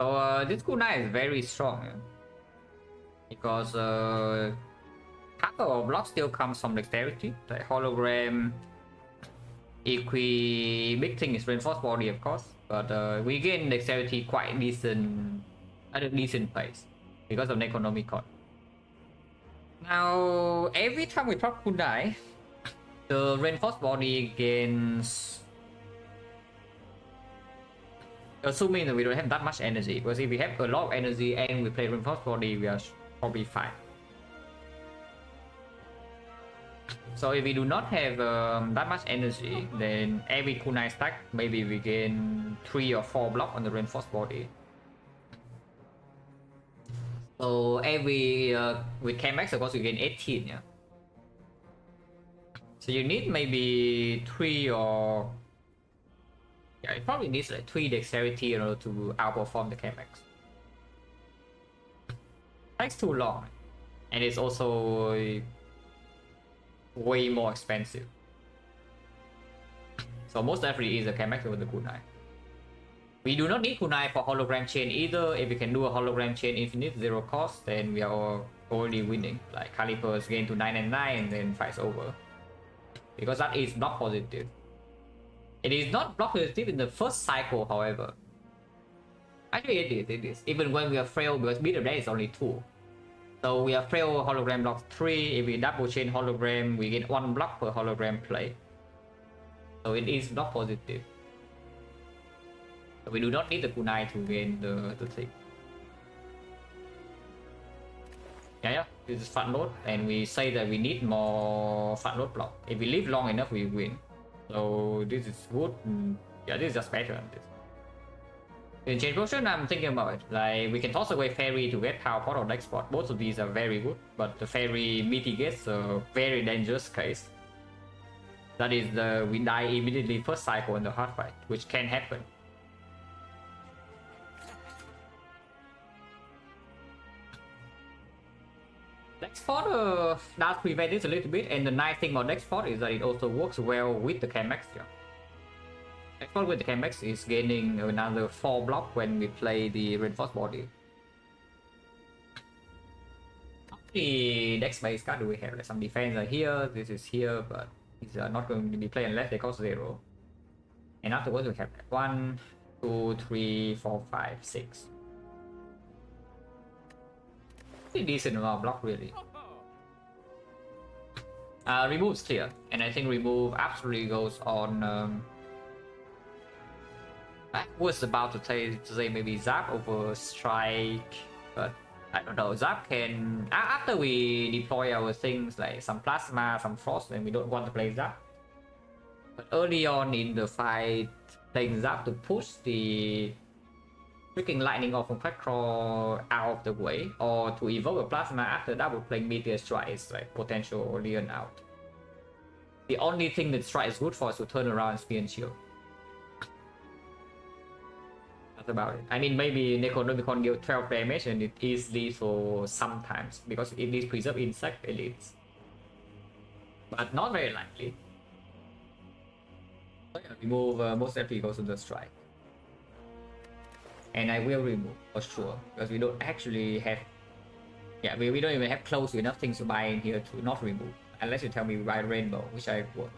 [SPEAKER 1] So this kunai is very strong, yeah? Because half of our block still comes from dexterity, like hologram. Big thing is reinforced body, of course, but we gain dexterity quite decent at a decent pace because of Necronomicon. Now, every time we drop kunai, the reinforced body gains. Assuming that we don't have that much energy, because if we have a lot of energy and we play reinforced body, we are probably fine. So if we do not have that much energy, then every kunai stack, maybe we gain 3 or 4 block on the reinforced body. So every with K-Max, of course, you gain 18, yeah. So you need maybe 3 or yeah, it probably needs like 3 dexterity in order to outperform the K-Max. Takes too long, and it's also way more expensive. So most definitely is a K-Max over the kunai. We do not need kunai for hologram chain either. If we can do a hologram chain infinite 0 cost, then we are already winning. Like Calipers gain to 999 and then fight's over. Because that is block positive. It is not block positive in the first cycle, however. Actually it is. Even when we are frail, because beat of that is only 2. So we are frail hologram block 3. If we double chain hologram, we get 1 block per hologram play. So it is block positive. So we do not need the kunai to gain the thing. Yeah, this is fat load, and we say that we need more fat load block. If we live long enough, we win. So this is good. Yeah, this is just better than this. In change potion, I'm thinking about it. Like, we can toss away fairy to get power pot or next spot. Both of these are very good, but the fairy mitigates a very dangerous case. That is, we die immediately first cycle in the hard fight, which can happen. Next spot does prevent this a little bit, and the nice thing about next spot is that it also works well with the Chemex. Yeah. Next spot with the Chemex is gaining another 4 block when we play the reinforced body. The next base card do we have? Like some defense are here, this is here, but these are not going to be played unless they cost 0. And afterwards we have 1, 2, 3, 4, 5, 6. Pretty decent amount of block really. Remove's clear, and I think remove absolutely goes on. I was about to say maybe Zap over Strike, but I don't know. Zap can after we deploy our things like some Plasma, some Frost, then we don't want to play Zap. But early on in the fight, playing Zap to push the freaking lightning off from XecnaR out of the way, or to evoke a Plasma after that would playing Meteor Strike is like potential Leon out. The only thing that Strike is good for is to turn around and Spear and Shield. That's about it. I mean, maybe Necronomicon deal 12 damage and it is lethal sometimes because it needs preserve insect elites, but not very likely. So yeah, remove most definitely goes to the Strike. And I will remove for sure because we don't actually have, yeah, we don't even have close enough things to buy in here to not remove, unless you tell me we buy Rainbow, which I won't.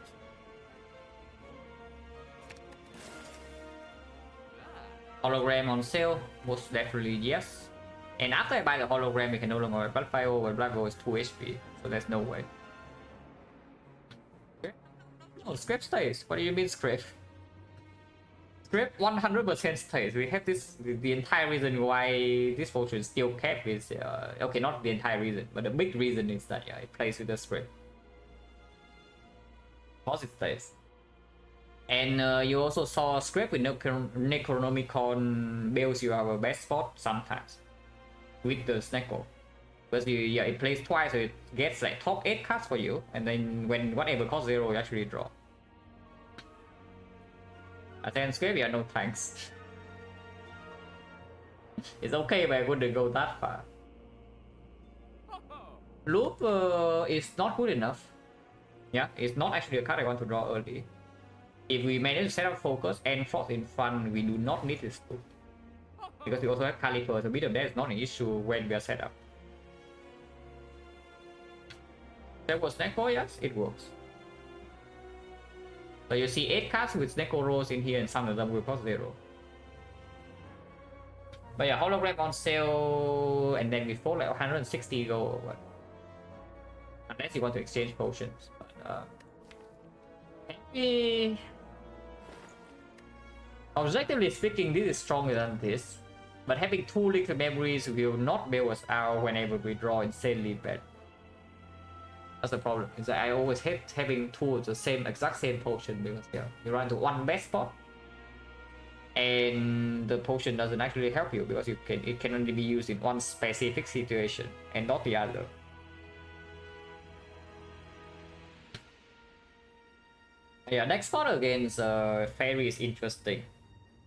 [SPEAKER 1] Hologram on sale, most definitely yes. And after I buy the hologram, we can no longer Blood Fire when Blood Bow is 2 HP, so there's no way. Okay. Oh, script stays. What do you mean script? Script 100% stays. We have this, the entire reason why this potion is still kept is, okay, not the entire reason, but the big reason is that, yeah, it plays with the script. Of course it stays. And you also saw script with Necronomicon builds you our best spot sometimes with the Snecko. Because yeah, it plays twice, so it gets like top 8 cards for you, and then when whatever costs 0, you actually draw. Then script, yeah, no thanks. It's okay, but I wouldn't go that far. Loop is not good enough. Yeah, it's not actually a card I want to draw early. If we manage to set up focus and Frost in front, we do not need this loop. Because we also have Caliper, so bit of that is not an issue when we are set up. That was Snecko, yes, it works. So you see 8 cards with Snecko rolls in here and some of them will cost 0. But yeah, hologram on sale, and then we fall like 160 gold or what. Unless you want to exchange potions. But, maybe... Objectively speaking, this is stronger than this. But having 2 liquid memories will not bail us out whenever we draw insanely bad. That's the problem, is that I always hate having 2 of the exact same potion because yeah, you run to one best spot and the potion doesn't actually help you because it can only be used in one specific situation and not the other. Yeah, next spot against Fairy is interesting.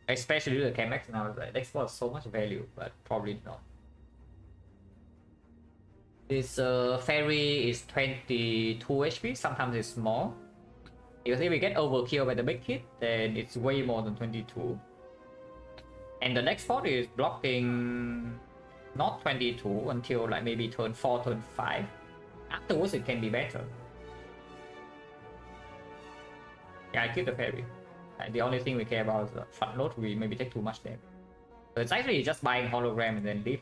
[SPEAKER 1] Especially the Chemex now, like, next spot has so much value, but probably not. This Fairy is 22 HP, sometimes it's more. Because if we get overkill by the big hit, then it's way more than 22. And the next spot is blocking not 22 until like maybe turn 4, turn 5. Afterwards it can be better. Yeah, I keep the Fairy. The only thing we care about is the front load, we maybe take too much damage. So it's actually just buying hologram and then leave.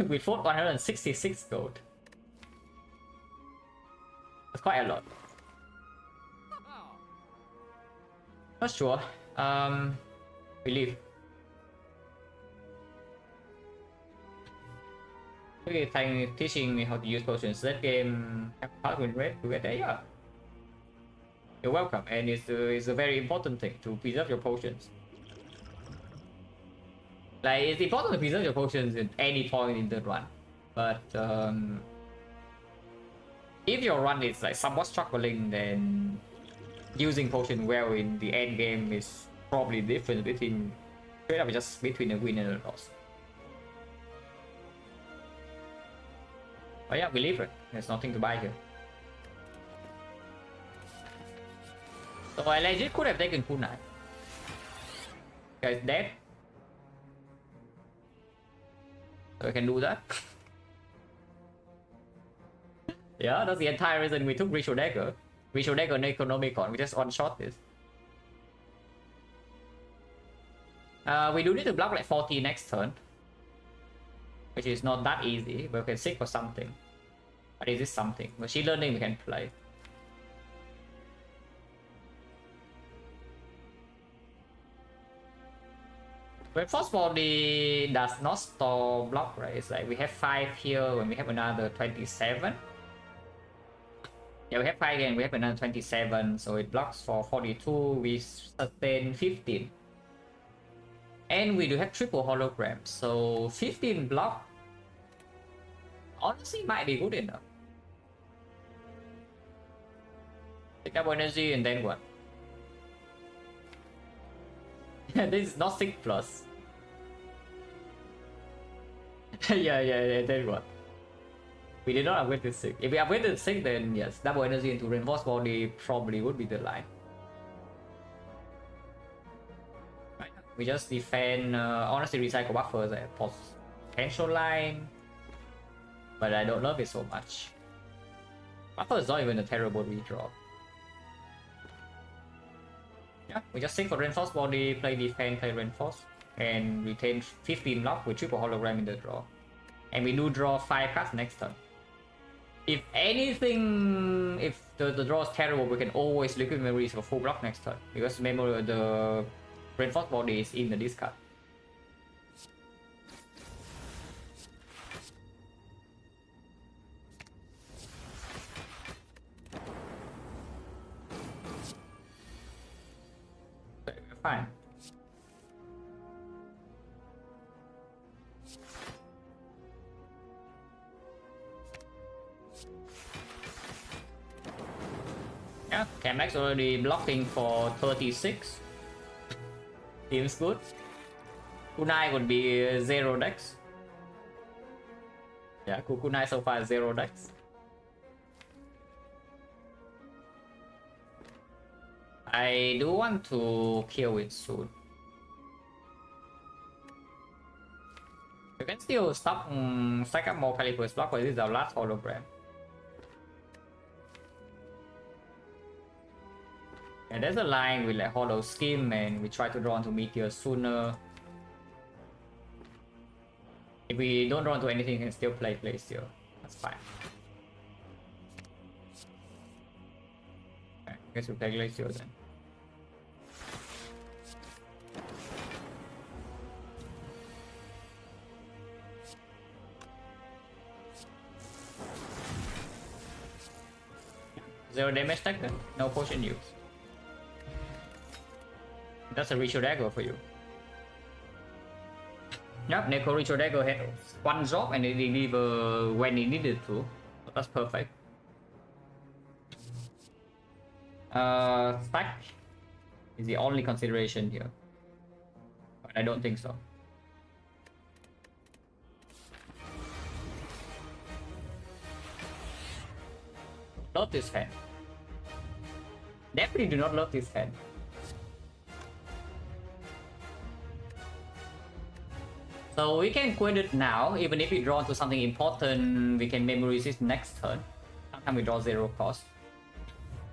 [SPEAKER 1] We fought 166 gold. That's quite a lot. Not sure. We leave. Okay, teaching me how to use potions. That game have part with red to get there, yeah. You're welcome, and it's a very important thing to preserve your potions. Like, it's important to preserve your potions at any point in the run. But if your run is like somewhat struggling, then using potion well in the end game is probably different between straight up just between a win and a loss. But yeah, we leave it. There's nothing to buy here. So I legit could have taken kunai. Guys dead. So I can do that. Yeah, that's the entire reason we took Ritual Dagger. Ritual Dagger and Economicon, we just one-shot this. We do need to block like 40 next turn. Which is not that easy, but we can seek for something. But is this something? Machine learning we can play. But Force Body does not store block, right? It's like we have 5 here when we have another 27. Yeah, we have 5 again, we have another 27, so it blocks for 42, we sustain 15. And we do have triple hologram, so 15 block honestly might be good enough. Take double energy and then what? This is not 6 plus. yeah, then what? We did not upgrade to 6. If we upgrade to 6, then yes, double energy into reinforced body probably would be the line. Right. We just defend, honestly recycle buffers at potential line. But I don't love it so much. Buffer is not even a terrible redraw. Yeah, we just sync for reinforced body, play defense, play reinforce, and retain 15 block with triple hologram in the draw. And we do draw 5 cards next turn. If anything, if the draw is terrible, we can always liquid memories for full block next turn. Because memory, the reinforced body is in the discard. Fine. Yeah, Camex already blocking for 36. Seems good. Kunai would be 0 dex. Yeah, Kunai so far 0 dex. I do want to kill it soon. You can still stop stack up more Calibur's block, but this is our last hologram. And there's a line with like hollow skim, and we try to draw into meteors sooner. If we don't draw into anything, we can still play Glacier. That's fine. Okay, I guess we'll play Glacier then. Zero damage tech then, no potion use. That's a Ritual Dagger for you. Yep, Neko Ritual Dagger had one drop and it deliver when it needed to. So that's perfect. Stack is the only consideration here. But I don't think so. Love this hand. Definitely do not love this hand. So we can quit it now. Even if we draw into something important, we can memory resist next turn. Sometimes we draw 0 cost.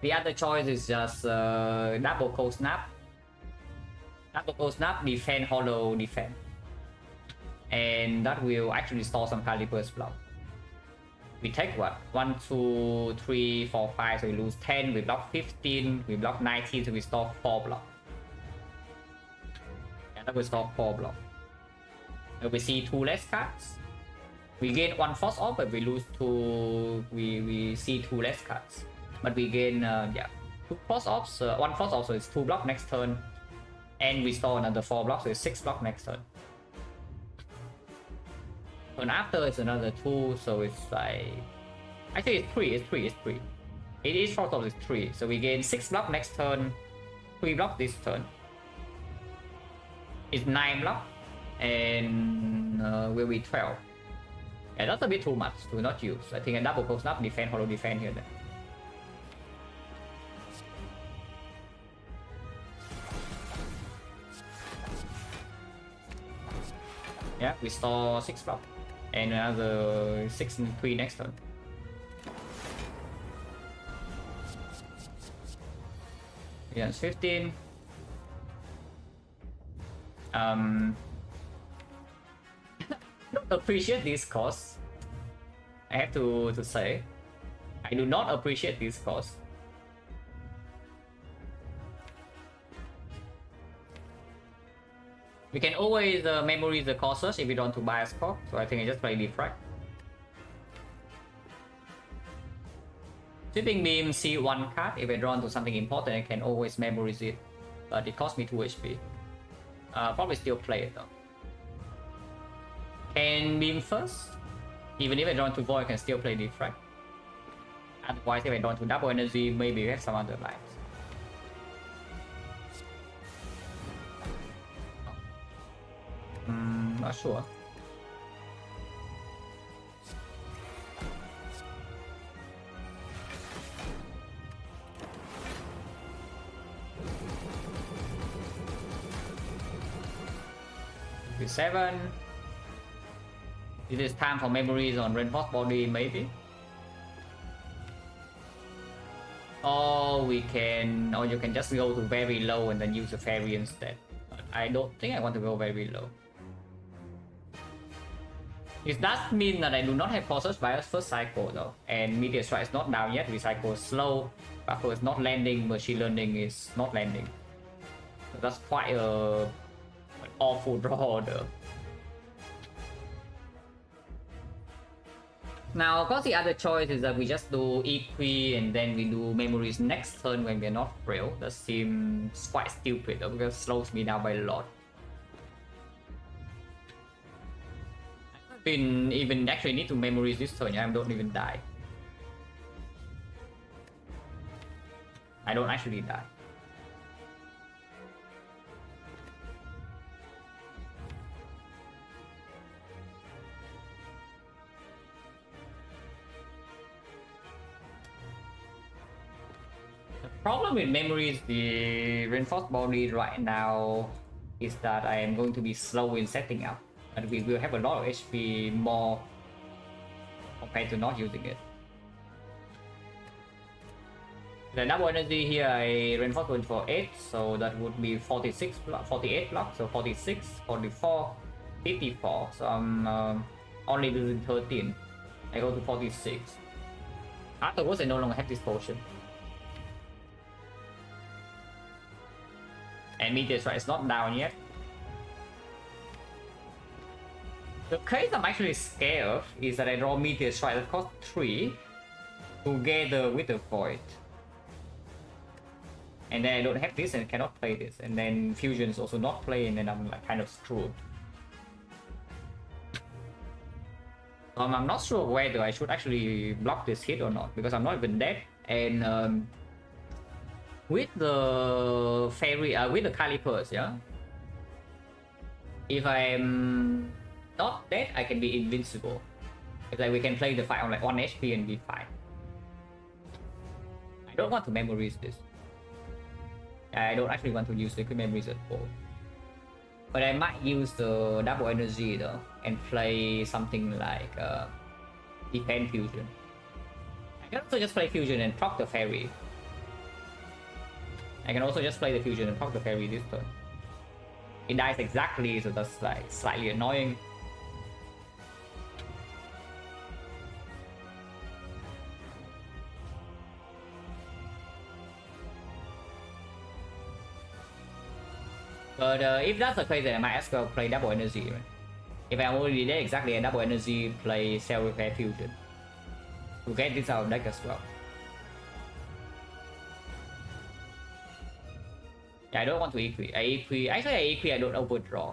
[SPEAKER 1] The other choice is just double cold snap. Double cold snap, defend, hollow, defend. And that will actually store some Calibur's block. We take what? 1, 2, 3, 4, 5, so we lose 10, we block 15, we block 19, so we store 4 block. And that will store 4 block. If we see 2 less cards, we gain 1 force off, but we lose 2, we see 2 less cards. But we gain, 2 force offs, 1 force off, so it's 2 block next turn. And we store another 4 blocks, so it's 6 block next turn. And after it's another 2, so it's like... Actually it's 3, it's 3. It is short of is 3, so we gain 6 block next turn, 3 block this turn. It's 9 block, and will be 12. Yeah, that's a bit too much to not use. I think a double cold snap, defend, hollow defend here then. Yeah, we store 6 block, and another 6 and 3 next turn. Yeah, 15. Don't appreciate this cost. I have to say, I do not appreciate this cost. We can always memory the costs if we don't want to buy a score, so I think I just play Defect. Sweeping Beam, see 1 card. If I draw into something important, I can always memorize it, but it costs me 2 HP. Probably still play it though. Can Beam first. Even if I draw into Void, I can still play Defect. Otherwise, if I draw into double energy, maybe we have some other lives. Not sure. Seven. It is time for memories on reinforced body, maybe. Or you can just go to very low and then use a fairy instead. But I don't think I want to go very low. It does mean that I do not have Process Virus first cycle though, and Meteor Strike is not down yet. Recycle is slow, Buffer is not landing, Machine Learning is not landing. So that's quite an awful draw though. Now, of course, the other choice is that we just do Equi and then we do memories next turn when we're not real. That seems quite stupid though, because it slows me down by a lot. I don't even actually need to memorize this turn, I don't even die. I don't actually die. Problem with memories, the reinforced body right now is that I am going to be slow in setting up, and we will have a lot of HP more compared to not using it. The double energy here, I reinforced one for 8, so that would be 46 block, 48 blocks, so 46, 44, 54. So I'm only losing 13. I go to 46. Afterwards, I no longer have this potion. And Meteor Strike is not down yet. The case I'm actually scared of is that I draw Meteor Strike that costs 3 together with the Void. And then I don't have this and cannot play this. And then Fusion is also not playing, and I'm like kind of screwed. I'm not sure whether I should actually block this hit or not, because I'm not even dead. And with the fairy, with the calipers, yeah. If I'm not dead, I can be invincible. It's like we can play the fight on like 1 HP and be fine. I don't want to memorize this. I don't actually want to use liquid memories at all. But I might use the double energy though and play something like defend fusion. I can also just play fusion and proc the fairy. I can also just play the fusion and proc the fairy this turn. It dies exactly, so that's like slightly annoying. But if that's the case, then I might as well play double energy. Right? If I'm already there exactly a double energy, play Cell Repair Fusion to get this out of deck as well. Yeah, I don't want to equi. Actually I don't overdraw.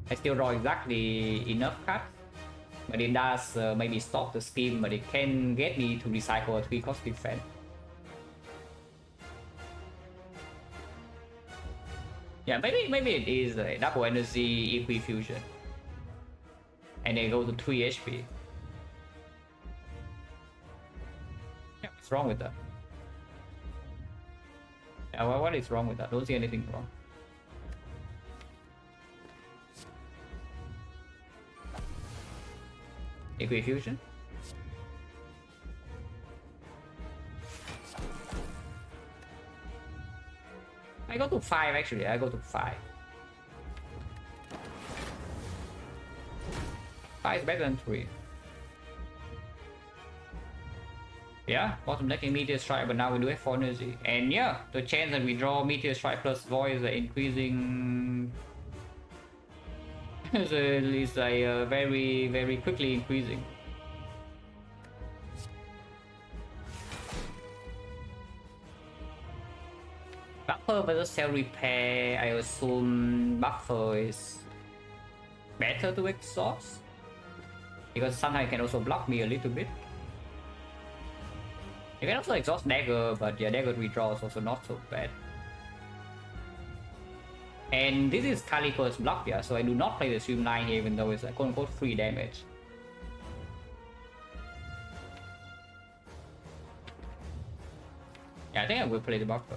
[SPEAKER 1] I still draw exactly enough cards. but it does maybe stop the scheme, but it can get me to recycle a 3-cost defense. Yeah, maybe it is a double energy equifusion. And they go to 3 HP. Yeah, what's wrong with that? Yeah, well, what is wrong with that? Don't see anything wrong. Equifusion? I go to 5 actually, I go to 5. 5 is better than 3. Yeah, bottom decking Meteor Strike, but now we do have 4 energy. And yeah, the chance that we draw Meteor Strike plus Voice are increasing. It's like very quickly increasing. Buffer versus Cell Repair, I assume Buffer is better to exhaust. Because sometimes it can also block me a little bit. You can also exhaust Dagger, but yeah, Dagger redraw is also not so bad. And this is Calico's block, yeah, so I do not play the Streamline here, even though it's like quote-unquote free damage. Yeah, I think I will play the Buffer.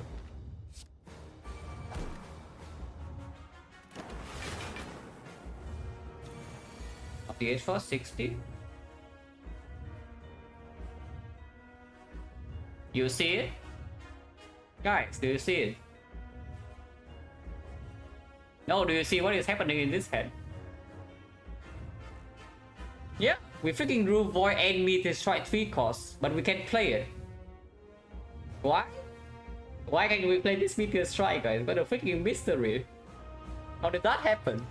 [SPEAKER 1] Of the H for 60. You see it? Guys, do you see it? No, do you see what is happening in this hand? Yeah, we freaking drew Void and Meteor Strike 3 costs, but we can't play it. Why? Why can't we play this Meteor Strike, guys? What a freaking mystery. How did that happen?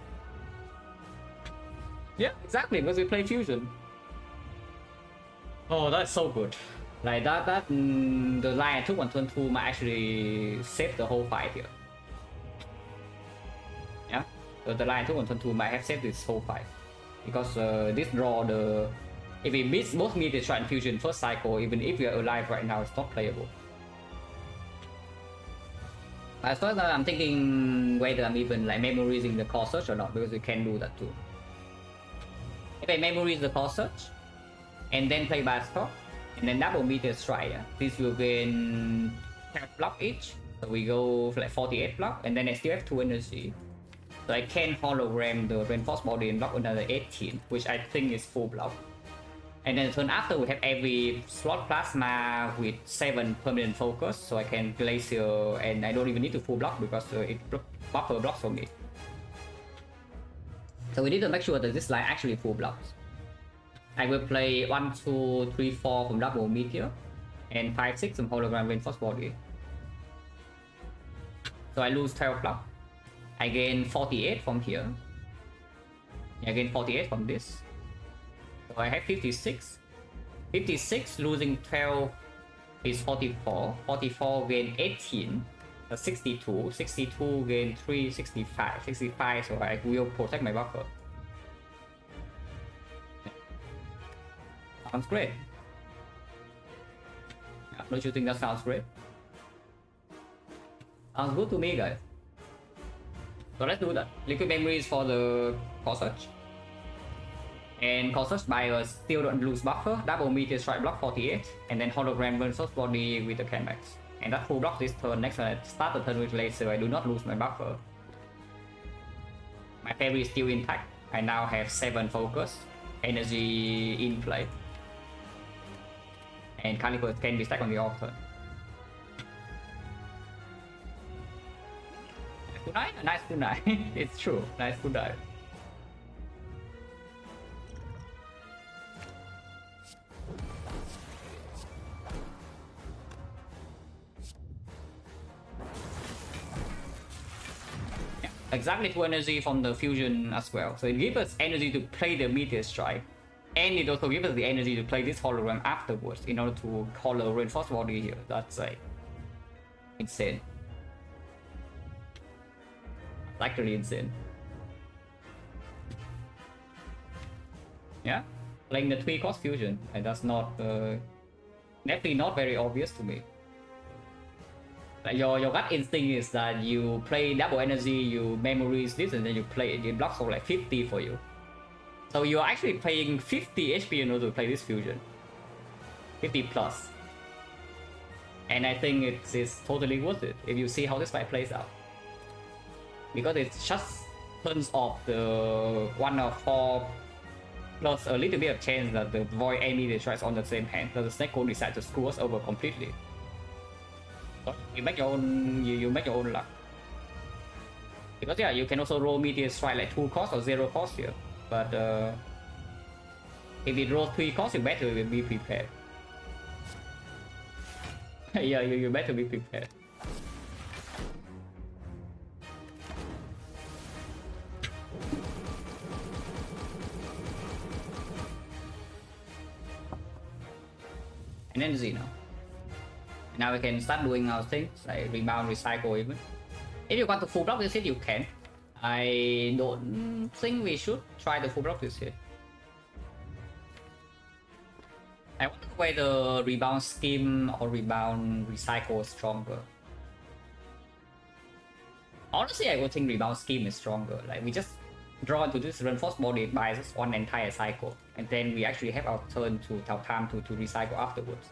[SPEAKER 1] Yeah, exactly, because we play Fusion. Oh, that's so good. Like the line I took on turn 2 might actually save the whole fight here. Yeah, so the line I took on turn 2 might have saved this whole fight. Because this draw, if we miss both Meteor Strike and Fusion first cycle, even if we are alive right now, it's not playable. As far as I'm thinking whether I'm even like memorizing the core search or not, because we can do that too. If I memorize the core search, and then play Bastor, and then double Meteor Strike, yeah, this will gain 10 block each. So we go for like 48 block, and then I still have 2 energy. So I can hologram the reinforced body and block another 18, which I think is full block. And then the turn after we have every slot plasma with 7 permanent focus, so I can glacier, and I don't even need to full block because it buffer blocks for me. So we need to make sure that this line actually full blocks. I will play 1, 2, 3, 4 from double Meteor, and 5, 6 from hologram reinforced body. So I lose 12 block. I gain 48 from here. I gain 48 from this. So I have 56. 56 losing 12 is 44. 44 gain 18. 62. 62 gain 3, 65. 65, so I will protect my buffer. Sounds great. Yeah, don't you think that sounds great? Sounds good to me, guys. So let's do that. Liquid memories for the core search. And core search by still don't lose buffer. Double Meteor Strike block 48. And then hologram versus body with the canvas. And that full block this turn. Next time I start the turn with laser, I do not lose my buffer. My fairy is still intact. I now have 7 focus. Energy in play. And Calico can be stacked on the off turn. Nice kunai. It's true. Nice kunai. Yeah, exactly 2 energy from the fusion as well. So it gives us energy to play the Meteor Strike. And it also gives us the energy to play this hologram afterwards in order to call a reinforced body here. That's like insane. Actually insane. Yeah, playing the 3-cost fusion, and that's not definitely not very obvious to me. Like your gut instinct is that you play double energy, you memories this, and then you play it blocks for like 50 for you. So you're actually paying 50 HP in order to play this fusion. 50 plus. And I think it's totally worth it if you see how this fight plays out. Because it just turns off the 1 of 4 plus a little bit of chance that the void enemy destroys on the same hand, that the snake will decide to screw us over completely. So you make your own you make your own luck. Because yeah, you can also roll meteor strike like 2 cost or 0 cost here. But if it rolls 3 cost, you better be prepared. Yeah, you better be prepared. And then Xeno. Now we can start doing our things like rebound, recycle even. If you want to full block this hit, you can. I don't think we should try to full block this hit. I wonder whether rebound scheme or rebound recycle is stronger. Honestly, I would think rebound scheme is stronger. Like we just draw into this reinforced body by just one entire cycle, and then we actually have our turn to our time to recycle afterwards.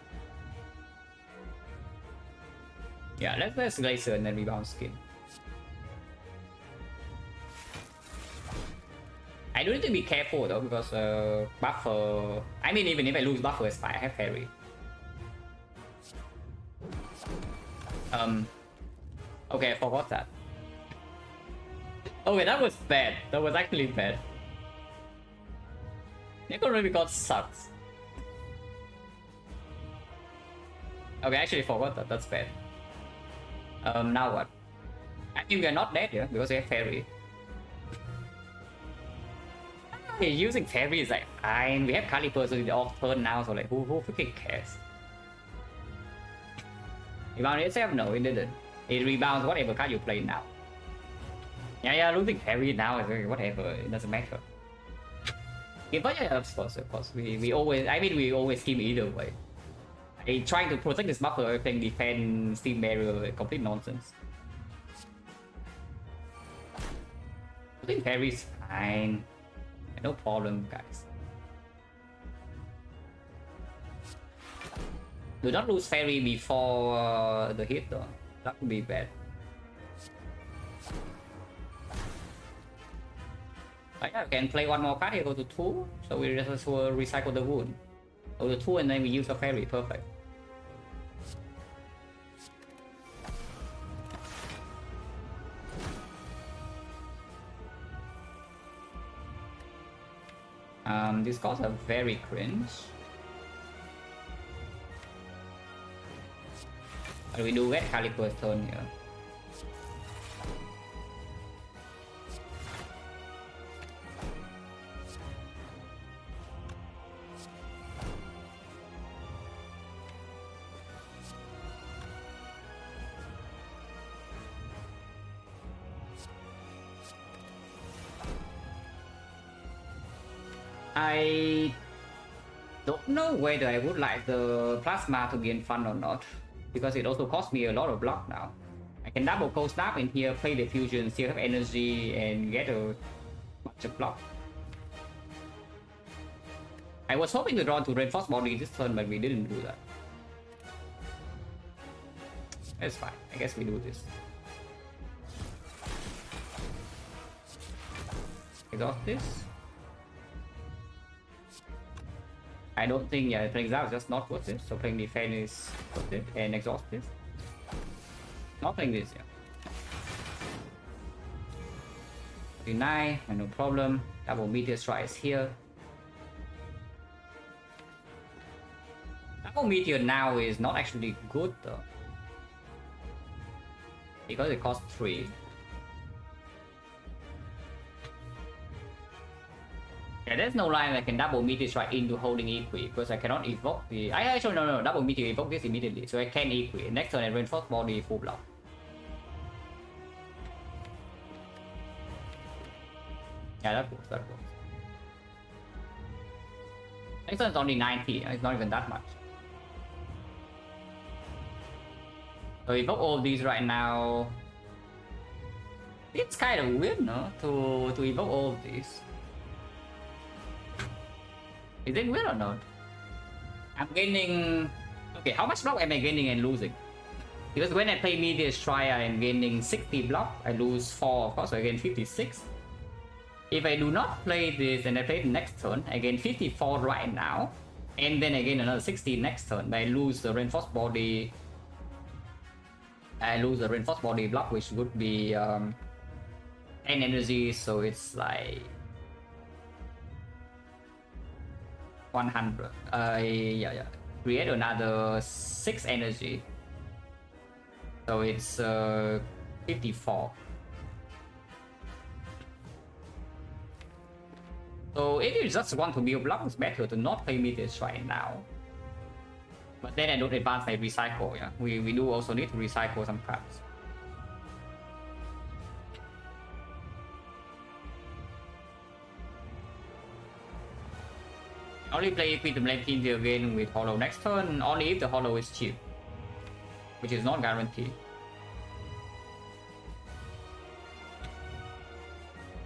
[SPEAKER 1] Yeah, let's Glacier and then rebound scheme. I do need to be careful though, because buffer. I mean, even if I lose buffer spy, I have fairy. Okay, I forgot that. Okay, that was bad. That was actually bad. Nickel really got sucks. Okay, I actually forgot that. That's bad. Now what? I think we are not dead here because we have fairy. Using fairy is like fine. We have Caliper, so it's off turn now, so like who freaking cares? Rebound itself? No, it didn't. It rebounds whatever card you play now. Yeah, losing fairy now is whatever, it doesn't matter. Yeah, but yeah, of course. We always scheme either way. Trying to protect this buffer, playing defend, steam barrier, complete nonsense. I think fairy is fine. No problem, guys. Do not lose fairy before the hit though. That would be bad. But yeah, we can play one more card here, go to 2. So we just will recycle the wound. Go to 2 and then we use a fairy, perfect. These cards are very cringe. But we do get Caliper's turn here. I don't know whether I would like the plasma to be in front or not, because it also costs me a lot of block now. I can double cold snap in here, play the fusion, still have energy, and get a bunch of block. I was hoping to draw to reinforced body this turn, but we didn't do that. It's fine. I guess we do this. Exhaust this. I don't think, yeah, playing that is just not worth it. So playing defense is worth it, and exhaust this. Not playing this, yeah. Deny, and no problem. Double meteor strike is here. Double meteor now is not actually good though, because it costs 3. Yeah, there's no line I can double meteor strike into holding equi, because I cannot evoke the. I actually no, double meteor evoke this immediately, so I can equi. Next turn I reinforce body full block. Yeah, that works. Next turn's only 90, it's not even that much. So evoke all these right now. It's kind of weird, no? To evoke all of these. Is it weird or not? I'm gaining... Okay, how much block am I gaining and losing? Because when I play Meteor Strike, I am gaining 60 block. I lose 4, of course, so I gain 56. If I do not play this and I play the next turn, I gain 54 right now. And then I gain another 60 next turn, but I lose the Reinforced Body. I lose the Reinforced Body block, which would be 10 energy, so it's like 100. Yeah. Create another 6 energy. So it's 54. So if you just want to build block, it's better to not play Meteor Strike now. But then I don't advance, I recycle, yeah. We do also need to recycle some cards. Only play Peter Blankins again with Hollow next turn, only if the Hollow is cheap. Which is not guaranteed.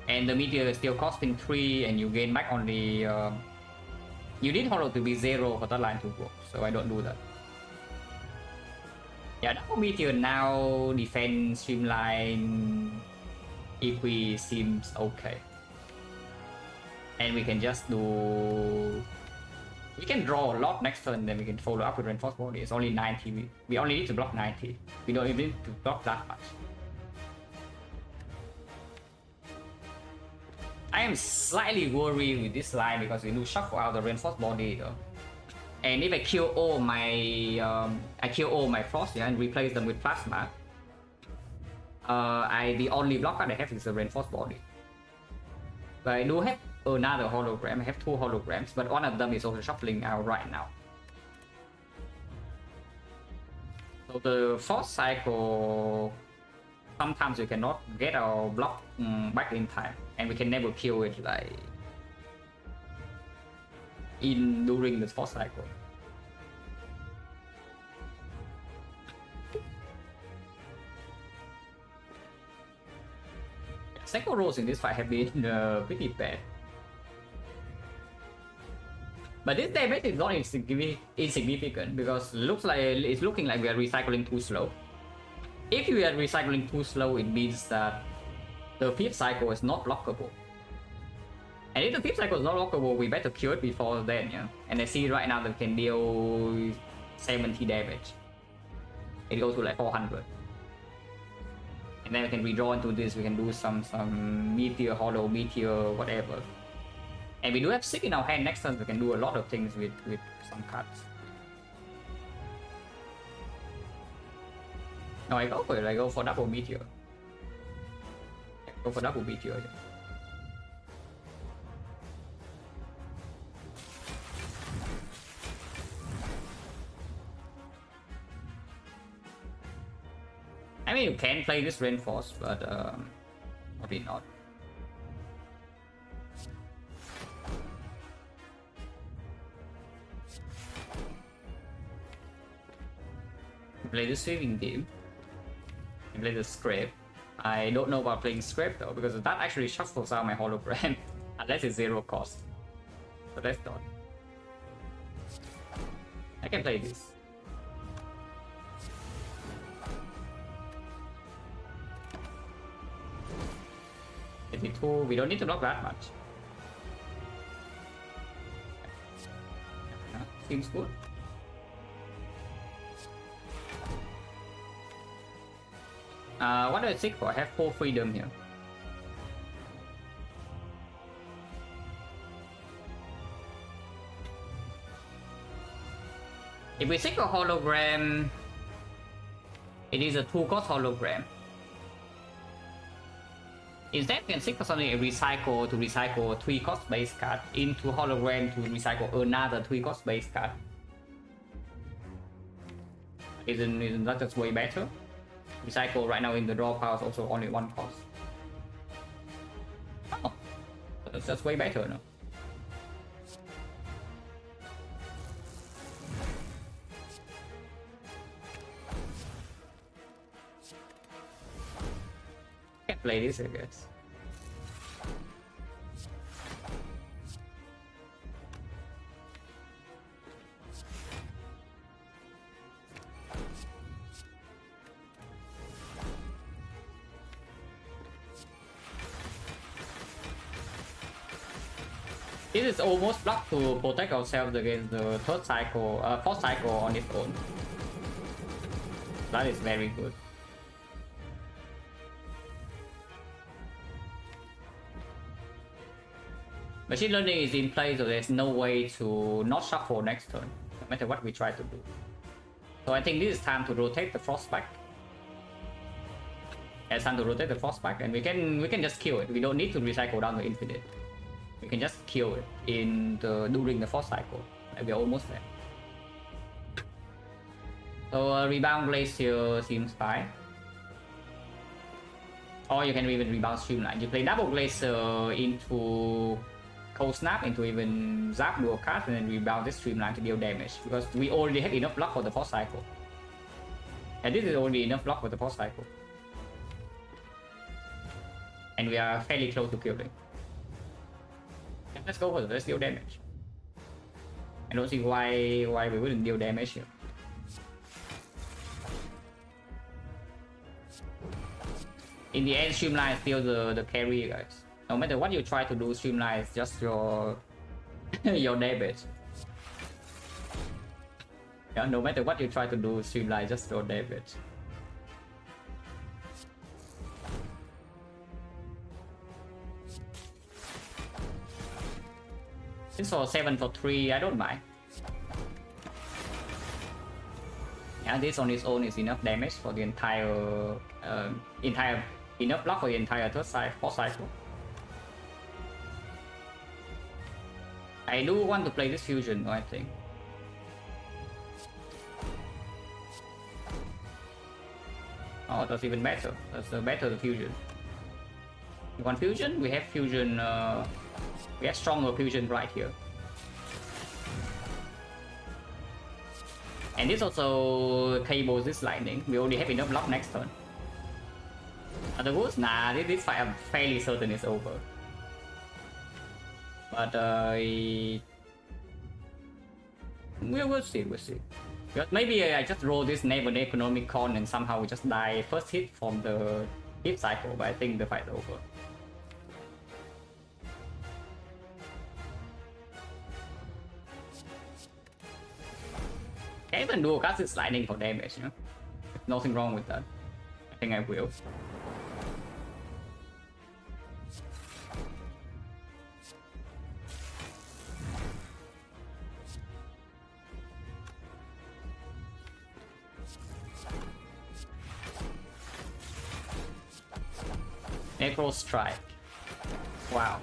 [SPEAKER 1] And the Meteor is still costing 3 and you gain back only... you need Hollow to be 0 for that line to work, so I don't do that. Yeah, double Meteor now, defense, streamline, equi seems okay. And we can just do... We can draw a lot next turn, then we can follow up with Reinforced Body. It's only 90, we only need to block 90. We don't even need to block that much. I am slightly worried with this line because we do shuffle out the Reinforced Body though. And if I kill all my Frost, yeah, and replace them with Plasma, the only block card I have is the Reinforced Body. But I do have another hologram. I have 2 holograms, but one of them is also shuffling out right now. So the Force Cycle, sometimes we cannot get our block back in time, and we can never kill it like during the Force Cycle. Cycle rolls in this fight have been pretty bad. But this damage is not insignificant because it's looking like we are recycling too slow. If we are recycling too slow, it means that the 5th cycle is not blockable. And if the 5th cycle is not blockable, we better kill it before then, yeah. And I see right now that we can deal 70 damage. It goes to like 400. And then we can redraw into this, we can do some Meteor, Hollow, Meteor, whatever. And we do have 6 in our hand next turn, we can do a lot of things with some cards. No, I go for it, I go for double Meteor. Go for double Meteor. Yeah. I mean, you can play this Reinforced, but probably not. Play the Saving Game. Play the Scrape. I don't know about playing Scrape though, because that actually shuffles out my hologram, unless it's 0 cost. So that's not. I can play this. We don't need to block that much. Yeah, seems good. What do I seek for? I have 4 freedom here. If we seek a hologram, it is a 2-cost hologram. Instead, we can seek for something to recycle a 3-cost base card into hologram to recycle another 3-cost base card. Isn't that just way better? Recycle right now in the draw pile is also only 1 cost. Oh, that's just way better, no? can play this, I guess. This is almost blocked to protect ourselves against the fourth cycle on its own. That is very good. Machine learning is in place, so there's no way to not shuffle next turn, no matter what we try to do. So I think this is time to rotate the Frostbite. It's time to rotate the Frostbite, and we can just kill it. We don't need to recycle down to infinite. We can just kill it during the fourth cycle. We're almost there. So rebound Glacier seems fine. Or you can even rebound Streamline. You play double Glacier into Cold Snap, into even Zap dual card, and then rebound this Streamline to deal damage. Because we already have enough block for the fourth cycle. And this is already enough block for the fourth cycle. And we are fairly close to killing. Let's go for it. Let's deal damage. I don't see why we wouldn't deal damage here. In the end, Streamline is still the carry, guys. No matter what you try to do, Streamline is just your your damage. Yeah, no matter what you try to do, Streamline is just your damage. This for 7 for 3, I don't mind. Yeah, this on its own is enough damage for the entire enough block for the entire fourth cycle. I do want to play this fusion, I think. Oh, that's even better. That's better the fusion. You want fusion? We have fusion. We have stronger fusion right here. And this also cables this lightning. We only have enough block next turn. Otherwise, nah, this fight I'm fairly certain is over. But we'll see. But maybe I just roll this Naval Economic Con and somehow we just die first hit from the hit cycle. But I think the fight's over. I can even dual cast this lightning for damage, you know? Nothing wrong with that. I think I will. Necro Strike. Wow.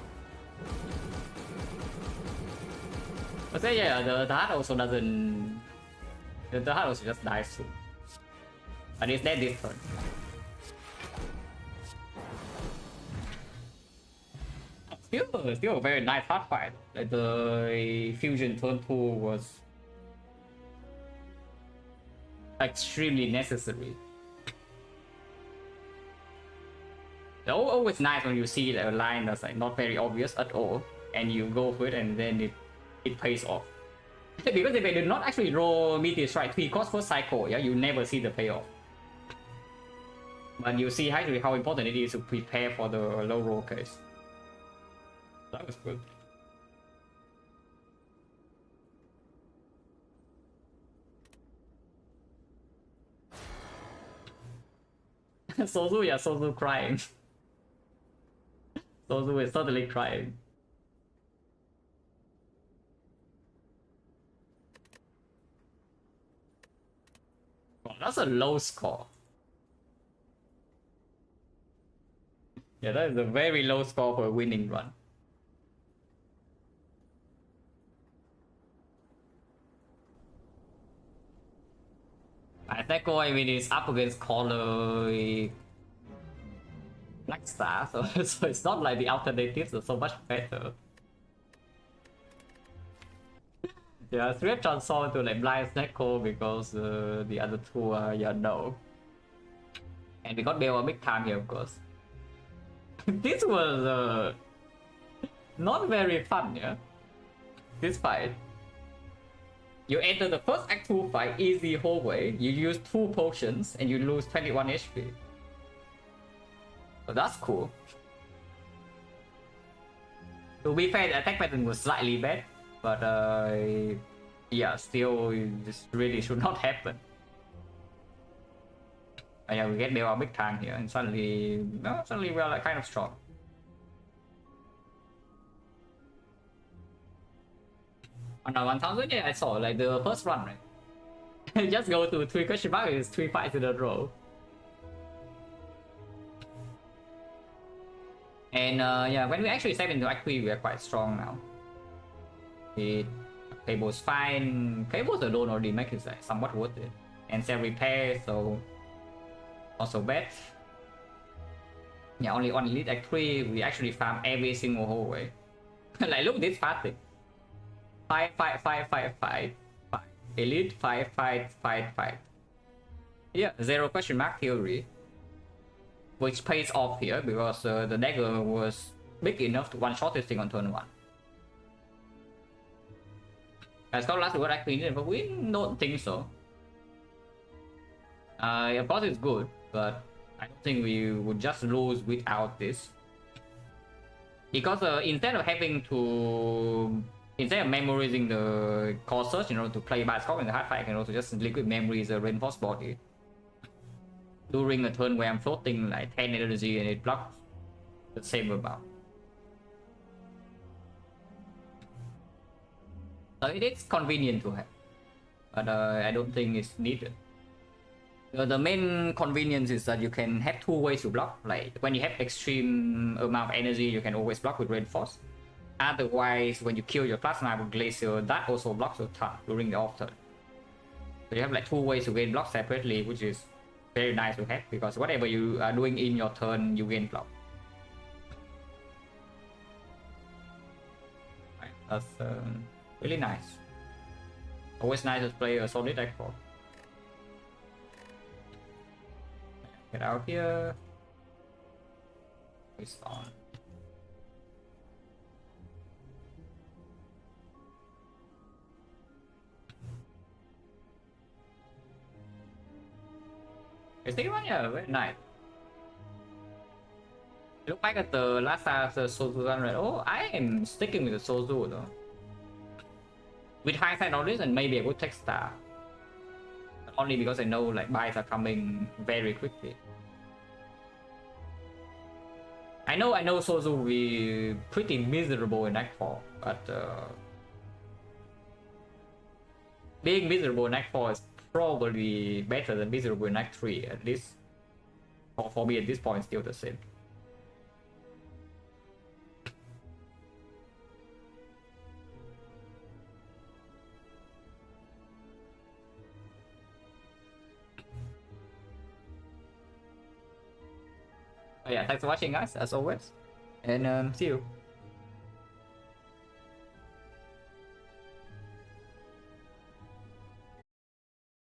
[SPEAKER 1] But then, yeah, the heart also doesn't. The heart also just dies soon. But it's dead this turn. Still a very nice hard fight. Like the fusion turn 2 was extremely necessary. It's always nice when you see a line that's like not very obvious at all, and you go for it, and then it pays off. Because if I did not actually roll Meteor Strike 3 cost first cycle, yeah, you never see the payoff. But you see actually how important it is to prepare for the low roll case. That was good. Sozu, yeah, Sozu crying. Sozu is totally crying. Oh, that's a low score. Yeah, that is a very low score for a winning run. That goal, I mean, is up against Color Black Star, so it's not like the alternatives are so much better. Yeah, 3 transform to like Blind Snecko because the other two are, yeah, no. And we got Bell a big time here, of course. This was not very fun, yeah. This fight. You enter the first Act 2 fight easy hallway, you use 2 potions, and you lose 21 HP. So that's cool. To be fair, the attack pattern was slightly bad, but yeah, still, this really should not happen. Yeah, we get our big time here, and suddenly we are like kind of strong. On the 1000, yeah, I saw like the first run, right? Just go to 3 question mark, is 3 fights in a row. And yeah, when we actually step into Act 3, we are quite strong now. Cable's fine. Cable's alone already make it like somewhat worth it. And self repair, so also bad. Yeah, only on Elite Act 3, we actually farm every single hallway. Like, look at this fast thing. 5, 5, 5, 5, 5, 5. Elite, 5, 5, 5, 5. Yeah, 0 question mark theory. Which pays off here because the dagger was big enough to one-shot this thing on turn 1. As Scott last word actually, but we don't think so. Of course it's good, but I don't think we would just lose without this. Because instead of memorizing the core search, to play by Scott in the hard fight, I can also just liquid memory the reinforced body. During a turn where I'm floating like 10 energy and it blocks the same amount. So it is convenient to have, but I don't think it's needed. The main convenience is that you can have 2 ways to block. Like when you have extreme amount of energy, you can always block with reinforce. Otherwise, when you kill your plasma with glacier, that also blocks your turn during the off turn. So you have like 2 ways to gain block separately, which is very nice to have, because whatever you are doing in your turn, you gain block. Right, that's really nice. Always nice to play a solid deck for. Get out here. It's on. The second one, yeah, very nice. Look back at the last time the Sozu run, right? Oh, I am sticking with the Sozu though. With hindsight knowledge, and maybe I would take Star. But only because I know like buys are coming very quickly. I know Sozu will be pretty miserable in Act 4, but being miserable in Act 4 is probably better than miserable in Act 3, at least. For me at this point, still the same. Oh yeah, thanks for watching guys, as always. And see you.